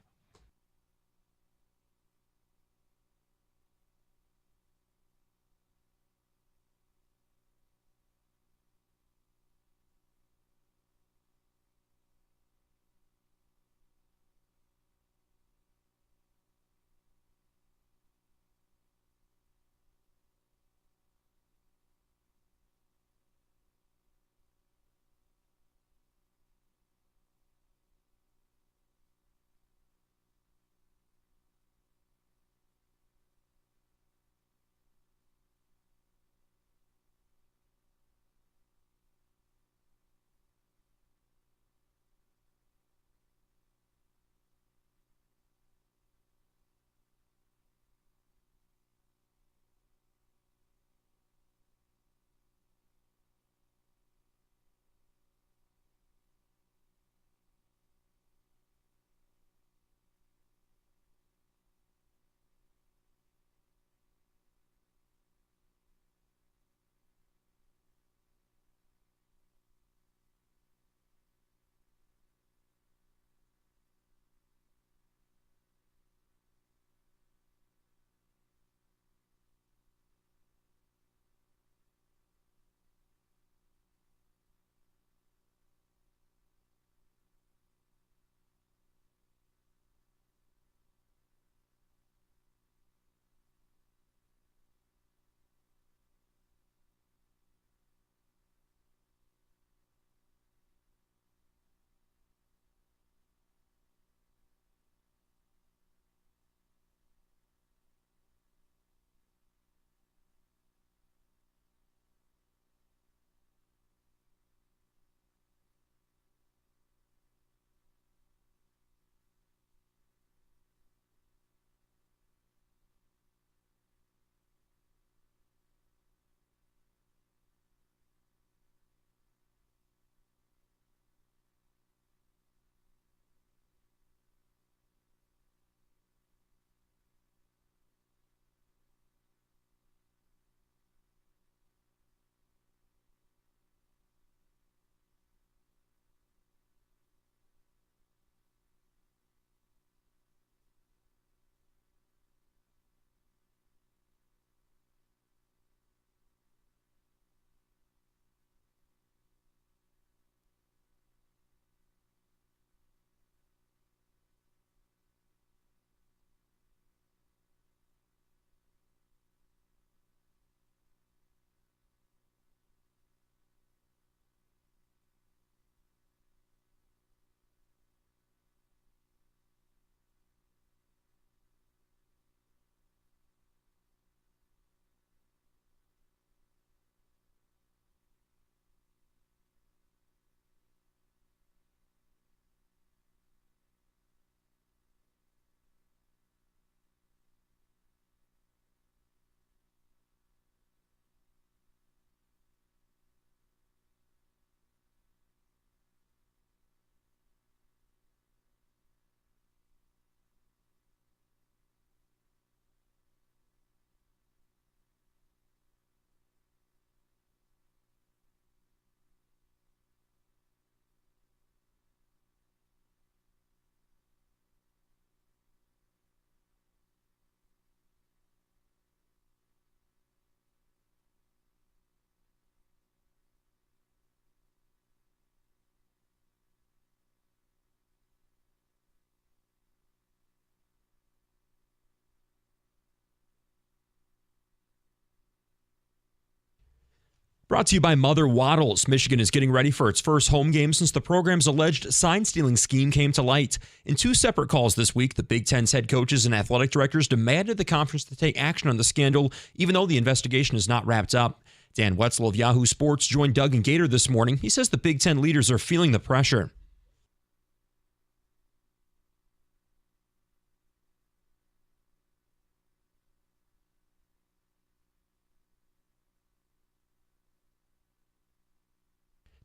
Brought to you by Mother Waddles. Michigan is getting ready for its first home game since the program's alleged sign-stealing scheme came to light. In 2 separate calls this week, the Big Ten's head coaches and athletic directors demanded the conference to take action on the scandal, even though the investigation is not wrapped up. Dan Wetzel of Yahoo Sports joined Doug and Gator this morning. He says the Big Ten leaders are feeling the pressure.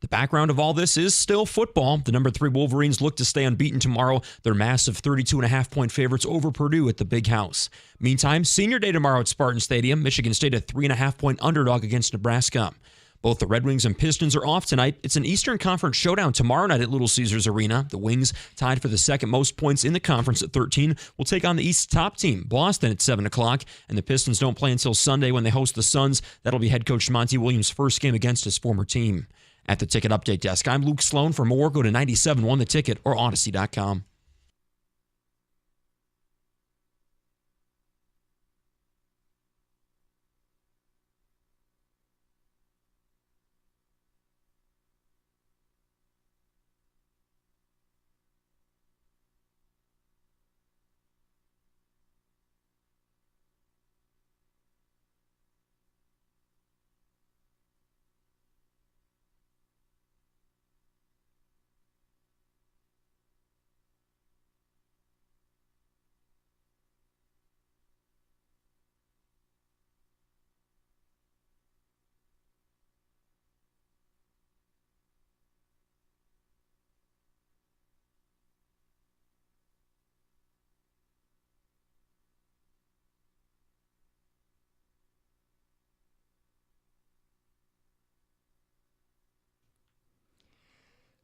The background of all this is still football. The number 3 Wolverines look to stay unbeaten tomorrow. They're massive 32.5-point favorites over Purdue at the Big House. Meantime, senior day tomorrow at Spartan Stadium. Michigan State a 3.5-point underdog against Nebraska. Both the Red Wings and Pistons are off tonight. It's an Eastern Conference showdown tomorrow night at Little Caesars Arena. The Wings, tied for the second most points in the conference at 13, will take on the East's top team, Boston, at 7 o'clock. And the Pistons don't play until Sunday when they host the Suns. That'll be head coach Monty Williams' first game against his former team. At the Ticket Update Desk, I'm Luke Sloan. For more, go to 97.1 The Ticket or Odyssey.com.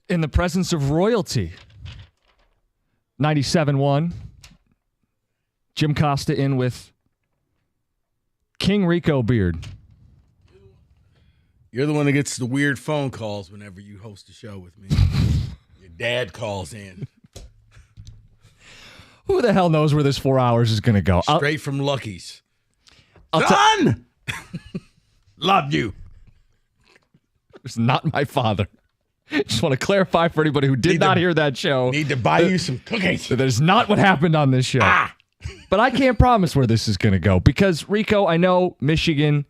In the presence of royalty. 97.1. Jim Costa in with King Rico Beard. You're the one that gets the weird phone calls whenever you host a show with me. Your dad calls in. Who the hell knows where this 4 hours is going to go? Straight from Lucky's. Son! Love you. It's not my father. Just want to clarify for anybody who did not hear that show. Need to buy you some cookies. That is not what happened on this show. But I can't promise where this is going to go because, Rico, I know Michigan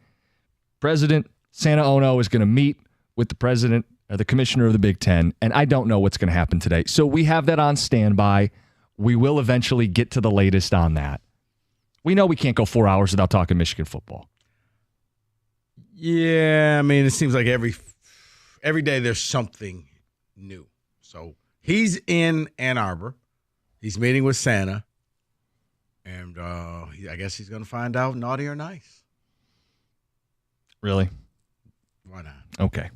President Santa Ono is going to meet with the president or the commissioner of the Big Ten, and I don't know what's going to happen today. So we have that on standby. We will eventually get to the latest on that. We know we can't go 4 hours without talking Michigan football. Yeah, I mean, it seems like every day there's something new. So he's in Ann Arbor. He's meeting with Santa. And I guess he's going to find out naughty or nice. Really? Why not? Okay.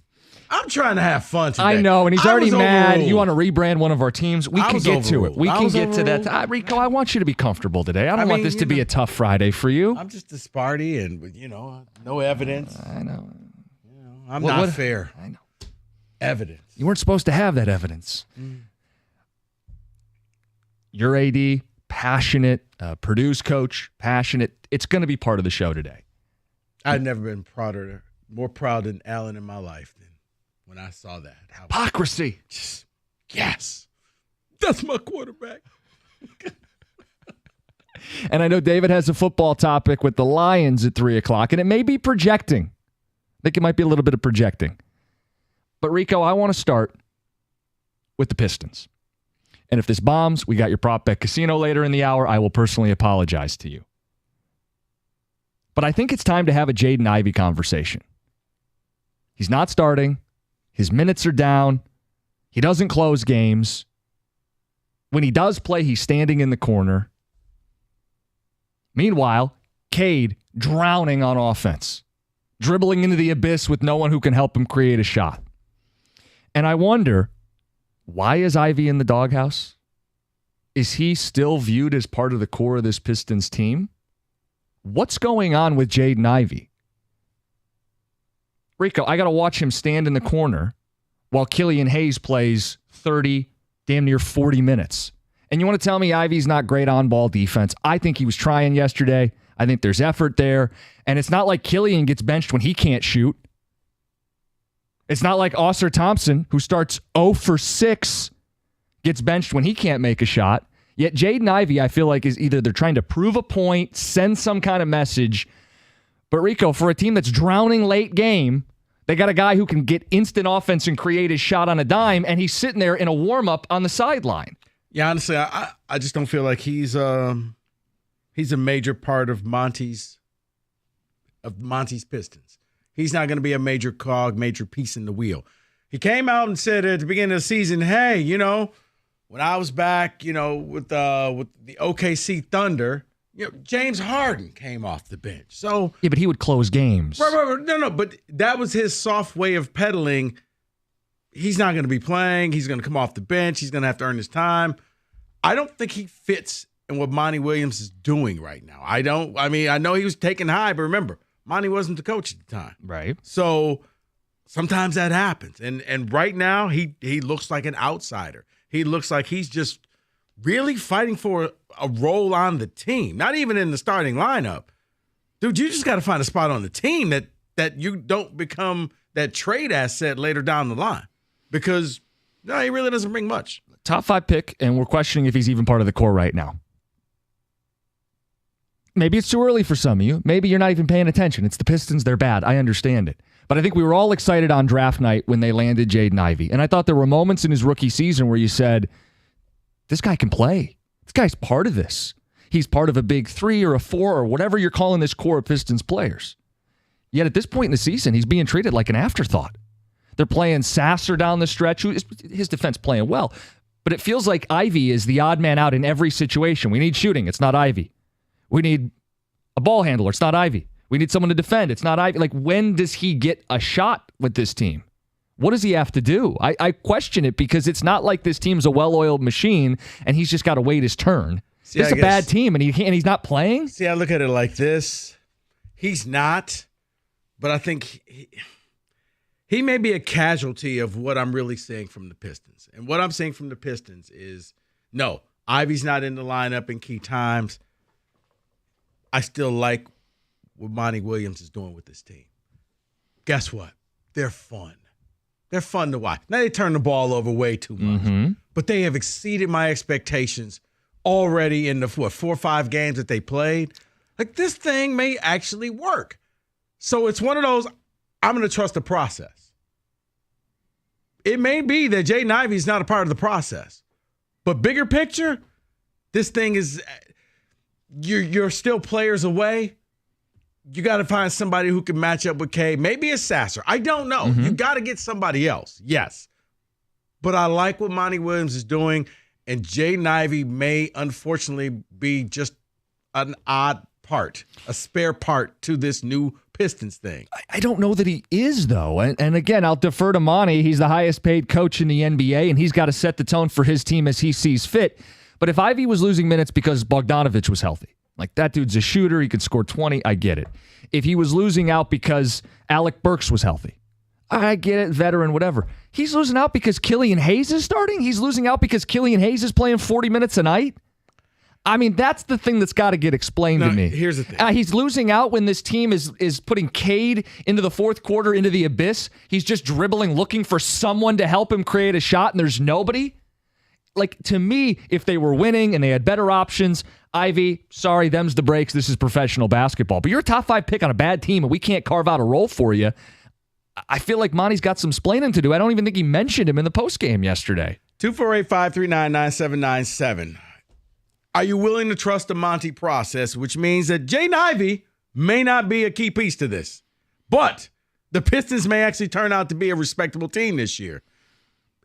I'm trying to have fun today. I know, and he's already mad. Overruled. You want to rebrand one of our teams? We can get to it. We can get to overruled. that. Rico, I want you to be comfortable today. I don't want this to be a tough Friday for you. I'm just a Sparty and, no evidence. I know. I'm not fair. I know. Evidence. You weren't supposed to have that evidence. Your AD, passionate, Purdue's coach, passionate. It's going to be part of the show today. I've never been more proud than Allen in my life than when I saw that. Hypocrisy. Yes. That's my quarterback. And I know David has a football topic with the Lions at 3 o'clock, and it may be projecting. I think it might be a little bit of projecting. But, Rico, I want to start with the Pistons. And if this bombs, we got your prop bet casino later in the hour. I will personally apologize to you. But I think it's time to have a Jaden Ivey conversation. He's not starting. His minutes are down. He doesn't close games. When he does play, he's standing in the corner. Meanwhile, Cade drowning on offense, dribbling into the abyss with no one who can help him create a shot. And I wonder, why is Ivey in the doghouse? Is he still viewed as part of the core of this Pistons team? What's going on with Jaden Ivey? Rico, I got to watch him stand in the corner while Killian Hayes plays 30, damn near 40 minutes. And you want to tell me Ivey's not great on-ball defense? I think he was trying yesterday. I think there's effort there. And it's not like Killian gets benched when he can't shoot. It's not like Oscar Thompson, who starts 0 for 6, gets benched when he can't make a shot. Yet Jaden Ivey, I feel like, is either they're trying to prove a point, send some kind of message. But Rico, for a team that's drowning late game, they got a guy who can get instant offense and create his shot on a dime, and he's sitting there in a warm-up on the sideline. Yeah, honestly, I just don't feel like he's a major part of Monty's Pistons. He's not going to be a major cog, major piece in the wheel. He came out and said at the beginning of the season, hey, when I was back, with the OKC Thunder, James Harden came off the bench. So yeah, but he would close games. Right. No, but that was his soft way of peddling. He's not going to be playing. He's going to come off the bench. He's going to have to earn his time. I don't think he fits in what Monty Williams is doing right now. I know he was taking high, but remember, Monty wasn't the coach at the time. Right. So sometimes that happens. And right now, he looks like an outsider. He looks like he's just really fighting for a role on the team, not even in the starting lineup. Dude, you just got to find a spot on the team that you don't become that trade asset later down the line, because no, he really doesn't bring much. Top 5 pick, and we're questioning if he's even part of the core right now. Maybe it's too early for some of you. Maybe you're not even paying attention. It's the Pistons. They're bad. I understand it. But I think we were all excited on draft night when they landed Jaden Ivey. And I thought there were moments in his rookie season where you said, this guy can play. This guy's part of this. He's part of a big 3 or a 4 or whatever you're calling this core of Pistons players. Yet at this point in the season, he's being treated like an afterthought. They're playing Sasser down the stretch. His defense playing well. But it feels like Ivey is the odd man out in every situation. We need shooting. It's not Ivey. We need a ball handler. It's not Ivey. We need someone to defend. It's not Ivey. Like, when does he get a shot with this team? What does he have to do? I question it, because it's not like this team's a well-oiled machine and he's just got to wait his turn. This is a bad team and he's not playing? See, I look at it like this. He's not, but I think he may be a casualty of what I'm really seeing from the Pistons. And what I'm seeing from the Pistons is, no, Ivey's not in the lineup in key times. I still like what Monty Williams is doing with this team. Guess what? They're fun. They're fun to watch. Now, they turn the ball over way too much, but they have exceeded my expectations already in the 4 or 5 games that they played. Like, this thing may actually work. So it's one of those, I'm going to trust the process. It may be that Jaden Ivey is not a part of the process, but bigger picture, this thing is, you're still players away. You got to find somebody who can match up with K. Maybe a Sasser. I don't know. You got to get somebody else. Yes. But I like what Monty Williams is doing, and Jaden Ivey may unfortunately be just an odd part, a spare part to this new Pistons thing. I don't know that he is, though. And again, I'll defer to Monty. He's the highest paid coach in the NBA, and he's got to set the tone for his team as he sees fit. But if Ivey was losing minutes because Bogdanovich was healthy, like, that dude's a shooter, he could score 20, I get it. If he was losing out because Alec Burks was healthy, I get it, veteran, whatever. He's losing out because Killian Hayes is starting? He's losing out because Killian Hayes is playing 40 minutes a night? I mean, that's the thing that's got to get explained to me. Here's the thing. He's losing out when this team is putting Cade into the fourth quarter, into the abyss. He's just dribbling, looking for someone to help him create a shot, and there's nobody. Like, to me, if they were winning and they had better options, Ivey, sorry, them's the breaks. This is professional basketball. But you're a top 5 pick on a bad team, and we can't carve out a role for you. I feel like Monty's got some splaining to do. I don't even think he mentioned him in the postgame yesterday. 248-539-9797. Are you willing to trust the Monty process, which means that Jaden Ivey may not be a key piece to this, but the Pistons may actually turn out to be a respectable team this year?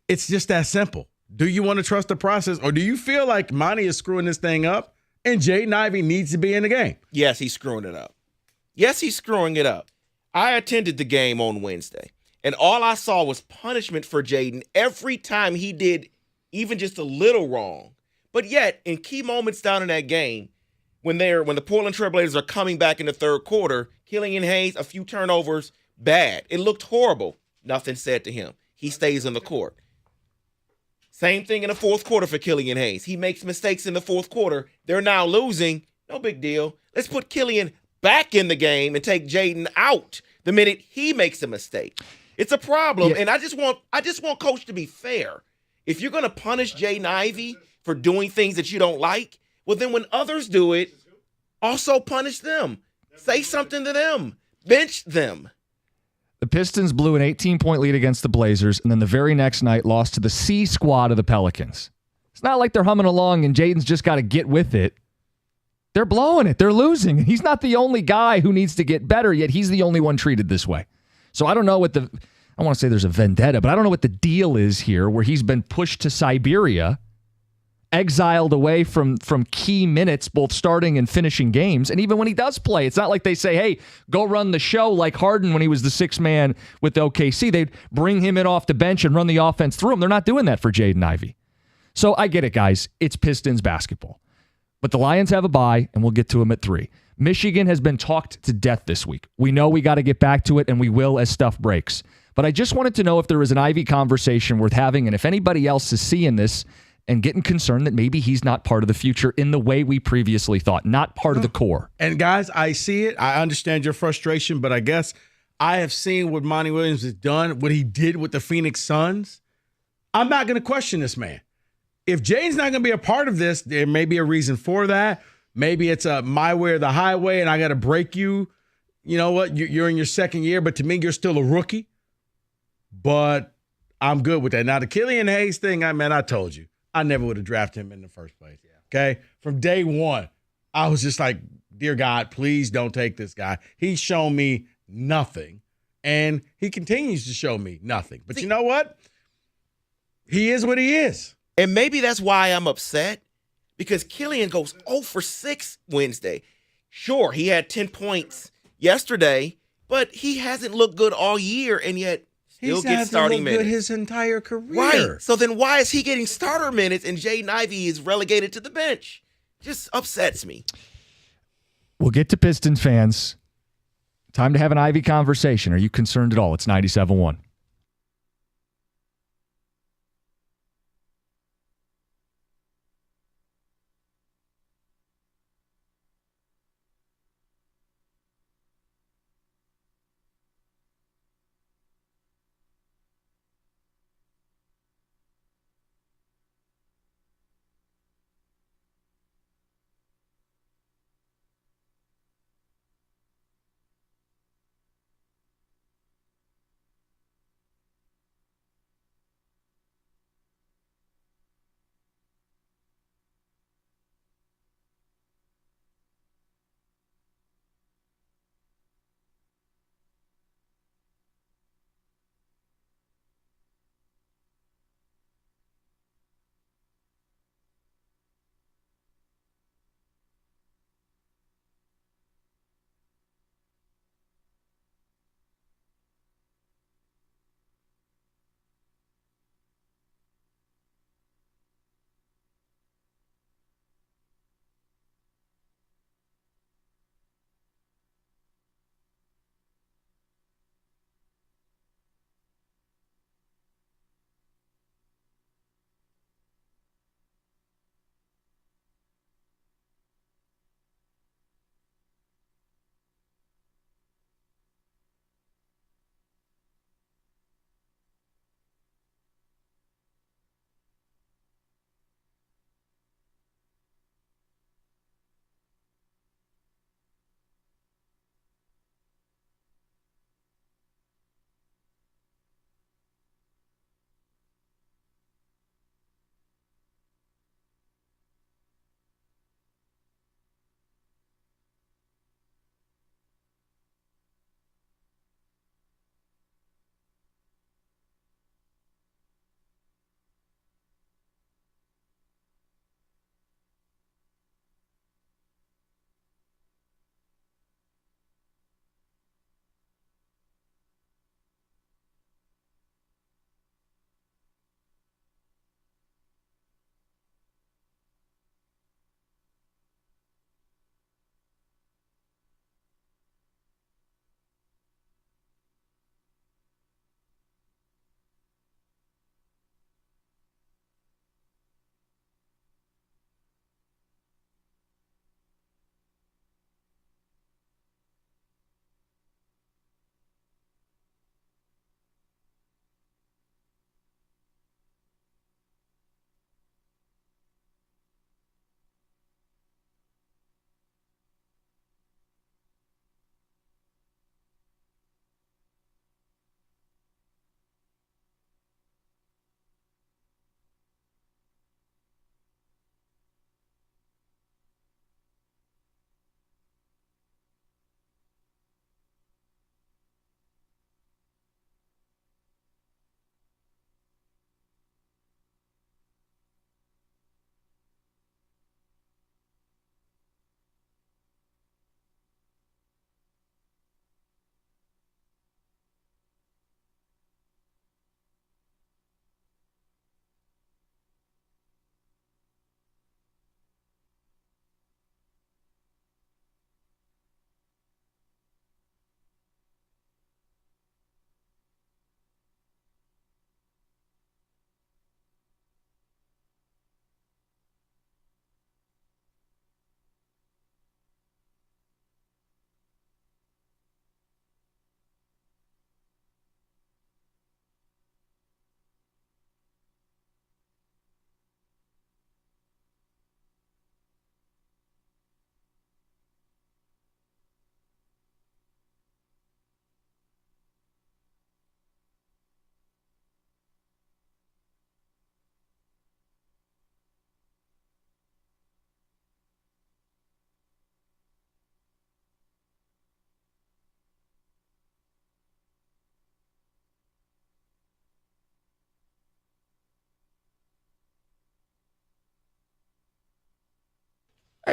It's just that simple. Do you want to trust the process, or do you feel like Monty is screwing this thing up and Jaden Ivey needs to be in the game? Yes, he's screwing it up. Yes, he's screwing it up. I attended the game on Wednesday, and all I saw was punishment for Jaden every time he did even just a little wrong. But yet, in key moments down in that game, when the Portland Trailblazers are coming back in the third quarter, Killian Hayes, a few turnovers, bad. It looked horrible. Nothing said to him. He stays on the court. Same thing in the fourth quarter for Killian Hayes. He makes mistakes in the fourth quarter. They're now losing. No big deal. Let's put Killian back in the game and take Jaden out the minute he makes a mistake. It's a problem, Yeah. and I just want Coach to be fair. If you're going to punish Jaden Ivey for doing things that you don't like, well, then when others do it, also punish them. Say something to them. Bench them. The Pistons blew an 18-point lead against the Blazers, and then the very next night lost to the C squad of the Pelicans. It's not like they're humming along and Jaden's just got to get with it. They're blowing it. They're losing. He's not the only guy who needs to get better, yet he's the only one treated this way. So I don't know what I want to say there's a vendetta, but I don't know what the deal is here where he's been pushed to Siberia, exiled away from key minutes, both starting and finishing games. And even when he does play, it's not like they say, hey, go run the show like Harden when he was the sixth man with OKC. They'd bring him in off the bench and run the offense through him. They're not doing that for Jaden Ivey. So I get it, guys. It's Pistons basketball. But the Lions have a bye, and we'll get to them at 3. Michigan has been talked to death this week. We know we got to get back to it, and we will as stuff breaks. But I just wanted to know if there was an Ivey conversation worth having, and if anybody else is seeing this and getting concerned that maybe he's not part of the future in the way we previously thought, not part of the core. And guys, I see it. I understand your frustration, but I guess I have seen what Monty Williams has done, what he did with the Phoenix Suns. I'm not going to question this man. If Jaden's not going to be a part of this, there may be a reason for that. Maybe it's a my way or the highway, and I got to break you. You know what? You're in your second year, but to me, you're still a rookie. But I'm good with that. Now, the Killian Hayes thing, I told you. I never would have drafted him in the first place. Okay? From day one, I was just like, dear God, please don't take this guy. He's shown me nothing, and he continues to show me nothing. But you know what? He is what he is. And maybe that's why I'm upset, because Killian goes 0 for 6 Wednesday. Sure, he had 10 points yesterday, but he hasn't looked good all year, and yet still gets starting minutes. Good his entire career. Right. So then why is he getting starter minutes and Jaden Ivey is relegated to the bench? Just upsets me. We'll get to Pistons fans. Time to have an Ivey conversation. Are you concerned at all? It's 97.1.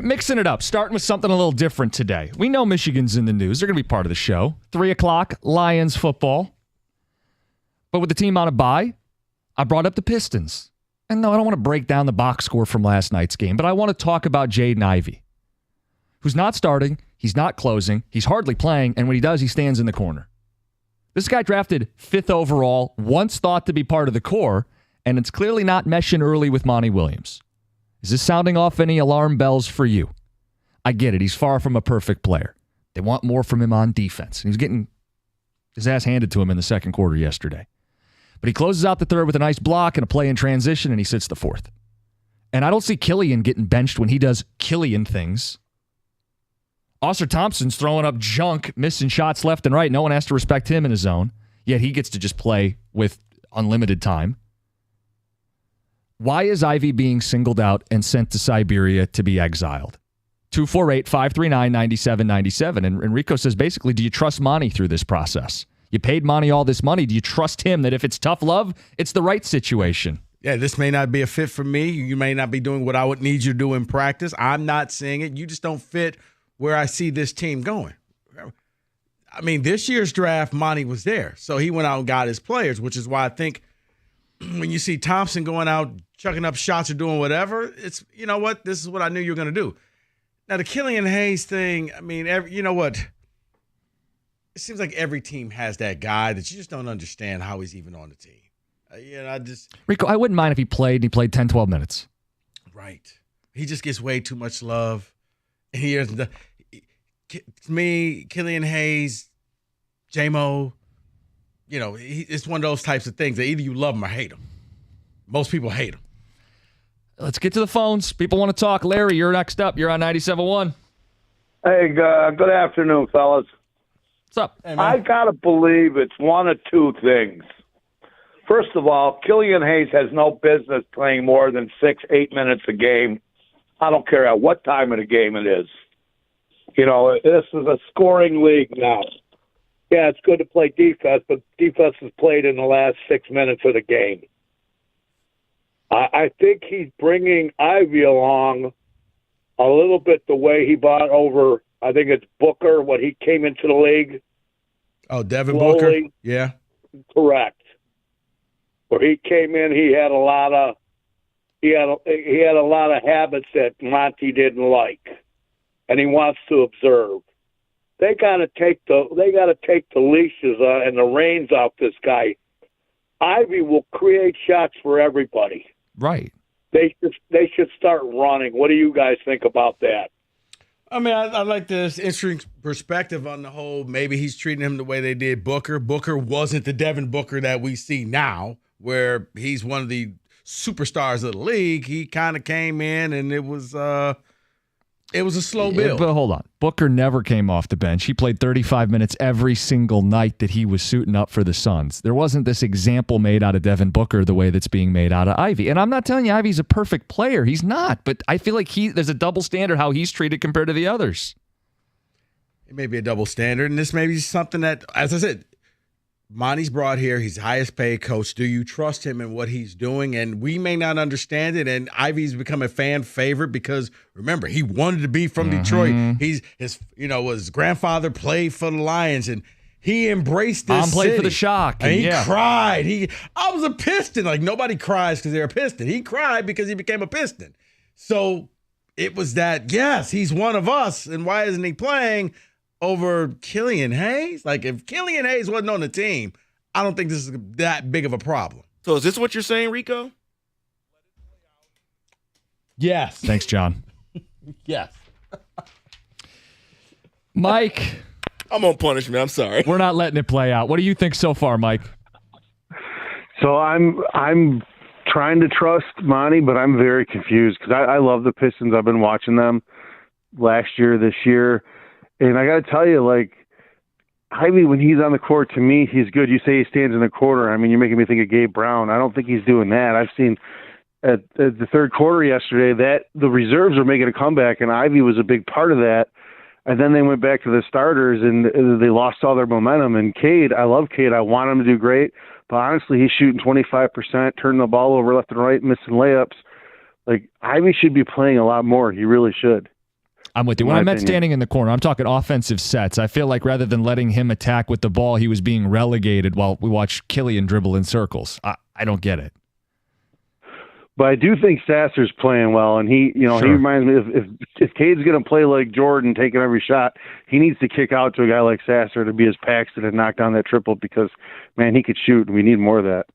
right, mixing it up, starting with something a little different today. We know Michigan's in the news. They're going to be part of the show. 3 o'clock, Lions football. But with the team on a bye, I brought up the Pistons. And no, I don't want to break down the box score from last night's game, but I want to talk about Jaden Ivey, who's not starting, he's not closing, he's hardly playing, and when he does, he stands in the corner. This guy drafted 5th overall, once thought to be part of the core, and it's clearly not meshing early with Monty Williams. Is this sounding off any alarm bells for you? I get it. He's far from a perfect player. They want more from him on defense. He's getting his ass handed to him in the second quarter yesterday. But he closes out the third with a nice block and a play in transition, and he sits the fourth. And I don't see Killian getting benched when he does Killian things. Ausar Thompson's throwing up junk, missing shots left and right. No one has to respect him in his zone, yet he gets to just play with unlimited time. Why is Ivey being singled out and sent to Siberia to be exiled? 248-539-9797. And Rico says, basically, do you trust Monty through this process? You paid Monty all this money. Do you trust him that if it's tough love, it's the right situation? Yeah, this may not be a fit for me. You may not be doing what I would need you to do in practice. I'm not saying it. You just don't fit where I see this team going. I mean, this year's draft, Monty was there. So he went out and got his players, which is why I think when you see Thompson going out, chucking up shots or doing whatever, it's, you know what, this is what I knew you were going to do. Now, the Killian Hayes thing, I mean, you know what? It seems like every team has that guy that you just don't understand how he's even on the team. Rico, I wouldn't mind if he played 10, 12 minutes. Right. He just gets way too much love. And to me, Killian Hayes, J-Mo, you know, it's one of those types of things that either you love him or hate him. Most people hate him. Let's get to the phones. People want to talk. Larry, you're next up. You're on 97.1. Hey, good afternoon, fellas. What's up? Hey, I got to believe it's one of two things. First of all, Killian Hayes has no business playing more than 6-8 minutes a game. I don't care at what time of the game it is. You know, this is a scoring league now. Yeah, it's good to play defense, but defense is played in the last 6 minutes of the game. I think he's bringing Ivey along a little bit the way he bought over, I think it's Booker, when he came into the league. Oh, Devin Booker? Yeah. Correct. Where he came in, he had a lot of habits that Monty didn't like, and he wants to observe. They got to take the leashes and the reins off this guy. Ivey will create shots for everybody. Right. They should start running. What do you guys think about that? I mean, I like this interesting perspective on the whole. Maybe he's treating him the way they did Booker. Booker wasn't the Devin Booker that we see now, where he's one of the superstars of the league. He kind of came in, and it was a slow build. But hold on. Booker never came off the bench. He played 35 minutes every single night that he was suiting up for the Suns. There wasn't this example made out of Devin Booker the way that's being made out of Ivey. And I'm not telling you Ivey's a perfect player. He's not. But I feel like there's a double standard how he's treated compared to the others. It may be a double standard, and this may be something that, as I said, Monty's brought here. He's the highest paid coach. Do you trust him in what he's doing? And we may not understand it. And Ivey's become a fan favorite because, remember, he wanted to be from Detroit. His grandfather played for the Lions, and he embraced this Mom played city. for the Shock. And he cried. I was a Piston. Like, nobody cries because they're a Piston. He cried because he became a Piston. So it was that, yes, he's one of us. And why isn't he playing over Killian Hayes? Like, if Killian Hayes wasn't on the team, I don't think this is that big of a problem. So is this what you're saying, Rico? Yes. Thanks, John. Yes. Mike. I'm on punishment. I'm sorry. We're not letting it play out. What do you think so far, Mike? So I'm trying to trust Monty, but I'm very confused because I love the Pistons. I've been watching them last year, this year. And I got to tell you, like, Ivey, when he's on the court, to me, he's good. You say he stands in the corner. I mean, you're making me think of Gabe Brown. I don't think he's doing that. I've seen at the third quarter yesterday that the reserves are making a comeback, and Ivey was a big part of that. And then they went back to the starters, and they lost all their momentum. And Cade, I love Cade. I want him to do great. But honestly, he's shooting 25%, turning the ball over left and right, missing layups. Like, Ivey should be playing a lot more. He really should. I'm with you. When I meant standing in the corner, I'm talking offensive sets. I feel like rather than letting him attack with the ball, he was being relegated while we watch Killian dribble in circles. I don't get it. But I do think Sasser's playing well, and he reminds me if Cade's going to play like Jordan, taking every shot, he needs to kick out to a guy like Sasser to be his Paxton and knock down that triple because, man, he could shoot, and we need more of that.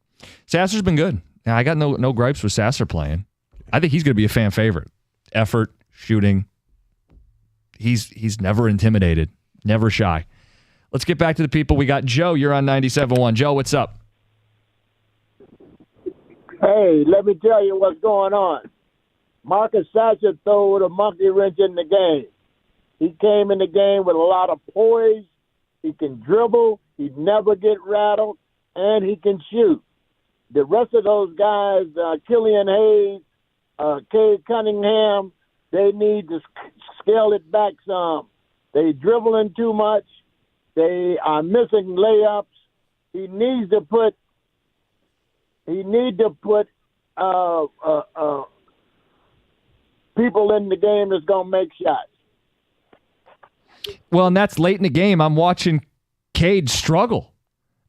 Sasser's been good. Now, I got no gripes with Sasser playing. I think he's going to be a fan favorite. Effort, shooting. He's never intimidated, never shy. Let's get back to the people. We got Joe. You're on 97.1. Joe, what's up? Hey, let me tell you what's going on. Marcus Sasser threw a monkey wrench in the game. He came in the game with a lot of poise. He can dribble. He never get rattled, and he can shoot. The rest of those guys, Killian Hayes, Cade Cunningham, they need to scale it back some. They dribbling too much. They are missing layups. He needs to put people in the game that's going to make shots. Well, and that's late in the game. I'm watching Cade struggle.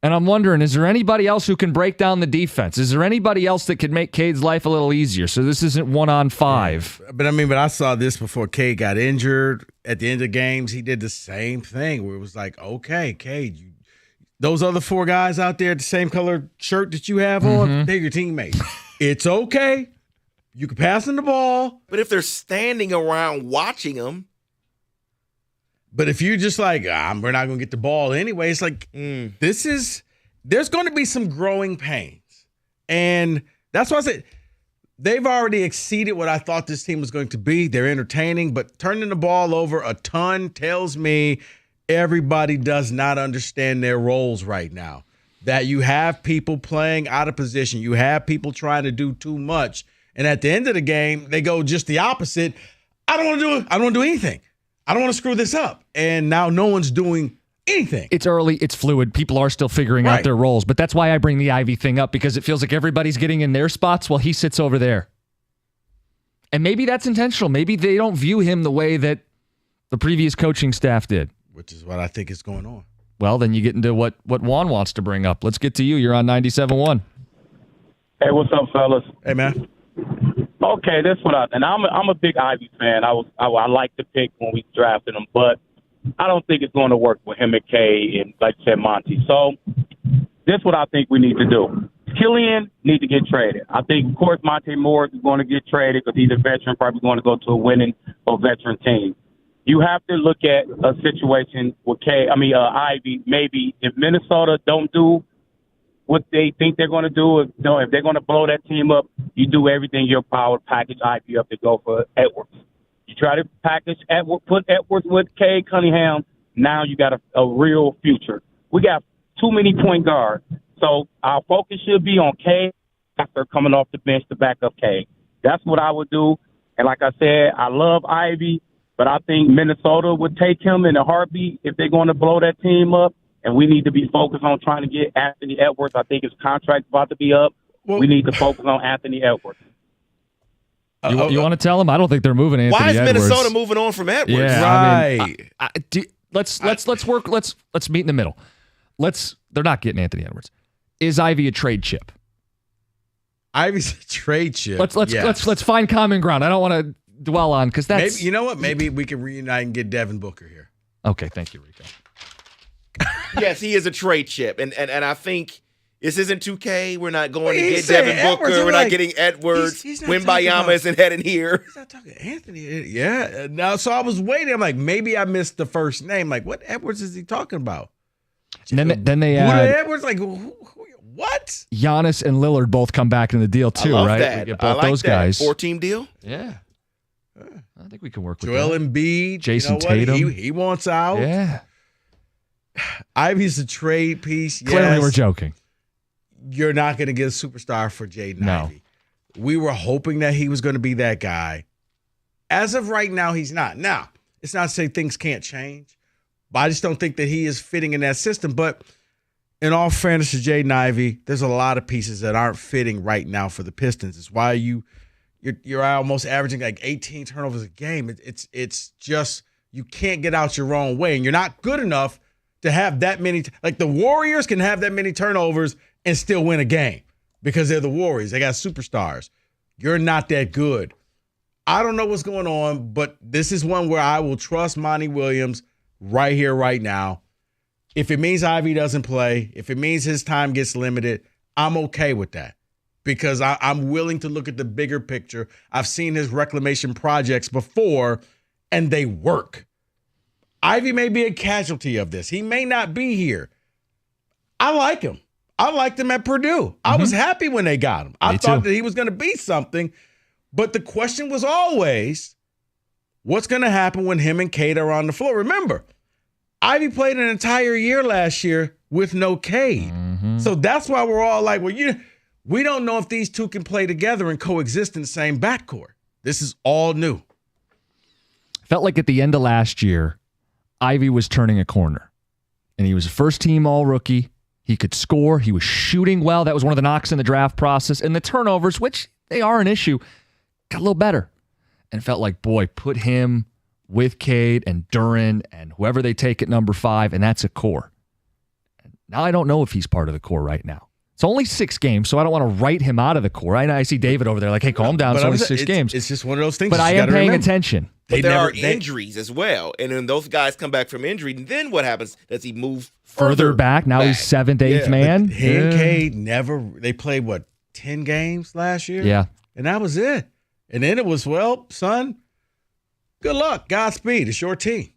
And I'm wondering, is there anybody else who can break down the defense? Is there anybody else that could make Cade's life a little easier? So this isn't 1-on-5. But I saw this before Cade got injured. At the end of games, he did the same thing where it was like, okay, Cade, those other four guys out there, the same color shirt that you have on, they're your teammates. It's okay. You can pass them the ball. But if they're standing around watching them. But if you're just like, we're not going to get the ball anyway, it's like, there's going to be some growing pains. And that's why I said they've already exceeded what I thought this team was going to be. They're entertaining, but turning the ball over a ton tells me everybody does not understand their roles right now. That you have people playing out of position. You have people trying to do too much. And at the end of the game, they go just the opposite. I don't want to do anything. I don't want to screw this up. And now no one's doing anything. It's early. It's fluid. People are still figuring out their roles. But that's why I bring the Ivy thing up, because it feels like everybody's getting in their spots while he sits over there. And maybe that's intentional. Maybe they don't view him the way that the previous coaching staff did. Which is what I think is going on. Well, then you get into what Juan wants to bring up. Let's get to you. You're on 97.1. Hey, what's up, fellas? Hey, man. Okay, that's what I'm a big Ivy fan. I like the pick when we drafted him, but I don't think it's going to work with him and Kay and, like you said, Monty. So this is what I think we need to do. Killian need to get traded. I think, of course, Monte Morris is going to get traded because he's a veteran, probably going to go to a winning or veteran team. You have to look at a situation with Ivy. Maybe if Minnesota don't do what they think they're going to do, if they're going to blow that team up, you do everything in your power to package Ivy up to go for Edwards. You try to package Edwards, put Edwards with Cade Cunningham. Now you got a real future. We got too many point guards. So our focus should be on Cade after coming off the bench to back up Cade. That's what I would do. And like I said, I love Ivy, but I think Minnesota would take him in a heartbeat if they're going to blow that team up. And we need to be focused on trying to get Anthony Edwards. I think his contract's about to be up. We need to focus on Anthony Edwards. You want to tell him? I don't think they're moving Anthony Why is Edwards. Minnesota moving on from Edwards? Yeah, right. Let's work. Let's meet in the middle. They're not getting Anthony Edwards. Is Ivy a trade chip? Ivy's a trade chip. Let's find common ground. I don't want to dwell on because that's maybe, you know what? Maybe we can reunite and get Devin Booker here. Okay, thank you, Rico. Yes, he is a trade chip, and I think this isn't 2K. We're not going to get Devin Booker. We're not getting Edwards. Wembayama isn't heading here. He's not talking Anthony. Yeah. Now, so I was waiting. I'm like, maybe I missed the first name. Like, what Edwards is he talking about? And then they add Edwards. Like, what? Giannis and Lillard both come back in the deal too, I love right? That. We get both those guys. 4-team deal. Yeah. I think we can work with Joel that. Embiid, Jason Tatum. He wants out. Yeah. Ivy's a trade piece. Clearly, we're joking. You're not going to get a superstar for Jaden Ivey. We were hoping that he was going to be that guy. As of right now, he's not. Now, it's not to say things can't change, but I just don't think that he is fitting in that system. But in all fairness to Jaden Ivey, there's a lot of pieces that aren't fitting right now for the Pistons. It's why you you're almost averaging like 18 turnovers a game. It's just you can't get out your own way, and you're not good enough to have that many. Like the Warriors can have that many turnovers and still win a game because they're the Warriors. They got superstars. You're not that good. I don't know what's going on, but this is one where I will trust Monty Williams right here, right now. If it means Ivy doesn't play, if it means his time gets limited, I'm okay with that. Because I'm willing to look at the bigger picture. I've seen his reclamation projects before, and they work. Ivy may be a casualty of this. He may not be here. I like him. I liked him at Purdue. I was happy when they got him. I thought that he was going to be something. But the question was always, what's going to happen when him and Cade are on the floor? Remember, Ivy played an entire year last year with no Cade. So that's why we're all like, well, we don't know if these two can play together and coexist in the same backcourt. This is all new. Felt like at the end of last year, Ivy was turning a corner. And he was a first-team all-rookie. He could score. He was shooting well. That was one of the knocks in the draft process. And the turnovers, which they are an issue, got a little better. And felt like, boy, put him with Cade and Duren and whoever they take at number 5, and that's a core. Now I don't know if he's part of the core right now. It's only 6 games, so I don't want to write him out of the core. I see David over there like, hey, calm down. It's only 6 games. It's just one of those things. But I am paying attention. But there are injuries as well. And when those guys come back from injury, then what happens? Does he move further back? Now he's 7th, 8th man. He and Cade they played, 10 games last year? Yeah. And that was it. And then it was, well, son, good luck. Godspeed. It's your team.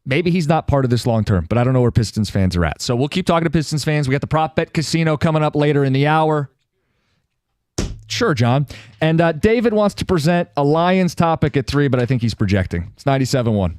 Maybe he's not part of this long term, but I don't know where Pistons fans are at. So we'll keep talking to Pistons fans. We got the Prop Bet Casino coming up later in the hour. Sure, John. And David wants to present a Lions topic at 3, but I think he's projecting. It's 97.1.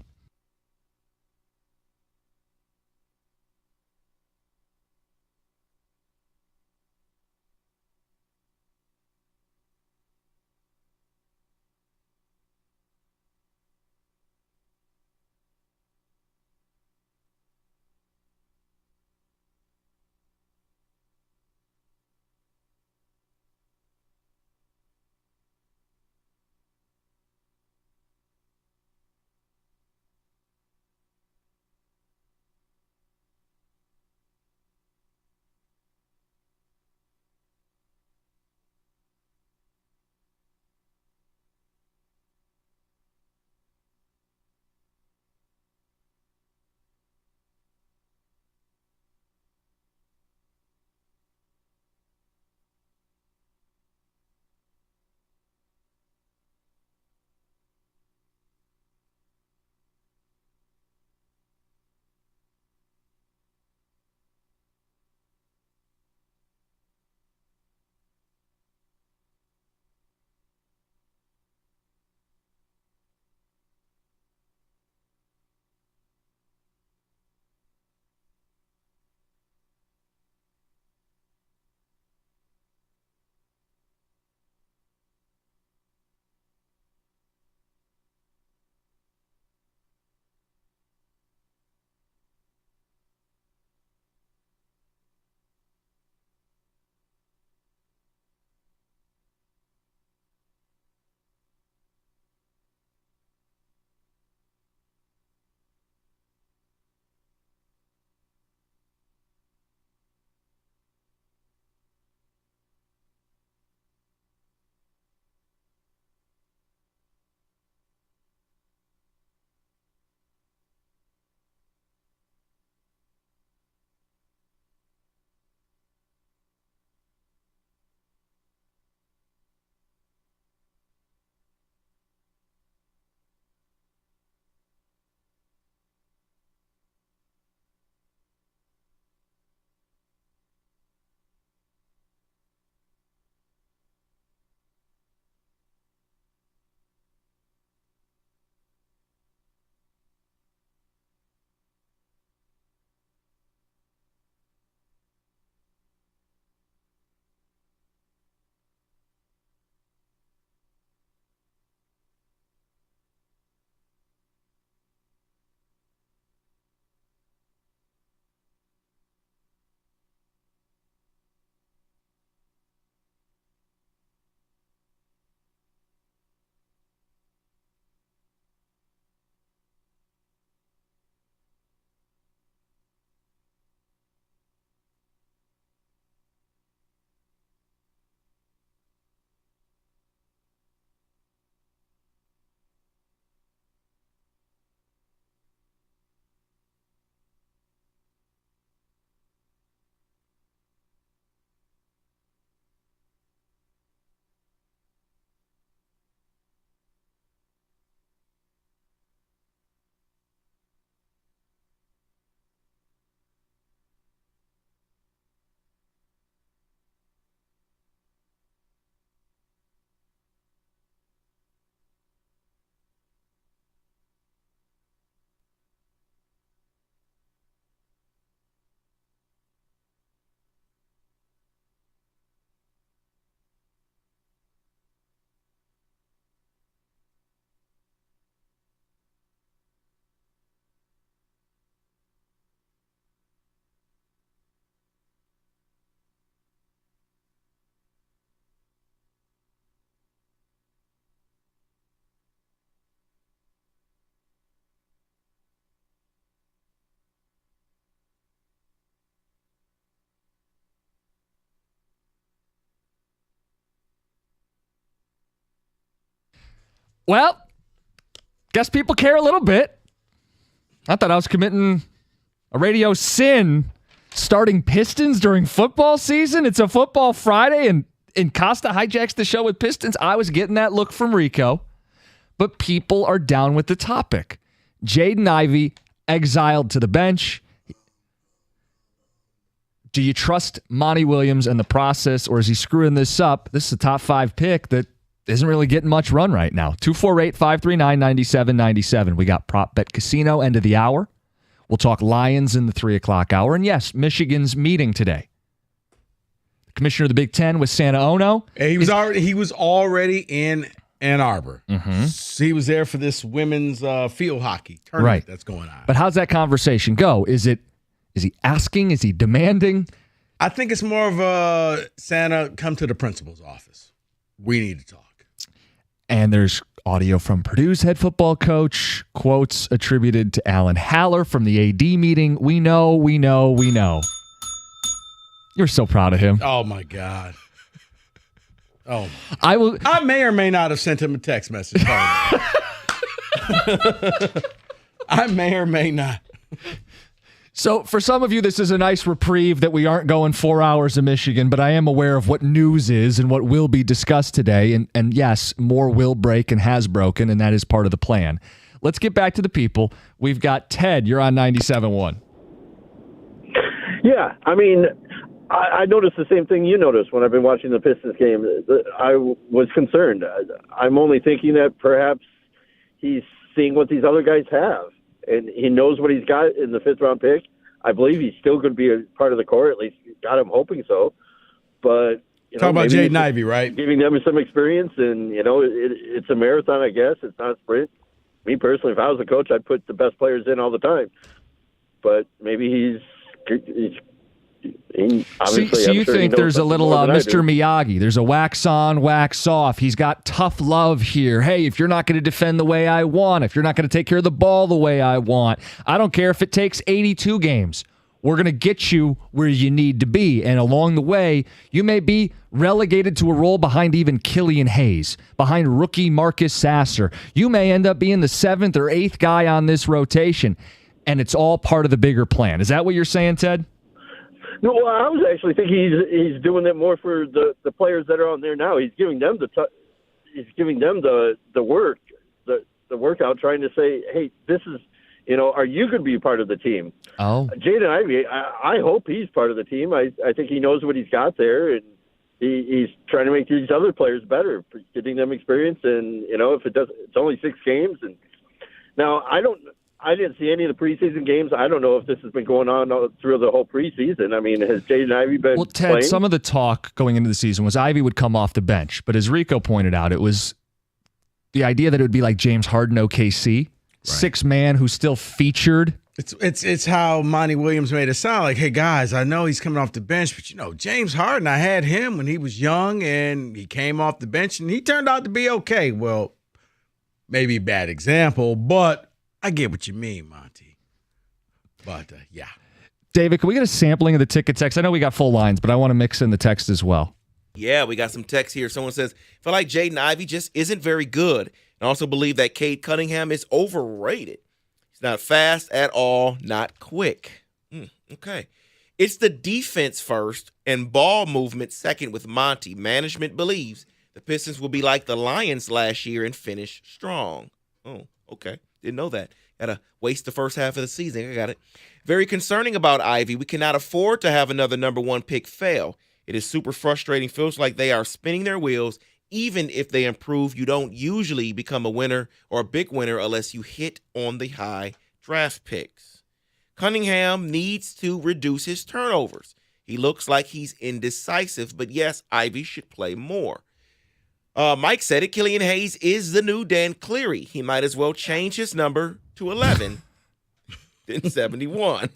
Well, guess people care a little bit. I thought I was committing a radio sin starting Pistons during football season. It's a football Friday, and Costa hijacks the show with Pistons. I was getting that look from Rico, but people are down with the topic. Jaden Ivey exiled to the bench. Do you trust Monty Williams and the process, or is he screwing this up? This is a top 5 pick that isn't really getting much run right now. 248-539-9797. We got Prop Bet Casino, end of the hour. We'll talk Lions in the 3 o'clock hour. And yes, Michigan's meeting today. The commissioner of the Big Ten was Santa Ono. He was already in Ann Arbor. Mm-hmm. He was there for this women's field hockey tournament that's going on. But how's that conversation go? Is he asking? Is he demanding? I think it's more of a Santa, come to the principal's office. We need to talk. And there's audio from Purdue's head football coach, quotes attributed to Alan Haller from the AD meeting. We know. You're so proud of him. Oh, my God. Oh, I may or may not have sent him a text message. I may or may not. So for some of you, this is a nice reprieve that we aren't going 4 hours of Michigan, but I am aware of what news is and what will be discussed today. And yes, more will break and has broken, and that is part of the plan. Let's get back to the people. We've got Ted. You're on 97.1. Yeah, I mean, I noticed the same thing you noticed when I've been watching the Pistons game. I was concerned. I'm only thinking that perhaps he's seeing what these other guys have. And he knows what he's got in the 5th-round pick. I believe he's still going to be a part of the core. At least God, I'm hoping so. But talk about Jaden Ivey, right? Giving them some experience, and it's a marathon, I guess. It's not a sprint. Me personally, if I was a coach, I'd put the best players in all the time. But maybe he's obviously. So you think there's a little Mr. Miyagi? There's a wax on, wax off. He's got tough love here. Hey, if you're not going to defend the way I want, if you're not going to take care of the ball the way I want, I don't care if it takes 82 games. We're going to get you where you need to be. And along the way, you may be relegated to a role behind even Killian Hayes, behind rookie Marcus Sasser. You may end up being the 7th or 8th guy on this rotation. And it's all part of the bigger plan. Is that what you're saying, Ted? No, well, I was actually thinking he's doing that more for the players that are on there now. He's giving them the work, the workout, trying to say, hey, this is, are you going to be part of the team? Oh, Jaden Ivey, I hope he's part of the team. I think he knows what he's got there, and he's trying to make these other players better, getting them experience. And if it does, it's only 6 games. And now I didn't see any of the preseason games. I don't know if this has been going on through the whole preseason. I mean, has Jaden Ivey been Ted, playing? Some of the talk going into the season was Ivey would come off the bench. But as Rico pointed out, it was the idea that it would be like James Harden OKC, 6-man who's still featured. It's how Monty Williams made it sound like, hey, guys, I know he's coming off the bench, but, James Harden, I had him when he was young, and he came off the bench, and he turned out to be okay. Well, maybe a bad example, but I get what you mean, Monty. But, yeah. David, can we get a sampling of the ticket text? I know we got full lines, but I want to mix in the text as well. Yeah, we got some text here. Someone says, I feel like Jaden Ivey just isn't very good. And also believe that Cade Cunningham is overrated. He's not fast at all, not quick. Okay. It's the defense first and ball movement second with Monty. Management believes the Pistons will be like the Lions last year and finish strong. Oh, okay. Didn't know that. Gotta waste the first half of the season. I got it. Very concerning about Ivy. We cannot afford to have another number 1 pick fail. It is super frustrating. Feels like they are spinning their wheels. Even if they improve, you don't usually become a winner or a big winner unless you hit on the high draft picks. Cunningham needs to reduce his turnovers. He looks like he's indecisive, but yes, Ivy should play more. Mike said it. Killian Hayes is the new Dan Cleary. He might as well change his number to 11 than 71.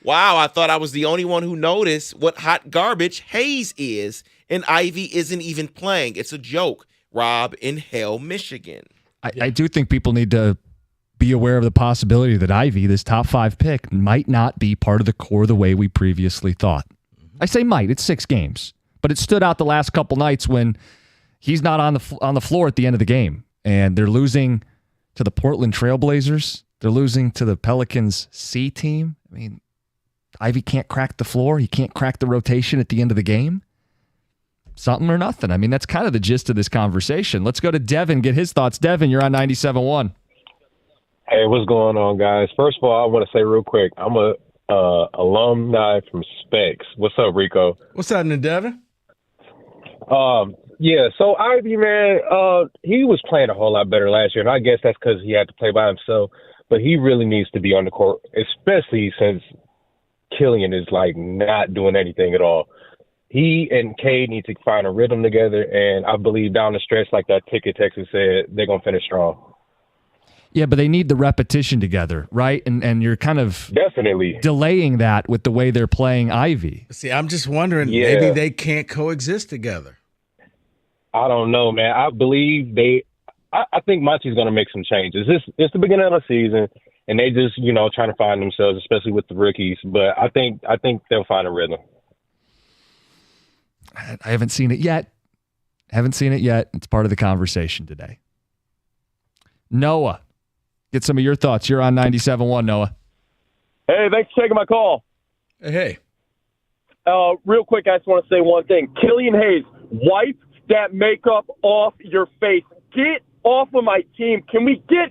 Wow, I thought I was the only one who noticed what hot garbage Hayes is, and Ivy isn't even playing. It's a joke. Rob in Hell, Michigan. I do think people need to be aware of the possibility that Ivy, this top 5 pick, might not be part of the core the way we previously thought. I say might. It's 6 games. But it stood out the last couple nights when he's not on the floor at the end of the game. And they're losing to the Portland Trailblazers. They're losing to the Pelicans C team. I mean, Ivey can't crack the floor. He can't crack the rotation at the end of the game. Something or nothing. I mean, that's kind of the gist of this conversation. Let's go to Devin, get his thoughts. Devin, you're on 97.1. Hey, what's going on, guys? First of all, I want to say real quick, I'm a alumni from Specs. What's up, Rico? What's happening, Devin? Yeah, so Ivey, man, he was playing a whole lot better last year, and I guess that's because he had to play by himself. But he really needs to be on the court, especially since Killian is like not doing anything at all. He and Cade need to find a rhythm together, and I believe down the stretch, like that ticket Texas said, they're gonna finish strong. Yeah, but they need the repetition together, right? And you're kind of definitely delaying that with the way they're playing Ivey. See, I'm just wondering, maybe they can't coexist together. I don't know, man. I believe I think Monty's going to make some changes. It's the beginning of the season, and they just, trying to find themselves, especially with the rookies. But I think they'll find a rhythm. I haven't seen it yet. It's part of the conversation today. Noah, get some of your thoughts. You're on 97.1, Noah. Hey, thanks for taking my call. Hey. Real quick, I just want to say one thing. Killian Hayes, wipe that makeup off your face. Get off of my team. Can we get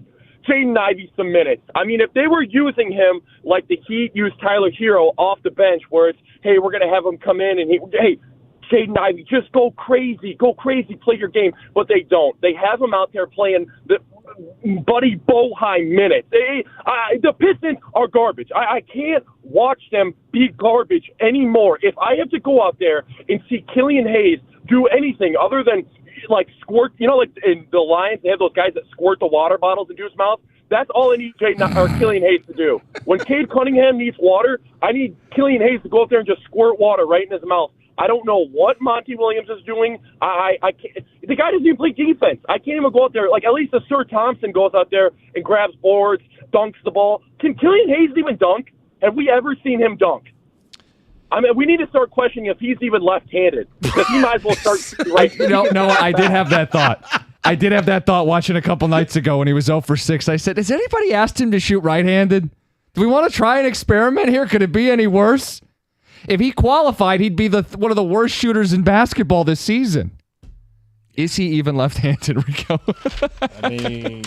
Jaden Ivey some minutes? I mean, if they were using him like the Heat used Tyler Hero off the bench, where it's, hey, we're going to have him come in and hey, Jaden Ivey, just go crazy, play your game. But they don't. They have him out there playing the Buddy Boeheim minutes. The Pistons are garbage. I can't watch them be garbage anymore. If I have to go out there and see Killian Hayes do anything other than like squirt, like in the Lions, they have those guys that squirt the water bottles into his mouth. That's all I need Killian Hayes to do. When Cade Cunningham needs water, I need Killian Hayes to go out there and just squirt water right in his mouth. I don't know what Monty Williams is doing. I can't. The guy doesn't even play defense. I can't even go out there. Like, at least Sir Thompson goes out there and grabs boards, dunks the ball. Can Killian Hayes even dunk? Have we ever seen him dunk? I mean, we need to start questioning if he's even left-handed, because he might as well start right. No, I did have that thought. I did have that thought watching a couple nights ago when he was 0 for 6. I said, has anybody asked him to shoot right-handed? Do we want to try an experiment here? Could it be any worse? If he qualified, he'd be one of the worst shooters in basketball this season. Is he even left-handed, Rico? I mean...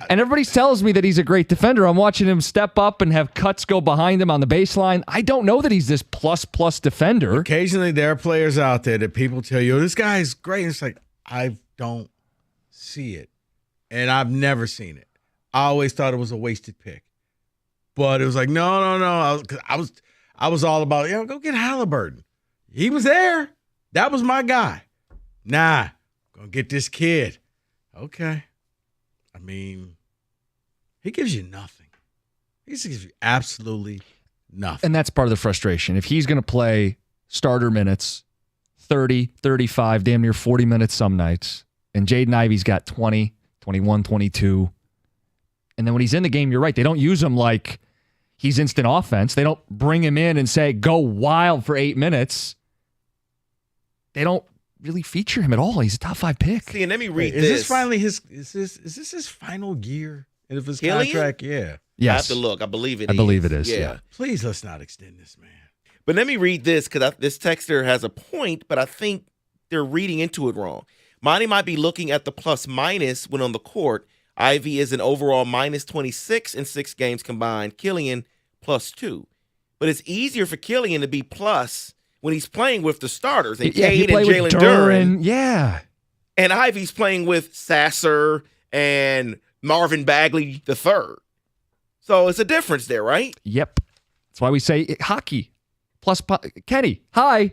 And everybody tells me that he's a great defender. I'm watching him step up and have cuts go behind him on the baseline. I don't know that he's this plus defender. Occasionally there are players out there that people tell you, this guy's great. And it's like, I don't see it. And I've never seen it. I always thought it was a wasted pick. But it was like, no. I was all about, go get Halliburton. He was there. That was my guy. Nah, gonna get this kid. Okay. I mean, he gives you nothing. He just gives you absolutely nothing. And that's part of the frustration. If he's going to play starter minutes, 30, 35, damn near 40 minutes some nights, and Jaden Ivey's got 20, 21, 22, and then when he's in the game, you're right, they don't use him like he's instant offense. They don't bring him in and say, go wild for 8 minutes. They don't really feature him at all. He's a top 5 pick. See, and let me read this. Is this finally is this his final year of his contract? Yeah. Yes. I have to look. I believe it is. I believe it is, yeah. Please, let's not extend this, man. But let me read this, because this texter has a point, but I think they're reading into it wrong. Monty might be looking at the plus-minus when on the court. Ivey is an overall minus 26 in 6 games combined. Killian, +2. But it's easier for Killian to be plus when he's playing with the starters, and Cade and Jalen Duren. Yeah. And Ivey's playing with Sasser and Marvin Bagley III. So it's a difference there, right? Yep. That's why we say hockey. Plus, Kenny, hi.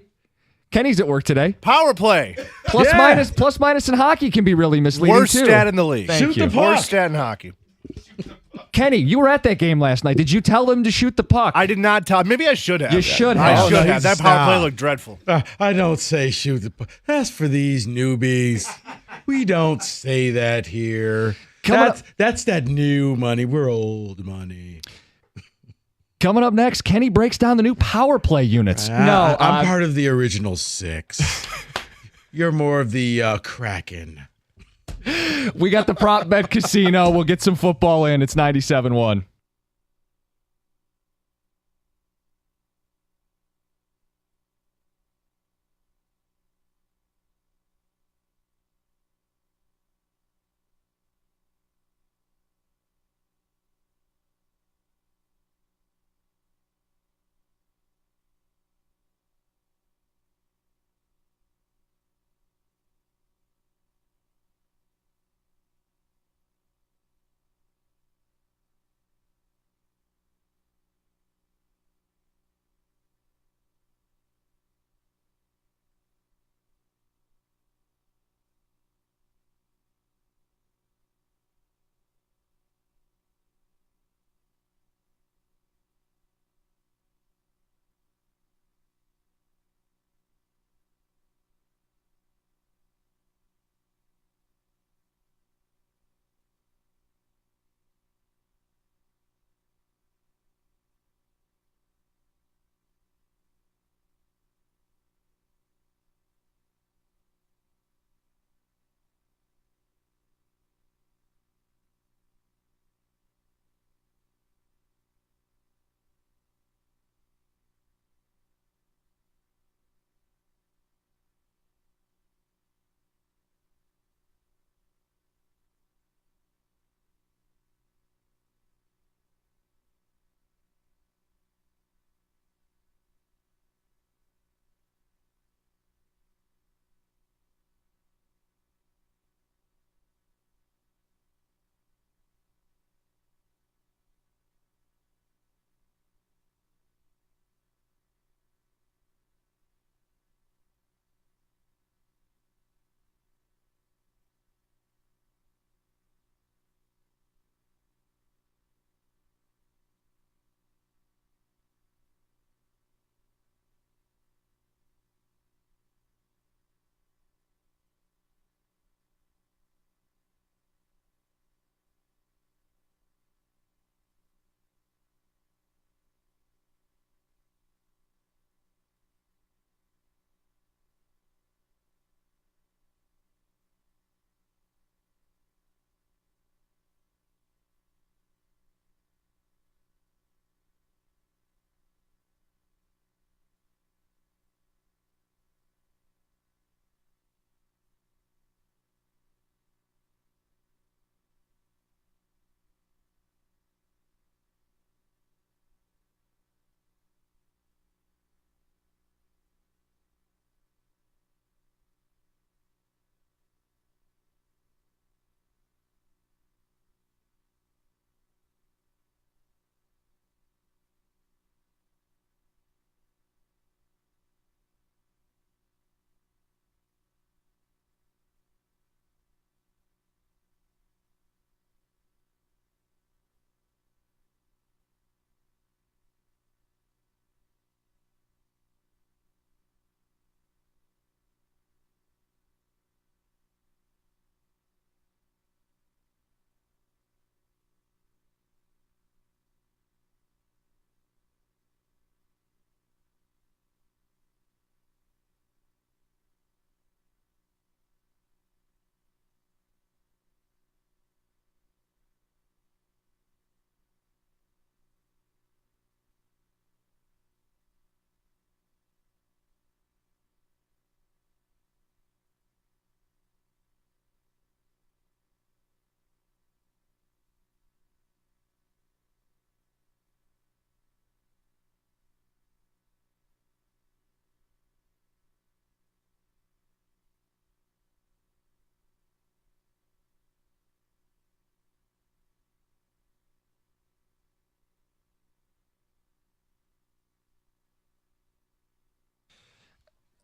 Kenny's at work today. Power play. Plus minus in hockey can be really misleading, Worst too. stat in the league. Thank you. Worst stat in hockey. Kenny, you were at that game last night. Did you tell him to shoot the puck? I did not tell. Maybe I should have. You should have. I should have. That power play looked dreadful. I don't say shoot the puck. That's for these newbies. We don't say that here. That's that new money. We're old money. Coming up next, Kenny breaks down the new power play units. I'm part of the original 6. You're more of the Kraken. We got the prop bet casino. We'll get some football in. It's 97-1.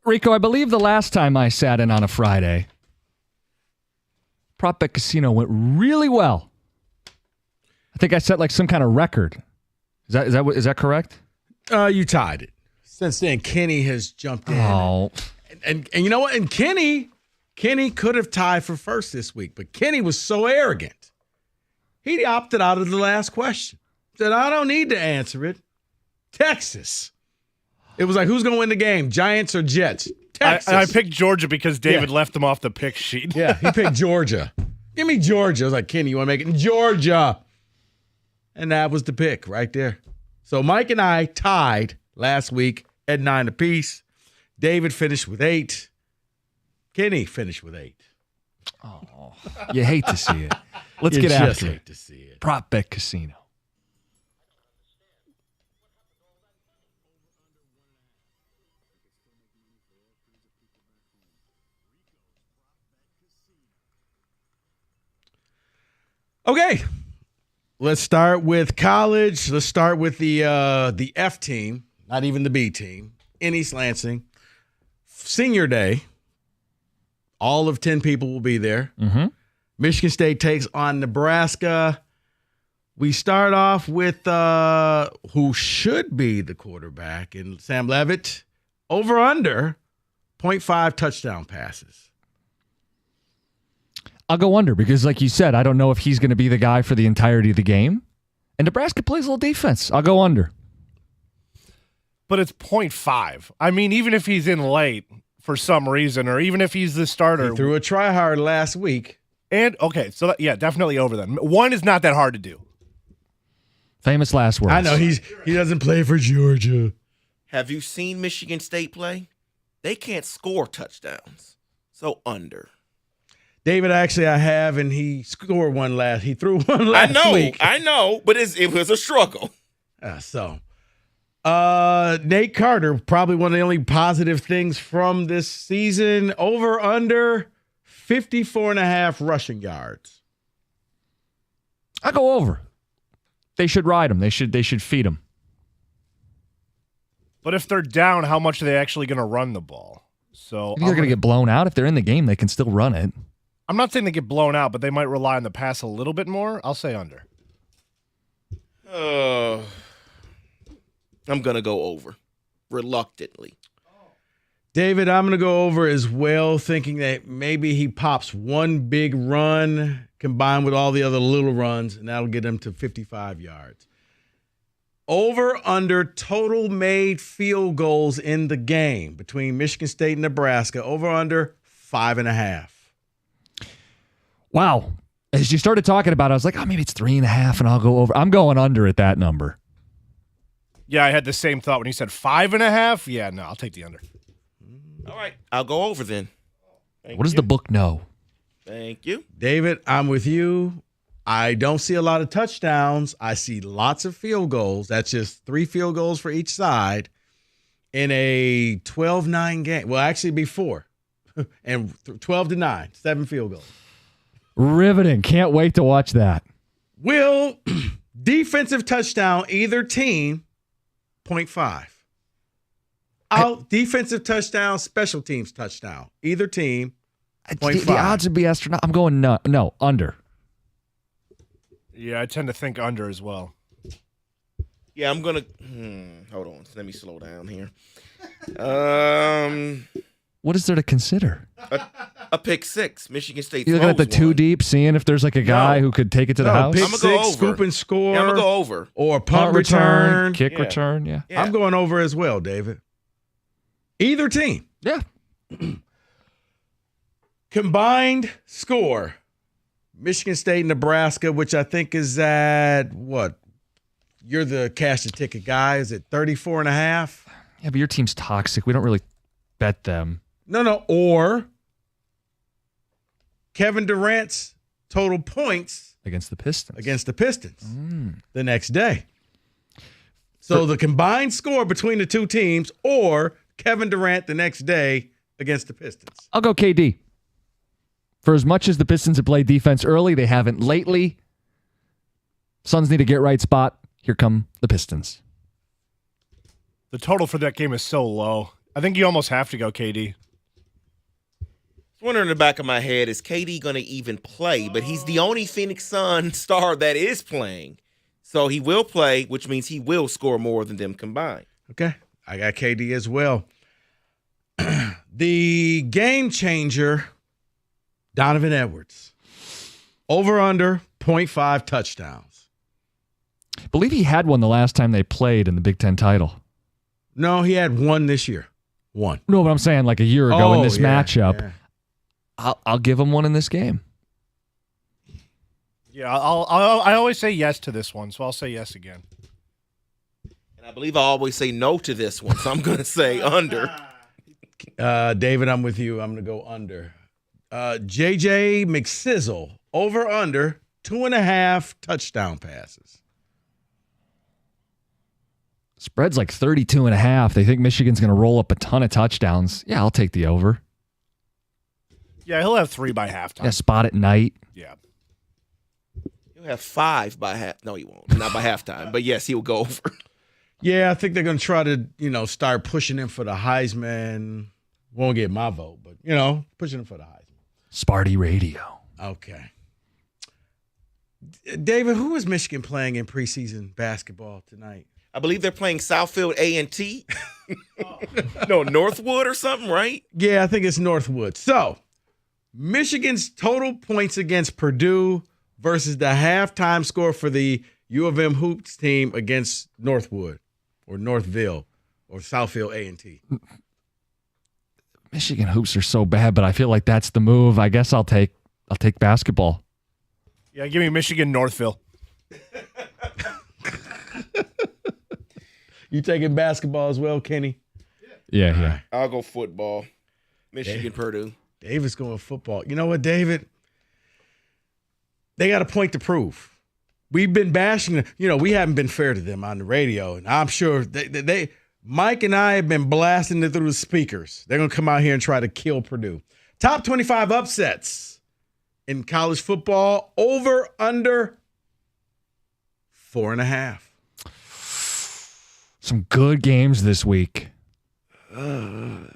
Rico, I believe the last time I sat in on a Friday, Prop Bet Casino went really well. I think I set like some kind of record. Is that correct? You tied it. Since then, Kenny has jumped in. Oh. And you know what? And Kenny could have tied for first this week, but Kenny was so arrogant. He opted out of the last question. Said, I don't need to answer it. Texas. It was like, who's going to win the game, Giants or Jets? Texas. I picked Georgia because David left them off the pick sheet. Yeah, he picked Georgia. Give me Georgia. I was like, Kenny, you want to make it in Georgia? And that was the pick right there. So Mike and I tied last week at 9 apiece. David finished with 8. Kenny finished with 8. Oh, you hate to see it. Let's You get just after hate it. to see it. Prop Bet Casino. Okay. Let's start with college. Let's start with the F team, not even the B team, in East Lansing. Senior Day. All of 10 people will be there. Mm-hmm. Michigan State takes on Nebraska. We start off with who should be the quarterback, and Sam Levitt, over under 0.5 touchdown passes. I'll go under because, like you said, I don't know if he's going to be the guy for the entirety of the game. And Nebraska plays a little defense. I'll go under. But it's 0.5. I mean, even if he's in late for some reason, or even if he's the starter. He threw a try-hard last week. And, okay, so yeah, definitely over then. 1 is not that hard to do. Famous last words. I know he doesn't play for Georgia. Have you seen Michigan State play? They can't score touchdowns. So under. David, actually, I have, and he scored one last. He threw one last week. I know, but it was a struggle. Nate Carter, probably one of the only positive things from this season. Over under 54.5 rushing yards. I'll go over. They should ride him. They should feed him. But if they're down, how much are they actually going to run the ball? So I think they're going to get blown out. If they're in the game, they can still run it. I'm not saying they get blown out, but they might rely on the pass a little bit more. I'll say under. I'm going to go over, reluctantly. David, I'm going to go over as well, thinking that maybe he pops one big run combined with all the other little runs, and that'll get him to 55 yards. Over under total made field goals in the game between Michigan State and Nebraska. Over under 5.5. Wow. As you started talking about it, I was like, oh, maybe it's 3.5 and I'll go over. I'm going under at that number. Yeah, I had the same thought when he said 5.5. Yeah, no, I'll take the under. All right, I'll go over then. What does the book know? Thank you. David, I'm with you. I don't see a lot of touchdowns. I see lots of field goals. That's just 3 field goals for each side in a 12-9 game. Well, actually, be 4. And 12-9, 7 field goals. Riveting. Can't wait to watch that. Will defensive touchdown either team 0.5. Defensive touchdown, special teams touchdown. Either team 0.5. The odds would be astronomical. I'm going no, under. Yeah, I tend to think under as well. Yeah, I'm going to hold on. Let me slow down here. What is there to consider? A pick 6. Michigan State. You're looking at the 2 deep, seeing if there's like a guy who could take it to the house. Pick I'm gonna 6, go over. scoop and score. Yeah, I'm going to go over. Or punt return. Kick return, yeah. I'm going over as well, David. Either team. Yeah. Combined score. Michigan State, Nebraska, which I think is at what? You're the cash the ticket guy. Is it 34.5? Yeah, but your team's toxic. We don't really bet them. No. Or Kevin Durant's total points against the Pistons. The next day. So the combined score between the two teams or Kevin Durant the next day against the Pistons. I'll go KD. For as much as the Pistons have played defense early, they haven't lately. Suns need a get-right spot. Here come the Pistons. The total for that game is so low. I think you almost have to go KD. Wondering in the back of my head, is KD going to even play? But he's the only Phoenix Sun star that is playing. So he will play, which means he will score more than them combined. Okay. I got KD as well. The game changer, Donovan Edwards. Over under 0.5 touchdowns. I believe he had one the last time they played in the Big Ten title. No, he had one this year. One. No, but I'm saying like a year ago in this yeah, matchup. yeah. I'll give him one in this game. Yeah, I always say yes to this one, so I'll say yes again. And I believe I always say no to this one, so I'm going to say under. David, I'm with you. I'm going to go under. JJ McSizzle, over under 2.5 touchdown passes. Spread's like 32.5. They think Michigan's going to roll up a ton of touchdowns. Yeah, I'll take the over. Yeah, he'll have 3 by halftime. Yeah, spot at night. Yeah. He'll have 5 by half. No, he won't. Not by halftime. But yes, he'll go over. Yeah, I think they're going to try to, start pushing him for the Heisman. Won't get my vote, but, pushing him for the Heisman. Sparty Radio. Okay. David, who is Michigan playing in preseason basketball tonight? I believe they're playing Southfield A&T. No, Northwood or something, right? Yeah, I think it's Northwood. So, Michigan's total points against Purdue versus the halftime score for the U of M Hoops team against Northwood or Northville or Southfield A&T. Michigan hoops are so bad, but I feel like that's the move. I guess I'll take basketball. Yeah, give me Michigan Northville. You taking basketball as well, Kenny? Yeah, yeah. I'll go football. Michigan, Purdue. David's going football. You know what, David? They got a point to prove. We've been bashing, we haven't been fair to them on the radio, and I'm sure they Mike and I have been blasting it through the speakers. They're going to come out here and try to kill Purdue. Top 25 upsets in college football, over, under 4.5. Some good games this week. I'm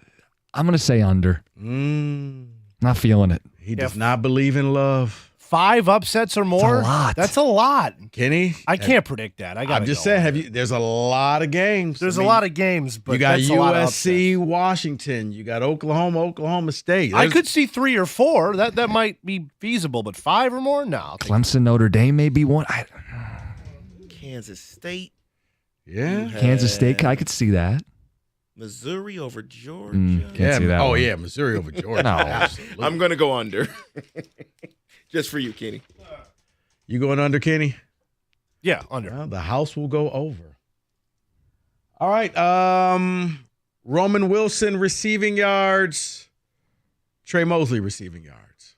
going to say under. Not feeling it. He does not believe in love. 5 upsets or more? That's a lot. Kenny? I can't predict that. I'm just saying, there's a lot of games. There's a lot of games, but you got that's a lot of USC, Washington. You got Oklahoma State. I could see 3 or 4. That might be feasible, but 5 or more? No. Clemson, Notre Dame may be one. Kansas State. Yeah. Kansas State, I could see that. Missouri over Georgia. Can't see that one. Yeah, Missouri over Georgia. No. Absolutely. I'm going to go under. Just for you, Kenny. You going under, Kenny? Yeah, under. Well, the house will go over. All right. Roman Wilson receiving yards. Trey Mosley receiving yards.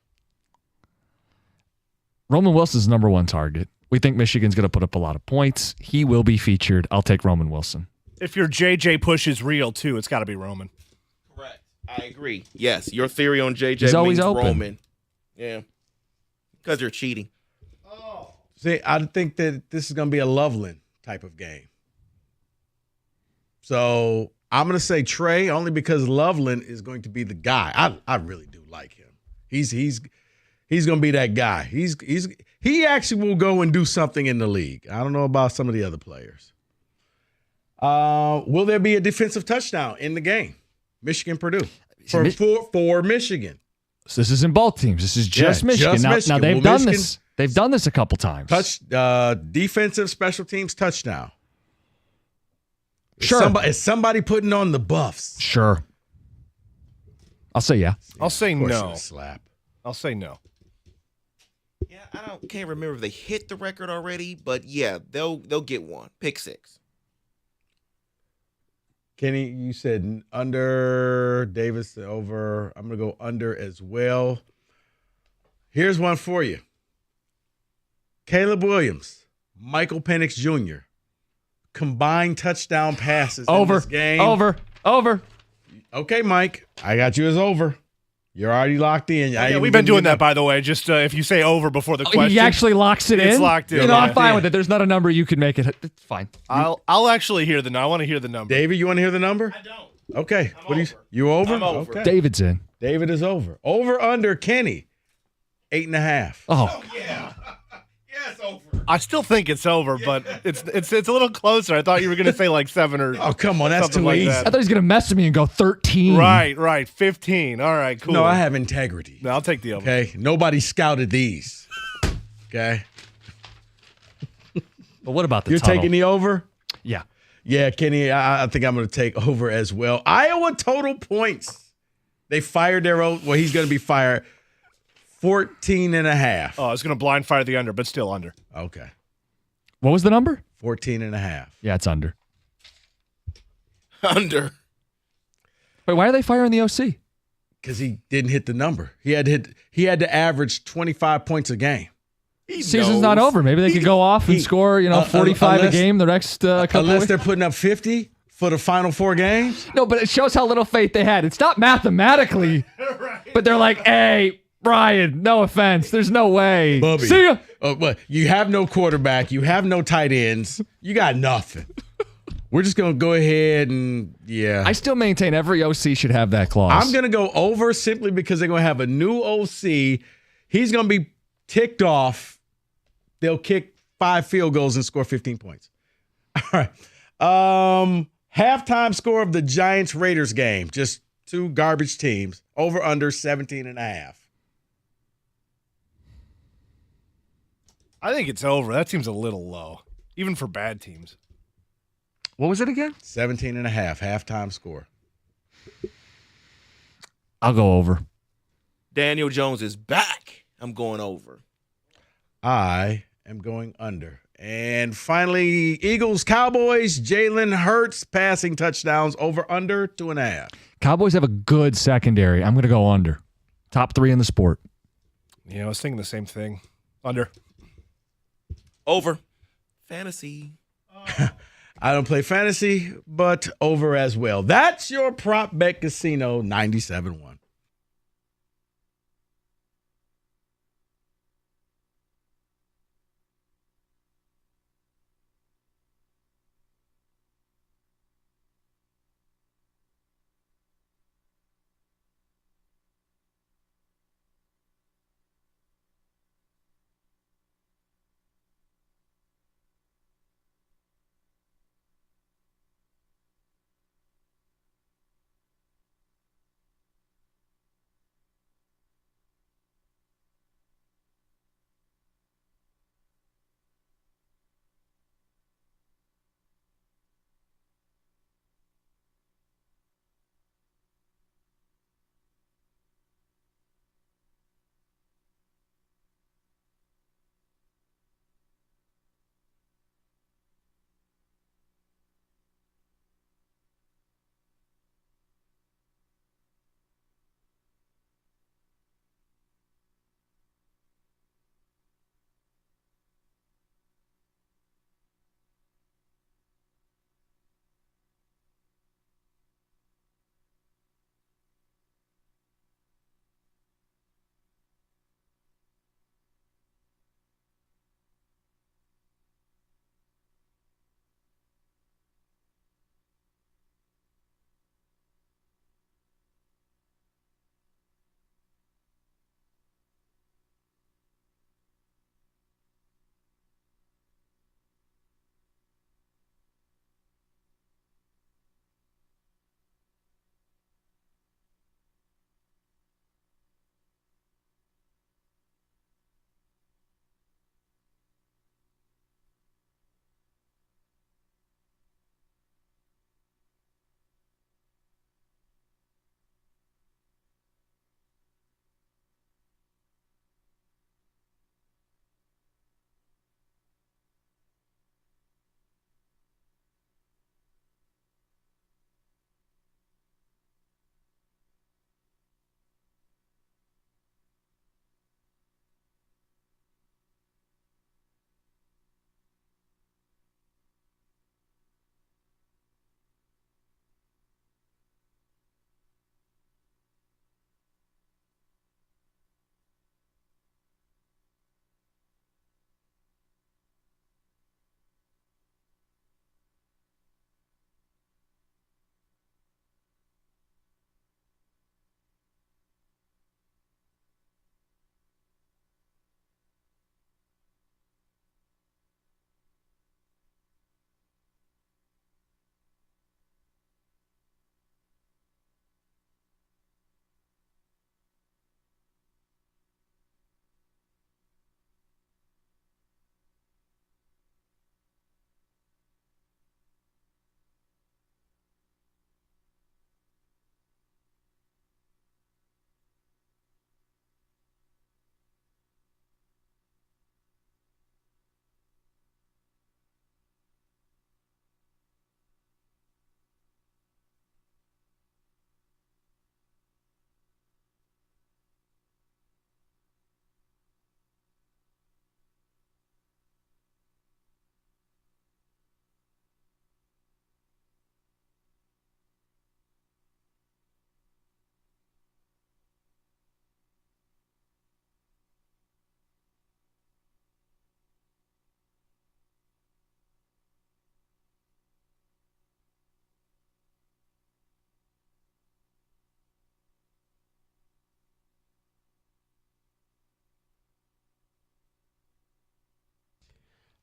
Roman Wilson's number one target. We think Michigan's going to put up a lot of points. He will be featured. I'll take Roman Wilson. If your JJ push is real, too, it's got to be Roman. Correct. I agree. Yes, your theory on JJ He's always means open. Roman. Yeah. Because you're cheating. See, I think that this is going to be a Loveland type of game. So I'm going to say Trey only because Loveland is going to be the guy. I really do like him. He's going to be that guy. He actually will go and do something in the league. I don't know about some of the other players. Will there be a defensive touchdown in the game? Michigan, Purdue. For Michigan. So this isn't both teams. This is just Michigan. Now they've done this. They've done this a couple times. Defensive special teams touchdown. Sure. Is somebody putting on the buffs? Sure. I'll say yeah. I'll say no. Slap. I'll say no. Yeah, can't remember if they hit the record already, but yeah, they'll get one. Pick 6. Kenny, you said under. Davis over. I'm going to go under as well. Here's one for you. Caleb Williams, Michael Penix Jr., combined touchdown passes in this game. Over. Okay, Mike. I got you as over. You're already locked in. Yeah, we've been doing that, by the way. Just if you say over before the question. He actually locks it in? It's locked in. I'm fine with it. There's not a number you can make it. It's fine. I'll actually hear the number. I want to hear the number. David, you want to hear the number? I don't. Okay. You over? I'm over. Okay. David's in. David is over. Over under Kenny. 8.5. Oh. Yeah. Yes, over. I still think it's over, but it's a little closer. I thought you were going to say like 7 or. Oh, come on, that's too like easy. I thought he was going to mess with me and go 13. Right. 15. All right, cool. No, I have integrity. No, I'll take the over. Okay, nobody scouted these. Okay. But what about the You're tunnel? taking the over? Yeah. Yeah, Kenny, I think I'm going to take over as well. Iowa total points. They fired their own. Well, he's going to be fired. 14.5. Oh, I was going to blind fire the under, but still under. Okay. What was the number? 14.5. Yeah, it's under. Under. Wait, why are they firing the OC? Because he didn't hit the number. He had to average 25 points a game. Season's not over. Maybe they could go off and score, 45 a game the next couple Unless weeks. they're putting up 50 for the final 4 games. No, but it shows how little faith they had. It's not mathematically, but they're like, hey, Brian, no offense. There's no way. Bubby. See ya. But you have no quarterback. You have no tight ends. You got nothing. We're just going to go ahead and, yeah. I still maintain every OC should have that clause. I'm going to go over simply because they're going to have a new OC. He's going to be ticked off. They'll kick 5 field goals and score 15 points. All right. Halftime score of the Giants-Raiders game. Just 2 garbage teams. Over under 17.5. I think it's over. That seems a little low, even for bad teams. What was it again? 17.5 halftime score. I'll go over. Daniel Jones is back. I'm going over. I am going under. And finally, Eagles, Cowboys, Jalen Hurts passing touchdowns over under 2.5. Cowboys have a good secondary. I'm going to go under. Top 3 in the sport. Yeah, I was thinking the same thing. Under. Over. Fantasy. I don't play fantasy, but over as well. That's your Prop Bet Casino 97.1.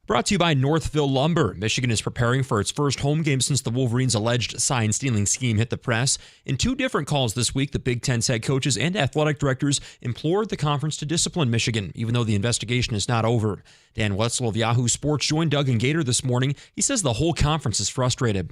Brought to you by Northville Lumber. Michigan is preparing for its first home game since the Wolverines' alleged sign-stealing scheme hit the press. In 2 different calls this week, the Big Ten's head coaches and athletic directors implored the conference to discipline Michigan, even though the investigation is not over. Dan Wetzel of Yahoo Sports joined Doug and Gator this morning. He says the whole conference is frustrated.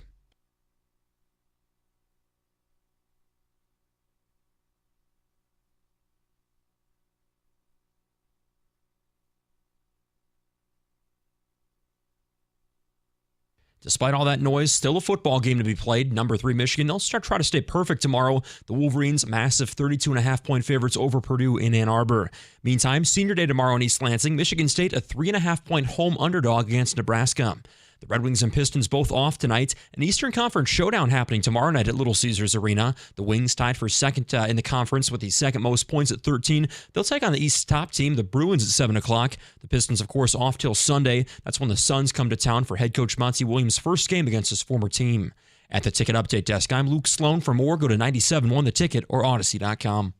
Despite all that noise, still a football game to be played. Number 3 Michigan, they'll try to stay perfect tomorrow. The Wolverines, massive 32.5-point favorites over Purdue in Ann Arbor. Meantime, senior day tomorrow in East Lansing. Michigan State, a 3.5-point home underdog against Nebraska. The Red Wings and Pistons both off tonight. An Eastern Conference showdown happening tomorrow night at Little Caesars Arena. The Wings tied for second in the conference with the second most points at 13. They'll take on the East's top team, the Bruins, at 7 o'clock. The Pistons, of course, off till Sunday. That's when the Suns come to town for head coach Monty Williams' first game against his former team. At the Ticket Update Desk, I'm Luke Sloan. For more, go to 97.1 The Ticket or Odyssey.com.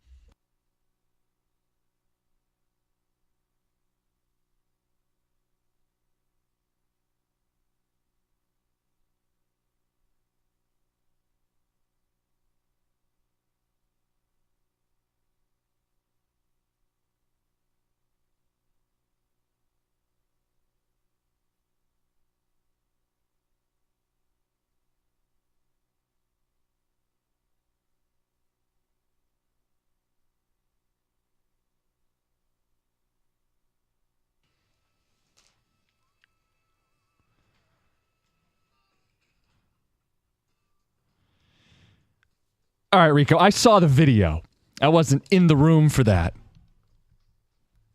All right, Rico, I saw the video. I wasn't in the room for that.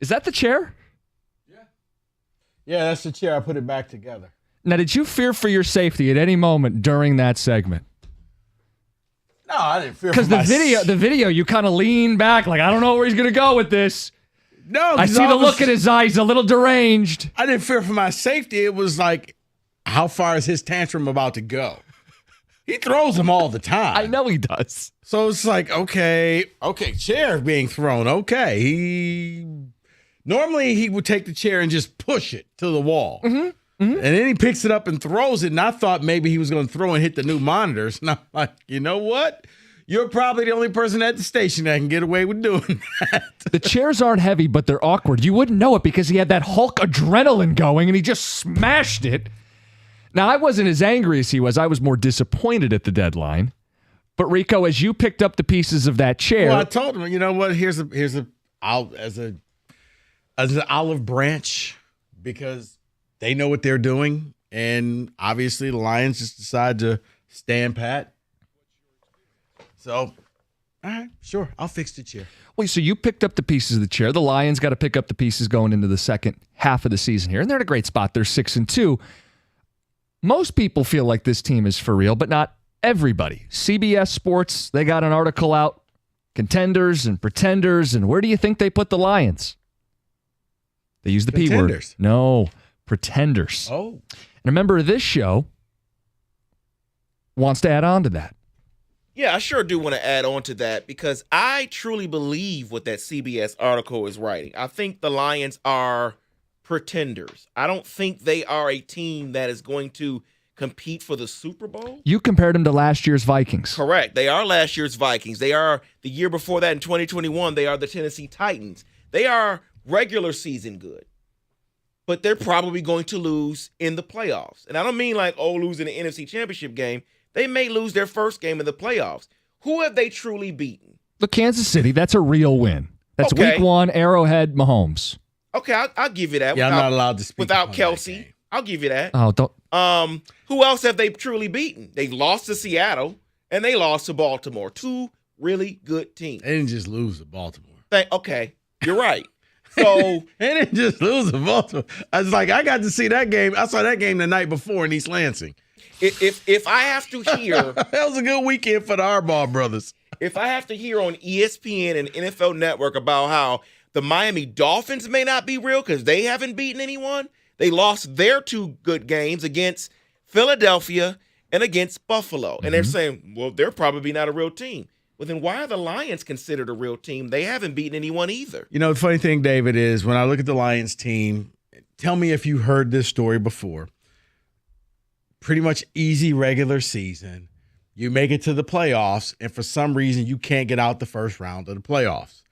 Is that the chair? Yeah, that's the chair. I put it back together. Now, did you fear for your safety at any moment during that segment? No, I didn't fear for Because the video, you kind of lean back like, I don't know where he's going to go with this. No, I see the look in his eyes, a little deranged. I didn't fear for my safety. It was like, how far is his tantrum about to go? He throws them all the time. I know he does. So it's like, okay, chair being thrown. Okay, normally he would take the chair and just push it to the wall. And then he picks it up and throws it. And I thought maybe he was going to throw and hit the new monitors. And I'm like, you know what? You're probably the only person at the station that can get away with doing that. The chairs aren't heavy, but they're awkward. You wouldn't know it because he had that Hulk adrenaline going and he just smashed it. Now, I wasn't as angry as he was. I was more disappointed at the deadline. But Rico, as you picked up the pieces of that chair, well, I told him, you know what? Here's an olive branch, because they know what they're doing, and obviously the Lions just decide to stand pat. So, all right, sure, I'll fix the chair. Well, so you picked up the pieces of the chair. The Lions got to pick up the pieces going into the second half of the season here, and they're in a great spot. They're 6-2. Most people feel like this team is for real, but not everybody. CBS Sports, they got an article out, contenders and pretenders, and where do you think they put the Lions? They use the P word. No, pretenders. Oh. And a member of this show wants to add on to that. Yeah, I sure do want to add on to that, because I truly believe what that CBS article is writing. I think the Lions are pretenders. I don't think they are a team that is going to compete for the Super Bowl. You compared them to last year's Vikings. Correct. They are last year's Vikings. They are the year before that in 2021. They are the Tennessee Titans. They are regular season good, but they're probably going to lose in the playoffs. And I don't mean like, losing the NFC Championship game. They may lose their first game in the playoffs. Who have they truly beaten? The Kansas City, that's a real win. That's Okay. week 1, Arrowhead, Mahomes. Okay, I'll give you that. Yeah, I'm not allowed to speak without on Kelsey. I'll give you that. Oh, don't. Who else have they truly beaten? They lost to Seattle and they lost to Baltimore. 2 really good teams. They didn't just lose to Baltimore. Okay, you're right. So they didn't just lose to Baltimore. I was like, I got to see that game. I saw that game the night before in East Lansing. If I have to hear, that was a good weekend for the Harbaugh brothers. If I have to hear on ESPN and NFL Network about how the Miami Dolphins may not be real because they haven't beaten anyone, they lost their 2 good games against Philadelphia and against Buffalo. And they're saying, well, they're probably not a real team. Well, then why are the Lions considered a real team? They haven't beaten anyone either. You know, the funny thing, David, is when I look at the Lions team, tell me if you heard this story before. Pretty much easy regular season. You make it to the playoffs, and for some reason you can't get out the first round of the playoffs.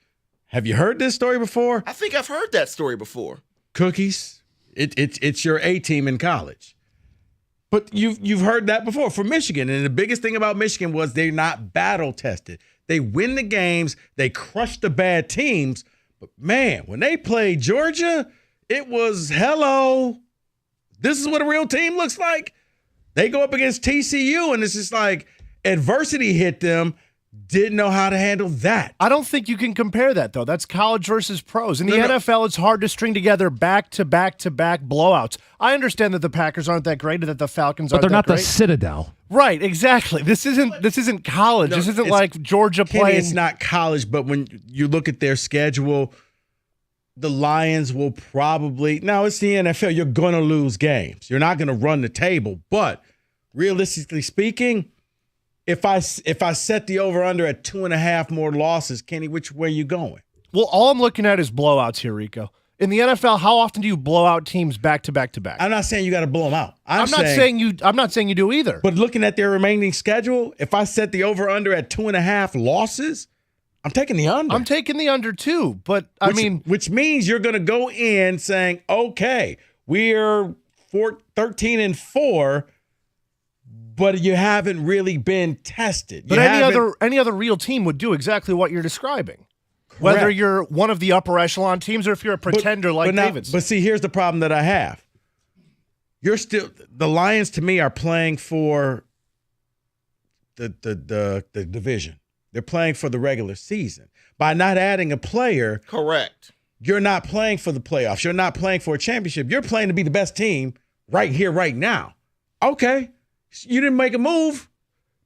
Have you heard this story before? I think I've heard that story before. Cookies. It's your A team in college. But you've heard that before for Michigan. And the biggest thing about Michigan was they're not battle tested. They win the games, they crush the bad teams. But man, when they played Georgia, it was hello. This is what a real team looks like. They go up against TCU, and it's just like adversity hit them. Didn't know how to handle that. I don't think you can compare that, though. That's college versus pros. In the NFL, it's hard to string together back-to-back-to-back blowouts. I understand that the Packers aren't that great and that the Falcons aren't that great. But they're not the Citadel. Right, exactly. This isn't college. No, this isn't like Georgia playing. It's not college, but when you look at their schedule, the Lions will probably – now, it's the NFL. You're going to lose games. You're not going to run the table. But realistically speaking – If I set the over-under at 2.5 more losses, Kenny, which way are you going? Well, all I'm looking at is blowouts here, Rico. In the NFL, how often do you blow out teams back to back to back? I'm not saying you got to blow them out. I'm not saying you do either. But looking at their remaining schedule, if I set the over-under at 2.5 losses, I'm taking the under. I'm taking the under too. But which means you're going to go in saying, okay, we're 13-4. But you haven't really been tested. But any other real team would do exactly what you're describing. Correct. Whether you're one of the upper echelon teams or if you're a pretender like Davidson. But see, here's the problem that I have. The Lions to me are playing for the division. They're playing for the regular season. By not adding a player, correct. You're not playing for the playoffs. You're not playing for a championship. You're playing to be the best team right here, right now. Okay. You didn't make a move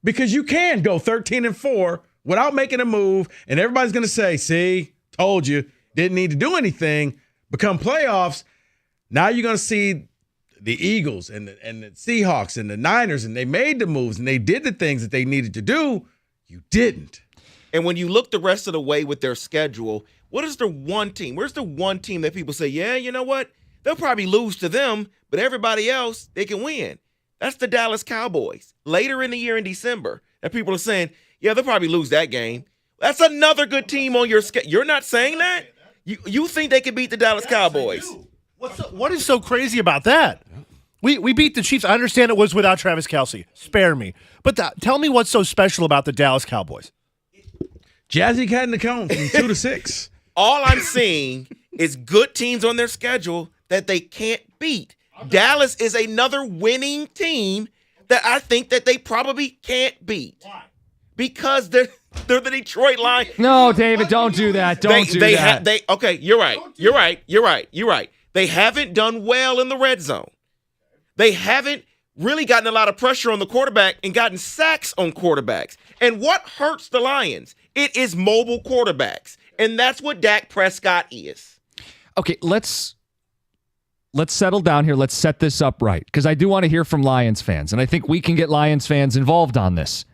because you can go 13-4 without making a move, and everybody's going to say, see, told you, didn't need to do anything, become playoffs. Now you're going to see the Eagles and the Seahawks and the Niners, and they made the moves, and they did the things that they needed to do. You didn't. And when you look the rest of the way with their schedule, what is the one team? Where's the one team that people say, yeah, you know what? They'll probably lose to them, but everybody else, they can win. That's the Dallas Cowboys. Later in the year in December, that people are saying, yeah, they'll probably lose that game. That's another good team on your schedule. You're not saying that? You think they could beat the Dallas Cowboys? What is so crazy about that? We beat the Chiefs. I understand it was without Travis Kelce. Spare me. But tell me what's so special about the Dallas Cowboys. Jazzy Cat in the Cone from 2 to 6. All I'm seeing is good teams on their schedule that they can't beat. Dallas is another winning team that I think that they probably can't beat. Why? Because they're the Detroit Lions. No, David, don't do that. Don't do that. Okay, you're right. You're right. They haven't done well in the red zone. They haven't really gotten a lot of pressure on the quarterback and gotten sacks on quarterbacks. And what hurts the Lions? It is mobile quarterbacks. And that's what Dak Prescott is. Okay, let's settle down here. Let's set this up right, because I do want to hear from Lions fans, and I think we can get Lions fans involved on this.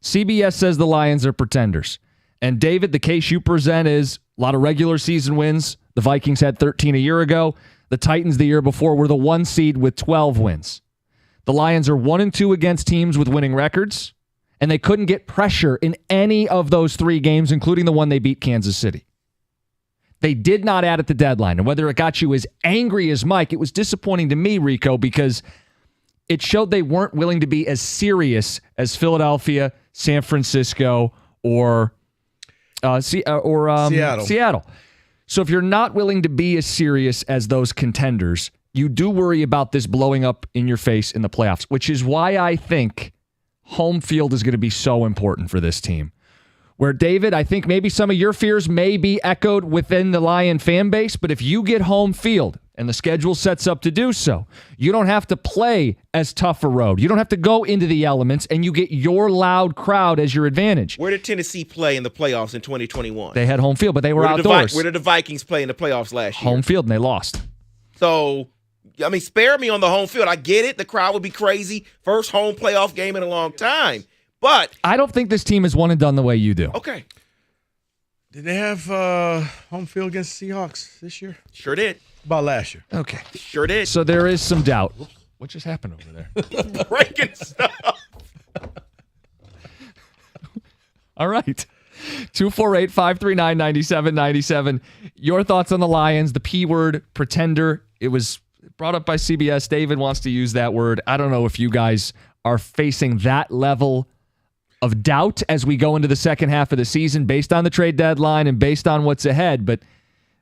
CBS says the Lions are pretenders. And David, the case you present is a lot of regular season wins. The Vikings had 13 a year ago. The Titans the year before were the 1 seed with 12 wins. The Lions are 1-2 against teams with winning records, and they couldn't get pressure in any of those 3 games, including the one they beat Kansas City. They did not add at the deadline. And whether it got you as angry as Mike, it was disappointing to me, Rico, because it showed they weren't willing to be as serious as Philadelphia, San Francisco, or Seattle. So if you're not willing to be as serious as those contenders, you do worry about this blowing up in your face in the playoffs, which is why I think home field is going to be so important for this team. Where, David, I think maybe some of your fears may be echoed within the Lion fan base, but if you get home field and the schedule sets up to do so, you don't have to play as tough a road. You don't have to go into the elements, and you get your loud crowd as your advantage. Where did Tennessee play in the playoffs in 2021? They had home field, but they were outdoors. Where did the Vikings play in the playoffs last year? Home field, and they lost. So, I mean, spare me on the home field. I get it. The crowd would be crazy. First home playoff game in a long time. But I don't think this team is one and done the way you do. Okay. Did they have home field against the Seahawks this year? Sure did. About last year. Okay. Sure did. So there is some doubt. What just happened over there? Breaking stuff. All right. 248-539-9797. Your thoughts on the Lions, the P word, pretender. It was brought up by CBS. David wants to use that word. I don't know if you guys are facing that level of doubt as we go into the second half of the season based on the trade deadline and based on what's ahead, but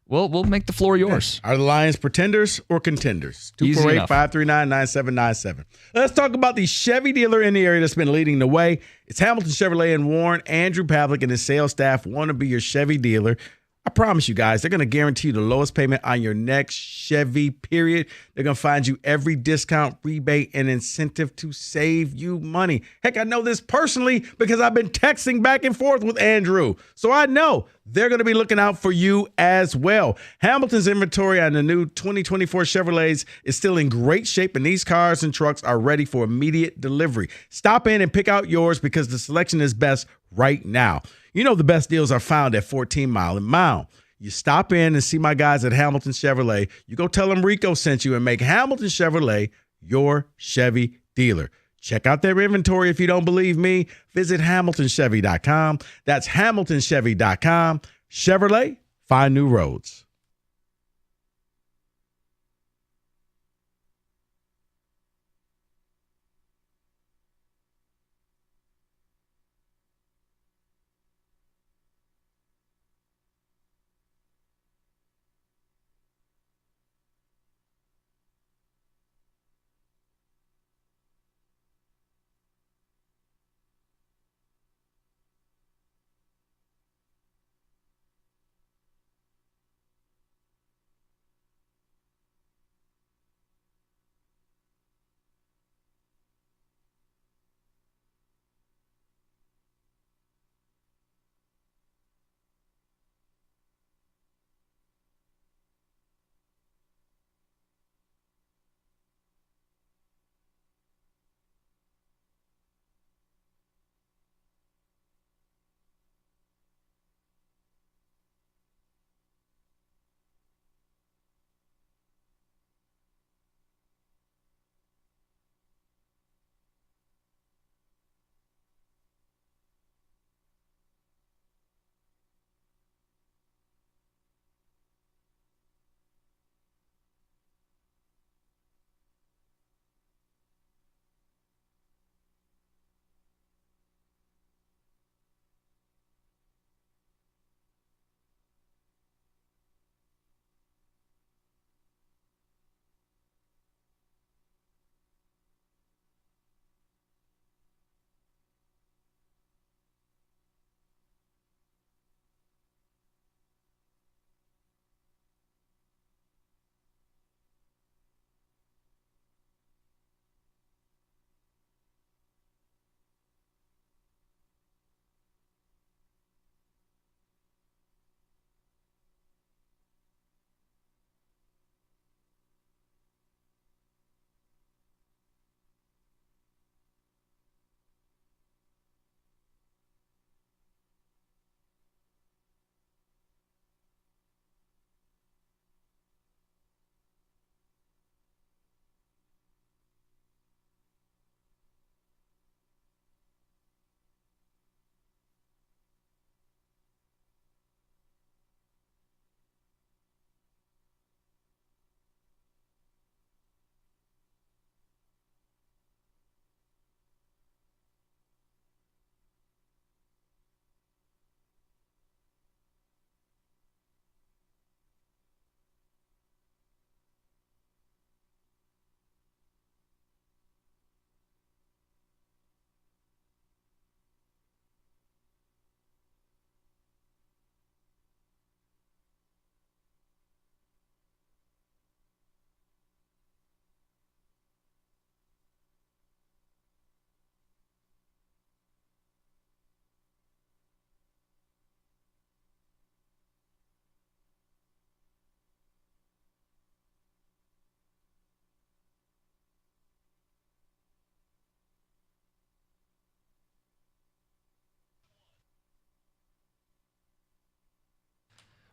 we'll make the floor yours. Are the Lions pretenders or contenders? 248-539-9797. Let's talk about the Chevy dealer in the area that's been leading the way. It's Hamilton Chevrolet in Warren. Andrew Pavlik and his sales staff want to be your Chevy dealer. I promise you guys, they're going to guarantee you the lowest payment on your next Chevy, period. They're going to find you every discount, rebate, and incentive to save you money. Heck, I know this personally because I've been texting back and forth with Andrew. So I know they're going to be looking out for you as well. Hamilton's inventory on the new 2024 Chevrolets is still in great shape, and these cars and trucks are ready for immediate delivery. Stop in and pick out yours because the selection is best right now. You know the best deals are found at 14 Mile and Mound. You stop in and see my guys at Hamilton Chevrolet. You go tell them Rico sent you and make Hamilton Chevrolet your Chevy dealer. Check out their inventory if you don't believe me. Visit HamiltonChevy.com. That's HamiltonChevy.com. Chevrolet, find new roads.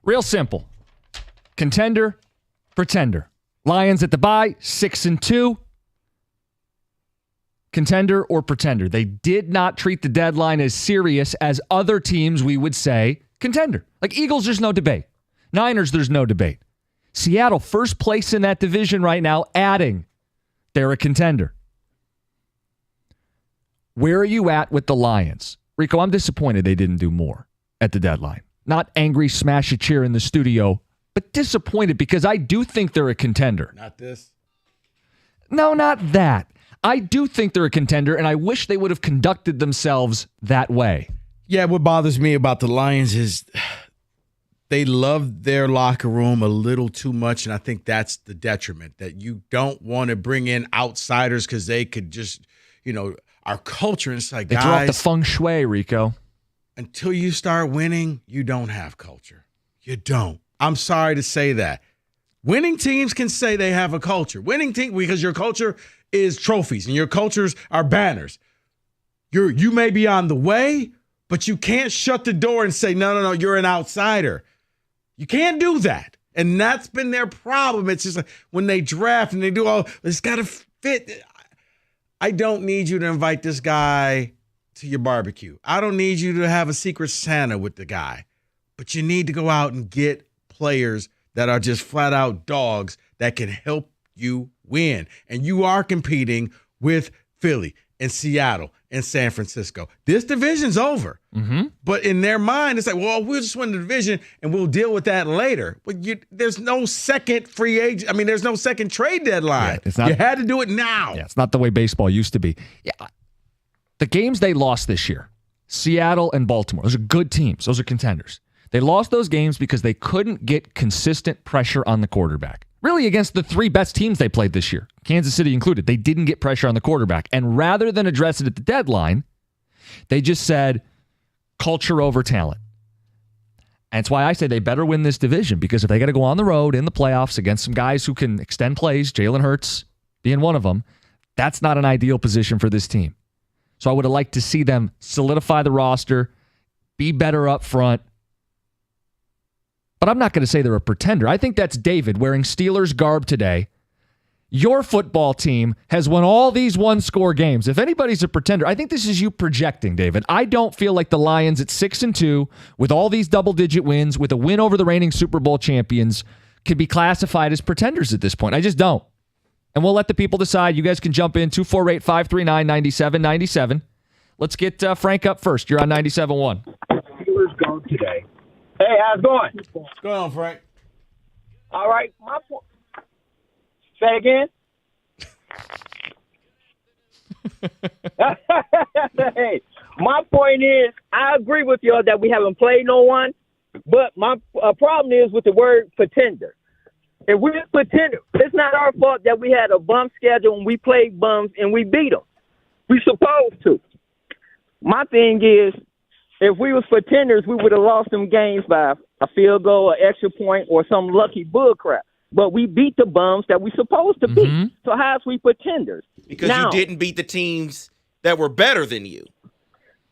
Real simple. Contender Pretender. Lions at the bye, 6-2. Contender or pretender? They did not treat the deadline as serious as other teams we would say contender. Like Eagles, there's no debate. Niners, there's no debate. Seattle, first place in that division right now, adding they're a contender. Where are you at with the Lions? Rico, I'm disappointed they didn't do more at the deadline. Not angry, smash a chair in the studio, but disappointed because I do think they're a contender. Not this. No, not that. I do think they're a contender, and I wish they would have conducted themselves that way. Yeah, what bothers me about the Lions is they love their locker room a little too much, and I think that's the detriment, that you don't want to bring in outsiders because they could just, our culture. And it's like, they throw off the feng shui, Rico. Until you start winning, you don't have culture. You don't. I'm sorry to say that. Winning teams can say they have a culture. Winning team, because your culture is trophies and your cultures are banners. You may be on the way, but you can't shut the door and say, no, you're an outsider. You can't do that. And that's been their problem. It's just like when they draft and they do all, it's got to fit. I don't need you to invite this guy to your barbecue. I don't need you to have a secret Santa with the guy. But you need to go out and get players that are just flat out dogs that can help you win. And you are competing with Philly and Seattle and San Francisco. This division's over. Mm-hmm. But in their mind, it's like, well, we'll just win the division and we'll deal with that later. But there's no second free agent. I mean, there's no second trade deadline. Yeah, it's not, you had to do it now. Yeah, it's not the way baseball used to be. Yeah, the games they lost this year, Seattle and Baltimore, those are good teams. Those are contenders. They lost those games because they couldn't get consistent pressure on the quarterback. Really, against the three best teams they played this year, Kansas City included, they didn't get pressure on the quarterback. And rather than address it at the deadline, they just said culture over talent. And it's why I say they better win this division, because if they got to go on the road in the playoffs against some guys who can extend plays, Jalen Hurts being one of them, that's not an ideal position for this team. So I would have liked to see them solidify the roster, be better up front. But I'm not going to say they're a pretender. I think that's David wearing Steelers garb today. Your football team has won all these one-score games. If anybody's a pretender, I think this is you projecting, David. I don't feel like the Lions at 6-2, with all these double-digit wins, with a win over the reigning Super Bowl champions, can be classified as pretenders at this point. I just don't. And we'll let the people decide. You guys can jump in, 248-539-9797. Let's get Frank up first. You're on 97.1. Steelers garb today. Hey, how's it going? What's going on, Frank? All right. Say again? Hey, my point is, I agree with y'all that we haven't played no one, but my problem is with the word pretender. If we're pretender, it's not our fault that we had a bum schedule and we played bums and we beat them. We supposed to. My thing is, if we was pretenders, we would have lost them games by a field goal, an extra point, or some lucky bull crap. But we beat the bums that we supposed to beat. So how's we pretenders? Because you didn't beat the teams that were better than you.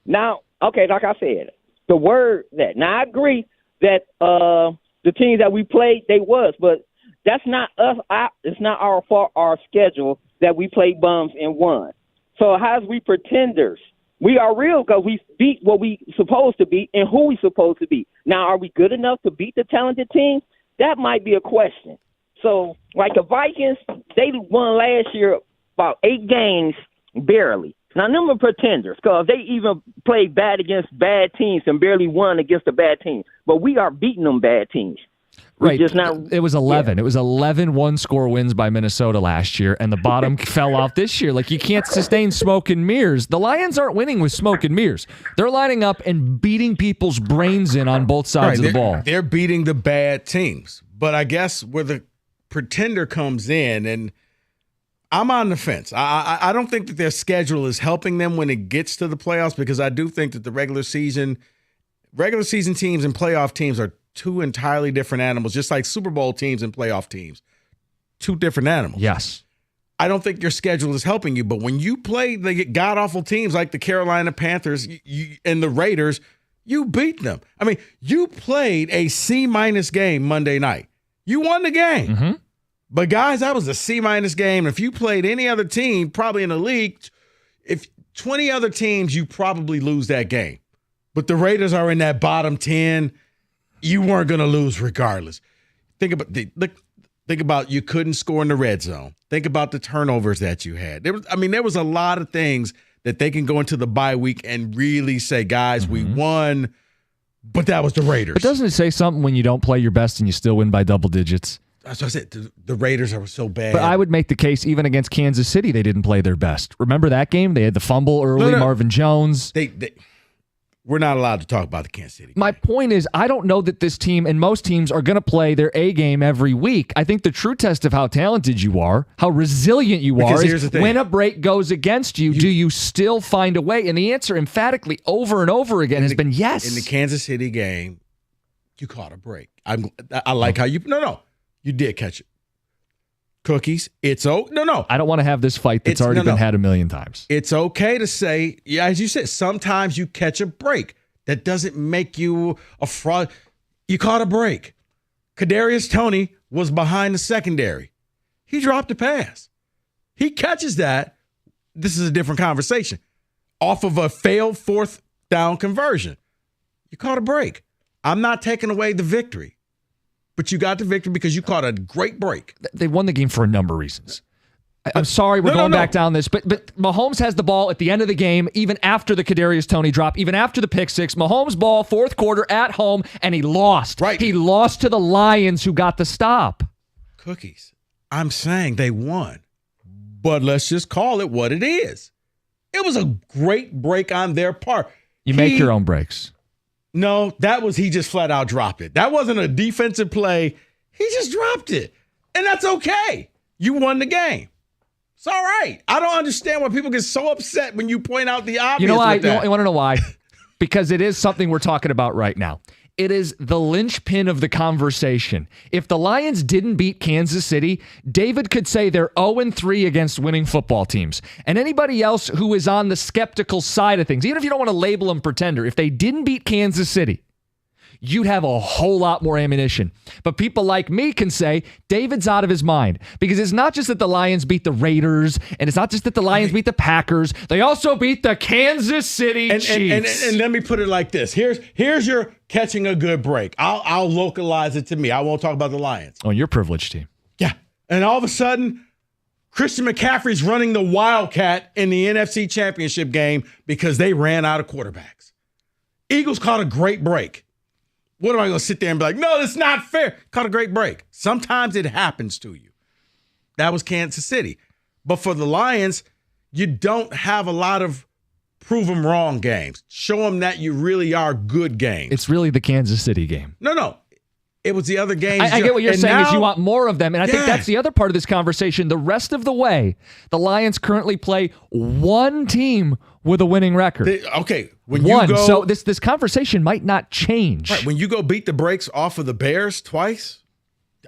Now, okay, like I said, the word that. Now, I agree that the teams that we played, they was. But that's not us. It's not our fault, our schedule, that we played bums and won. So how's we pretenders? We are real because we beat what we supposed to beat and who we supposed to beat. Now, are we good enough to beat the talented team? That might be a question. So, like the Vikings, they won last year about 8 games barely. Now, them are pretenders because they even played bad against bad teams and barely won against a bad team. But we are beating them bad teams. Right. It was 11. Yeah. It was 11 one-score wins by Minnesota last year, and the bottom fell off this year. Like, you can't sustain smoke and mirrors. The Lions aren't winning with smoke and mirrors. They're lining up and beating people's brains in on both sides of the ball. They're beating the bad teams. But I guess where the pretender comes in, and I'm on the fence. I don't think that their schedule is helping them when it gets to the playoffs, because I do think that the regular season teams and playoff teams are two entirely different animals, just like Super Bowl teams and playoff teams. Two different animals. Yes. I don't think your schedule is helping you, but when you play the god-awful teams like the Carolina Panthers and the Raiders, you beat them. I mean, you played a C- game Monday night. You won the game. Mm-hmm. But guys, that was a C- game. If you played any other team, probably in the league, if 20 other teams, you probably lose that game. But the Raiders are in that bottom 10. You weren't going to lose regardless. Think about you couldn't score in the red zone. Think about the turnovers that you had. There was a lot of things that they can go into the bye week and really say, guys, we won, but that was the Raiders. But doesn't it say something when you don't play your best and you still win by double digits? That's what I said. The Raiders are so bad. But I would make the case even against Kansas City, they didn't play their best. Remember that game? They had the fumble early, Marvin Jones. We're not allowed to talk about the Kansas City game. My point is, I don't know that this team and most teams are going to play their A game every week. I think the true test of how talented you are, how resilient you are, is when a break goes against you, do you still find a way? And the answer emphatically over and over again has been yes. In the Kansas City game, you caught a break. I like how you – no, you did catch it. Cookies, no. I don't want to have this fight that's already been had a million times. It's okay to say, yeah, as you said, sometimes you catch a break. That doesn't make you a fraud. You caught a break. Kadarius Toney was behind the secondary. He dropped a pass. He catches that. This is a different conversation. Off of a failed fourth down conversion. You caught a break. I'm not taking away the victory. But you got the victory because you caught a great break. They won the game for a number of reasons. I'm sorry we're going back down this, but Mahomes has the ball at the end of the game, even after the Kadarius Toney drop, even after the pick six. Mahomes ball, fourth quarter at home, and he lost. Right. He lost to the Lions, who got the stop. Cookies. I'm saying they won, but let's just call it what it is. It was a great break on their part. You make your own breaks. No, he just flat out dropped it. That wasn't a defensive play. He just dropped it. And that's okay. You won the game. It's all right. I don't understand why people get so upset when you point out the obvious. You know why? You want to know why? Because it is something we're talking about right now. It is the linchpin of the conversation. If the Lions didn't beat Kansas City, David could say they're 0-3 against winning football teams. And anybody else who is on the skeptical side of things, even if you don't want to label them pretender, if they didn't beat Kansas City, you'd have a whole lot more ammunition. But people like me can say David's out of his mind, because it's not just that the Lions beat the Raiders, and it's not just that the Lions beat the Packers. They also beat the Kansas City Chiefs. And let me put it like this. Here's your catching a good break. I'll localize it to me. I won't talk about the Lions. On your privileged team. Yeah. And all of a sudden, Christian McCaffrey's running the Wildcat in the NFC Championship game because they ran out of quarterbacks. Eagles caught a great break. What am I going to sit there and be like, no, that's not fair? Caught a great break. Sometimes it happens to you. That was Kansas City. But for the Lions, you don't have a lot of prove them wrong games. Show them that you really are good games. It's really the Kansas City game. No. It was the other games. I get what you're saying is you want more of them. And I think that's the other part of this conversation. The rest of the way, the Lions currently play one team with a winning record. When you go, so this conversation might not change. Right, when you go beat the brakes off of the Bears twice,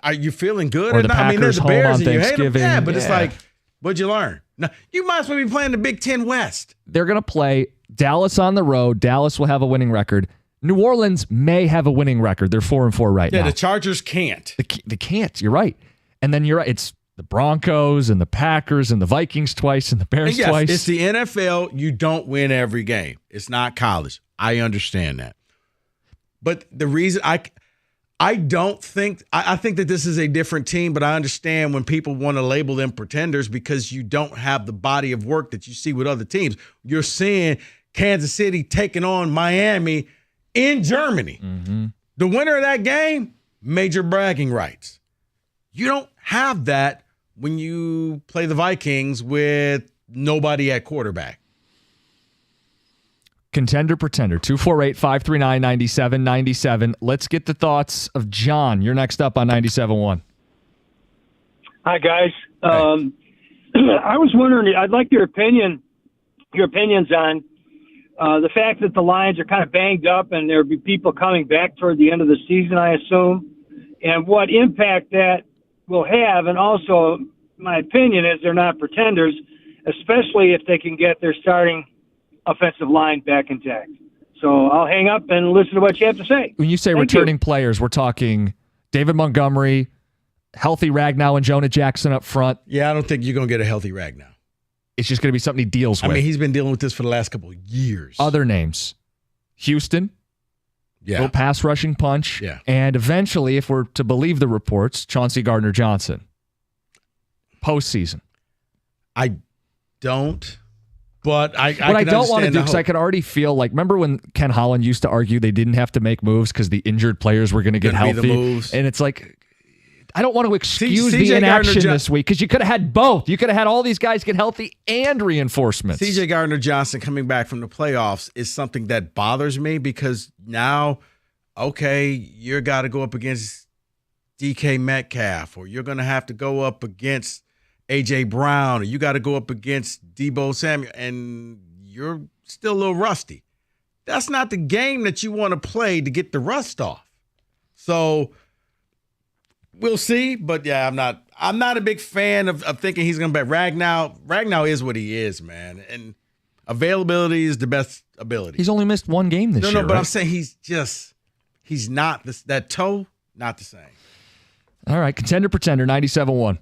are you feeling good? Or the not? Packers They're the home Bears on and you hate them. Thanksgiving. Yeah, but it's like, what'd you learn? No, you might as well be playing the Big Ten West. They're going to play Dallas on the road. Dallas will have a winning record. New Orleans may have a winning record. They're 4-4 right now. Yeah, the Chargers can't. They can't. You're right. And then you're right. It's the Broncos and the Packers and the Vikings twice and the Bears twice. It's the NFL. You don't win every game. It's not college. I understand that. But the reason I don't think – I think that this is a different team, but I understand when people want to label them pretenders because you don't have the body of work that you see with other teams. You're seeing Kansas City taking on Miami in Germany. Mm-hmm. The winner of that game, major bragging rights. You don't have that when you play the Vikings with nobody at quarterback. Contender, pretender, 248-539-9797. Let's get the thoughts of John. You're next up on 97.1. Hi, guys. I was wondering, I'd like your opinions on the fact that the Lions are kind of banged up and there'll be people coming back toward the end of the season, I assume, and what impact that will have. And also, my opinion is they're not pretenders, especially if they can get their starting offensive line back intact. So I'll hang up and listen to what you have to say. When you say returning players, we're talking David Montgomery, Healthy Ragnow and Jonah Jackson up front. Yeah, I don't think you're going to get a healthy Ragnow. It's just going to be something he deals with. I mean, he's been dealing with this for the last couple of years. Other names. Houston. Yeah. Little pass rushing punch. Yeah. And eventually, if we're to believe the reports, Chauncey Gardner-Johnson. Postseason. I don't. But I what I don't want to do, because I hope. could already feel like, remember when Ken Holland used to argue they didn't have to make moves because the injured players were going to get Gonna be the healthy? moves. And it's like, I don't want to excuse CJ the inaction Gardner-Johnson this week because you could have had both. You could have had all these guys get healthy and reinforcements. CJ Gardner-Johnson coming back from the playoffs is something that bothers me because now, okay, you're got to go up against DK Metcalf, or you're going to have to go up against A.J. Brown, or you got to go up against Deebo Samuel, and you're still a little rusty. That's not the game that you want to play to get the rust off. So we'll see, but yeah, I'm not a big fan of thinking he's going to bet Ragnow is what he is, man, and availability is the best ability. He's only missed one game this year. No, but right? I'm saying he's not that toe, not the same. All right, Contender Pretender 97.1.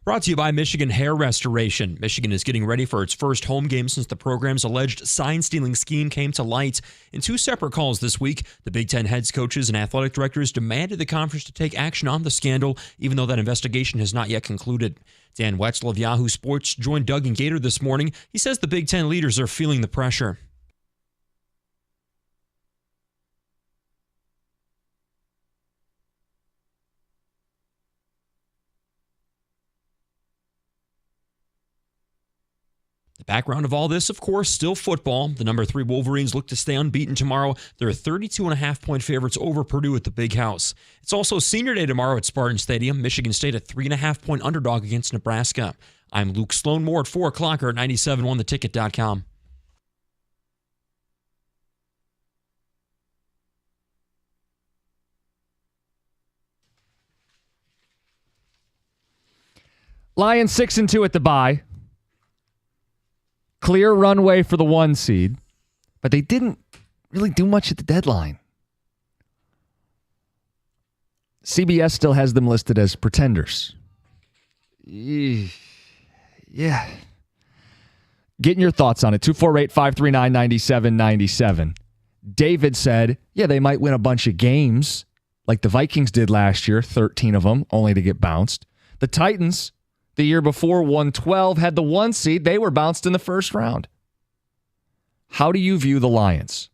Brought to you by Michigan Hair Restoration. Michigan is getting ready for its first home game since the program's alleged sign-stealing scheme came to light. In 2 separate calls this week, the Big Ten heads, coaches, and athletic directors demanded the conference to take action on the scandal, even though that investigation has not yet concluded. Dan Wetzel of Yahoo Sports joined Doug and Gator this morning. He says the Big Ten leaders are feeling the pressure. The background of all this, of course, still football. The number 3 Wolverines look to stay unbeaten tomorrow. They're 32.5-point favorites over Purdue at the Big House. It's also Senior Day tomorrow at Spartan Stadium. Michigan State a 3.5-point underdog against Nebraska. I'm Luke Sloan. More at 4 o'clock or at 97ontheticket.com. Lions 6-2 at the bye. Clear runway for the 1 seed, but they didn't really do much at the deadline. CBS still has them listed as pretenders. Yeah. Getting your thoughts on it. 248-539-9797. David said, yeah, they might win a bunch of games like the Vikings did last year, 13 of them, only to get bounced. The Titans, the year before, won 12, had the 1 seed. They were bounced in the first round. How do you view the Lions,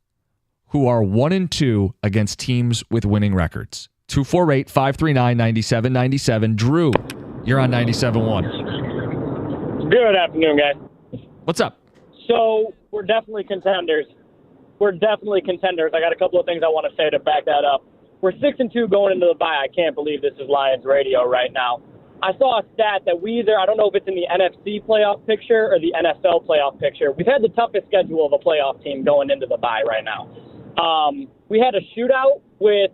who are 1-2 against teams with winning records? 248-539-9797. Drew, you're on 97.1. Good afternoon, guys. What's up? So we're definitely contenders. I got a couple of things I want to say to back that up. We're 6-2 going into the bye. I can't believe this is Lions radio right now. I saw a stat that I don't know if it's in the NFC playoff picture or the NFL playoff picture. We've had the toughest schedule of a playoff team going into the bye right now. We had a shootout with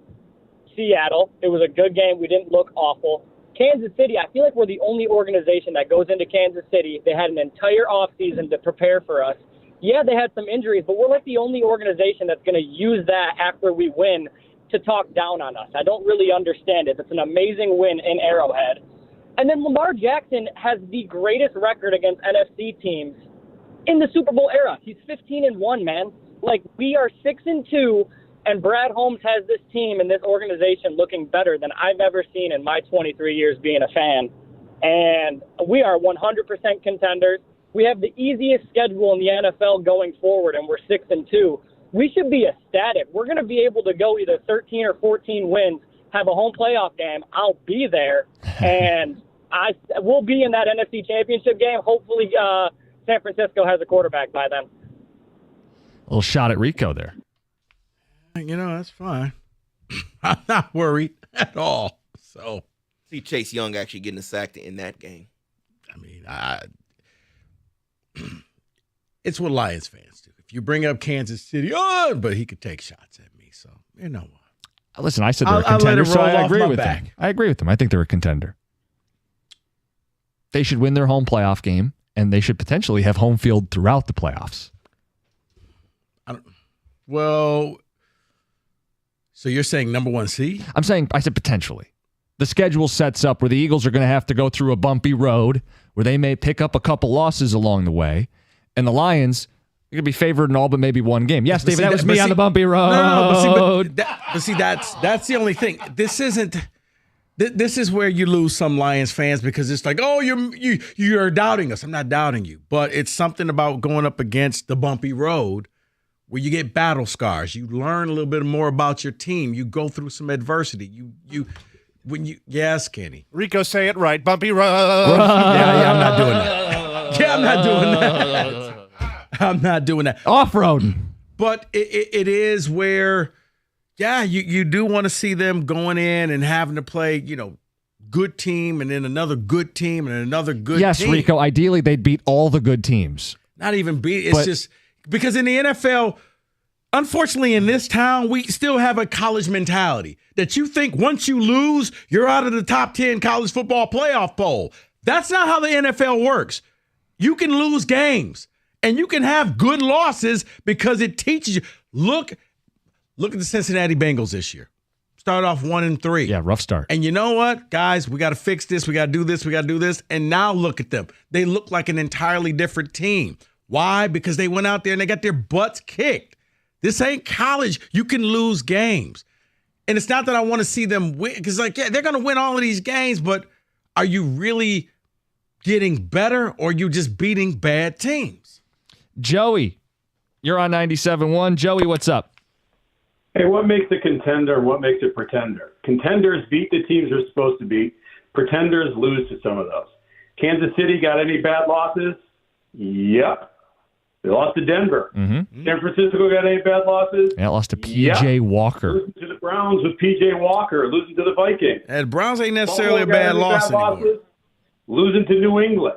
Seattle. It was a good game. We didn't look awful. Kansas City, I feel like we're the only organization that goes into Kansas City. They had an entire offseason to prepare for us. Yeah, they had some injuries, but we're like the only organization that's going to use that after we win to talk down on us. I don't really understand it. It's an amazing win in Arrowhead. And then Lamar Jackson has the greatest record against NFC teams in the Super Bowl era. He's 15-1, man. Like, we are 6-2, and Brad Holmes has this team and this organization looking better than I've ever seen in my 23 years being a fan. And we are 100% contenders. We have the easiest schedule in the NFL going forward, and we're 6-2. We should be ecstatic. We're going to be able to go either 13 or 14 wins, have a home playoff game. I'll be there, and we'll be in that NFC Championship game. Hopefully San Francisco has a quarterback by then. A little shot at Rico there. That's fine. I'm not worried at all. So see Chase Young actually getting a sack in that game. I mean, it's what Lions fans do. If you bring up Kansas City, but he could take shots at me. So you know what? Listen, I said they're a contender, so I agree with them. I agree with them. I think they're a contender. They should win their home playoff game, and they should potentially have home field throughout the playoffs. So you're saying number 1 seed? I said potentially. The schedule sets up where the Eagles are going to have to go through a bumpy road where they may pick up a couple losses along the way, and the Lions – you're going to be favored in all but maybe one game. Yes, David, that was me on the bumpy road. But that's the only thing. This is where you lose some Lions fans because it's like, oh, you're doubting us. I'm not doubting you. But it's something about going up against the bumpy road where you get battle scars. You learn a little bit more about your team. You go through some adversity. Yes, Kenny. Rico, say it right. Bumpy road. Yeah, I'm not doing that. I'm not doing that. I'm not doing that. Off-roading. But it is where, you do want to see them going in and having to play, good team and then another good team and another good team. Yes, Rico, ideally they'd beat all the good teams. Not even beat. It's just because in the NFL, unfortunately in this town, we still have a college mentality that you think once you lose, you're out of the top 10 college football playoff poll. That's not how the NFL works. You can lose games. And you can have good losses because it teaches you. Look at the Cincinnati Bengals this year. Started off 1-3. Yeah, rough start. And you know what, guys? We got to fix this. We got to do this. We got to do this. And now look at them. They look like an entirely different team. Why? Because they went out there and they got their butts kicked. This ain't college. You can lose games. And it's not that I want to see them win. Because, like, yeah, they're going to win all of these games. But are you really getting better or are you just beating bad teams? Joey, you're on 97.1. Joey, what's up? Hey, what makes a contender? What makes a pretender? Contenders beat the teams they're supposed to beat. Pretenders lose to some of those. Kansas City got any bad losses? Yep. They lost to Denver. Mm-hmm. San Francisco got any bad losses? Yeah, lost to P.J. Walker. Losing to the Browns with P.J. Walker. Losing to the Vikings. And Browns ain't necessarily a bad loss anymore. Losses? Losing to New England.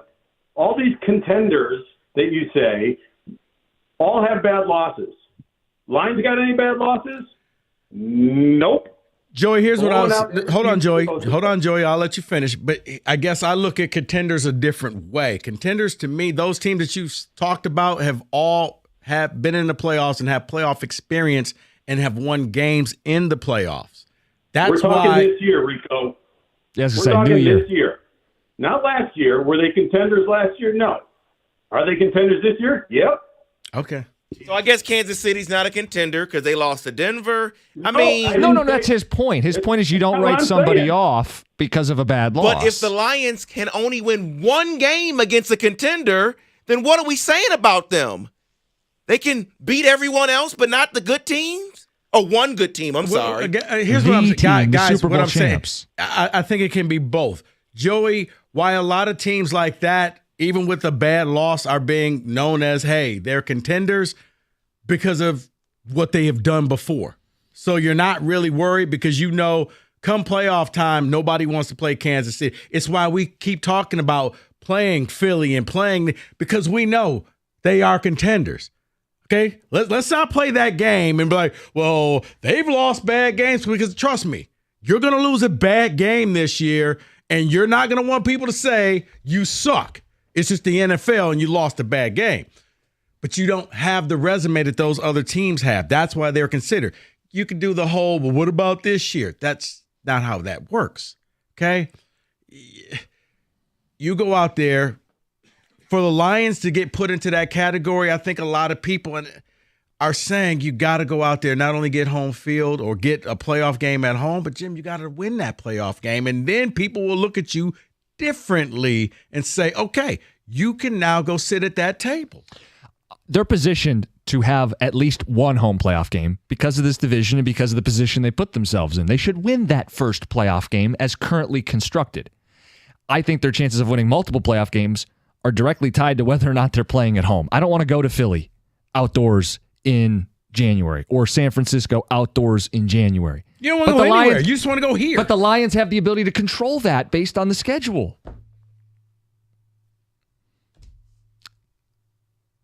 All these contenders that you say all have bad losses. Lions got any bad losses? Nope. Joey, here's what I was. Hold on, Joey. I'll let you finish. But I guess I look at contenders a different way. Contenders, to me, those teams that you've talked about have been in the playoffs and have playoff experience and have won games in the playoffs. That's We're talking why this year, Rico. Yes, We're say talking New Year. this year. Not last year. Were they contenders last year? No. Are they contenders this year? Yep. Okay. So I guess Kansas City's not a contender because they lost to Denver. No, that's his point. His point is you don't write somebody off because of a bad loss. But if the Lions can only win one game against a contender, then what are we saying about them? They can beat everyone else, but not the good teams? Or one good team, I'm sorry. Here's what I'm saying. Guys, what I'm saying. I think it can be both. Joey, why a lot of teams like that, even with a bad loss, are being known as, hey, they're contenders because of what they have done before. So you're not really worried because you know come playoff time, nobody wants to play Kansas City. It's why we keep talking about playing Philly and playing because we know they are contenders. Okay? Let's not play that game and be like, well, they've lost bad games because trust me, you're going to lose a bad game this year and you're not going to want people to say you suck. It's just the NFL and you lost a bad game. But you don't have the resume that those other teams have. That's why they're considered. You can do the whole, well, what about this year? That's not how that works. Okay? You go out there. For the Lions to get put into that category, I think a lot of people are saying you got to go out there, not only get home field or get a playoff game at home, but Jim, you got to win that playoff game. And then people will look at you differently and say, okay, you can now go sit at that table. They're positioned to have at least one home playoff game because of this division and because of the position they put themselves in. They should win that first playoff game as currently constructed. I think their chances of winning multiple playoff games are directly tied to whether or not they're playing at home. I don't want to go to Philly outdoors in January or San Francisco outdoors in January. You don't want to go anywhere. You just want to go here. But the Lions have the ability to control that based on the schedule.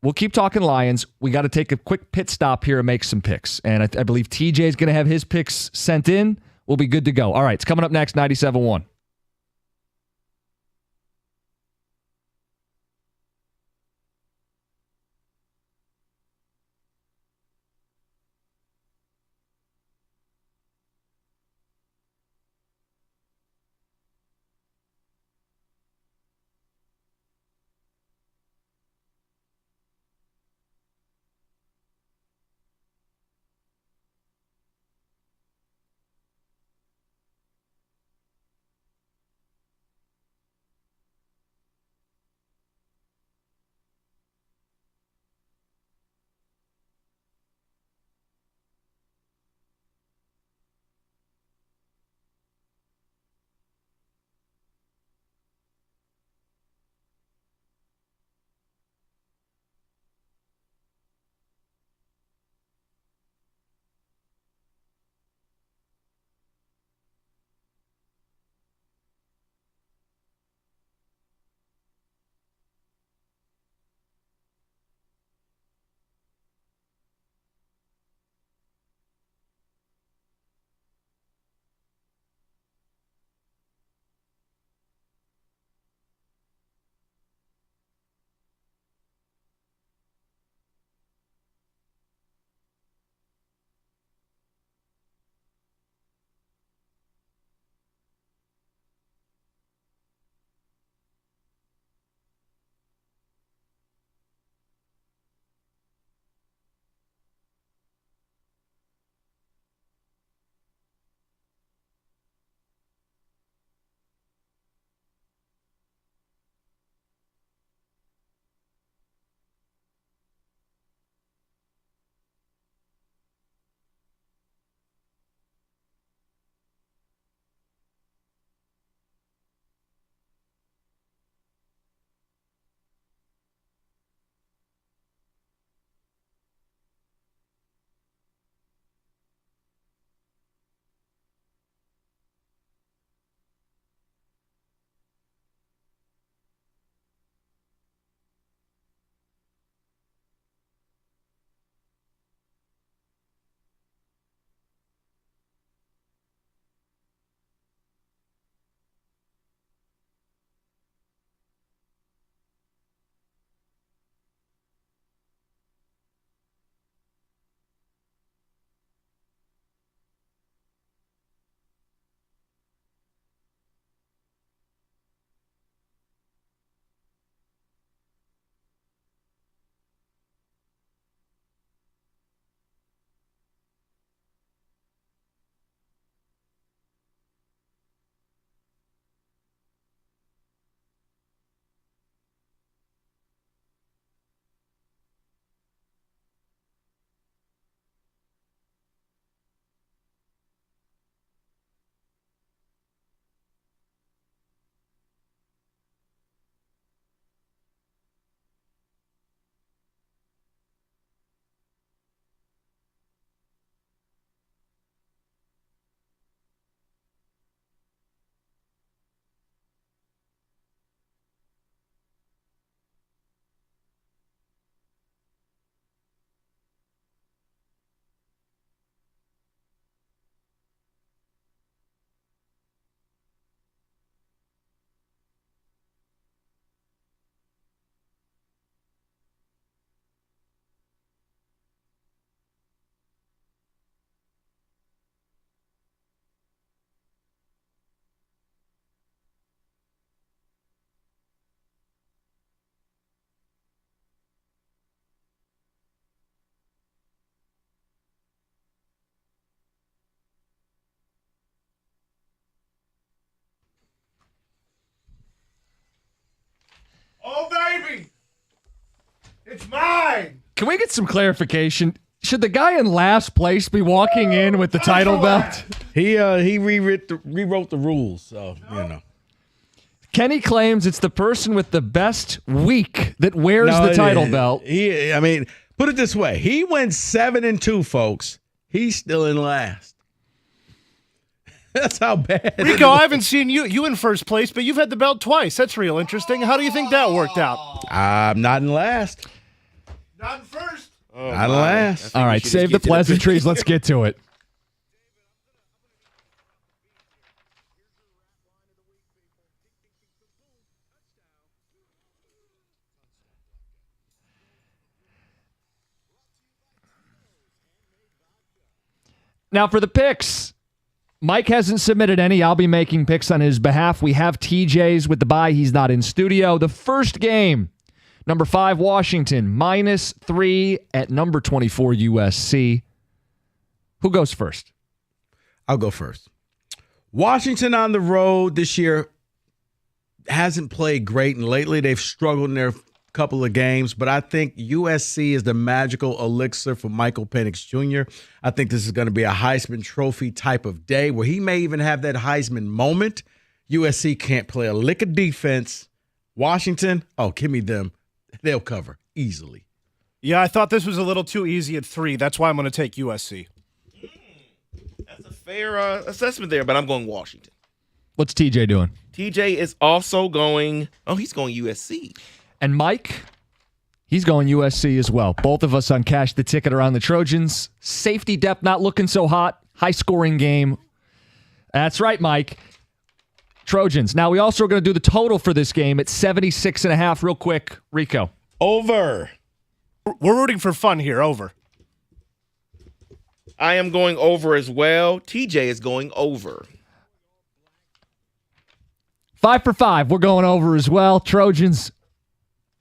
We'll keep talking Lions. We got to take a quick pit stop here and make some picks. And I believe TJ is going to have his picks sent in. We'll be good to go. All right, it's coming up next, 97.1. line. Can we get some clarification? Should the guy in last place be walking in with the title belt? He rewrote the rules, so you know. Kenny claims it's the person with the best week that wears the title belt. I mean, put it this way: he went 7-2, folks. He's still in last. That's how bad. Rico, I haven't seen you in first place, but you've had the belt twice. That's real interesting. How do you think that worked out? I'm not in last. Not in first. Not in last. All right, save the pleasantries. Let's get to it. Now for the picks. Mike hasn't submitted any. I'll be making picks on his behalf. We have TJ's with the bye. He's not in studio. The first game, number 5, Washington, -3 at number 24, USC. Who goes first? I'll go first. Washington on the road this year hasn't played great, and lately they've struggled in their couple of games, but I think USC is the magical elixir for Michael Penix Jr. I think this is going to be a Heisman Trophy type of day where he may even have that Heisman moment. USC can't play a lick of defense. Washington, give me them. They'll cover easily. Yeah, I thought this was a little too easy at 3. That's why I'm going to take USC. That's a fair assessment there, but I'm going Washington. What's TJ doing? TJ is also going, he's going USC. And Mike, he's going USC as well. Both of us on Cash the Ticket around the Trojans. Safety depth not looking so hot. High-scoring game. That's right, Mike. Trojans. Now, we also are going to do the total for this game at 76.5 real quick. Rico. Over. We're rooting for fun here. Over. I am going over as well. TJ is going over. 5 for 5. We're going over as well. Trojans.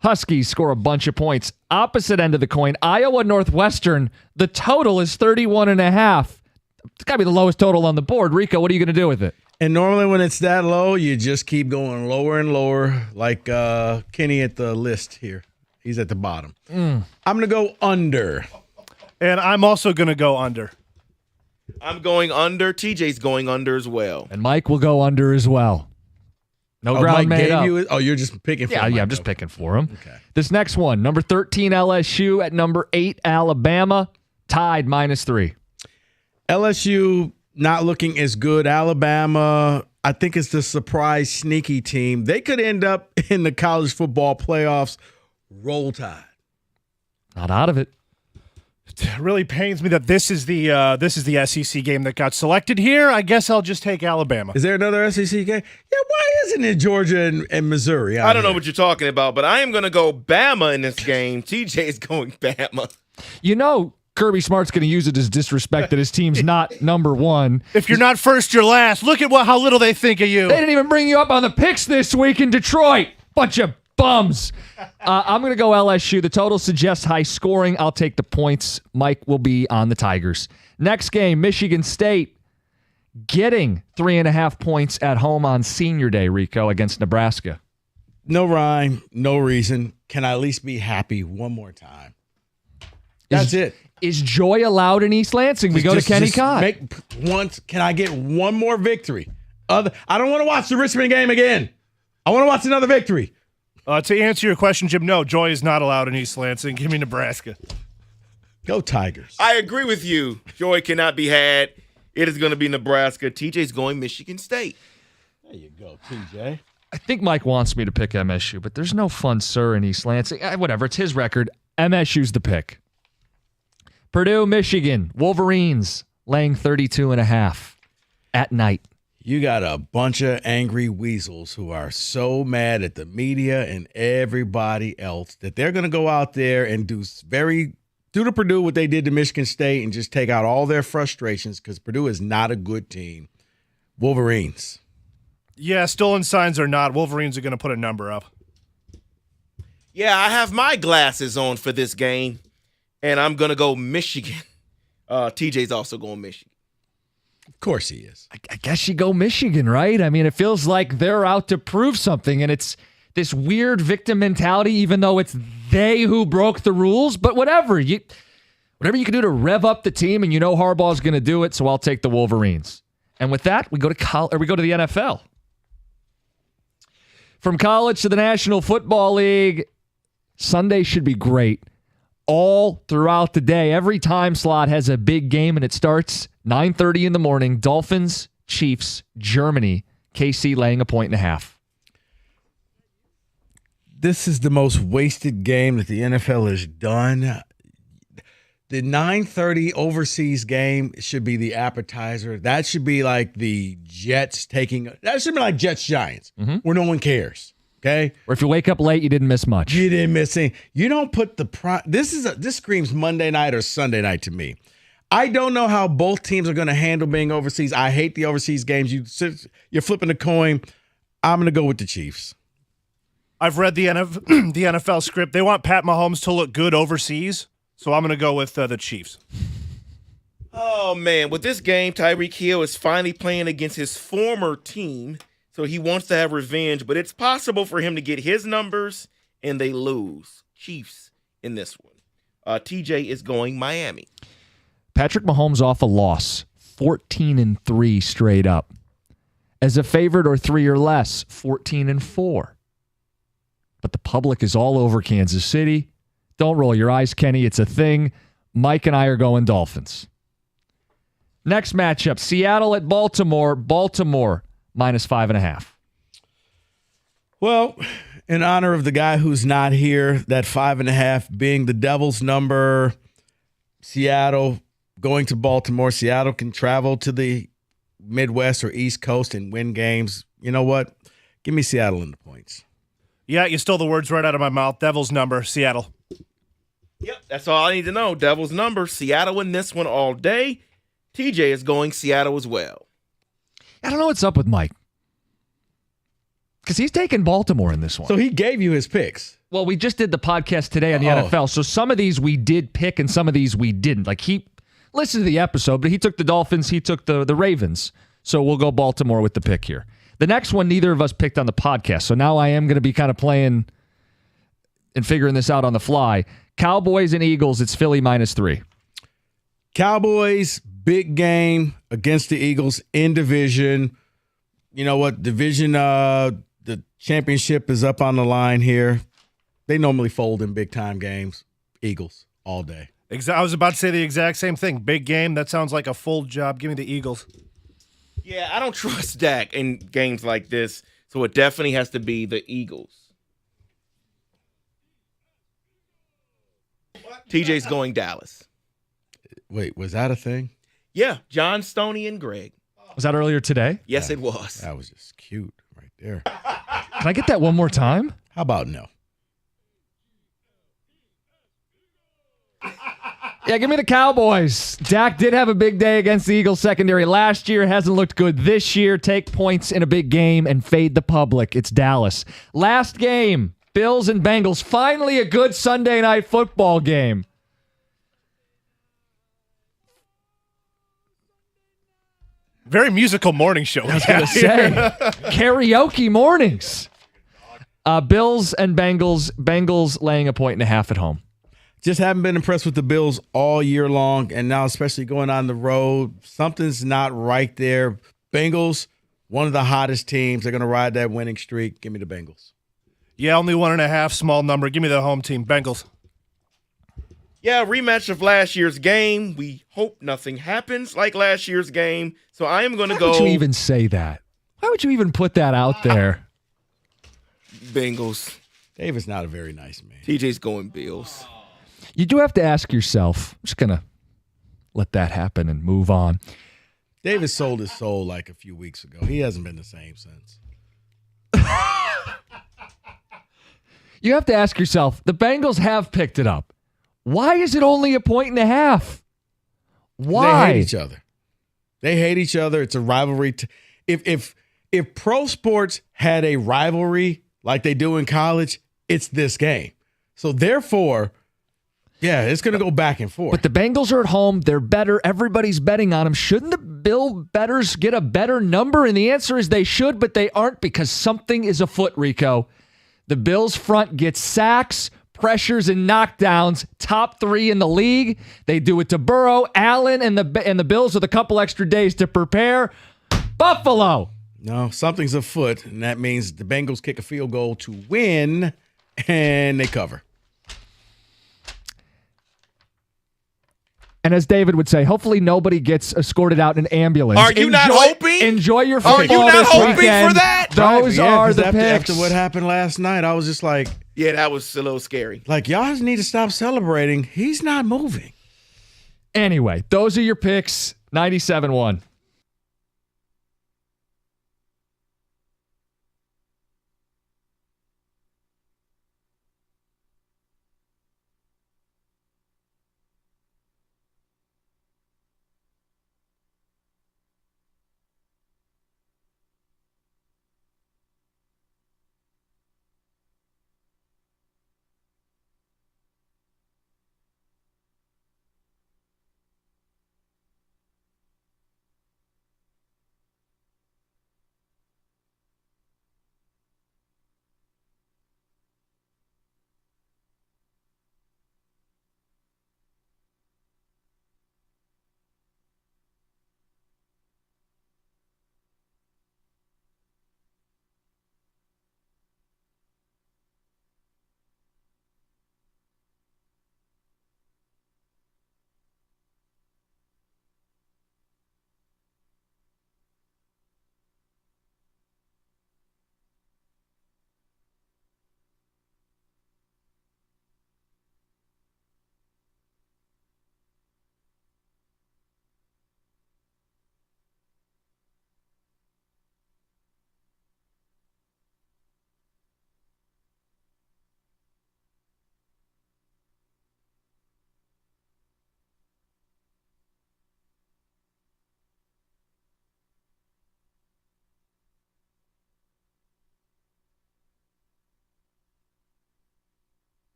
Huskies score a bunch of points. Opposite end of the coin, Iowa Northwestern, the total is 31.5. It's got to be the lowest total on the board. Rico, what are you going to do with it? And normally when it's that low, you just keep going lower and lower, like Kenny at the list here. He's at the bottom. I'm going to go under. And I'm also going to go under. I'm going under. TJ's going under as well. And Mike will go under as well. No ground Mike made up. You're just picking for him. Yeah, I'm just picking for him. Okay. This next one, number 13 LSU at number 8 Alabama, tied -3. LSU not looking as good. Alabama, I think it's the surprise sneaky team. They could end up in the college football playoffs. Roll Tide. Not out of it. It really pains me that this is the SEC game that got selected here. I guess I'll just take Alabama. Is there another SEC game? Yeah, why isn't it Georgia and Missouri? I don't know what you're talking about, but I am going to go Bama in this game. TJ is going Bama. You know Kirby Smart's going to use it as disrespect that his team's not number 1. If you're not first, you're last. Look at how little they think of you. They didn't even bring you up on the picks this week in Detroit. Bunch of bums. I'm going to go LSU. The total suggests high scoring. I'll take the points. Mike will be on the Tigers. Next game, Michigan State getting 3.5 points at home on Senior Day, Rico, against Nebraska. No rhyme, no reason. Can I at least be happy one more time? That's it. Is joy allowed in East Lansing? We go to Kenny Cott. Can I get one more victory? I don't want to watch the Richmond game again. I want to watch another victory. To answer your question, Jim, no, joy is not allowed in East Lansing. Give me Nebraska. Go Tigers. I agree with you. Joy cannot be had. It is going to be Nebraska. TJ's going Michigan State. There you go, TJ. I think Mike wants me to pick MSU, but there's no fun sir in East Lansing. Whatever, it's his record. MSU's the pick. Purdue, Michigan, Wolverines laying 32.5 at night. You got a bunch of angry weasels who are so mad at the media and everybody else that they're going to go out there and do to Purdue what they did to Michigan State and just take out all their frustrations because Purdue is not a good team. Wolverines. Yeah, stolen signs or not, Wolverines are going to put a number up. Yeah, I have my glasses on for this game, and I'm going to go Michigan. TJ's also going Michigan. Of course he is. I guess you go Michigan, right? I mean, it feels like they're out to prove something, and it's this weird victim mentality, even though it's they who broke the rules. But whatever you can do to rev up the team, and you know Harbaugh's going to do it, so I'll take the Wolverines. And with that, we go to the NFL. From college to the National Football League, Sunday should be great. All throughout the day, every time slot has a big game, and it starts 9:30 in the morning. Dolphins, Chiefs, Germany, KC laying 1.5. This is the most wasted game that the NFL has done. The 9:30 overseas game should be the appetizer. That should be like the Jets that should be like Jets-Giants, where no one cares. Okay? Or if you wake up late, you didn't miss much. You didn't miss anything. You don't put this screams Monday night or Sunday night to me. I don't know how both teams are going to handle being overseas. I hate the overseas games. You're flipping a coin. I'm going to go with the Chiefs. I've read the NFL script. They want Pat Mahomes to look good overseas, so I'm going to go with the Chiefs. Oh, man. With this game, Tyreek Hill is finally playing against his former team, so he wants to have revenge, but it's possible for him to get his numbers, and they lose. Chiefs in this one. TJ is going Miami. Patrick Mahomes off a loss, 14-3 straight up. As a favorite or 3 or less, 14-4. But the public is all over Kansas City. Don't roll your eyes, Kenny. It's a thing. Mike and I are going Dolphins. Next matchup, Seattle at Baltimore. Baltimore -5.5. Well, in honor of the guy who's not here, that 5.5 being the devil's number, Seattle going to Baltimore. Seattle can travel to the Midwest or East Coast and win games. You know what? Give me Seattle in the points. Yeah, you stole the words right out of my mouth. Devil's number, Seattle. Yep, that's all I need to know. Devil's number, Seattle in this one all day. TJ is going Seattle as well. I don't know what's up with Mike. Because he's taking Baltimore in this one. So he gave you his picks. Well, we just did the podcast today on the NFL. So some of these we did pick and some of these we didn't. Like he listened to the episode, but he took the Dolphins, he took the Ravens. So we'll go Baltimore with the pick here. The next one, neither of us picked on the podcast. So now I am going to be kind of playing and figuring this out on the fly. Cowboys and Eagles, it's Philly -3. Cowboys, big game against the Eagles in division. You know what? Division, the championship is up on the line here. They normally fold in big-time games. Eagles all day. I was about to say the exact same thing. Big game. That sounds like a full job. Give me the Eagles. Yeah, I don't trust Dak in games like this, so it definitely has to be the Eagles. TJ's going Dallas. Wait, was that a thing? Yeah, John, Stoney, and Greg. Was that earlier today? Yes, it was. That was just cute right there. Can I get that one more time? How about no? Yeah, give me the Cowboys. Dak did have a big day against the Eagles secondary last year. Hasn't looked good this year. Take points in a big game and fade the public. It's Dallas. Last game, Bills and Bengals. Finally a good Sunday night football game. Very musical morning show. I was going to say, karaoke mornings. Bills and Bengals. Bengals laying 1.5 at home. Just haven't been impressed with the Bills all year long, and now especially going on the road, something's not right there. Bengals, one of the hottest teams. They're going to ride that winning streak. Give me the Bengals. Yeah, only 1.5, small number. Give me the home team, Bengals. Yeah, rematch of last year's game. We hope nothing happens like last year's game. So I am going to go. Why would you even say that? Why would you even put that out there? Bengals. Dave is not a very nice man. TJ's going Bills. You do have to ask yourself, I'm just going to let that happen and move on. David sold his soul like a few weeks ago. He hasn't been the same since. You have to ask yourself, the Bengals have picked it up. Why is it only 1.5? Why? They hate each other. They hate each other. It's a rivalry. If pro sports had a rivalry like they do in college, it's this game. So therefore, yeah, it's going to go back and forth. But the Bengals are at home. They're better. Everybody's betting on them. Shouldn't the Bill bettors get a better number? And the answer is they should, but they aren't because something is afoot, Rico. The Bills front gets sacks, pressures, and knockdowns, top 3 in the league. They do it to Burrow, Allen, and the Bills with a couple extra days to prepare. Buffalo. No, something's afoot, and that means the Bengals kick a field goal to win, and they cover. And as David would say, hopefully nobody gets escorted out in an ambulance. Are you not hoping? Enjoy your Are football you not this hoping weekend. for that? Those are the picks. After what happened last night, I was just like, Yeah, that was a little scary. like y'all need to stop celebrating. He's not moving. Anyway, those are your picks. 97-1.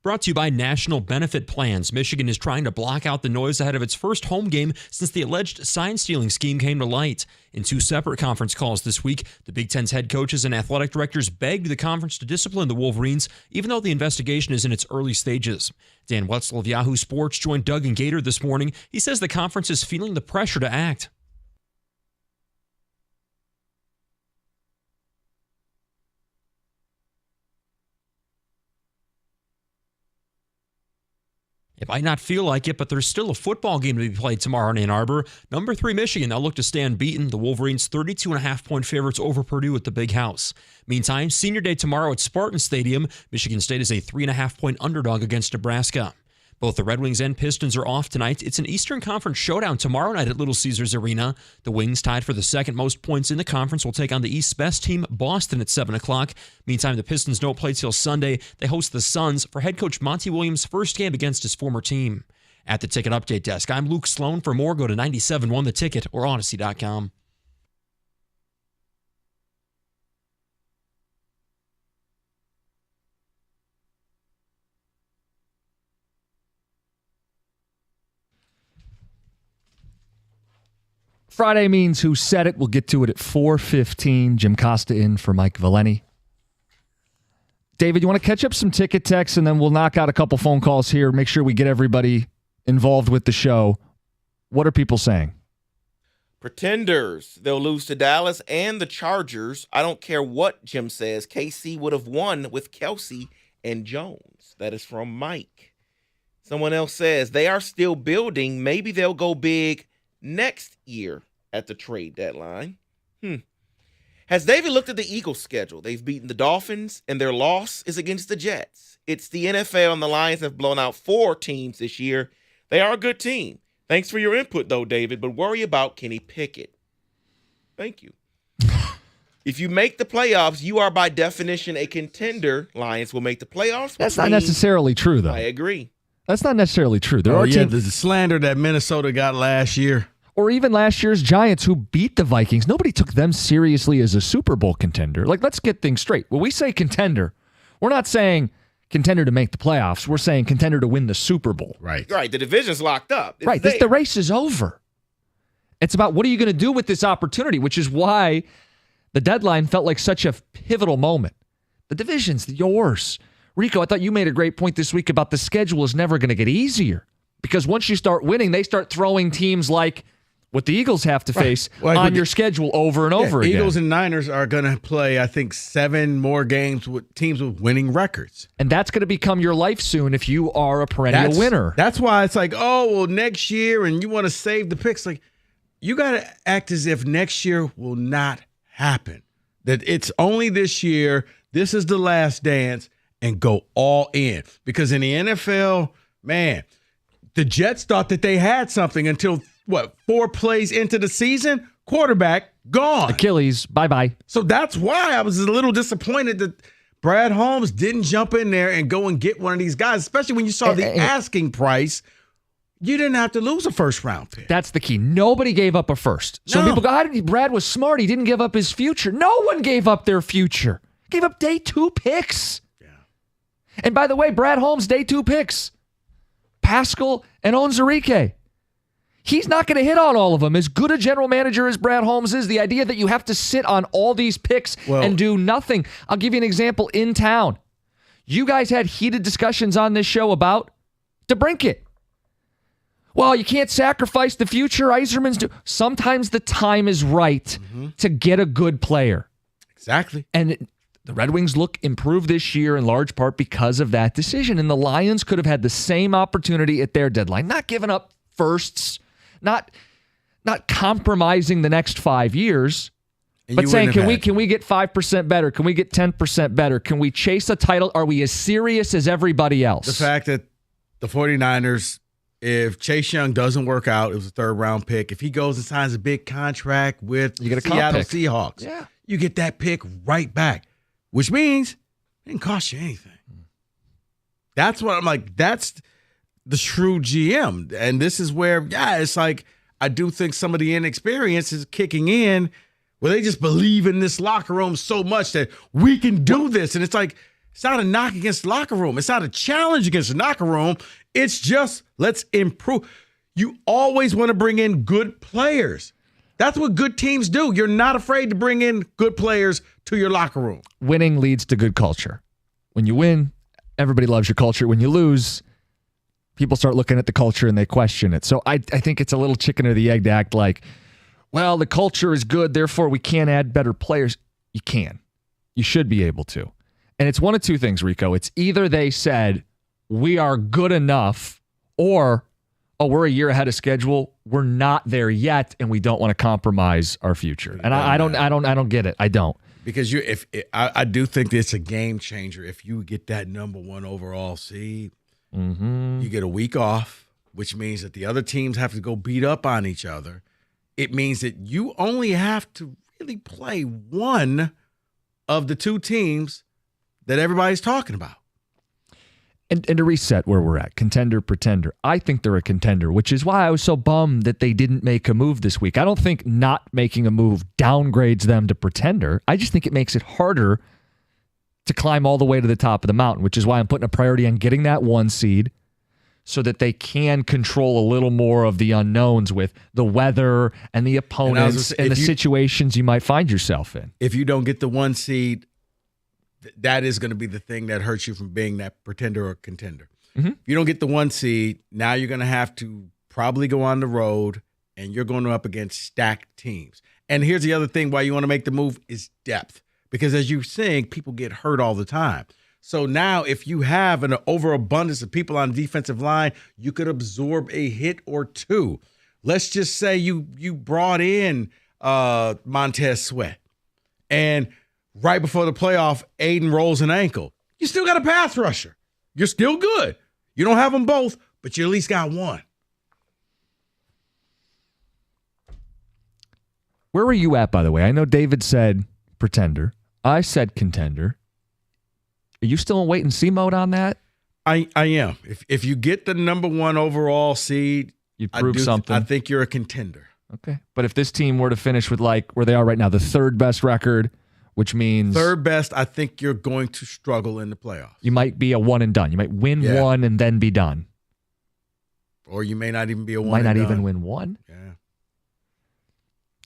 Brought to you by National Benefit Plans. Michigan is trying to block out the noise ahead of its first home game since the alleged sign-stealing scheme came to light. In 2 separate conference calls this week, the Big Ten's head coaches and athletic directors begged the conference to discipline the Wolverines, even though the investigation is in its early stages. Dan Wetzel of Yahoo Sports joined Doug and Gator this morning. He says the conference is feeling the pressure to act. It might not feel like it, but there's still a football game to be played tomorrow in Ann Arbor. Number 3 Michigan now look to stay unbeaten. The Wolverines 32.5-point favorites over Purdue at the Big House. Meantime, Senior Day tomorrow at Spartan Stadium. Michigan State is a 3.5-point underdog against Nebraska. Both the Red Wings and Pistons are off tonight. It's an Eastern Conference showdown tomorrow night at Little Caesars Arena. The Wings, tied for the second most points in the conference, will take on the East's best team, Boston, at 7 o'clock. Meantime, the Pistons don't play till Sunday. They host the Suns for head coach Monty Williams' first game against his former team. At the Ticket Update Desk, I'm Luke Sloan. For more, go to 97.1 The Ticket or Odyssey.com. Friday means Who Said It. We'll get to it at 4:15. Jim Costa in for Mike Valeni. David, you want to catch up some ticket texts, and then we'll knock out a couple phone calls here. Make sure we get everybody involved with the show. What are people saying? Pretenders. They'll lose to Dallas and the Chargers. I don't care what Jim says. KC would have won with Kelsey and Jones. That is from Mike. Someone else says they are still building. Maybe they'll go big next year at the trade deadline. Has David looked at the Eagles' schedule? They've beaten the Dolphins, and their loss is against the Jets. It's the NFL, and the Lions have blown out 4 teams this year. They are a good team. Thanks for your input, though, David, but worry about Kenny Pickett. Thank you. If you make the playoffs, you are by definition a contender. Lions will make the playoffs. That's not necessarily true, though. I agree. That's not necessarily true. There are teams, the slander that Minnesota got last year. or even last year's Giants who beat the Vikings. Nobody took them seriously as a Super Bowl contender. Like, let's get things straight. When we say contender, we're not saying contender to make the playoffs. We're saying contender to win the Super Bowl. Right. The division's locked up. It's right. The race is over. It's about what are you going to do with this opportunity, which is why the deadline felt like such a pivotal moment. The division's yours. Rico, I thought you made a great point this week about the schedule is never going to get easier because once you start winning, they start throwing teams like what the Eagles have to face on your schedule over and over again. Eagles and Niners are going to play, I think, 7 more games with teams with winning records. And that's going to become your life soon if you are a perennial winner. That's why it's like, oh, well, next year, and you want to save the picks. Like, you got to act as if next year will not happen. That it's only this year, this is the last dance, and go all in. Because in the NFL, man, the Jets thought that they had something until, 4 plays into the season? Quarterback, gone. Achilles, bye-bye. So that's why I was a little disappointed that Brad Holmes didn't jump in there and go and get one of these guys, especially when you saw the asking price. You didn't have to lose a first-round pick. That's the key. Nobody gave up a first. So people go, Brad was smart. He didn't give up his future. No one gave up their future. Gave up day 2 picks. Yeah. And by the way, Brad Holmes, day 2 picks. Pascal and Onwuzurike. He's not going to hit on all of them. As good a general manager as Brad Holmes is, the idea that you have to sit on all these picks and do nothing. I'll give you an example in town. You guys had heated discussions on this show about DeBrincat. Well, you can't sacrifice the future. Iserman's do. Sometimes the time is right to get a good player. Exactly. And the Red Wings look improved this year in large part because of that decision. And the Lions could have had the same opportunity at their deadline. Not giving up firsts, not compromising the next 5 years, but saying, can we get 5% better? Can we get 10% better? Can we chase a title? Are we as serious as everybody else? The fact that the 49ers, if Chase Young doesn't work out, it was a 3rd-round pick. If he goes and signs a big contract with the Seattle Seahawks, you get that pick right back, which means it didn't cost you anything. That's what I'm like. That's the shrewd GM. And this is where, it's like I do think some of the inexperience is kicking in where they just believe in this locker room so much that we can do this. And it's like, It's not a knock against the locker room. It's not a challenge against the locker room. It's just let's improve. You always want to bring in good players. That's what good teams do. You're not afraid to bring in good players to your locker room. Winning leads to good culture. When you win, everybody loves your culture. When you lose, people start looking at the culture and they question it. So I think it's a little chicken or the egg to act like, well, the culture is good, therefore we can't add better players. You can. You should be able to. And it's one of two things, Rico. It's either they said, we are good enough, or, oh, we're a year ahead of schedule. We're not there yet, and we don't want to compromise our future. And I don't get it. I don't. Because I do think it's a game changer if you get that number 1 overall seed. Mm-hmm. You get a week off, which means that the other teams have to go beat up on each other. It means that you only have to really play one of the two teams that everybody's talking about. And to reset where we're at, contender, pretender. I think they're a contender, which is why I was so bummed that they didn't make a move this week. I don't think not making a move downgrades them to pretender. I just think it makes it harder to climb all the way to the top of the mountain, which is why I'm putting a priority on getting that 1 seed so that they can control a little more of the unknowns with the weather and the opponents and the situations you might find yourself in. If you don't get the 1 seed, that is going to be the thing that hurts you from being that pretender or contender. Mm-hmm. If you don't get the 1 seed, now you're going to have to probably go on the road, and you're going up against stacked teams. And here's the other thing why you want to make the move is depth. Because as you're saying, people get hurt all the time. So now if you have an overabundance of people on the defensive line, you could absorb a hit or two. Let's just say you brought in Montez Sweat, and right before the playoff, Aiden rolls an ankle. You still got a pass rusher. You're still good. You don't have them both, but you at least got one. Where were you at, by the way? I know David said pretender. I said contender. Are you still in wait-and-see mode on that? I am. If you get the number 1 overall seed, you prove something. I think you're a contender. Okay. But if this team were to finish with like where they are right now, the 3rd best record, which means 3rd best, I think you're going to struggle in the playoffs. You might be a one and done. You might win one and then be done. Or you may not even be a one. Might not and even done. win one. Yeah.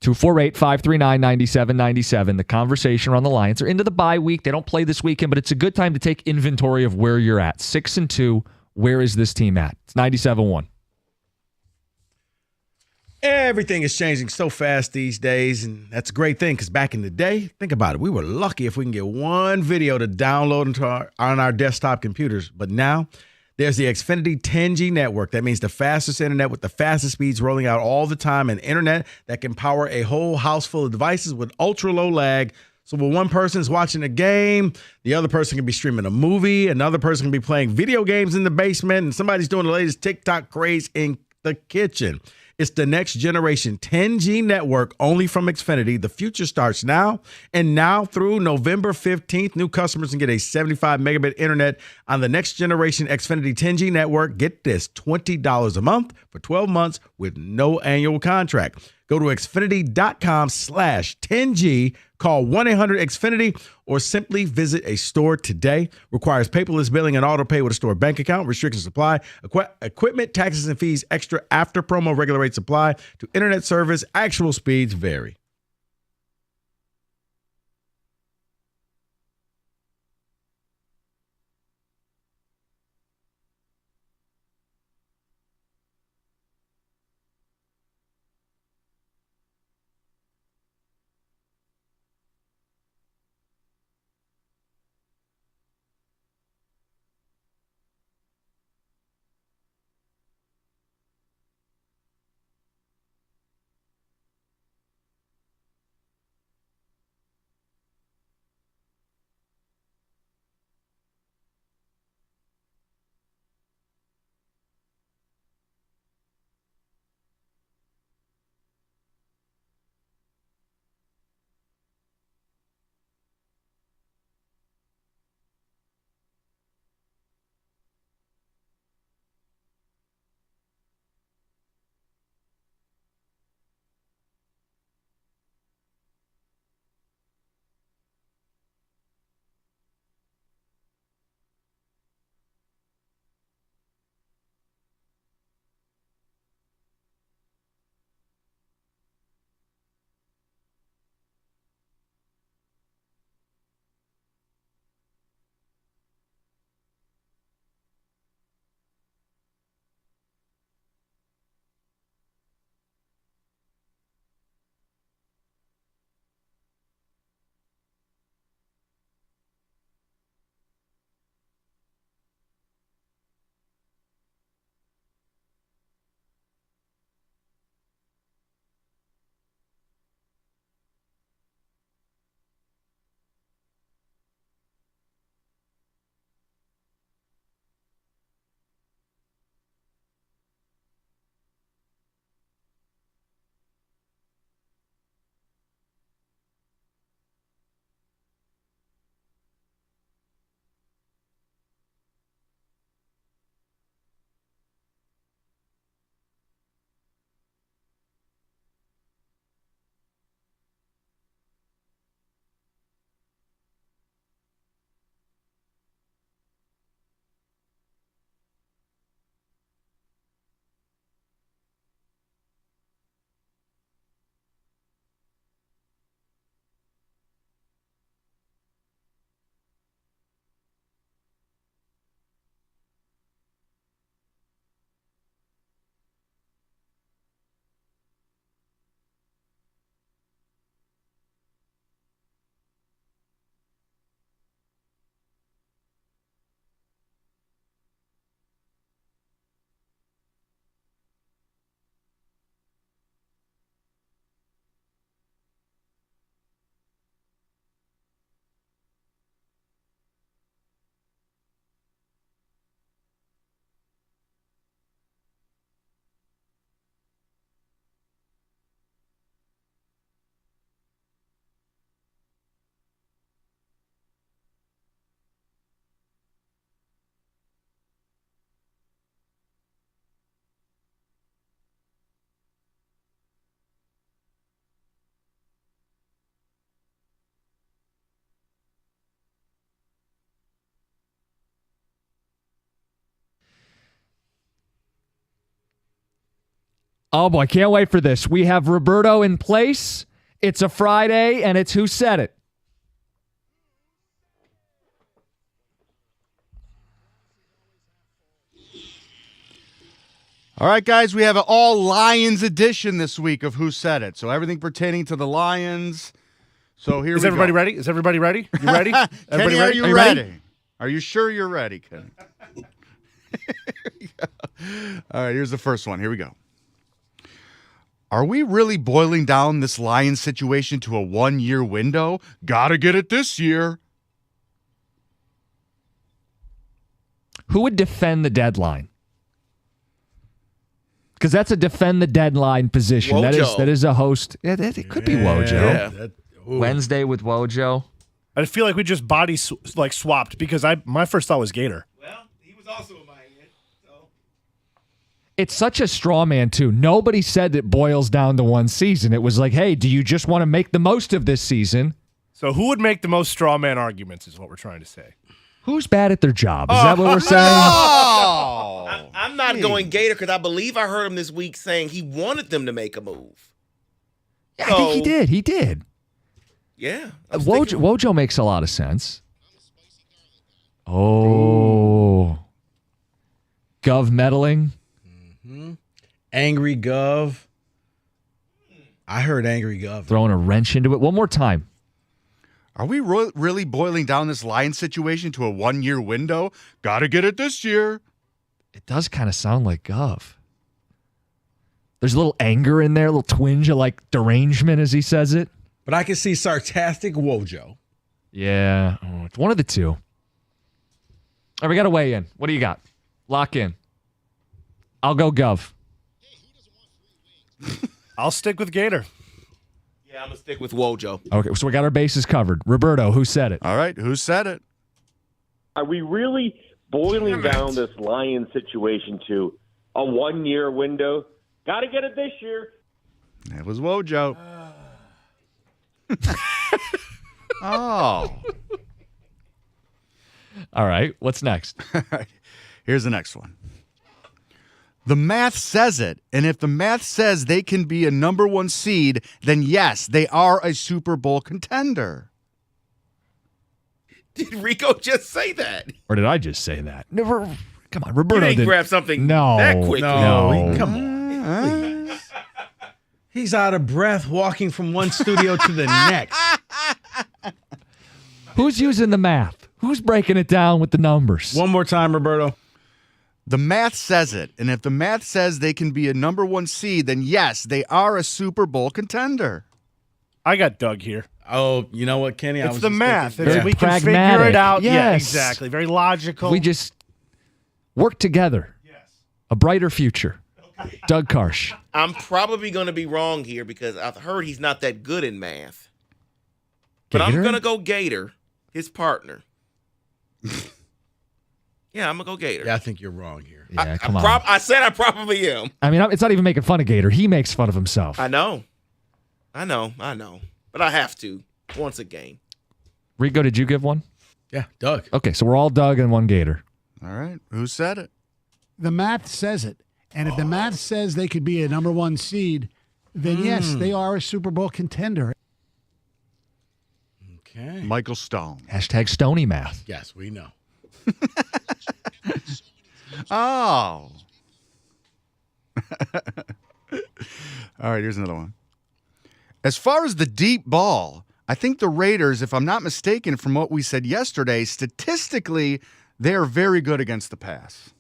248-539-9797. The conversation around the Lions. They're into the bye week. They don't play this weekend, but it's a good time to take inventory of where you're at. 6-2. Where is this team at? It's 97-1. Everything is changing so fast these days, and that's a great thing because back in the day, think about it, we were lucky if we can get one video to download on our desktop computers. But now there's the Xfinity 10G network. That means the fastest internet with the fastest speeds rolling out all the time, and internet that can power a whole house full of devices with ultra-low lag. So when one person's watching a game, the other person can be streaming a movie, another person can be playing video games in the basement, and somebody's doing the latest TikTok craze in the kitchen. It's the next generation 10G network only from Xfinity. The future starts now. And now through November 15th, new customers can get a 75 megabit internet on the next generation Xfinity 10G network. Get this, $20 a month for 12 months with no annual contract. Go to Xfinity.com/10G, call 1-800-XFINITY, or simply visit a store today. Requires paperless billing and auto pay with a store bank account. Restrictions apply. Equipment, taxes, and fees extra after promo. Regular rates apply. To internet service, actual speeds vary. Oh, boy. Can't wait for this. We have Roberto in place. It's a Friday, and it's Who Said It? All right, guys, we have an all Lions edition this week of Who Said It. So everything pertaining to the Lions. So here Is we everybody go. ready? Is everybody ready? You ready? Kenny, Everybody are ready? you ready? Are you sure you're ready, Kenny? All right, here's the first one. Here we go. Are we really boiling down this Lions situation to a 1-year window? Gotta get it this year. Who would defend the deadline? Because that's a defend the deadline position. Wojo. That is a host. Yeah, it could be Wojo. Yeah. Wednesday with Wojo. I feel like we just swapped because my first thought was Gator. It's such a straw man, too. Nobody said it boils down to one season. It was like, hey, do you just want to make the most of this season? So who would make the most straw man arguments is what we're trying to say. Who's bad at their job? Is that what we're saying? I'm not going Gator because I believe I heard him this week saying he wanted them to make a move. Yeah, I think he did. He did. Yeah. Wojo makes a lot of sense. Oh. Gov meddling. Angry Gov. I heard Angry Gov. Throwing a wrench into it. One more time. Are we really boiling down this Lions situation to a 1-year window? Gotta get it this year. It does kind of sound like Gov. There's a little anger in there, a little twinge of like derangement as he says it. But I can see sarcastic Wojo. Yeah. Oh, it's one of the two. All right, we got to weigh in. What do you got? Lock in. I'll go Gov. I'll stick with Gator. Yeah, I'm going to stick with Wojo. Okay, so we got our bases covered. Roberto, who said it? All right, who said it? Are we really boiling down this Lions situation to a 1-year window? Got to get it this year. It was Wojo. Oh. All right, what's next? Here's the next one. The math says it, and if the math says they can be a number 1 seed, then yes, they are a Super Bowl contender. Did Rico just say that? Or did I just say that? Never. Come on, Roberto. You didn't grab something no, that quickly. No. Come on. Please. He's out of breath walking from one studio to the next. Who's using the math? Who's breaking it down with the numbers? One more time, Roberto. The math says it, and if the math says they can be a number 1 seed, then yes, they are a Super Bowl contender. I got Doug here. Oh, you know what, Kenny? It's the math. Very We can figure pragmatic. it out. Yes. Yeah, exactly. Very logical. We just work together. Yes. A brighter future. Okay. Doug Karsh. I'm probably going to be wrong here because I've heard he's not that good in math. But I'm Gator? going to go Gator, his partner. Yeah, I'm going to go Gator. Yeah, I think you're wrong here. Yeah, come on. I said I probably am. I mean, it's not even making fun of Gator. He makes fun of himself. I know. But I have to once a game. Rico, did you give one? Yeah, Doug. Okay, so we're all Doug and one Gator. All right, who said it? The math says it. And if the math says they could be a number 1 seed, then yes, they are a Super Bowl contender. Okay. Michael Stone. Hashtag Stony math. Yes, we know. Oh. All right, here's another one. As far as the deep ball, I think the Raiders, if I'm not mistaken from what we said yesterday, statistically, they are very good against the pass.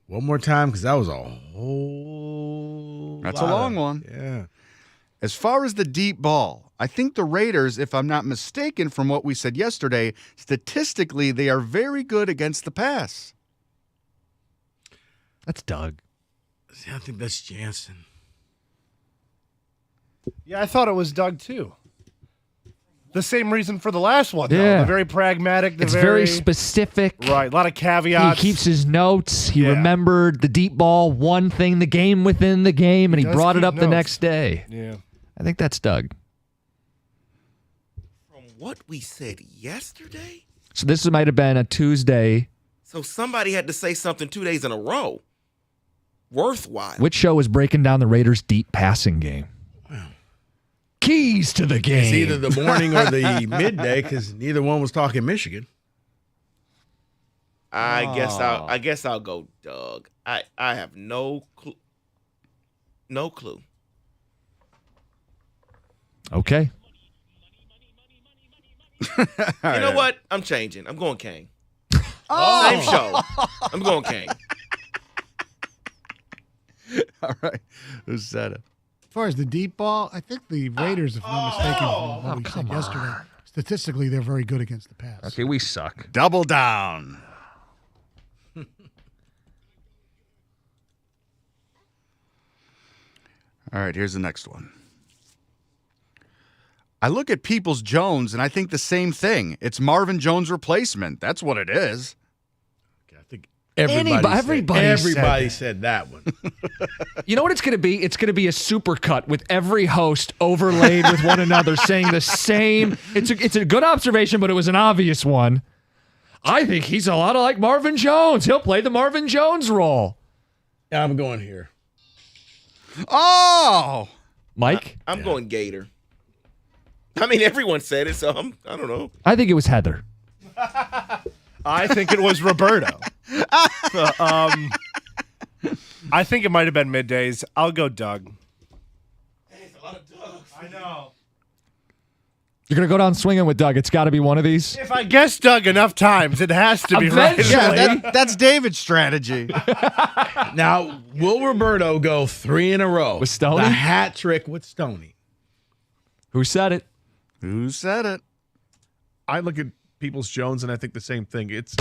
One more time, because that was a whole That's a long one. Yeah. As far as the deep ball, I think the Raiders, if I'm not mistaken from what we said yesterday, statistically, they are very good against the pass. That's Doug. See, I think that's Jansen. Yeah, I thought it was Doug too. The same reason for the last one, though. Yeah. The very pragmatic. It's very specific. Right, a lot of caveats. He keeps his notes. He remembered the deep ball, one thing, the game within the game, and he does brought it keep up the notes. next day. Yeah. I think that's Doug. From what we said yesterday? So this might have been a Tuesday. So somebody had to say something 2 days in a row. worthwhile. Which show is breaking down the Raiders' deep passing game? Keys to the game. It's either the morning or the midday because neither one was talking Michigan. I guess I'll go Doug. I have no clue. No clue. Okay. You know what? I'm changing. I'm going Kane. Oh. Same show. I'm going Kane. All right. Who said it? As far as the deep ball, I think the Raiders, if I'm not mistaken, from what we said yesterday, statistically, they're very good against the pass. Okay, we suck. Double down. All right, here's the next one. I look at Peoples-Jones, and I think the same thing. It's Marvin Jones' replacement. That's what it is. I think everybody said that one. You know what it's going to be? It's going to be a supercut with every host overlaid with one another saying the same. It's a good observation, but it was an obvious one. I think he's a lot like Marvin Jones. He'll play the Marvin Jones role. I'm going here. Oh! Mike? I'm going Gator. I mean, everyone said it, so I don't know. I think it was Heather. I think it was Roberto. I think it might have been middays. I'll go Doug. I know. You're going to go down swinging with Doug. It's got to be one of these. If I guess Doug enough times, it has to be right. Yeah, that's David's strategy. Now, will Roberto go 3 in a row? With Stoney? The hat trick with Stoney. Who said it? Who said it? I look at Peoples-Jones and I think the same thing. It's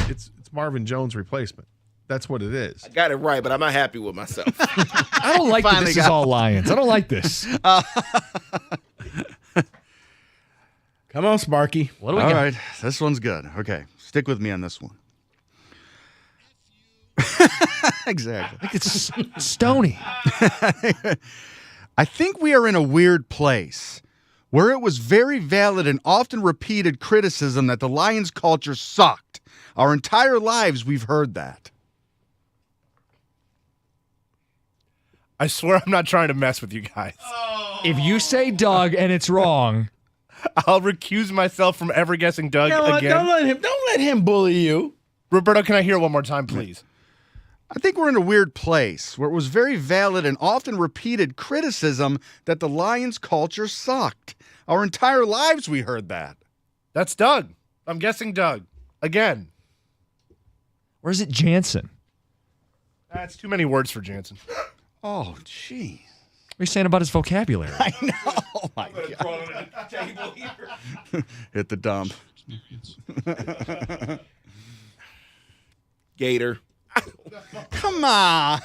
Marvin Jones' replacement. That's what it is. I got it right, but I'm not happy with myself. I don't like that this is all Lions. I don't like this. Come on, Sparky. What do we All got? right, this one's good. Okay, stick with me on this one. Exactly. I think it's Stoney. I think we are in a weird place where it was very valid and often repeated criticism that the Lions culture sucked. Our entire lives we've heard that. I swear I'm not trying to mess with you guys. If you say Doug and it's wrong, I'll recuse myself from ever guessing Doug again. Don't let him bully you. Roberto, can I hear it one more time, please? I think we're in a weird place where it was very valid and often repeated criticism that the Lions culture sucked. Our entire lives we heard that. That's Doug. I'm guessing Doug. Again. or is it Jansen? That's too many words for Jansen. Oh, gee. What are you saying about his vocabulary? I know. Oh, my God. Hit the dump. Gator. Come on.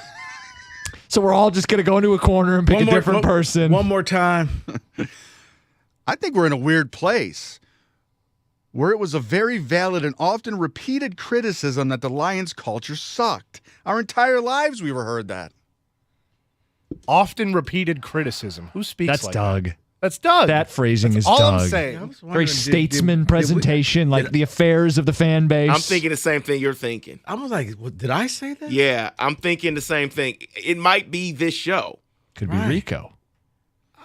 So we're all just going to go into a corner and pick a different person. One more time. I think we're in a weird place where it was a very valid and often repeated criticism that the Lions culture sucked. Our entire lives we've heard that. Often repeated criticism. Who speaks That's like Doug. that? That's Doug. That phrasing That's is all Doug. I'm saying. Very statesman presentation, like the affairs of the fan base. I'm thinking the same thing you're thinking. I was like, what, did I say that? Yeah, I'm thinking the same thing. It might be this show. Could be Rico.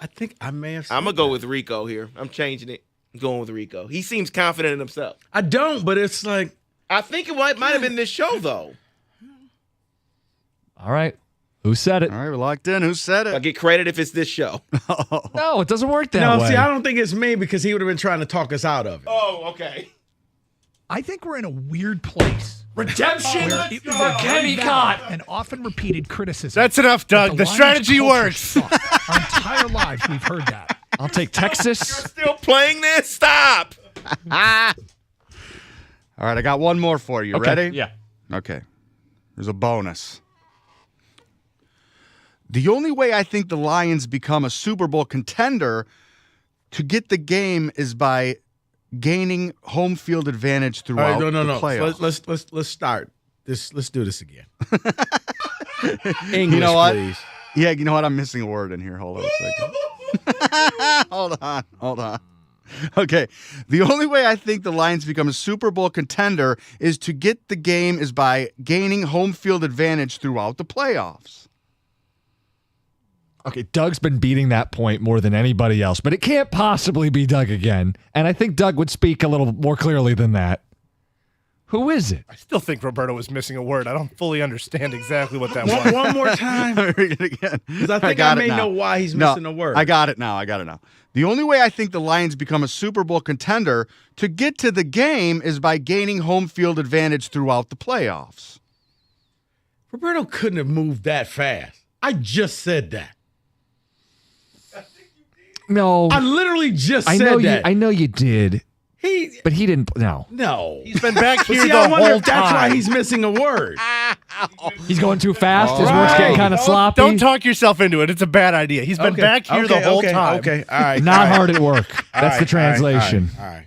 I think I may have said I'm going to go with Rico here. I'm changing it. I'm going with Rico. He seems confident in himself. I don't, but it's like. I think it might have been this show, though. All right. Who said it? All right, we're locked in. Who said it? I get credit if it's this show. No, it doesn't work that way. No, see, I don't think it's me because he would have been trying to talk us out of it. Oh, okay. I think we're in a weird place. Redemption. Where it was a very valid and often repeated criticism. That's enough, Doug. that The Lions strategy culture works. sucked. Our entire lives, we've heard that. I'll take Texas. Still playing this? Stop. All right, I got one more for you. Okay, Ready? yeah. Okay. There's a bonus. The only way I think the Lions become a Super Bowl contender to get the game is by gaining home field advantage throughout All right, no. the playoffs. Let's start this. Let's do this again. English, you know what? Please. Yeah, you know what? I'm missing a word in here. Hold on a second. Hold on. Okay. The only way I think the Lions become a Super Bowl contender is to get the game is by gaining home field advantage throughout the playoffs. Okay, Doug's been beating that point more than anybody else, but it can't possibly be Doug again. And I think Doug would speak a little more clearly than that. Who is it? I still think Roberto was missing a word. I don't fully understand exactly what that was. One more time. Read it again. Because I think I may know why he's missing a word. I got it now. The only way I think the Lions become a Super Bowl contender to get to the game is by gaining home field advantage throughout the playoffs. Roberto couldn't have moved that fast. I just said that. No. I literally just said that. I know you did. But he didn't. No. No. He's been back here See, the I wonder whole if that's time. why he's missing a word. He's going too fast. His Right. words getting kind of sloppy. Don't talk yourself into it. It's a bad idea. He's been back here the whole time. Okay. All right. Not all right. hard at work. All That's the right, translation. All right.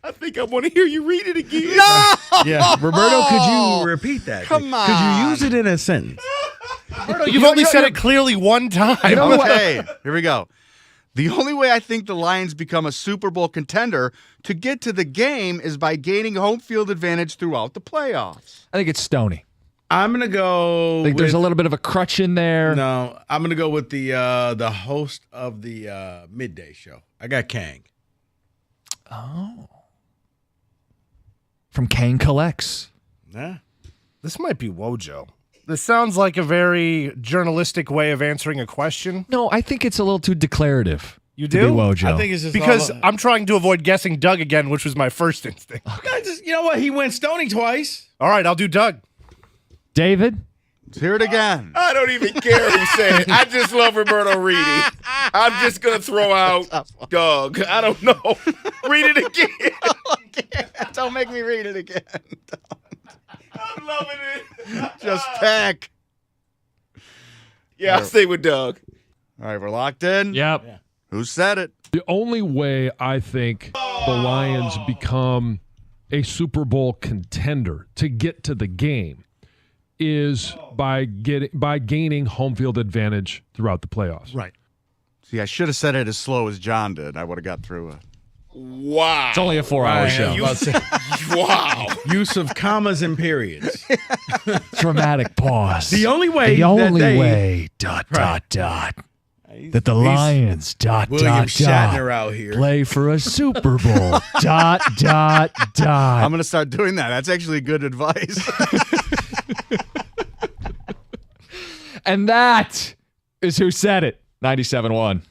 I think I want to hear you read it again. No! Yeah. Roberto, could you repeat that? Come on. Could you use it in a sentence? Roberto, you've only said it clearly one time. Okay, here we go. The only way I think the Lions become a Super Bowl contender to get to the game is by gaining home field advantage throughout the playoffs. I think it's Stoney. I'm gonna go. I think there's a little bit of a crutch in there. No, I'm gonna go with the host of the midday show. I got Kang. Oh. From Kang Collects. Yeah. This might be Wojo. This sounds like a very journalistic way of answering a question. No, I think it's a little too declarative. You to do? be Wojo. I think it's just Because all- I'm trying to avoid guessing Doug again, which was my first instinct. You know what? He went Stoney twice. All right, I'll do Doug. David? Let's hear it again. I don't even care who said it. I just love Roberto reading. I'm just going to throw out Doug. I don't know. Read it again. Don't make me read it again. I'm loving it. Just pick. Yeah, I'll stay with Doug. All right, we're locked in. Yep. Who said it? The only way I think the Lions become a Super Bowl contender to get to the game is by gaining home field advantage throughout the playoffs. Right. See, I should have said it as slow as John did. I would have got through it. Wow. It's only a 4-hour show. Wow. Use of commas and periods. Dramatic pause. The only way. The that only they- way. Dot, Right. dot, dot. That the Lions. Dot, William dot, Shatner dot. out here. Play for a Super Bowl. dot, dot, dot. I'm going to start doing that. That's actually good advice. And that is who said it. 97.1.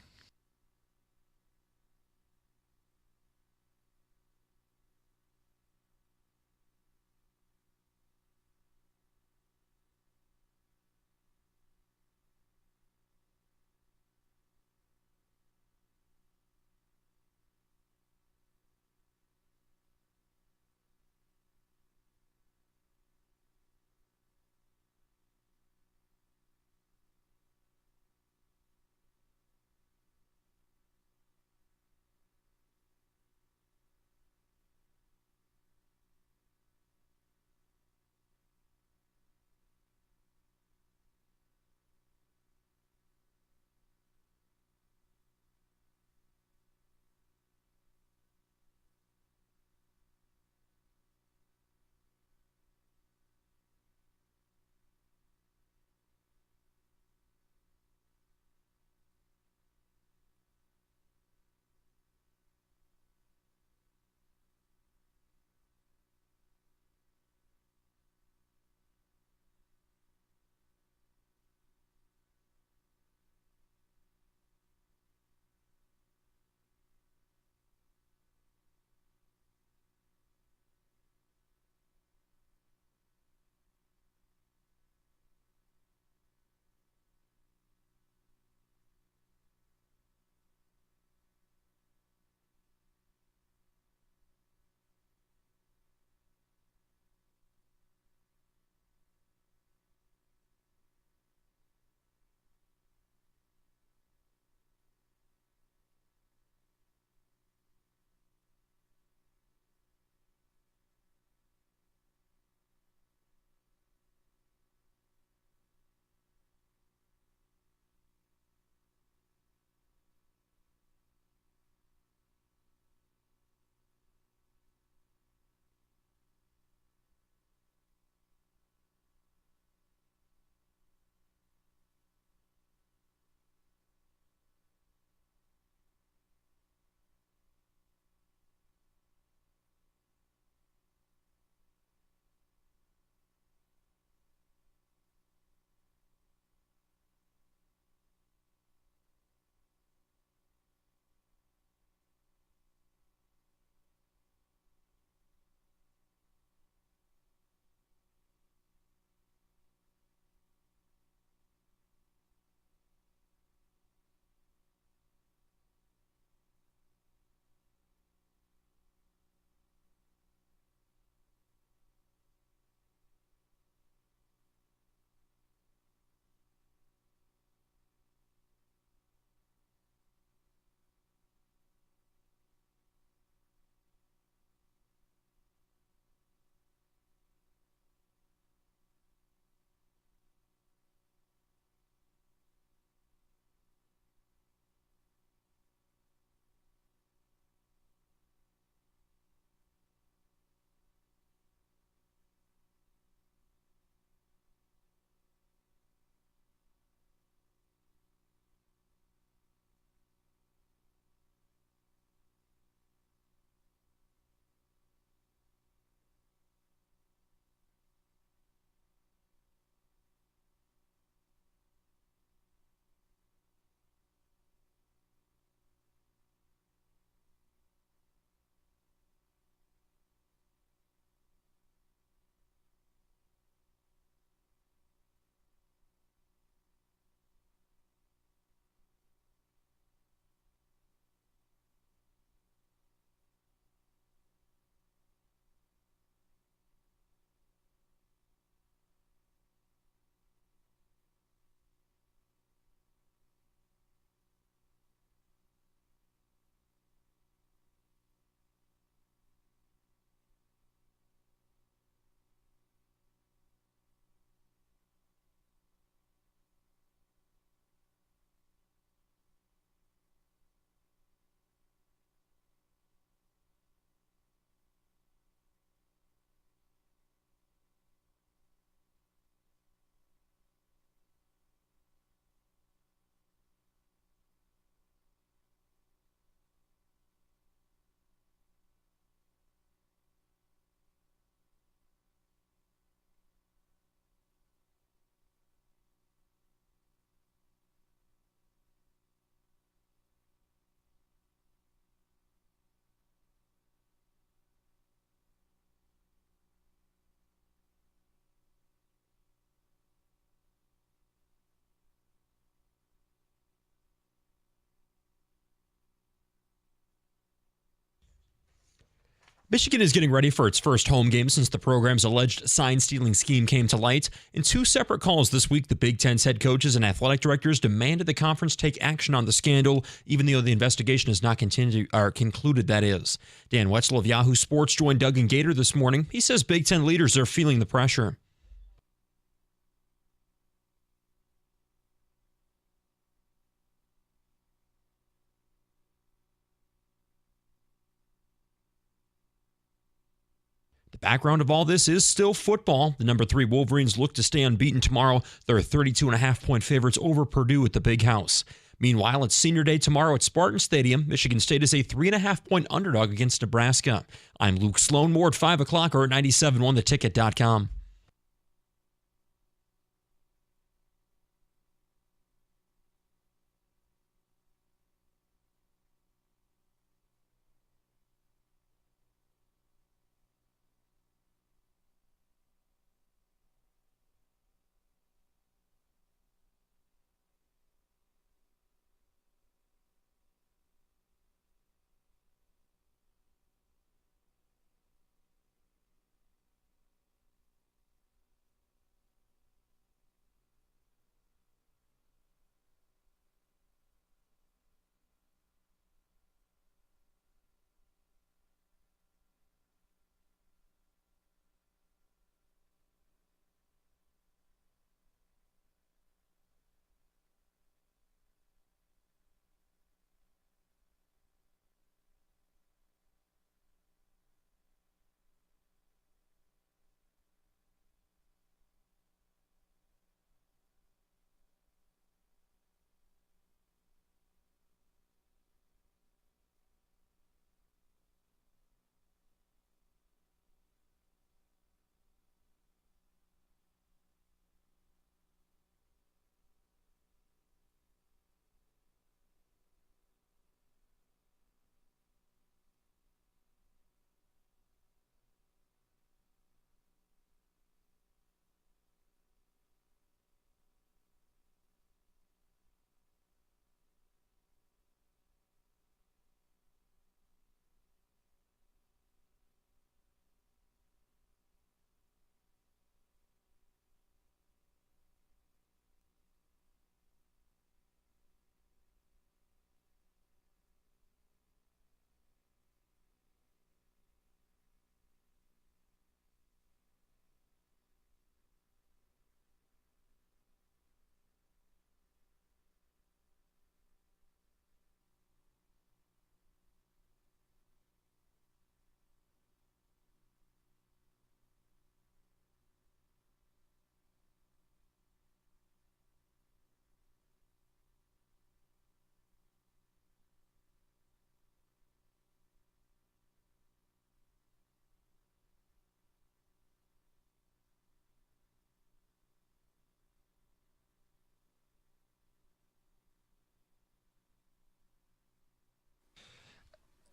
Michigan is getting ready for its first home game since the program's alleged sign-stealing scheme came to light. In 2 separate calls this week, the Big Ten's head coaches and athletic directors demanded the conference take action on the scandal, even though the investigation is not concluded, that is. Dan Wetzel of Yahoo Sports joined Doug and Gator this morning. He says Big Ten leaders are feeling the pressure. The background of all this is still football. The number 3 Wolverines look to stay unbeaten tomorrow. They're 32.5-point favorites over Purdue at the Big House. Meanwhile, it's senior day tomorrow at Spartan Stadium. Michigan State is a 3.5-point underdog against Nebraska. I'm Luke Sloan. More at 5 o'clock or at 97ontheticket.com.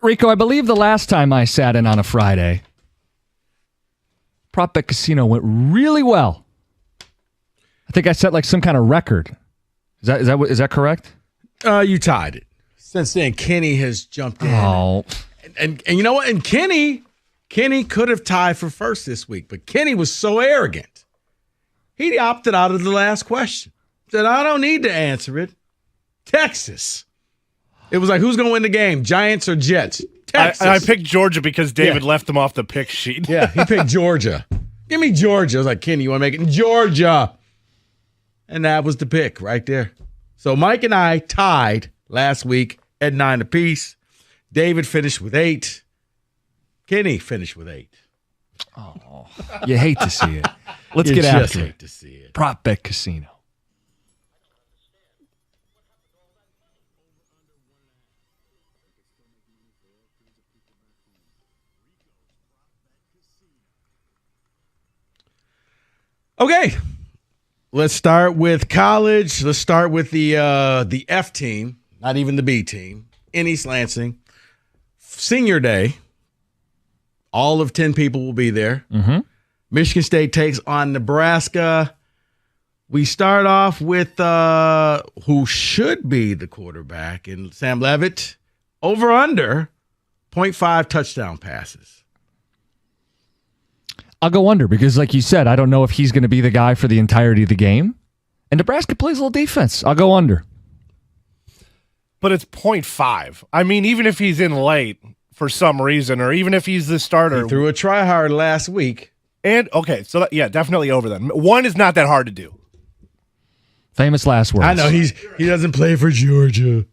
Rico, I believe the last time I sat in on a Friday, Prop Bet Casino went really well. I think I set like some kind of record. Is that correct? You tied it. Since then, Kenny has jumped in. Oh. And you know what? And Kenny could have tied for first this week, but Kenny was so arrogant. He opted out of the last question. Said, I don't need to answer it. Texas. It was like, who's going to win the game, Giants or Jets? Texas. I picked Georgia because David left them off the pick sheet. Yeah, he picked Georgia. Give me Georgia. I was like, Kenny, you want to make it in Georgia? And that was the pick right there. So Mike and I tied last week at 9 apiece. David finished with 8. Kenny finished with 8. Oh, you hate to see it. Let's You get just after hate it. to see it. Prop Bet Casino. Okay, let's start with college. Let's start with the F team, not even the B team, in East Lansing. Senior Day. All of 10 people will be there. Mm-hmm. Michigan State takes on Nebraska. We start off with who should be the quarterback, and Sam Leavitt, over under 0.5 touchdown passes. I'll go under because, like you said, I don't know if he's going to be the guy for the entirety of the game. And Nebraska plays a little defense. I'll go under. But it's 0.5. I mean, even if he's in late for some reason, or even if he's the starter. He threw a try-hard last week. And, okay, so yeah, definitely over then. 1 is not that hard to do. Famous last words. I know he doesn't play for Georgia.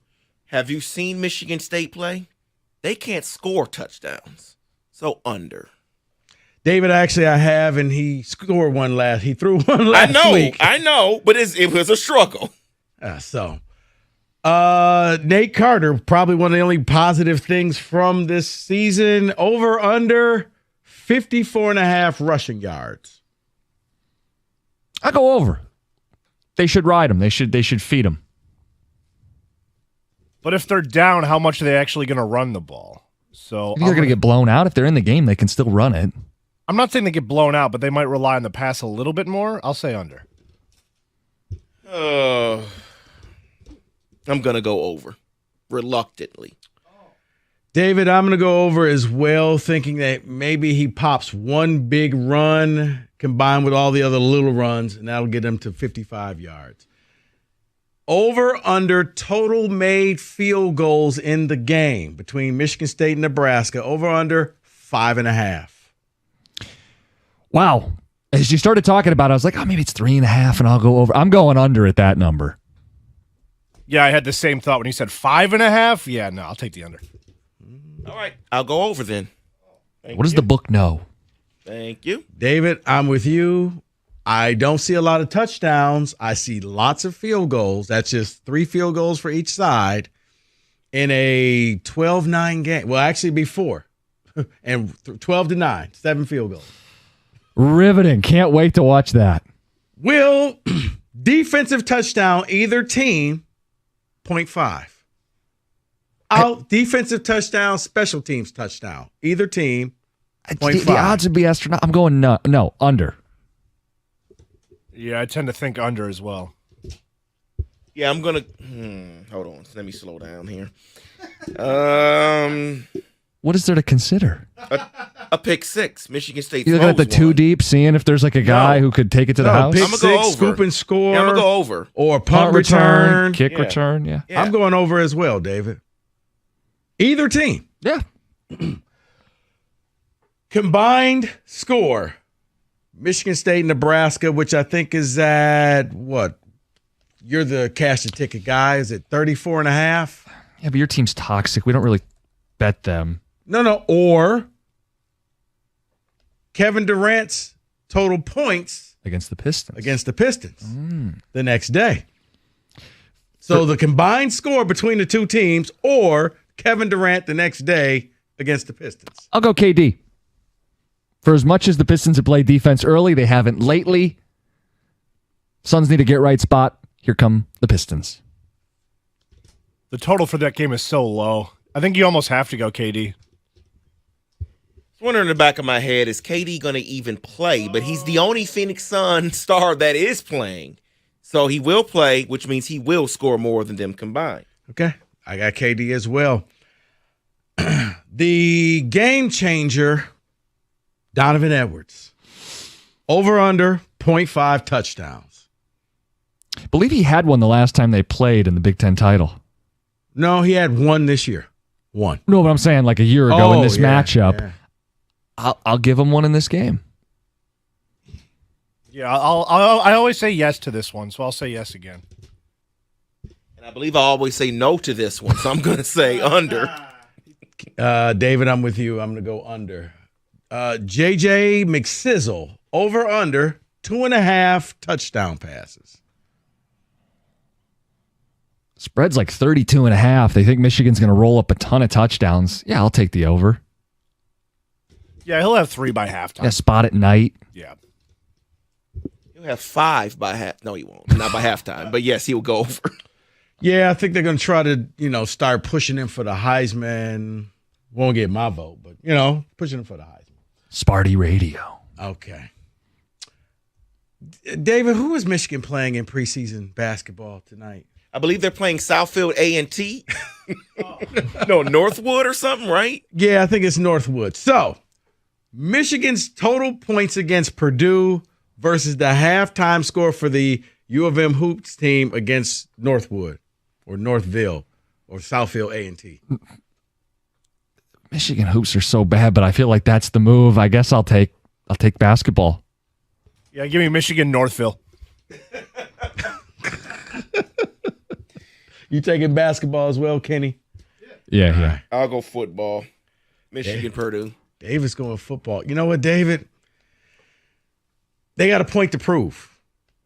Have you seen Michigan State play? They can't score touchdowns. So under. David, actually, I have, and he scored one last. He threw one last week. I know, but it was a struggle. Nate Carter, probably one of the only positive things from this season. Over under 54.5 rushing yards. I'll go over. They should ride him. They should feed him. But if they're down, how much are they actually going to run the ball? So If they're going to get blown out, if they're in the game, they can still run it. I'm not saying they get blown out, but they might rely on the pass a little bit more. I'll say under. I'm going to go over, reluctantly. David, I'm going to go over as well, thinking that maybe he pops one big run combined with all the other little runs, and that'll get him to 55 yards. Over under total made field goals in the game between Michigan State and Nebraska. Over under 5.5. Wow. As you started talking about it, I was like, oh, maybe it's 3.5 and I'll go over. I'm going under at that number. Yeah, I had the same thought when you said 5.5. Yeah, no, I'll take the under. All right, I'll go over then. What does the book know? Thank you. David, I'm with you. I don't see a lot of touchdowns. I see lots of field goals. That's just 3 field goals for each side in a 12-9 game. Well, actually be 4. And 12-9, 7 field goals. Riveting. Can't wait to watch that. Will defensive touchdown either team 0.5. Out defensive touchdown, special teams touchdown. Either team 0.5. The odds would be astronomical. I'm going no, under. Yeah, I tend to think under as well. Yeah, I'm going to hold on. Let me slow down here. What is there to consider? A pick 6. Michigan State. You looking at the 2 deep, seeing if there's like a guy who could take it to the house? Pick I'm gonna 6, go over. scoop and score. Yeah, I'm going to go over. Or punt return. Kick return, yeah. I'm going over as well, David. Either team. Yeah. Combined score. Michigan State, Nebraska, which I think is at what? You're the cash the ticket guy. Is it 34.5? Yeah, but your team's toxic. We don't really bet them. No. Or Kevin Durant's total points against the Pistons. The next day. So the combined score between the two teams or Kevin Durant the next day against the Pistons. I'll go KD. For as much as the Pistons have played defense early, they haven't lately. Suns need a get-right spot. Here come the Pistons. The total for that game is so low. I think you almost have to go KD. Wondering in the back of my head, is KD going to even play? But he's the only Phoenix Sun star that is playing. So he will play, which means he will score more than them combined. Okay. I got KD as well. The game changer, Donovan Edwards. Over under 0.5 touchdowns. I believe he had one the last time they played in the Big Ten title. No, he had one this year. One. No, but I'm saying like a year ago in this matchup. Yeah. I'll give him one in this game. Yeah, I always say yes to this one, so I'll say yes again. And I believe I always say no to this one, so I'm going to say under. David, I'm with you. I'm going to go under. JJ McSizzle, over under 2.5 touchdown passes. Spread's like 32.5. They think Michigan's going to roll up a ton of touchdowns. Yeah, I'll take the over. Yeah, he'll have 3 by halftime. Yeah, spot at night. Yeah. He'll have 5 by half. No, he won't. Not by halftime. But yes, he'll go over. Yeah, I think they're going to try to, start pushing him for the Heisman. Won't get my vote, but, pushing him for the Heisman. Sparty Radio. Okay. David, who is Michigan playing in preseason basketball tonight? I believe they're playing Southfield A&T. No, Northwood or something, right? Yeah, I think it's Northwood. So, Michigan's total points against Purdue versus the halftime score for the U of M hoops team against Northwood or Northville or Southfield A&T. Michigan hoops are so bad, but I feel like that's the move. I guess I'll take basketball. Yeah, give me Michigan Northville. You taking basketball as well, Kenny? Yeah. I'll go football. Michigan, Purdue. David's going football. You know what, David? They got a point to prove.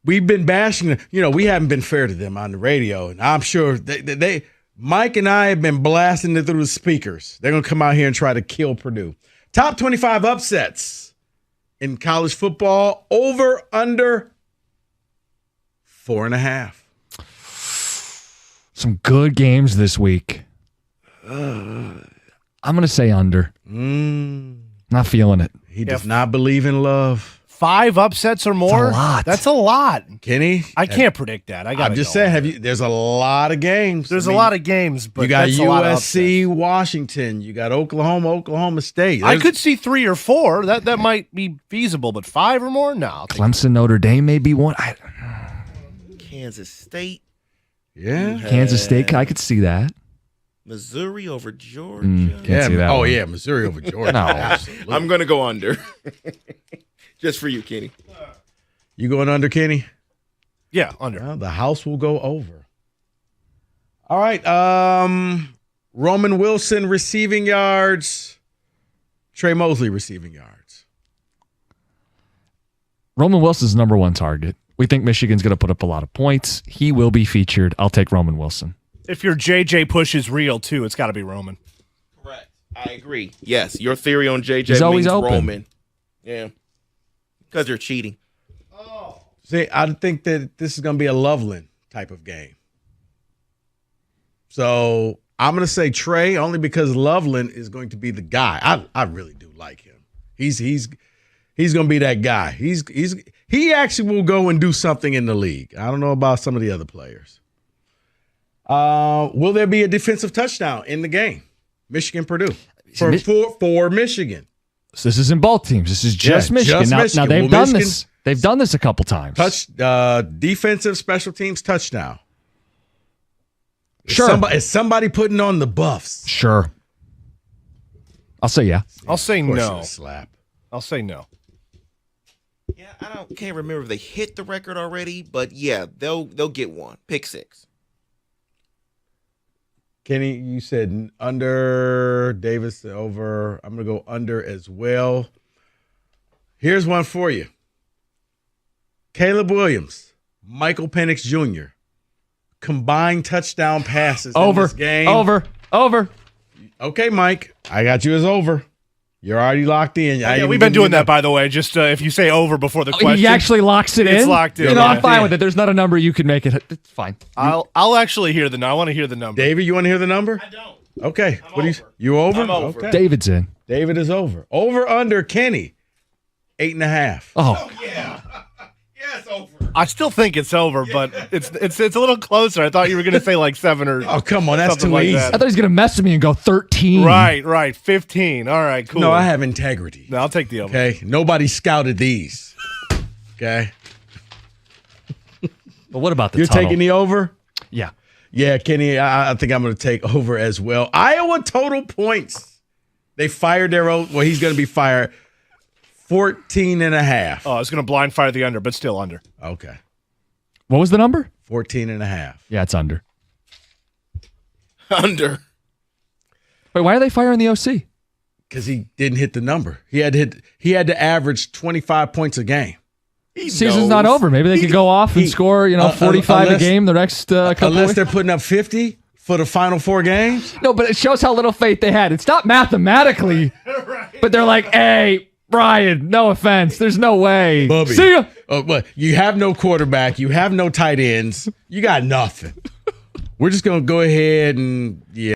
We've been bashing them. You know, we haven't been fair to them on the radio, and I'm sure they Mike and I have been blasting it through the speakers. They're going to come out here and try to kill Purdue. Top 25 upsets in college football, over, under 4.5. Some good games this week. I'm going to say under. Not feeling it. He does not believe in love. 5 upsets or more? That's a lot. Kenny? I can't predict that. I'm just saying, there's a lot of games. There's a lot of games, but you got that's a lot of USC, Washington. You got Oklahoma State. I could see 3 or 4. That might be feasible, but 5 or more? No. Clemson, Notre Dame may be one. Kansas State. Yeah. Kansas State, I could see that. Missouri over Georgia. Can't see that one. Yeah, Missouri over Georgia. No. Absolutely. I'm going to go under. Just for you, Kenny. You going under, Kenny? Yeah, under. Well, the house will go over. All right. Roman Wilson receiving yards. Trey Mosley receiving yards. Roman Wilson's number one target. We think Michigan's going to put up a lot of points. He will be featured. I'll take Roman Wilson. If your JJ push is real, too, it's got to be Roman. Correct. I agree. Yes, your theory on JJ He's always means open. Roman. Yeah. Because they're cheating. See, I think that this is going to be a Loveland type of game. So I'm going to say Trey only because Loveland is going to be the guy. I really do like him. He's going to be that guy. He actually will go and do something in the league. I don't know about some of the other players. Will there be a defensive touchdown in the game? Michigan, Purdue. For Michigan. So this isn't both teams. This is just Michigan. Now they've done this. They've done this a couple times. Defensive special teams touchdown. Sure. Is somebody putting on the buffs? Sure. I'll say yeah. I'll say no. Slap. I'll say no. Yeah, can't remember if they hit the record already, but yeah, they'll get one. Pick 6. Kenny, you said under. Davis over. I'm going to go under as well. Here's one for you. Caleb Williams, Michael Penix Jr. Combined touchdown passes in this game. Over. Okay, Mike. I got you as over. You're already locked in. Yeah, we've been doing that, by the way. Just if you say over before the question. He actually locks it in? It's locked in. I'm fine with it. There's not a number you can make it. It's fine. I'll actually hear the number. I want to hear the number. David, you want to hear the number? I don't. Okay. You over? I'm over. Okay. David's in. David is over. Over under Kenny. 8.5. Oh. Yeah. Yes, over. I still think it's over, but it's a little closer. I thought you were going to say like 7 or. Oh, come on, that's something too like easy. that. I thought he was going to mess with me and go 13. Right. 15. All right, cool. No, I have integrity. No, I'll take the over. Okay. Nobody scouted these. Okay. But what about the You're tunnel? taking the over? Yeah. Yeah, Kenny, I think I'm going to take over as well. Iowa total points. They fired their own. Well, he's going to be fired. 14.5. Oh, I was going to blind fire the under, but still under. Okay. What was the number? 14.5. Yeah, it's under. Under. Wait, why are they firing the OC? Because he didn't hit the number. He had to average 25 points a game. Season's not over. Maybe they could go off and score, 45 a game the next couple Unless weeks. they're putting up 50 for the final 4 games. No, but it shows how little faith they had. It's not mathematically, but they're like, hey, Brian, no offense. There's no way. Bubby. See ya. But you have no quarterback. You have no tight ends. You got nothing. We're just going to go ahead and, yeah.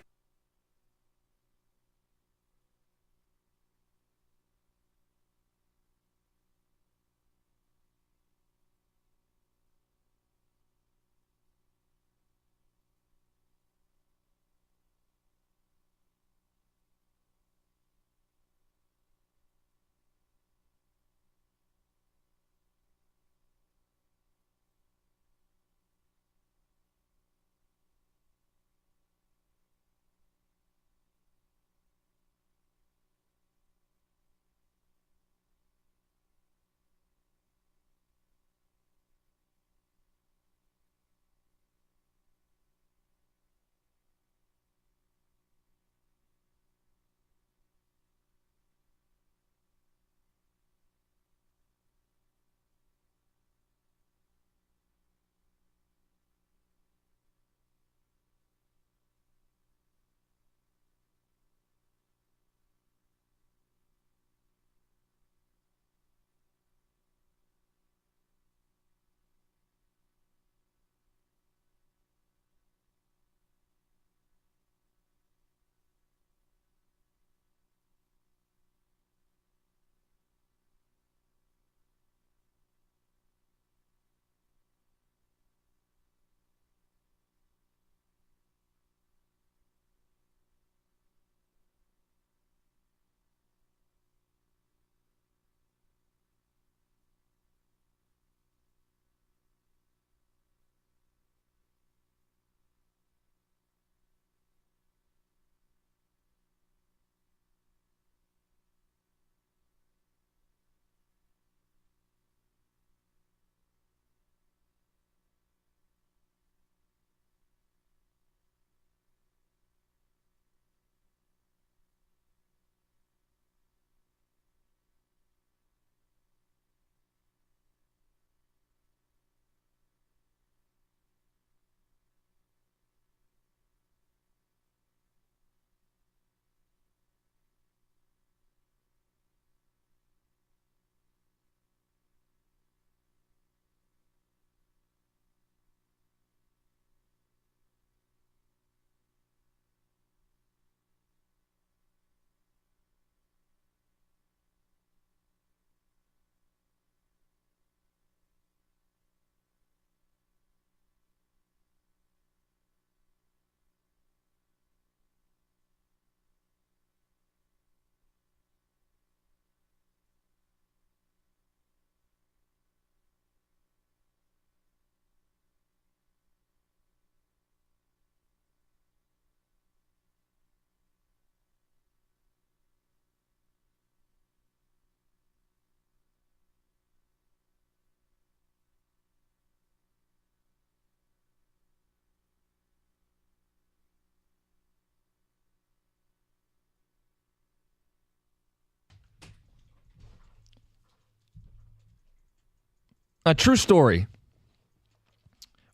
A true story.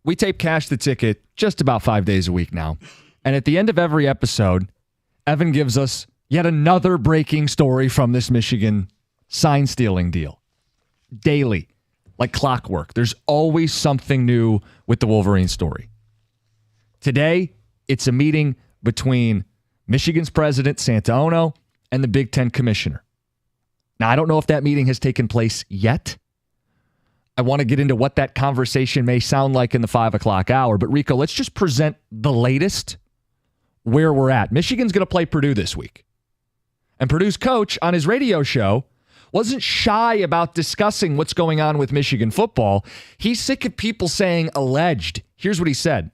We tape Cash the Ticket just about 5 days a week now. And at the end of every episode, Evan gives us yet another breaking story from this Michigan sign stealing deal. Daily, like clockwork. There's always something new with the Wolverine story. Today, it's a meeting between Michigan's president, Santaono, and the Big Ten commissioner. Now, I don't know if that meeting has taken place yet. I want to get into what that conversation may sound like in the 5 o'clock hour. But, Rico, let's just present the latest where we're at. Michigan's going to play Purdue this week. And Purdue's coach on his radio show wasn't shy about discussing what's going on with Michigan football. He's sick of people saying alleged. Here's what he said.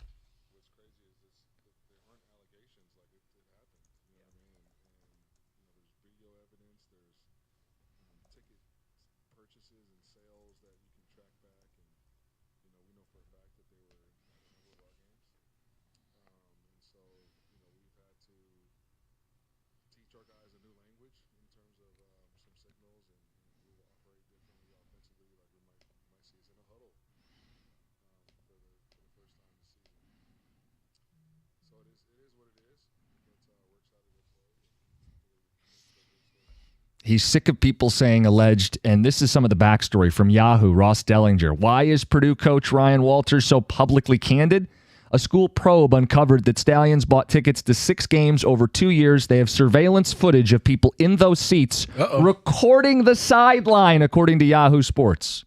He's sick of people saying alleged, and this is some of the backstory from Yahoo, Ross Dellinger. Why is Purdue coach Ryan Walters so publicly candid? A school probe uncovered that Stallions bought tickets to 6 games over 2 years. They have surveillance footage of people in those seats recording the sideline, according to Yahoo Sports.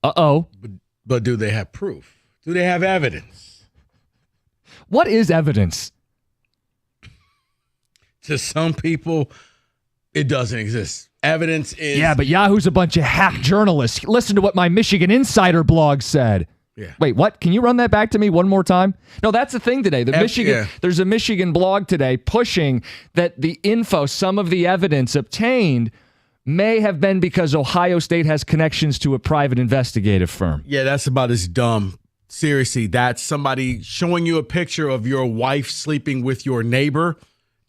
But do they have proof? Do they have evidence? What is evidence? To some people, it doesn't exist. Evidence is... Yeah, but Yahoo's a bunch of hack journalists. Listen to what my Michigan Insider blog said. Yeah. Wait, what? Can you run that back to me one more time? No, that's the thing today. There's a Michigan blog today pushing that the info, some of the evidence obtained may have been because Ohio State has connections to a private investigative firm. Yeah, that's about as dumb. Seriously, that's somebody showing you a picture of your wife sleeping with your neighbor,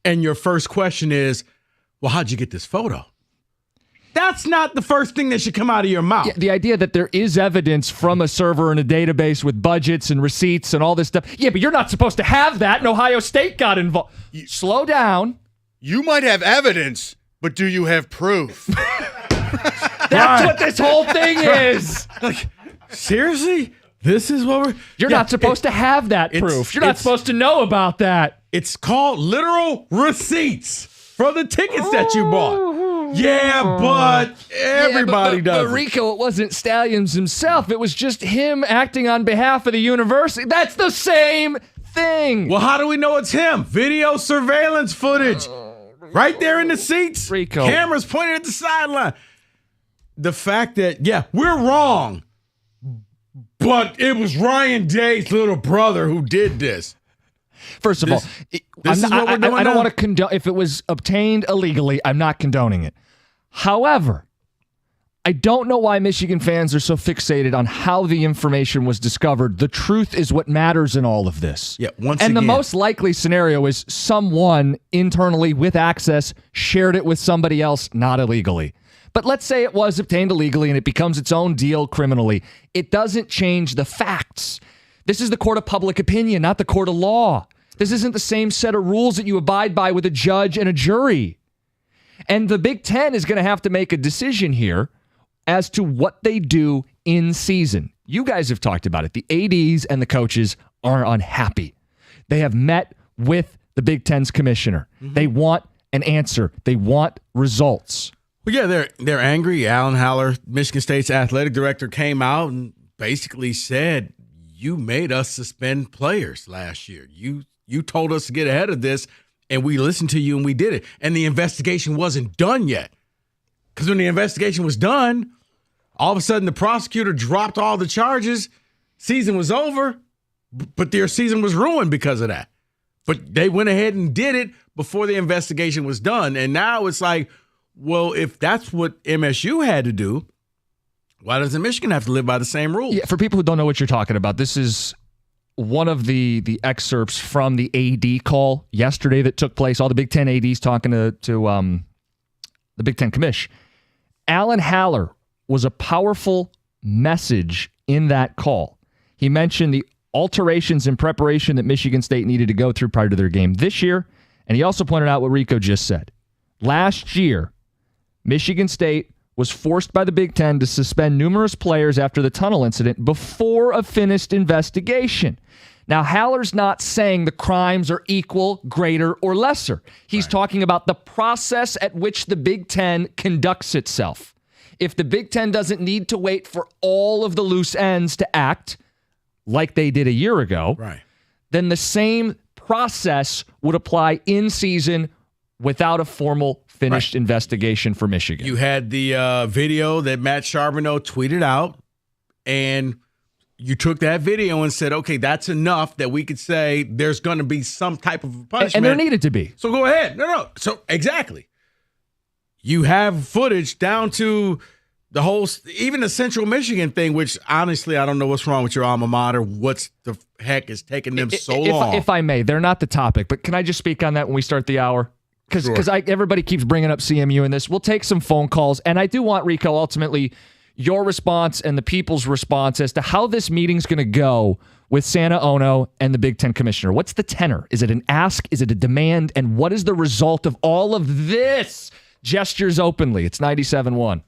and your first question is, well, how'd you get this photo? That's not the first thing that should come out of your mouth. Yeah, the idea that there is evidence from a server in a database with budgets and receipts and all this stuff. Yeah, but you're not supposed to have that, and Ohio State got involved. Slow down. You might have evidence, but do you have proof? That's what this whole thing is. Like, seriously? This is what we're... You're not supposed to have that proof. You're not supposed to know about that. It's called literal receipts for the tickets that you bought. Yeah, but everybody does. But Rico, it wasn't Stallions himself. It was just him acting on behalf of the university. That's the same thing. Well, how do we know it's him? Video surveillance footage. Right there in the seats. Rico. Cameras pointed at the sideline. The fact that, yeah, we're wrong. But it was Ryan Day's little brother who did this. First of all, I don't want to condone. If it was obtained illegally, I'm not condoning it. However, I don't know why Michigan fans are so fixated on how the information was discovered. The truth is what matters in all of this. Yeah, the most likely scenario is someone internally with access shared it with somebody else, not illegally. But let's say it was obtained illegally and it becomes its own deal criminally. It doesn't change the facts. This is the court of public opinion, not the court of law. This isn't the same set of rules that you abide by with a judge and a jury. And the Big Ten is going to have to make a decision here as to what they do in season. You guys have talked about it. The ADs and the coaches are unhappy. They have met with the Big Ten's commissioner. Mm-hmm. They want an answer. They want results. Well, yeah, they're angry. Alan Haller, Michigan State's athletic director, came out and basically said, you made us suspend players last year. You told us to get ahead of this, and we listened to you, and we did it. And the investigation wasn't done yet. Because when the investigation was done, all of a sudden the prosecutor dropped all the charges. Season was over, but their season was ruined because of that. But they went ahead and did it before the investigation was done. And now it's like, well, if that's what MSU had to do, why doesn't Michigan have to live by the same rules? Yeah, for people who don't know what you're talking about, this is one of the excerpts from the AD call yesterday that took place. All the Big Ten ADs talking to the Big Ten commish. Alan Haller was a powerful message in that call. He mentioned the alterations in preparation that Michigan State needed to go through prior to their game this year, and he also pointed out what Rico just said. Last year, Michigan State was forced by the Big Ten to suspend numerous players after the tunnel incident before a finished investigation. Now, Haller's not saying the crimes are equal, greater, or lesser. He's talking about the process at which the Big Ten conducts itself. If the Big Ten doesn't need to wait for all of the loose ends to act like they did a year ago, then the same process would apply in season without a formal finished investigation for Michigan. You had the video that Matt Charbonneau tweeted out, and you took that video and said, okay, that's enough that we could say there's going to be some type of punishment. And there needed to be. So go ahead. No. So exactly. You have footage down to the whole, even the Central Michigan thing, which honestly, I don't know what's wrong with your alma mater. What's the heck is taking them so long? If I may, they're not the topic, but can I just speak on that when we start the hour? Because everybody keeps bringing up CMU in this. We'll take some phone calls, and I do want, Rico, ultimately your response and the people's response as to how this meeting's going to go with Santa Ono and the Big Ten commissioner. What's the tenor? Is it an ask? Is it a demand? And what is the result of all of this? Gestures openly. It's 97.1.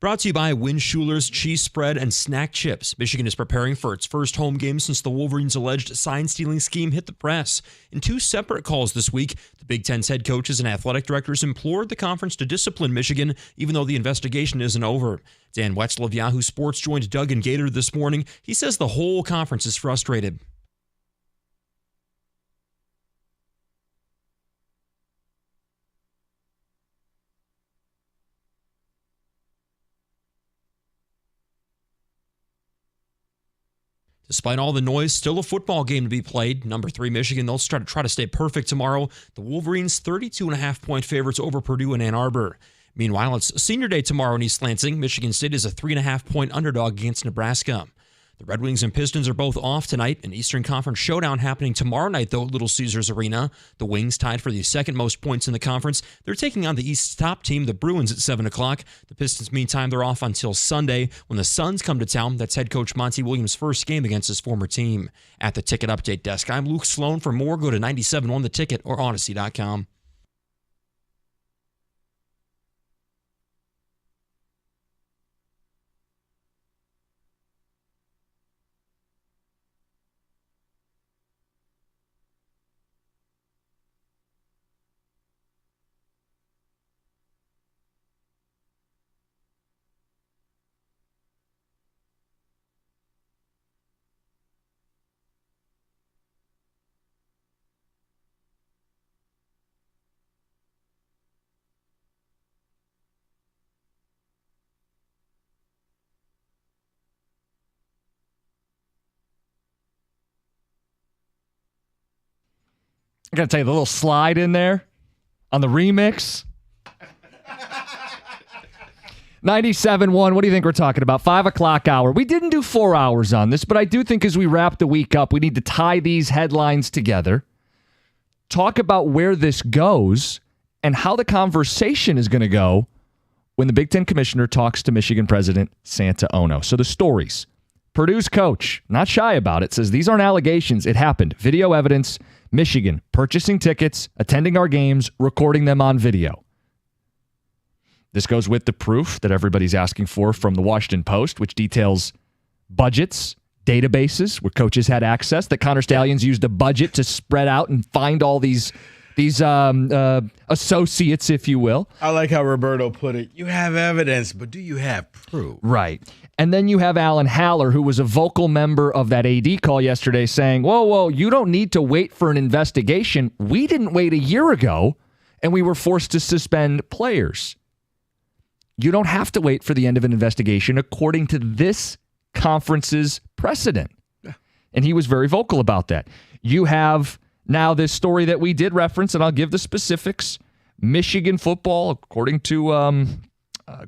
Brought to you by Win Schuler's Cheese Spread and Snack Chips. Michigan is preparing for its first home game since the Wolverines' alleged sign-stealing scheme hit the press. In 2 separate calls this week, the Big Ten's head coaches and athletic directors implored the conference to discipline Michigan, even though the investigation isn't over. Dan Wetzel of Yahoo Sports joined Doug and Gator this morning. He says the whole conference is frustrated. Despite all the noise, still a football game to be played. Number 3 Michigan, they'll try to stay perfect tomorrow. The Wolverines 32.5-point favorites over Purdue and Ann Arbor. Meanwhile, it's Senior Day tomorrow in East Lansing. Michigan State is a 3.5-point underdog against Nebraska. The Red Wings and Pistons are both off tonight. An Eastern Conference showdown happening tomorrow night, though, at Little Caesars Arena. The Wings tied for the second most points in the conference. They're taking on the East's top team, the Bruins, at 7 o'clock. The Pistons, meantime, they're off until Sunday when the Suns come to town. That's head coach Monty Williams' first game against his former team. At the Ticket Update desk, I'm Luke Sloan. For more, go to 97.1 The Ticket or Odyssey.com. I got to tell you, the little slide in there on the remix. 97.1, what do you think we're talking about? 5 o'clock hour. We didn't do 4 hours on this, but I do think as we wrap the week up, we need to tie these headlines together, talk about where this goes, and how the conversation is going to go when the Big Ten commissioner talks to Michigan President Santa Ono. So the stories. Purdue's coach, not shy about it, says these aren't allegations. It happened. Video evidence. Michigan purchasing tickets, attending our games, recording them on video. This goes with the proof that everybody's asking for from the Washington Post, which details budgets, databases where coaches had access, that Connor Stallions used a budget to spread out and find all these associates, if you will. I like how Roberto put it. You have evidence, but do you have proof? Right. And then you have Alan Haller, who was a vocal member of that AD call yesterday, saying, whoa, you don't need to wait for an investigation. We didn't wait a year ago, and we were forced to suspend players. You don't have to wait for the end of an investigation according to this conference's precedent. Yeah. And he was very vocal about that. You have now this story that we did reference, and I'll give the specifics. Michigan football, according to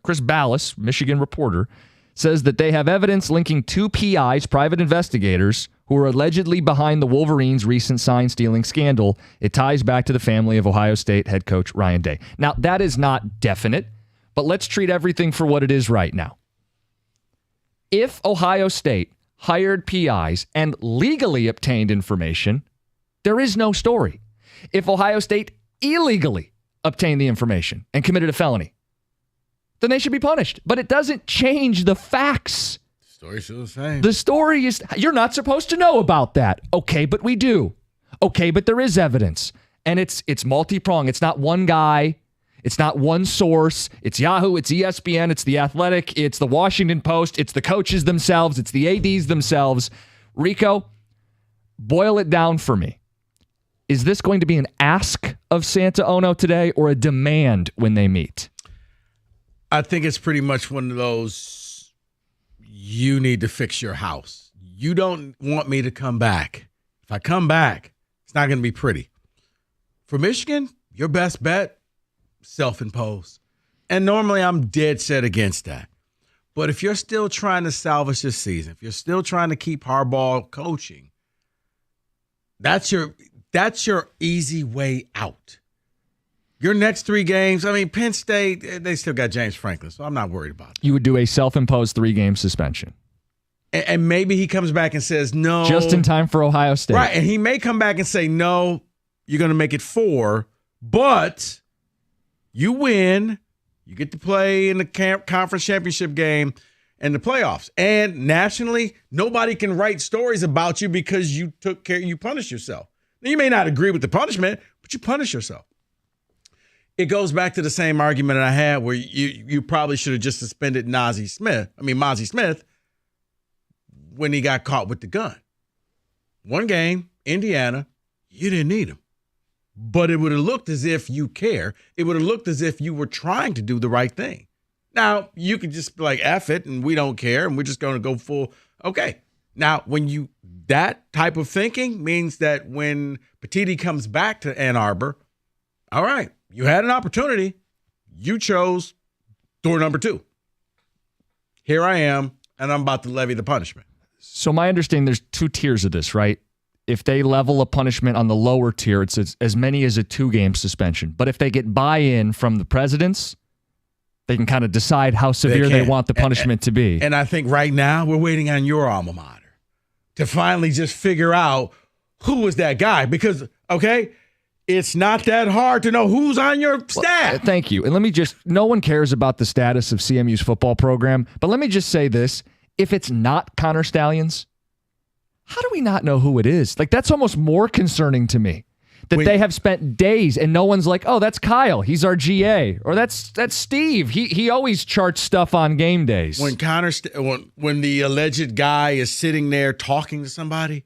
Chris Ballas, Michigan reporter, says that they have evidence linking 2 PIs, private investigators, who are allegedly behind the Wolverines' recent sign-stealing scandal. It ties back to the family of Ohio State head coach Ryan Day. Now, that is not definite, but let's treat everything for what it is right now. If Ohio State hired PIs and legally obtained information, there is no story. If Ohio State illegally obtained the information and committed a felony, then they should be punished. But it doesn't change the facts. Story's still the same. The story is, you're not supposed to know about that. Okay, but we do. Okay, but there is evidence. And it's multi-pronged. It's not one guy. It's not one source. It's Yahoo, it's ESPN, it's The Athletic, it's the Washington Post, it's the coaches themselves, it's the ADs themselves. Rico, boil it down for me. Is this going to be an ask of Santa Ono today or a demand when they meet? I think it's pretty much one of those, you need to fix your house. You don't want me to come back. If I come back, it's not going to be pretty. For Michigan, your best bet, self-imposed. And normally I'm dead set against that. But if you're still trying to salvage this season, if you're still trying to keep Harbaugh coaching, that's your easy way out. Your next 3 games, I mean, Penn State, they still got James Franklin, so I'm not worried about it. You would do a self-imposed 3-game suspension. And maybe he comes back and says no. Just in time for Ohio State. Right, and he may come back and say, no, you're going to make it 4, but you win, You get to play in the conference championship game and the playoffs. And nationally, nobody can write stories about you because you took care, you punished yourself. Now, you may not agree with the punishment, but you punish yourself. It goes back to the same argument that I had where you probably should have just suspended Mozzie Smith when he got caught with the gun. One game, Indiana, you didn't need him. But it would have looked as if you care. It would have looked as if you were trying to do the right thing. Now, you could just be like, F it, and we don't care, and we're just going to go full. Okay. Now, that type of thinking means that when Petitti comes back to Ann Arbor, all right, you had an opportunity. You chose door number 2. Here I am, and I'm about to levy the punishment. So my understanding, there's 2 tiers of this, right? If they level a punishment on the lower tier, it's as many as a 2-game suspension. But if they get buy-in from the presidents, they can kind of decide how severe they want the punishment to be. And I think right now we're waiting on your alma mater to finally just figure out who was that guy. Because, okay, it's not that hard to know who's on your staff. Well, thank you. And no one cares about the status of CMU's football program. But let me just say this. If it's not Connor Stalions, how do we not know who it is? Like, that's almost more concerning to me. That they have spent days and no one's like, oh, that's Kyle. He's our GA. Or that's Steve. He always charts stuff on game days. When when the alleged guy is sitting there talking to somebody,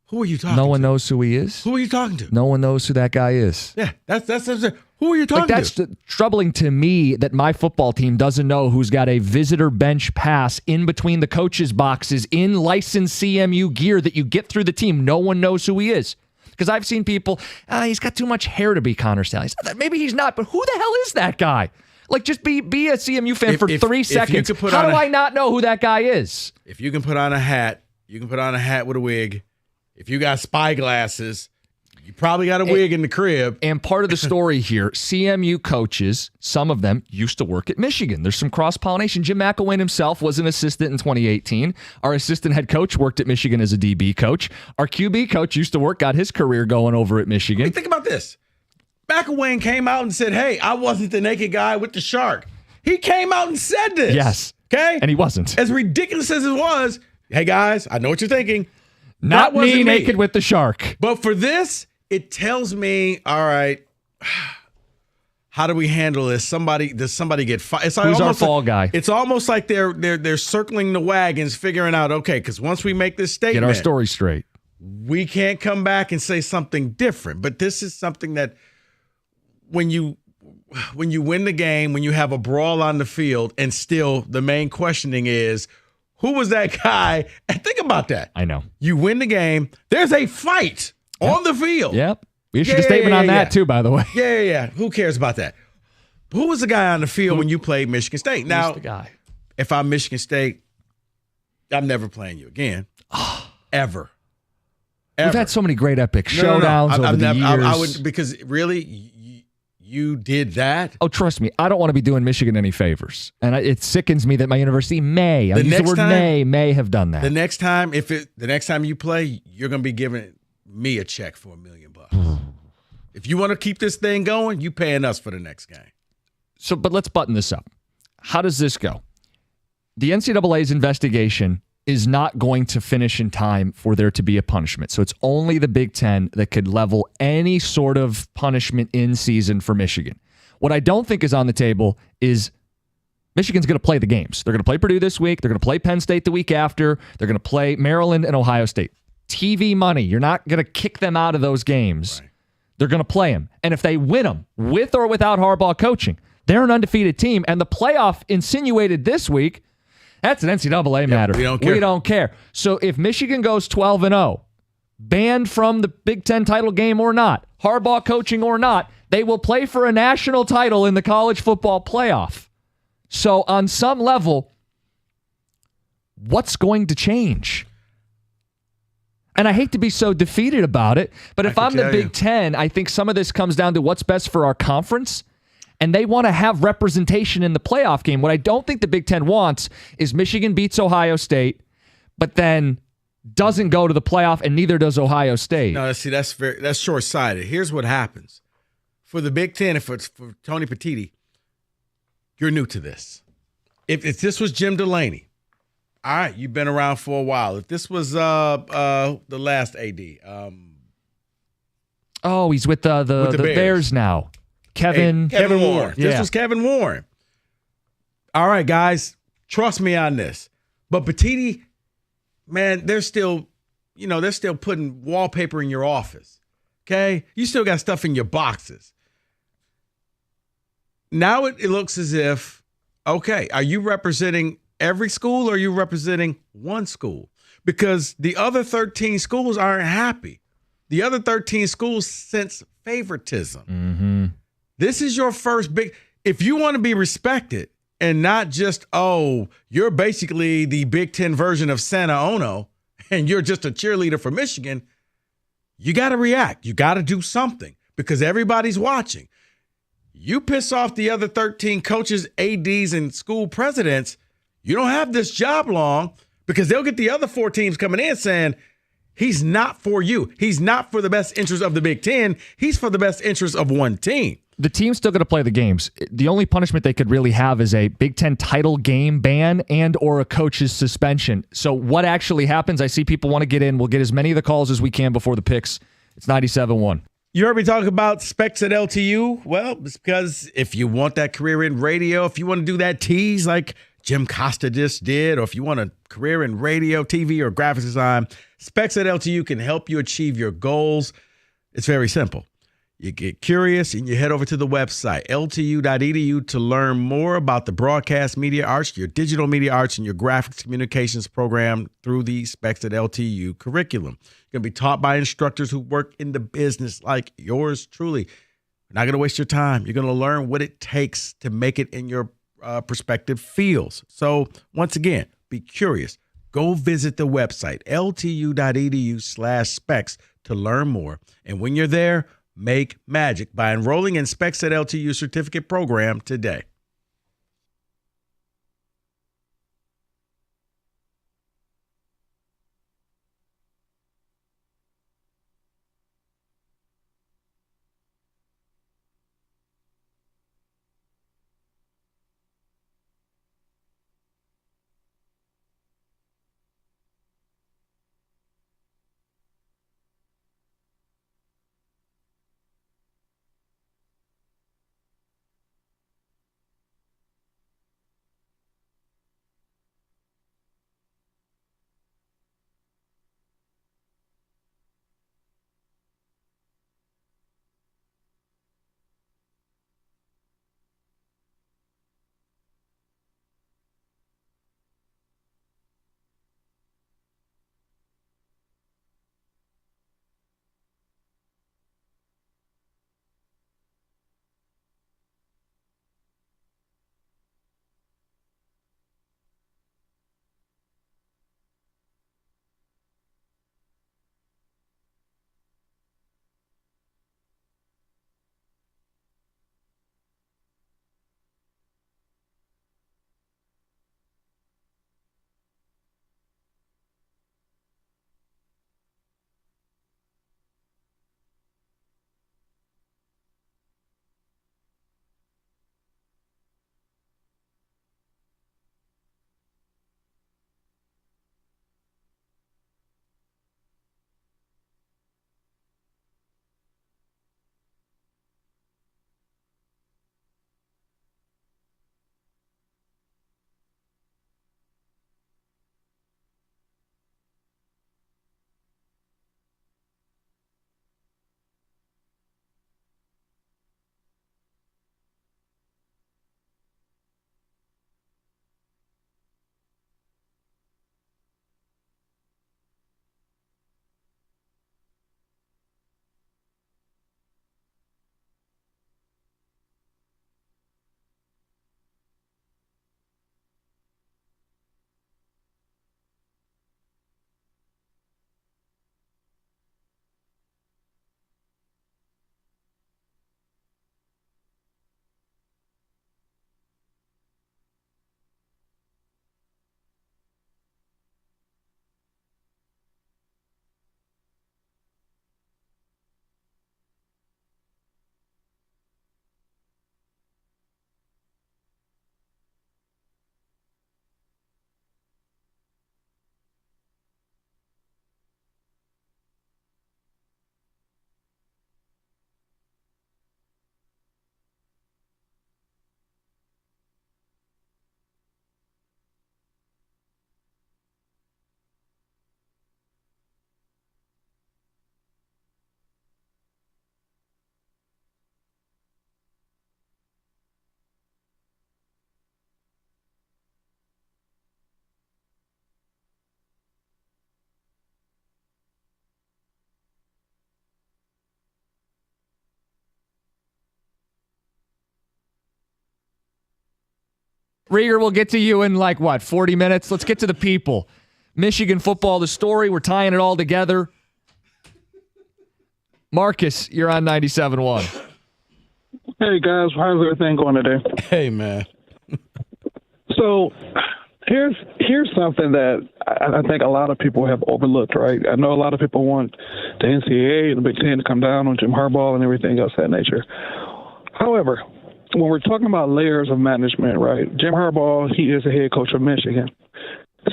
who are you talking to? No one knows who he is. Who are you talking to? No one knows who that guy is. Yeah, that's who are you talking to? That's troubling to me that my football team doesn't know who's got a visitor bench pass in between the coaches' boxes in licensed CMU gear that you get through the team. No one knows who he is. Because I've seen people, he's got too much hair to be Connor Stalions. Maybe he's not, but who the hell is that guy? Like, just be a CMU fan for 3 seconds. How do I not know who that guy is? If you can put on a hat, you can put on a hat with a wig. If you got spy glasses, you probably got a wig in the crib. And part of the story here, CMU coaches, some of them used to work at Michigan. There's some cross-pollination. Jim McElwain himself was an assistant in 2018. Our assistant head coach worked at Michigan as a DB coach. Our QB coach used to work, got his career going over at Michigan. I mean, think about this. McElwain came out and said, hey, I wasn't the naked guy with the shark. He came out and said this. Yes. Okay? And he wasn't. As ridiculous as it was, hey, guys, I know what you're thinking. Not me naked with the shark. But for this, it tells me, all right, how do we handle this? Does somebody get fired? Who's our fall guy? It's almost like they're circling the wagons, figuring out, okay, because once we make this statement, get our story straight, we can't come back and say something different. But this is something that when you win the game, when you have a brawl on the field, and still the main questioning is, who was that guy? And think about that. I know. You win the game. There's a fight on the field. Yep. We issued a statement on that too, by the way. Yeah. Who cares about that? Who was the guy on the field when you played Michigan State? Now, the guy? If I'm Michigan State, I'm never playing you again. Ever. We've had so many great epic showdowns over the years. I would, because really, you did that? Oh, trust me, I don't want to be doing Michigan any favors, and it sickens me that my university may have done that. The next time you play, you're going to be giving me a check for $1 million. If you want to keep this thing going, you paying us for the next game. So, but let's button this up. How does this go? The NCAA's investigation is not going to finish in time for there to be a punishment. So it's only the Big Ten that could level any sort of punishment in season for Michigan. What I don't think is on the table is Michigan's going to play the games. They're going to play Purdue this week. They're going to play Penn State the week after. They're going to play Maryland and Ohio State. TV money. You're not going to kick them out of those games. Right. They're going to play them. And if they win them, with or without Harbaugh coaching, they're an undefeated team. And the playoff insinuated this week, that's an NCAA matter. We don't care. So if Michigan goes 12-0, banned from the Big Ten title game or not, Harbaugh coaching or not, they will play for a national title in the college football playoff. So on some level, what's going to change? And I hate to be so defeated about it, but if I'm the Big Ten, I think some of this comes down to what's best for our conference. And they want to have representation in the playoff game. What I don't think the Big Ten wants is Michigan beats Ohio State, but then doesn't go to the playoff, and neither does Ohio State. No, see, that's short-sighted. Here's what happens. For the Big Ten, if it's for Tony Petitti, you're new to this. If this was Jim Delaney, all right, you've been around for a while. If this was the last AD, he's with the Bears now. Kevin Warren. Yeah. This was Kevin Warren. All right, guys, trust me on this. But Petitti, man, they're still putting wallpaper in your office. Okay? You still got stuff in your boxes. Now it looks as if, okay, are you representing every school or are you representing one school? Because the other 13 schools aren't happy. The other 13 schools sense favoritism. Mm-hmm. This is your first big, if you want to be respected and not just, you're basically the Big Ten version of Santa Ono and you're just a cheerleader for Michigan, you got to react. You got to do something because everybody's watching. You piss off the other 13 coaches, ADs, and school presidents, you don't have this job long because they'll get the other 4 teams coming in saying, he's not for you. He's not for the best interest of the Big Ten. He's for the best interest of one team. The team's still going to play the games. The only punishment they could really have is a Big Ten title game ban and or a coach's suspension. So what actually happens? I see people want to get in. We'll get as many of the calls as we can before the picks. It's 97.1. You heard me talk about specs at LTU? Well, it's because if you want that career in radio, if you want to do that tease like Jim Costa just did, or if you want a career in radio, TV, or graphics design, specs at LTU can help you achieve your goals. It's very simple. You get curious and you head over to the website, ltu.edu, to learn more about the broadcast media arts, your digital media arts, and your graphics communications program through the Specs at LTU curriculum. You're going to be taught by instructors who work in the business like yours truly. You're not going to waste your time. You're going to learn what it takes to make it in your prospective fields. So once again, be curious. Go visit the website, ltu.edu/specs, to learn more. And when you're there, make magic by enrolling in Specs at LTU certificate program today. Rieger, we'll get to you in 40 minutes? Let's get to the people. Michigan football, the story. We're tying it all together. Marcus, you're on 97.1. Hey, guys. How's everything going today? Hey, man. So here's something that I think a lot of people have overlooked, right? I know a lot of people want the NCAA and the Big Ten to come down on Jim Harbaugh and everything else of that nature. However, when we're talking about layers of management, right, Jim Harbaugh, he is the head coach of Michigan.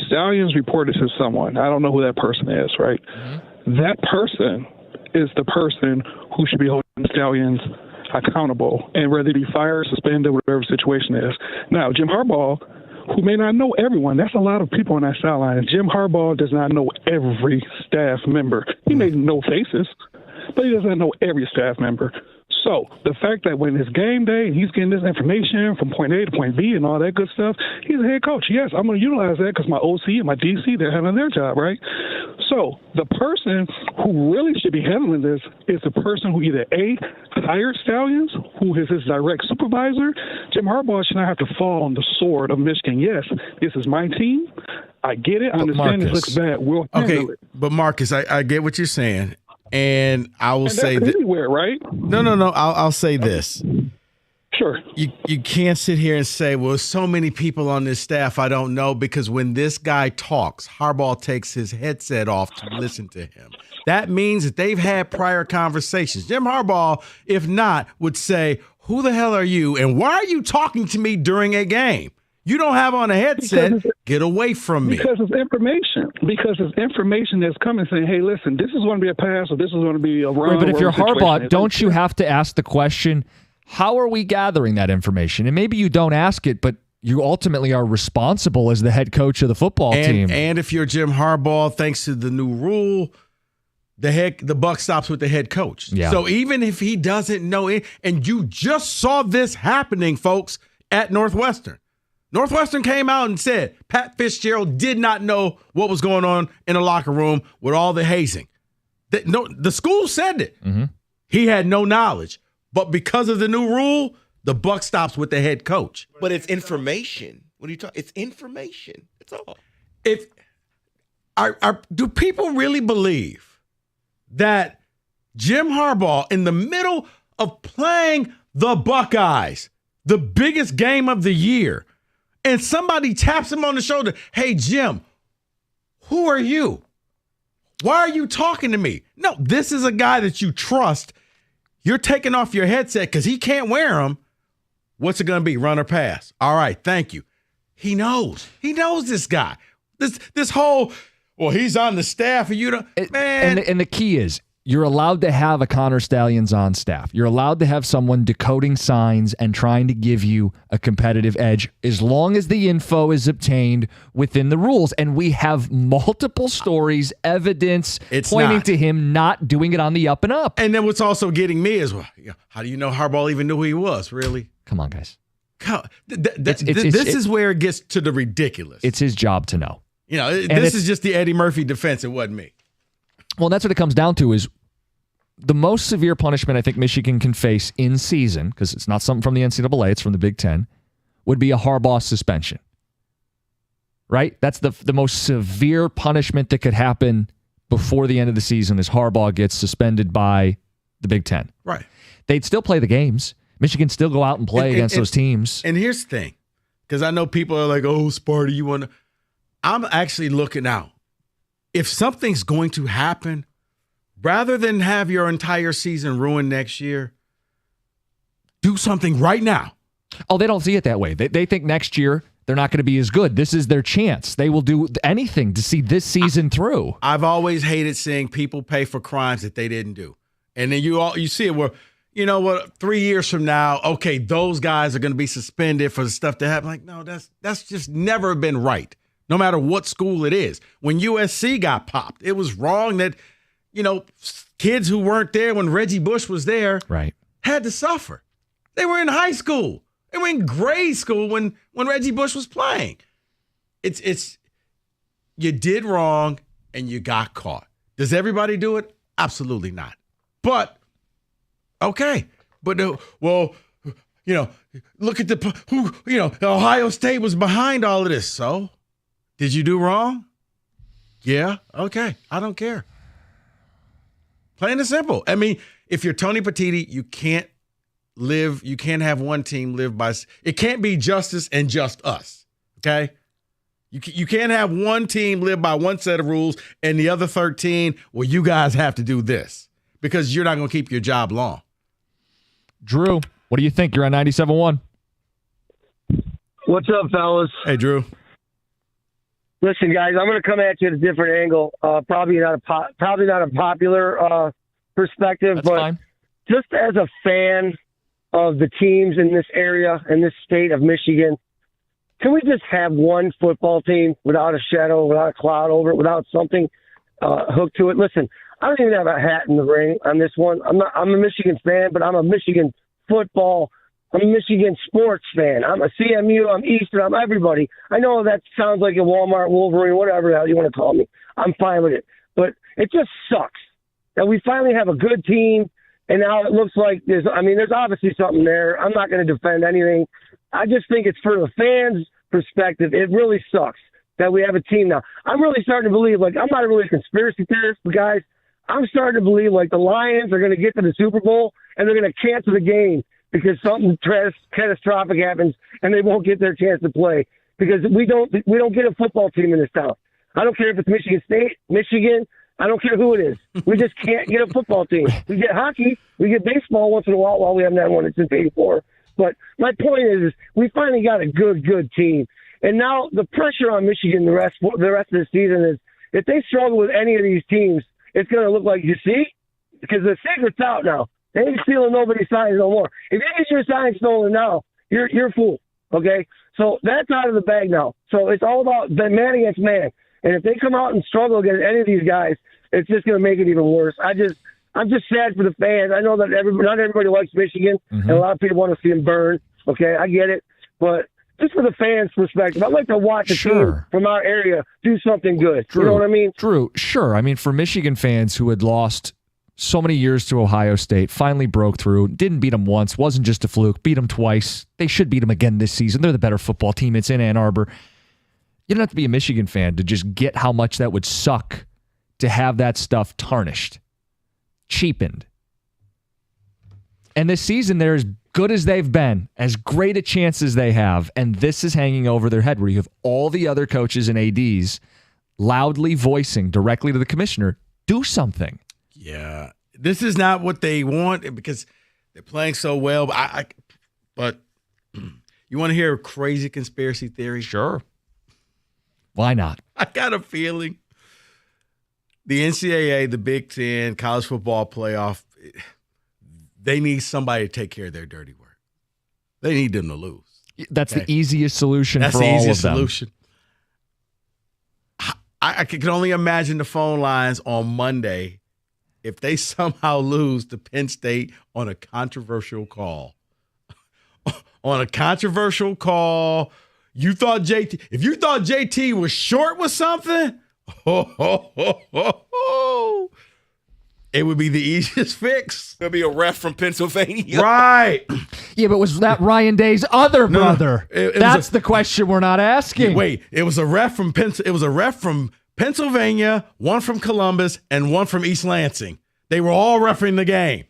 Stallions reported to someone. I don't know who that person is, right? Mm-hmm. That person is the person who should be holding the Stallions accountable and whether they be fired, suspended, whatever the situation is. Now, Jim Harbaugh, who may not know everyone, that's a lot of people on that sideline. Jim Harbaugh does not know every staff member. He may know faces, but he doesn't know every staff member. So the fact that when it's game day and he's getting this information from point A to point B and all that good stuff, he's a head coach. Yes, I'm going to utilize that because my OC and my DC, they're handling their job, right? So the person who really should be handling this is the person who either A, hired Stallions, who is his direct supervisor. Jim Harbaugh should not have to fall on the sword of Michigan. Yes, this is my team. I get it. I understand this looks bad. We'll handle it. But Marcus, I get what you're saying. And I will say that anywhere, right? No. I'll say this. Sure. You can't sit here and say, well, so many people on this staff I don't know, because when this guy talks, Harbaugh takes his headset off to listen to him. That means that they've had prior conversations. Jim Harbaugh, if not, would say, who the hell are you? And why are you talking to me during a game? You don't have on a headset. Get away from me. Because it's information. Because it's information that's coming saying, hey, listen, this is going to be a pass or this is going to be a run. Right, but if you're Harbaugh, don't you have to ask the question, how are we gathering that information? And maybe you don't ask it, but you ultimately are responsible as the head coach of the football team. And if you're Jim Harbaugh, thanks to the new rule, the buck stops with the head coach. Yeah. So even if he doesn't know it, and you just saw this happening, folks, at Northwestern. Northwestern came out and said Pat Fitzgerald did not know what was going on in the locker room with all the hazing. The school said it. Mm-hmm. He had no knowledge. But because of the new rule, the buck stops with the head coach. But it's information. What are you talking? It's information. It's all. Do people really believe that Jim Harbaugh, in the middle of playing the Buckeyes, the biggest game of the year, and somebody taps him on the shoulder, hey, Jim, who are you? Why are you talking to me? No, this is a guy that you trust. You're taking off your headset because he can't wear them. What's it going to be, run or pass? All right, thank you. He knows. He knows this guy. This whole, well, he's on the staff and you don't, man. And the key is, you're allowed to have a Connor Stallions on staff. You're allowed to have someone decoding signs and trying to give you a competitive edge as long as the info is obtained within the rules. And we have multiple stories, evidence pointing to him not doing it on the up and up. And then what's also getting me is, well, how do you know Harbaugh even knew who he was, really? Come on, guys. This is where it gets to the ridiculous. It's his job to know. This is just the Eddie Murphy defense. It wasn't me. Well, that's what it comes down to is the most severe punishment I think Michigan can face in season, because it's not something from the NCAA, it's from the Big Ten, would be a Harbaugh suspension. Right? That's the most severe punishment that could happen before the end of the season is Harbaugh gets suspended by the Big Ten. Right. They'd still play the games. Michigan still go out and play against those teams. And here's the thing, because I know people are like, oh, Sparty, you want to. I'm actually looking out. If something's going to happen, rather than have your entire season ruined next year, do something right now. Oh, they don't see it that way. They think next year they're not going to be as good. This is their chance. They will do anything to see this season through. I've always hated seeing people pay for crimes that they didn't do. And then you see it where, 3 years from now, okay, those guys are going to be suspended for the stuff that happened. Like, no, that's just never been right. No matter what school it is. When USC got popped, it was wrong that, kids who weren't there when Reggie Bush was there had to suffer. They were in high school. They were in grade school when Reggie Bush was playing. It's you did wrong and you got caught. Does everybody do it? Absolutely not. But, okay. But, look at Ohio State was behind all of this. So, did you do wrong? Yeah. Okay. I don't care. Plain and simple. I mean, if you're Tony Petitti, you can't have one team live by, it can't be justice and just us. Okay. You can't have one team live by one set of rules and the other 13, well, you guys have to do this because you're not going to keep your job long. Drew, what do you think? You're on 97.1. What's up, fellas? Hey, Drew. Listen, guys, I'm going to come at you at a different angle. Probably not a popular perspective, That's but fine. Just as a fan of the teams in this area, in this state of Michigan, can we just have one football team without a shadow, without a cloud over it, without something hooked to it? Listen, I don't even have a hat in the ring on this one. I'm a Michigan fan, but I'm a Michigan football. I'm a Michigan sports fan. I'm a CMU. I'm Eastern. I'm everybody. I know that sounds like a Walmart Wolverine, whatever the hell you want to call me. I'm fine with it. But it just sucks that we finally have a good team, and now it looks like there's obviously something there. I'm not going to defend anything. I just think it's for the fans' perspective. It really sucks that we have a team now. I'm really starting to believe, I'm not really a conspiracy theorist, but guys, I'm starting to believe the Lions are going to get to the Super Bowl and they're going to cancel the game because something catastrophic happens and they won't get their chance to play because we don't get a football team in this town. I don't care if it's Michigan State, Michigan. I don't care who it is. We just can't get a football team. We get hockey, we get baseball once in a while we haven't had one since '84. But my point is we finally got a good team. And now the pressure on Michigan the rest of the season is if they struggle with any of these teams, it's going to look like, you see, because the secret's out now. They ain't stealing nobody's signs no more. If you get your sign stolen now, you're a fool, okay? So that's out of the bag now. So it's all about man against man. And if they come out and struggle against any of these guys, it's just going to make it even worse. I'm just sad for the fans. I know that not everybody likes Michigan, and a lot of people want to see them burn. Okay, I get it. But just for the fans' perspective, I'd like to watch a team from our area do something good. Drew, you know what I mean? Drew, sure. I mean, for Michigan fans who had lost so many years to Ohio State, finally broke through, didn't beat them once, wasn't just a fluke, beat them twice. They should beat them again this season. They're the better football team. It's in Ann Arbor. You don't have to be a Michigan fan to just get how much that would suck to have that stuff tarnished, cheapened. And this season, they're as good as they've been, as great a chance as they have, and this is hanging over their head where you have all the other coaches and ADs loudly voicing directly to the commissioner, do something. Yeah, this is not what they want because they're playing so well. But you want to hear a crazy conspiracy theory? Sure. Why not? I got a feeling the NCAA, the Big Ten, college football playoff, they need somebody to take care of their dirty work. They need them to lose. That's the easiest solution That's for the all easiest of them. solution. I can only imagine the phone lines on Monday if they somehow lose to Penn State on a controversial call. On a controversial call, if you thought JT was short with something, it would be the easiest fix. There'll be a ref from Pennsylvania. Right. Yeah, but was that Ryan Day's other brother? That's the question we're not asking. Wait, it was a ref from Pennsylvania, one from Columbus, and one from East Lansing. They were all reffing the game.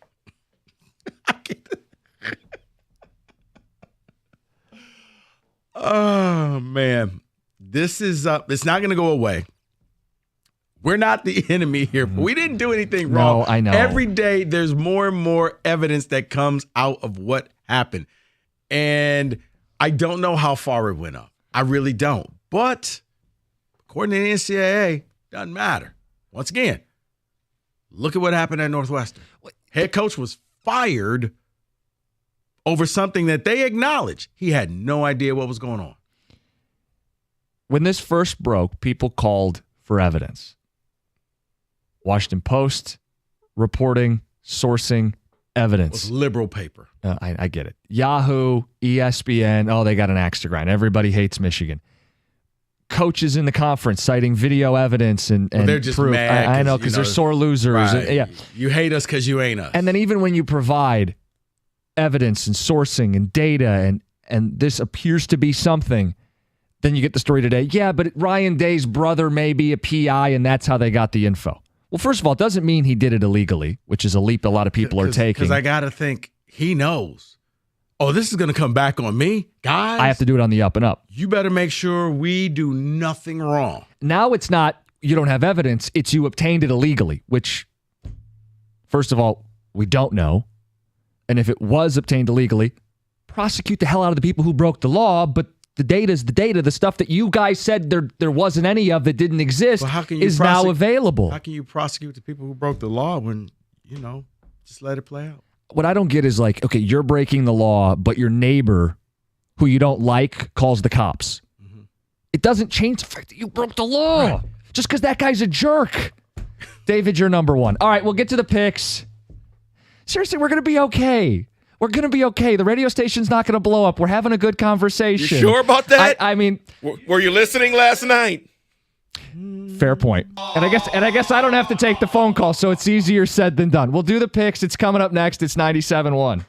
Oh man, this is it's not going to go away. We're not the enemy here. We didn't do anything wrong. No, I know. Every day there's more and more evidence that comes out of what happened. And I don't know how far it went up. I really don't. But according to the NCAA, doesn't matter. Once again, look at what happened at Northwestern. Head coach was fired over something that they acknowledged. He had no idea what was going on. When this first broke, people called for evidence. Washington Post reporting, sourcing evidence. It was liberal paper. I get it. Yahoo, ESPN, they got an axe to grind. Everybody hates Michigan. Coaches in the conference citing video evidence and they're just proof. mad. I know, because they're sore losers. Right. Yeah. You hate us because you ain't us. And then even when you provide evidence and sourcing and data and this appears to be something, then you get the story today. Yeah, but Ryan Day's brother may be a PI and that's how they got the info. Well, first of all, it doesn't mean he did it illegally, which is a leap a lot of people are taking. Because I got to think he knows. Oh, this is going to come back on me. Guys, I have to do it on the up and up. You better make sure we do nothing wrong. Now it's not you don't have evidence, it's you obtained it illegally, which, first of all, we don't know. And if it was obtained illegally, prosecute the hell out of the people who broke the law, but the data is the data. The stuff that you guys said there wasn't any of that didn't exist is now available. How can you prosecute the people who broke the law when, just let it play out? What I don't get is like, okay, you're breaking the law, but your neighbor who you don't like calls the cops. Mm-hmm. It doesn't change the fact that you broke the law. Right. Just because that guy's a jerk. David, you're number one. All right, we'll get to the picks. Seriously, we're going to be okay. We're going to be okay. The radio station's not going to blow up. We're having a good conversation. You sure about that? I mean, were you listening last night? Fair point. And I guess I don't have to take the phone call, so it's easier said than done. We'll do the picks. It's coming up next. It's 97.1.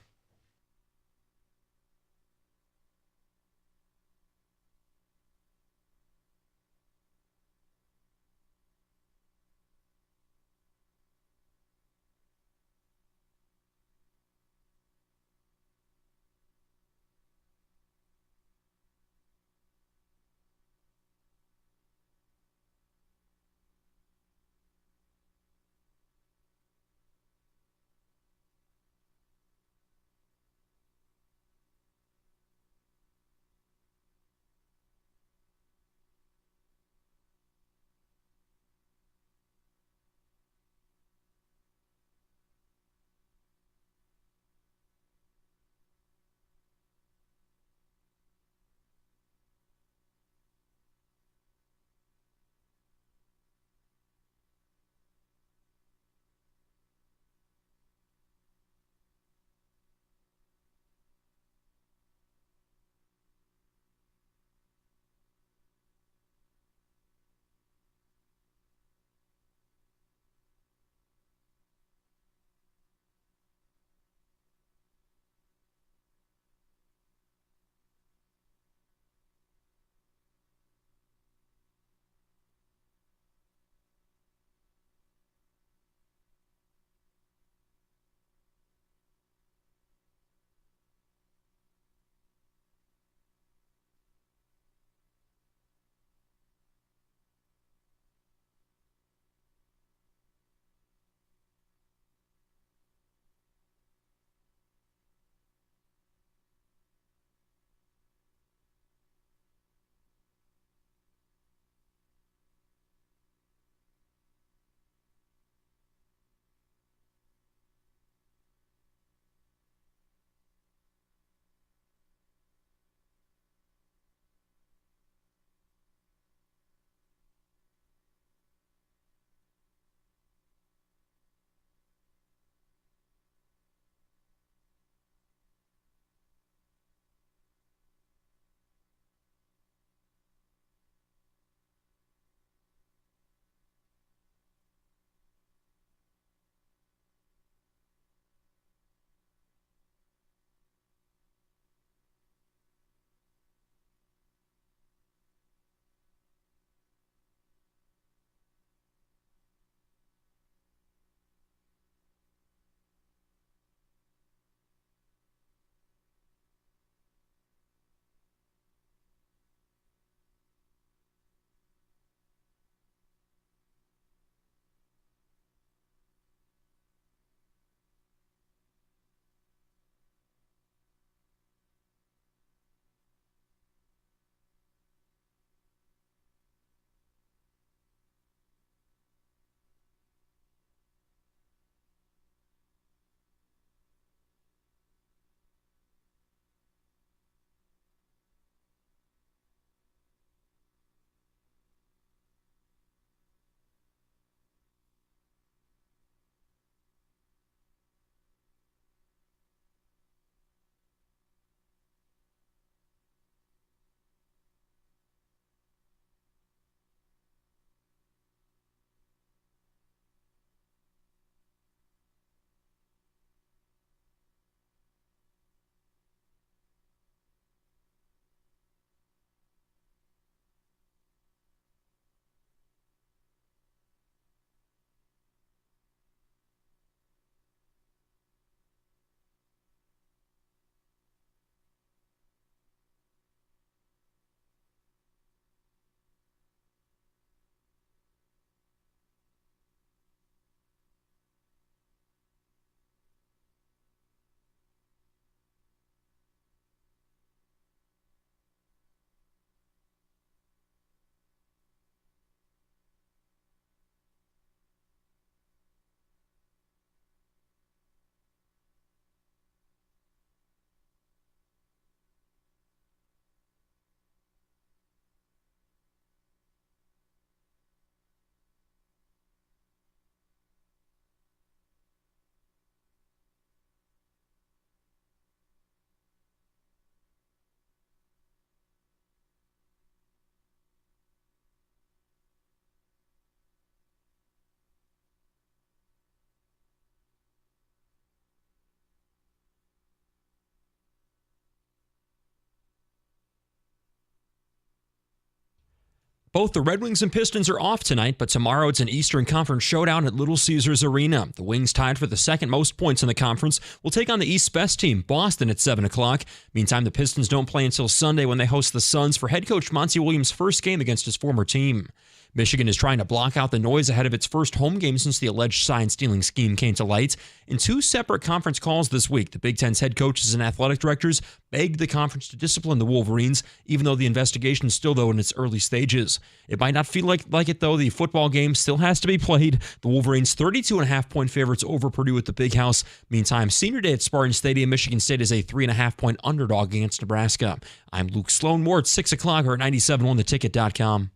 Both the Red Wings and Pistons are off tonight, but tomorrow it's an Eastern Conference showdown at Little Caesars Arena. The Wings, tied for the second most points in the conference, will take on the East's best team, Boston, at 7 o'clock. Meantime, the Pistons don't play until Sunday when they host the Suns for head coach Monty Williams' first game against his former team. Michigan is trying to block out the noise ahead of its first home game since the alleged sign-stealing scheme came to light. In 2 separate conference calls this week, the Big Ten's head coaches and athletic directors begged the conference to discipline the Wolverines, even though the investigation is still, though, in its early stages. It might not feel like it, though. The football game still has to be played. The Wolverines 32.5-point favorites over Purdue at the Big House. Meantime, senior day at Spartan Stadium, Michigan State is a 3.5-point underdog against Nebraska. I'm Luke Sloan. More at 6 o'clock or at 97ontheticket.com.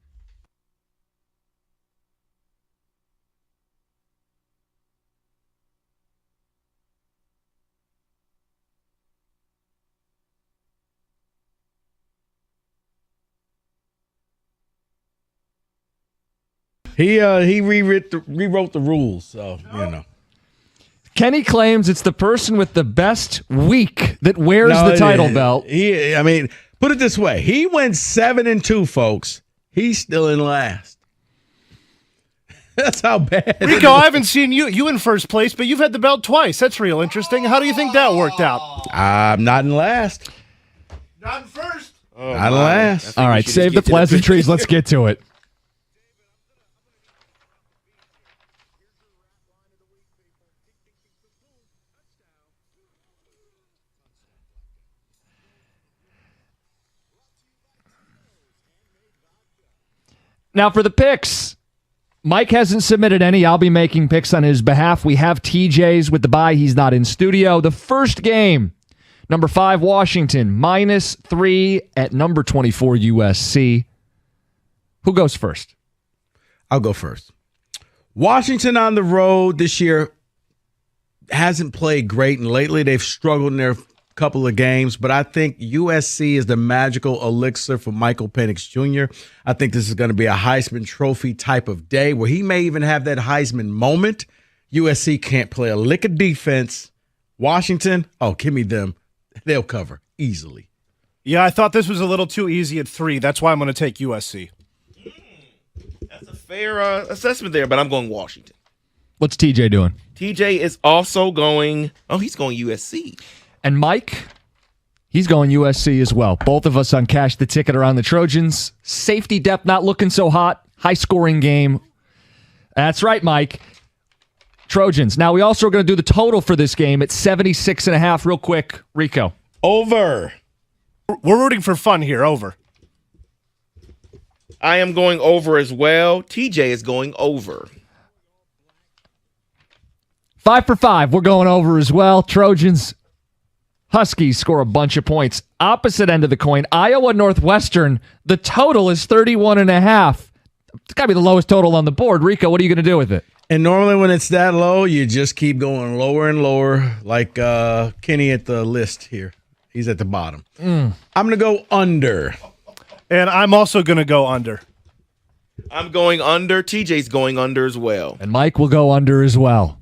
He rewrote the rules, so you know. Kenny claims it's the person with the best week that wears the title belt. I mean, put it this way: he went 7-2, folks. He's still in last. That's how bad. Rico, I haven't seen you in first place, but you've had the belt twice. That's real interesting. How do you think that worked out? I'm not in last. Not in first. Not in last. All right, save the pleasantries. Let's get to it. Now for the picks, Mike hasn't submitted any. I'll be making picks on his behalf. We have TJ's with the bye. He's not in studio. The first game, number 5 Washington, -3 at number 24 USC. Who goes first? I'll go first. Washington on the road this year hasn't played great, and lately they've struggled in their couple of games, but I think USC is the magical elixir for Michael Penix Jr. I think this is going to be a Heisman Trophy type of day where he may even have that Heisman moment. USC can't play a lick of defense. Washington, give me them. They'll cover easily. Yeah, I thought this was a little too easy at 3. That's why I'm going to take USC. That's a fair assessment there, but I'm going Washington. What's TJ doing? TJ is also going, he's going USC. And Mike, he's going USC as well. Both of us on Cash the Ticket around the Trojans. Safety depth not looking so hot. High-scoring game. That's right, Mike. Trojans. Now, we also are going to do the total for this game at 76.5. Real quick, Rico. Over. We're rooting for fun here. Over. I am going over as well. TJ is going over. 5 for 5. We're going over as well. Trojans. Huskies score a bunch of points. Opposite end of the coin, Iowa Northwestern, the total is 31.5. It's got to be the lowest total on the board. Rico, what are you going to do with it? And normally when it's that low, you just keep going lower and lower, like Kenny at the list here. He's at the bottom. I'm going to go under. And I'm also going to go under. I'm going under. TJ's going under as well. And Mike will go under as well.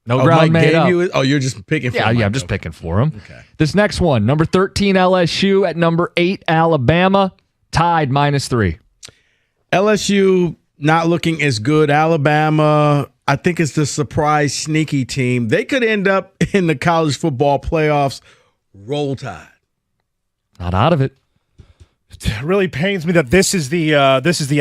No ground Mike made up. You're just picking for him. Yeah, I'm just picking for him. Okay. This next one, number 13 LSU at number 8 Alabama, tied -3. LSU not looking as good. Alabama, I think it's the surprise sneaky team. They could end up in the college football playoffs. Roll Tide. Not out of it. It really pains me that this is the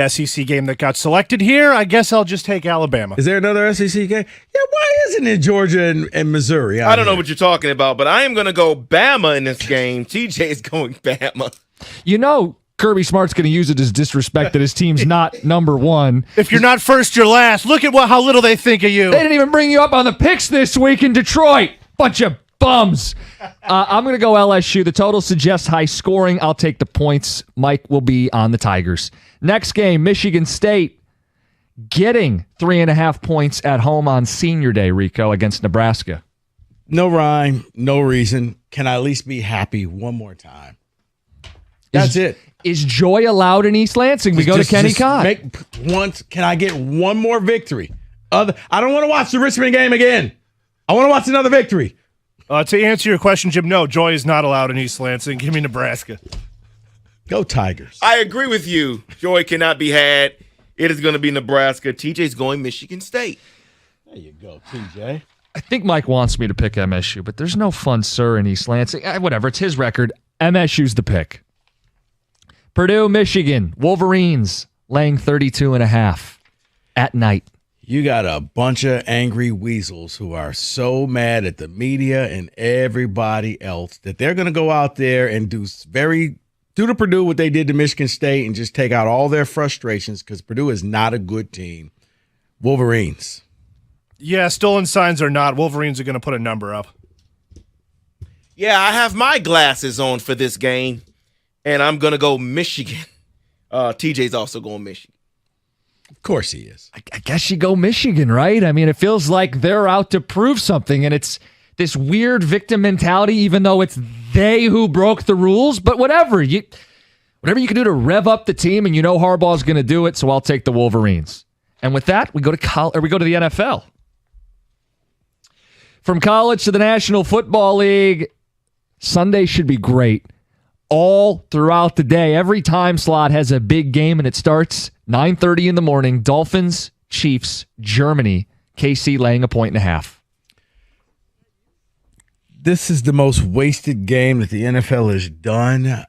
SEC game that got selected here. I guess I'll just take Alabama. Is there another SEC game? Yeah, why isn't it Georgia and Missouri? I don't know what you're talking about, but I am going to go Bama in this game. TJ is going Bama. You know, Kirby Smart's going to use it as disrespect that his team's not number 1. If you're not first, you're last. Look at how little they think of you. They didn't even bring you up on the picks this week in Detroit. Bunch of bums. I'm going to go LSU. The total suggests high scoring. I'll take the points. Mike will be on the Tigers. Next game, Michigan State getting 3.5 points at home on Senior Day, Rico, against Nebraska. No rhyme, no reason. Can I at least be happy one more time? That's it. Is joy allowed in East Lansing? We go to Kenny Cott. Can I get one more victory? I don't want to watch the Richmond game again. I want to watch another victory. To answer your question, Jim, no, joy is not allowed in East Lansing. Give me Nebraska. Go Tigers. I agree with you. Joy cannot be had. It is going to be Nebraska. TJ's going Michigan State. There you go, TJ. I think Mike wants me to pick MSU, but there's no fun sir in East Lansing. Whatever, it's his record. MSU's the pick. Purdue, Michigan, Wolverines laying 32.5 at night. You got a bunch of angry weasels who are so mad at the media and everybody else that they're going to go out there and do to Purdue what they did to Michigan State and just take out all their frustrations because Purdue is not a good team. Wolverines. Yeah, stolen signs or not, Wolverines are going to put a number up. Yeah, I have my glasses on for this game, and I'm going to go Michigan. TJ's also going Michigan. Of course he is. I guess you go Michigan, right? I mean, it feels like they're out to prove something, and it's this weird victim mentality, even though it's they who broke the rules. But whatever you can do to rev up the team, and you know Harbaugh's going to do it, so I'll take the Wolverines. And with that, we go to the NFL. From college to the National Football League, Sunday should be great. All throughout the day, every time slot has a big game, and it starts 9:30 in the morning. Dolphins, Chiefs, Germany. KC laying 1.5. This is the most wasted game that the NFL has done.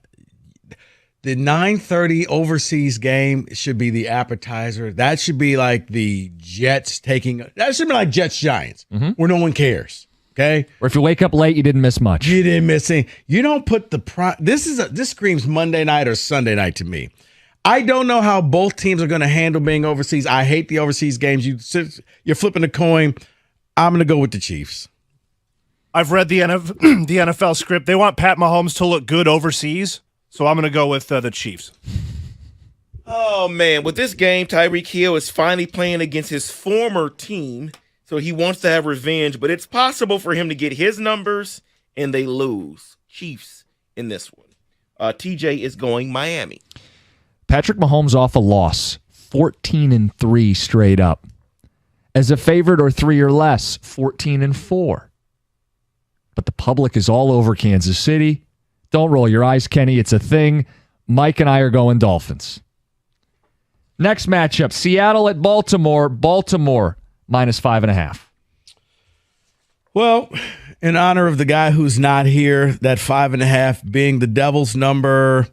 The 9:30 overseas game should be the appetizer. That should be like the Jets that should be like Jets Giants, where no one cares. Okay? Or if you wake up late, you didn't miss much. You didn't miss anything. You don't put this screams Monday night or Sunday night to me. I don't know how both teams are going to handle being overseas. I hate the overseas games. You're flipping a coin. I'm going to go with the Chiefs. I've read the NFL script. They want Pat Mahomes to look good overseas, so I'm going to go with the Chiefs. Oh, man. With this game, Tyreek Hill is finally playing against his former team, so he wants to have revenge, but it's possible for him to get his numbers, and they lose. Chiefs in this one. TJ is going Miami. Patrick Mahomes off a loss, 14-3 straight up. As a favorite or 3 or less, 14-4. But the public is all over Kansas City. Don't roll your eyes, Kenny. It's a thing. Mike and I are going Dolphins. Next matchup, Seattle at Baltimore. Baltimore -5.5. Well, in honor of the guy who's not here, that 5.5 being the Devil's number,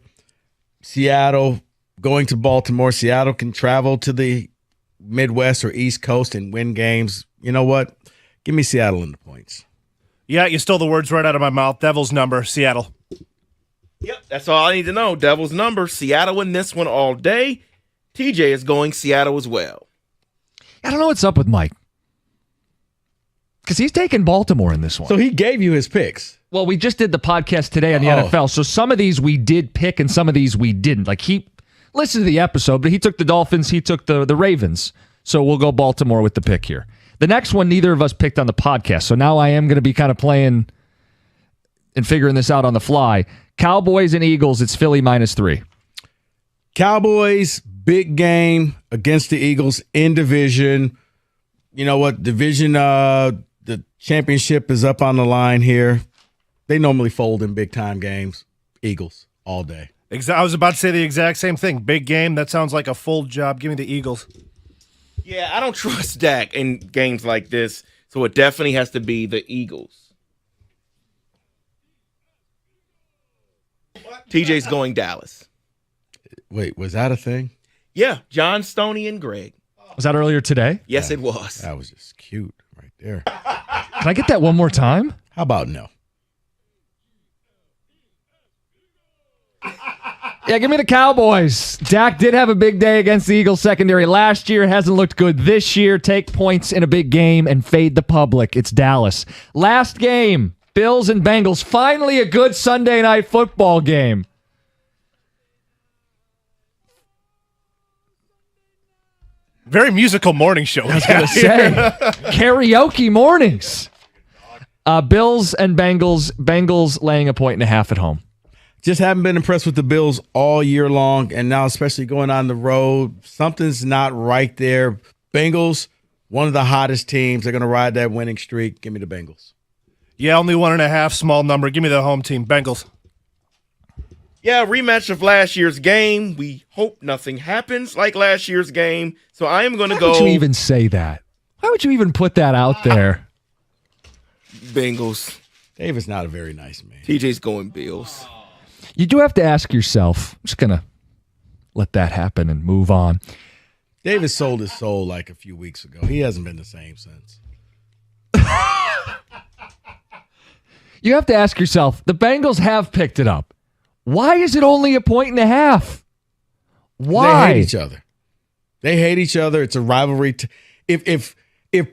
Seattle going to Baltimore. Seattle can travel to the Midwest or East Coast and win games. You know what? Give me Seattle in the points. Yeah, you stole the words right out of my mouth. Devil's number, Seattle. Yep, that's all I need to know. Devil's number, Seattle in this one all day. TJ is going Seattle as well. I don't know what's up with Mike. Because he's taking Baltimore in this one. So he gave you his picks. Well, we just did the podcast today on the NFL. So some of these we did pick and some of these we didn't. Like he listened to the episode, but he took the Dolphins, he took the Ravens. So we'll go Baltimore with the pick here. The next one, neither of us picked on the podcast. So now I am going to be kind of playing and figuring this out on the fly. Cowboys and Eagles, it's Philly -3. Cowboys, big game against the Eagles in division. You know what? Division, the championship is up on the line here. They normally fold in big-time games. Eagles all day. I was about to say the exact same thing. Big game. That sounds like a full job. Give me the Eagles. Yeah, I don't trust Dak in games like this, so it definitely has to be the Eagles. TJ's going Dallas. Wait, was that a thing? Yeah, John Stoney and Greg. Was that earlier today? Yes, it was. That was just cute right there. Can I get that one more time? How about no? Yeah, give me the Cowboys. Dak did have a big day against the Eagles secondary last year. Hasn't looked good this year. Take points in a big game and fade the public. It's Dallas. Last game, Bills and Bengals. Finally a good Sunday night football game. Very musical morning show. I was going to say, karaoke mornings. Bills and Bengals. Bengals laying 1.5 at home. Just haven't been impressed with the Bills all year long, and now especially going on the road, something's not right there. Bengals, one of the hottest teams. They're going to ride that winning streak. Give me the Bengals. Yeah, only 1.5, small number. Give me the home team, Bengals. Yeah, rematch of last year's game. We hope nothing happens like last year's game. So I am going to go. Why would you even say that? Why would you even put that out there? Bengals. David's not a very nice man. TJ's going Bills. You do have to ask yourself. I'm just going to let that happen and move on. David sold his soul like a few weeks ago. He hasn't been the same since. You have to ask yourself, the Bengals have picked it up. Why is it only 1.5? Why? They hate each other. They hate each other. It's a rivalry. If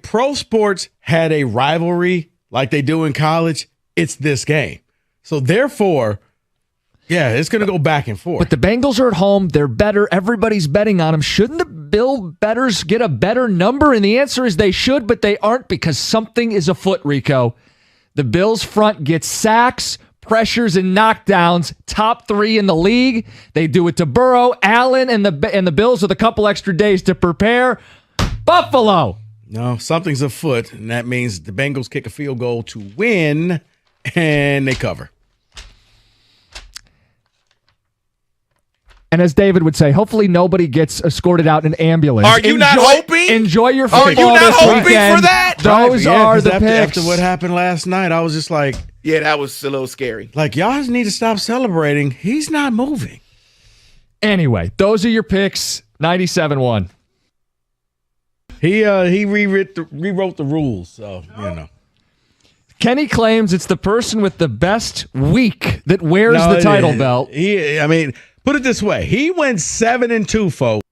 pro sports had a rivalry like they do in college, it's this game. So therefore, yeah, it's going to go back and forth. But the Bengals are at home. They're better. Everybody's betting on them. Shouldn't the Bill bettors get a better number? And the answer is they should, but they aren't because something is afoot, Rico. The Bills front gets sacks, pressures, and knockdowns, top 3 in the league. They do it to Burrow, Allen, and the Bills with a couple extra days to prepare. Buffalo. No, something's afoot, and that means the Bengals kick a field goal to win, and they cover. And as David would say, hopefully nobody gets escorted out in an ambulance. Are you not hoping? Enjoy your football Are you not this hoping weekend. for that? Those are the picks. After what happened last night, I was just like, yeah, that was a little scary. Like, y'all need to stop celebrating. He's not moving. Anyway, those are your picks. 97-1. He rewrote the rules, so you know. Kenny claims it's the person with the best week that wears the title belt. I mean, put it this way: he went 7-2, folks.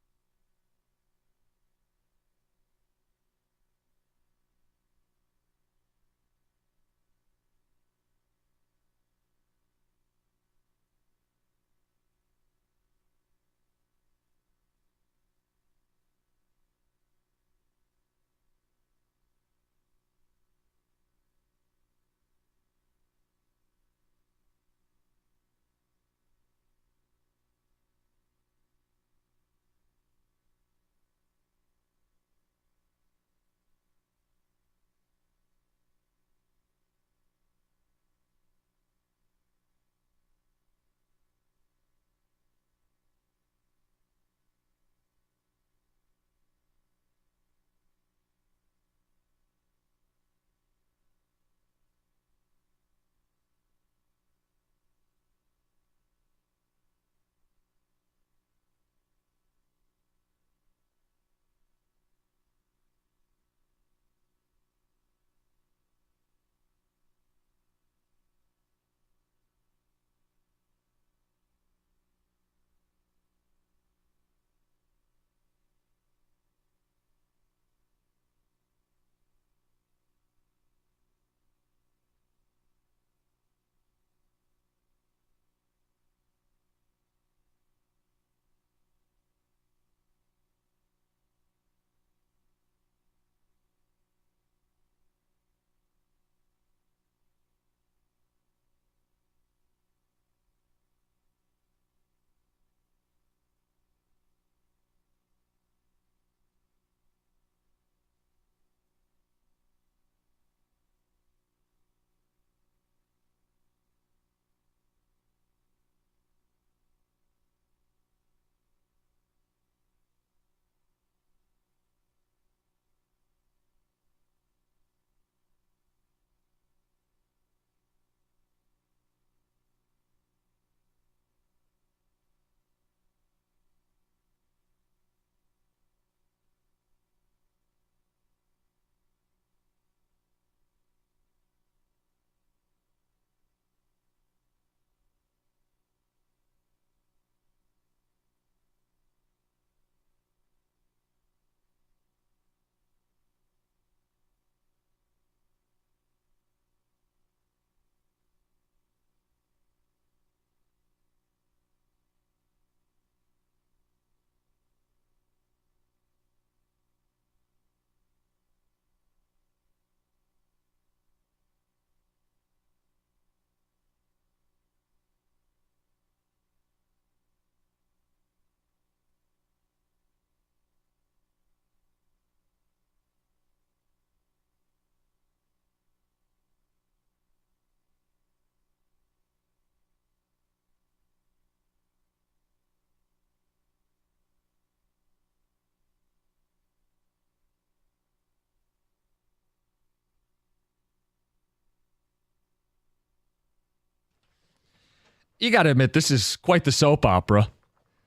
You got to admit, this is quite the soap opera.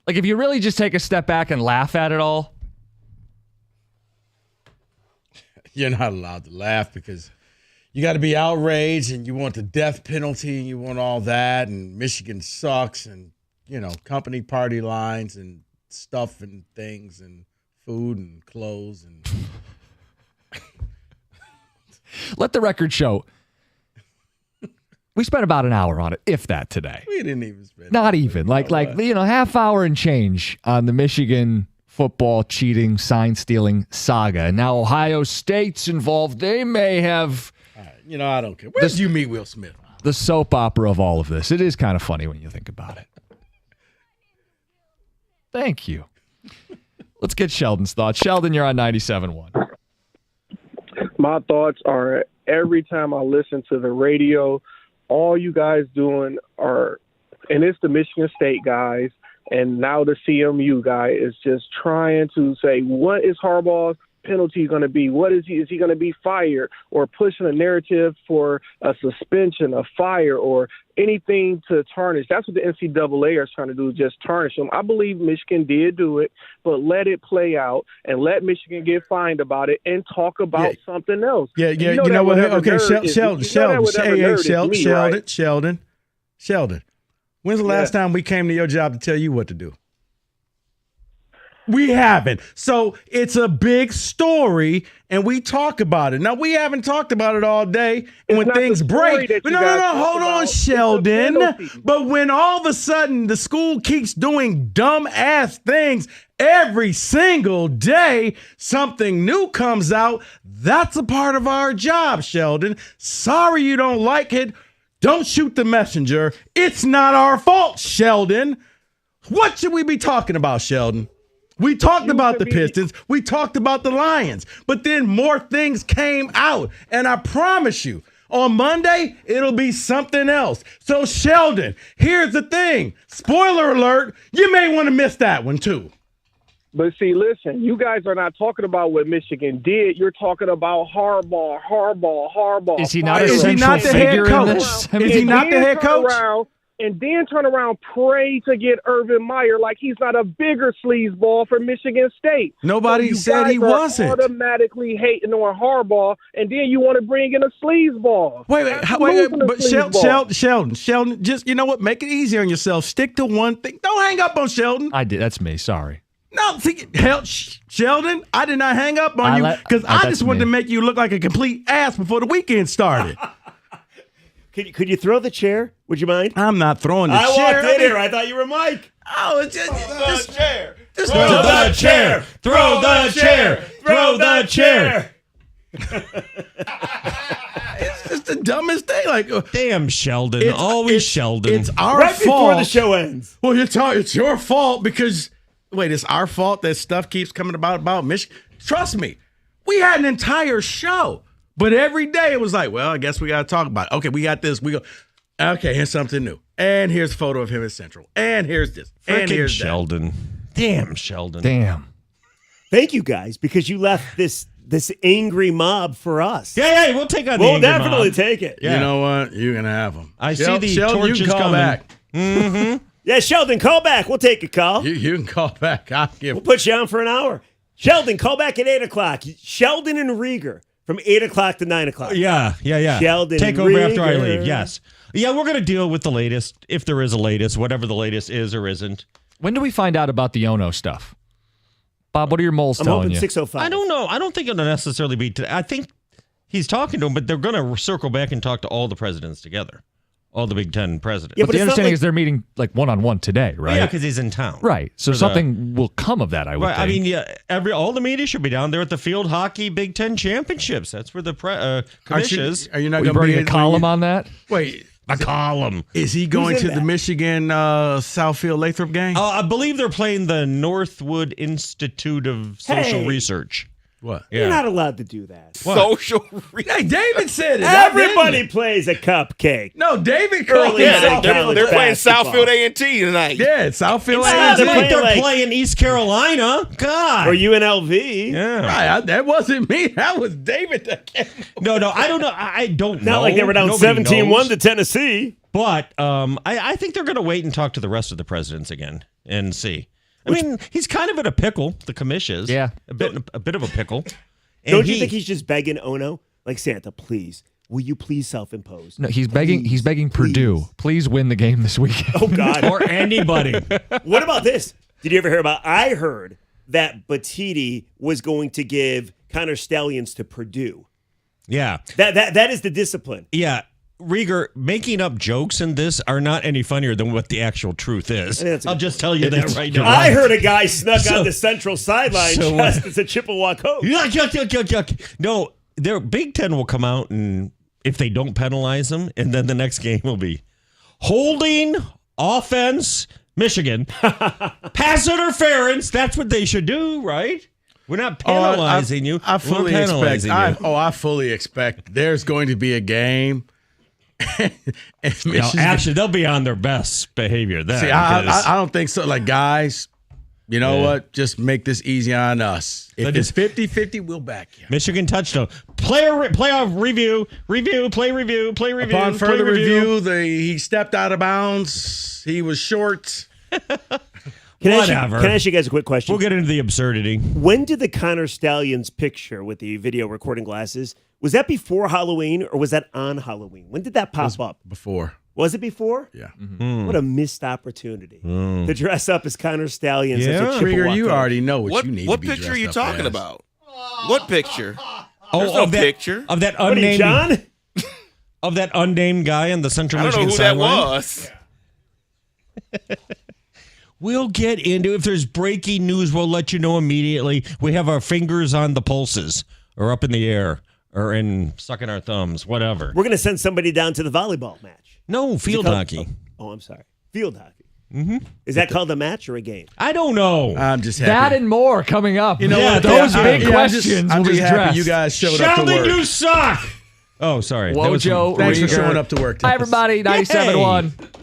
Like, if you really just take a step back and laugh at it all. You're not allowed to laugh because you got to be outraged and you want the death penalty and you want all that. And Michigan sucks and, company party lines and stuff and things and food and clothes. And let the record show. We spent about an hour on it, if that, today. We didn't even spend Not even. Like half hour and change on the Michigan football cheating, sign stealing saga. And now Ohio State's involved. They may have. I don't care. Where did you meet Will Smith? The soap opera of all of this. It is kind of funny when you think about it. Thank you. Let's get Sheldon's thoughts. Sheldon, you're on 97.1. My thoughts are every time I listen to the radio, all you guys doing are, and it's the Michigan State guys, and now the CMU guy is just trying to say, what is Harbaugh's penalty going to be? What is he going to be fired, or pushing a narrative for a suspension, a fire, or anything to tarnish? That's what the NCAA is trying to do, just tarnish him. I believe Michigan did do it, but let it play out and let Michigan get fined about it and talk about something else. Yeah. You know what? Okay, Sheldon. When's the last time we came to your job to tell you what to do? We haven't. So it's a big story, and we talk about it. Now, we haven't talked about it all day, and when things break. No, hold on, Sheldon. But when all of a sudden the school keeps doing dumb-ass things every single day, something new comes out, that's a part of our job, Sheldon. Sorry you don't like it. Don't shoot the messenger. It's not our fault, Sheldon. What should we be talking about, Sheldon? We talked about the Pistons. We talked about the Lions. But then more things came out. And I promise you, on Monday, it'll be something else. So, Sheldon, here's the thing. Spoiler alert, you may want to miss that one, too. But see, listen, you guys are not talking about what Michigan did. You're talking about Harbaugh. Is he not a central figure in this? Is he not the head coach? And then turn around, pray to get Urban Meyer like he's not a bigger sleazeball for Michigan State. Nobody said he wasn't. Automatically hating on Harbaugh, and then you want to bring in a sleazeball. Wait. But Sheldon, just, you know what? Make it easy on yourself. Stick to one thing. Don't hang up on Sheldon. I did. That's me. Sorry. No, Sheldon, I did not hang up on you because I just wanted to make you look like a complete ass before the weekend started. Could you throw the chair? Would you mind? I'm not throwing the chair. I walked in here. I thought you were Mike. Oh, it's just the chair. Throw the chair. Throw the chair. Throw the chair. It's just the dumbest thing. Like, damn, Sheldon. Always Sheldon. It's our right fault. Before the show ends. Well, it's your fault because, it's our fault that stuff keeps coming about Michigan. Trust me, we had an entire show. But every day it was like, well, I guess we got to talk about it. Okay, we got this. We go, okay, here's something new. And here's a photo of him at Central. And here's this. And here's Sheldon. That. Damn, Sheldon. Damn. Thank you, guys, because you left this angry mob for us. Yeah, we'll take on the angry mob. We'll definitely take it. Yeah. You know what? You're going to have them. I see the Sheldon, torches you can call coming. back. Mm-hmm. Yeah, Sheldon, call back. We'll take a call. You can call back. We'll put you on for an hour. Sheldon, call back at 8 o'clock. Sheldon and Rieger. From 8 o'clock to 9 o'clock. Yeah. Sheldon take over Rieger. after I leave. Yes. Yeah, we're going to deal with the latest, if there is a latest, whatever the latest is or isn't. When do we find out about the Ono stuff? Bob, what are your moles I'm telling hoping you? 6:05. I don't know. I don't think it'll necessarily be today. I think he's talking to them, but they're going to circle back and talk to all the presidents together. All the Big Ten presidents. Yeah, but the understanding is they're meeting like one-on-one today, right? Yeah, because he's in town. Right. So something will come of that, I would think. I mean, yeah, all the media should be down there at the Field Hockey Big Ten Championships. That's where the commish is. Are you not going to bring a column on that? Wait. A column. Is he going to the Michigan Southfield Lathrop game? I believe they're playing the Northwood Institute of Social Research. What? You're not allowed to do that. Social Hey, David said it. Everybody plays a cupcake. No, David called Early it. they're playing basketball. Southfield A&T tonight. Yeah, it's Southfield It's A&T. not like they're playing East Carolina. God. Or UNLV. Yeah. Right, that wasn't me. That was David that came. No, I don't know. I don't know. Not like they were down Nobody 17-1 knows. to Tennessee. But I think they're going to wait and talk to the rest of the presidents again and see. I mean, he's kind of in a pickle. The commish is. Yeah. A bit of a pickle. And Don't you think he's just begging Ono? Like, Santa, please, will you please self-impose? No, he's begging. He's begging Purdue. Please win the game this weekend. Oh, God. Or anybody. What about this? Did you ever hear about? I heard that Batiti was going to give Connor Stallions to Purdue. Yeah. That is the discipline. Yeah. Rieger, making up jokes in this are not any funnier than what the actual truth is. I'll just tell you that right now. I heard a guy snuck on the central sideline dressed as a Chippewa coach. Yuck. No, their Big Ten will come out and if they don't penalize them, and then the next game will be holding offense, Michigan, pass interference. That's what they should do, right? We're not penalizing you. I fully expect there's going to be a game. Actually, they'll be on their best behavior then. See, I don't think so. Like, guys, you know what? Just make this easy on us. If it's 50-50, we'll back you. Michigan touchdown. Playoff review. Play review. Upon further review, he stepped out of bounds. He was short. Whatever. Can I ask you guys a quick question? We'll get into the absurdity. When did the Connor Stallions picture with the video recording glasses, was that before Halloween or was that on Halloween? When did that pop up? Before. Was it before? Yeah. Mm-hmm. What a missed opportunity to dress up as Connor Stallions. Yeah, as a Chippewa you coach. already know what you need What to be picture are dressed you up talking as. about? What picture? There's no of that picture. of that What are you, unnamed John? of that unnamed guy on the Central I don't know Michigan who that sideline. was. We'll get into if there's breaking news. We'll let you know immediately. We have our fingers on the pulses, or up in the air, or in sucking our thumbs, whatever. We're going to send somebody down to the volleyball match. No, field hockey. Oh, I'm sorry. Field hockey. Mm-hmm. Is that called a match or a game? I don't know. I'm just happy. That and more coming up. You know what? Those big questions I'm will be just happy addressed. you guys showed up to Sheldon, work. you suck. Oh, sorry. Wojo, Thanks for Rieger. showing up to work. Hi, everybody. 97.1.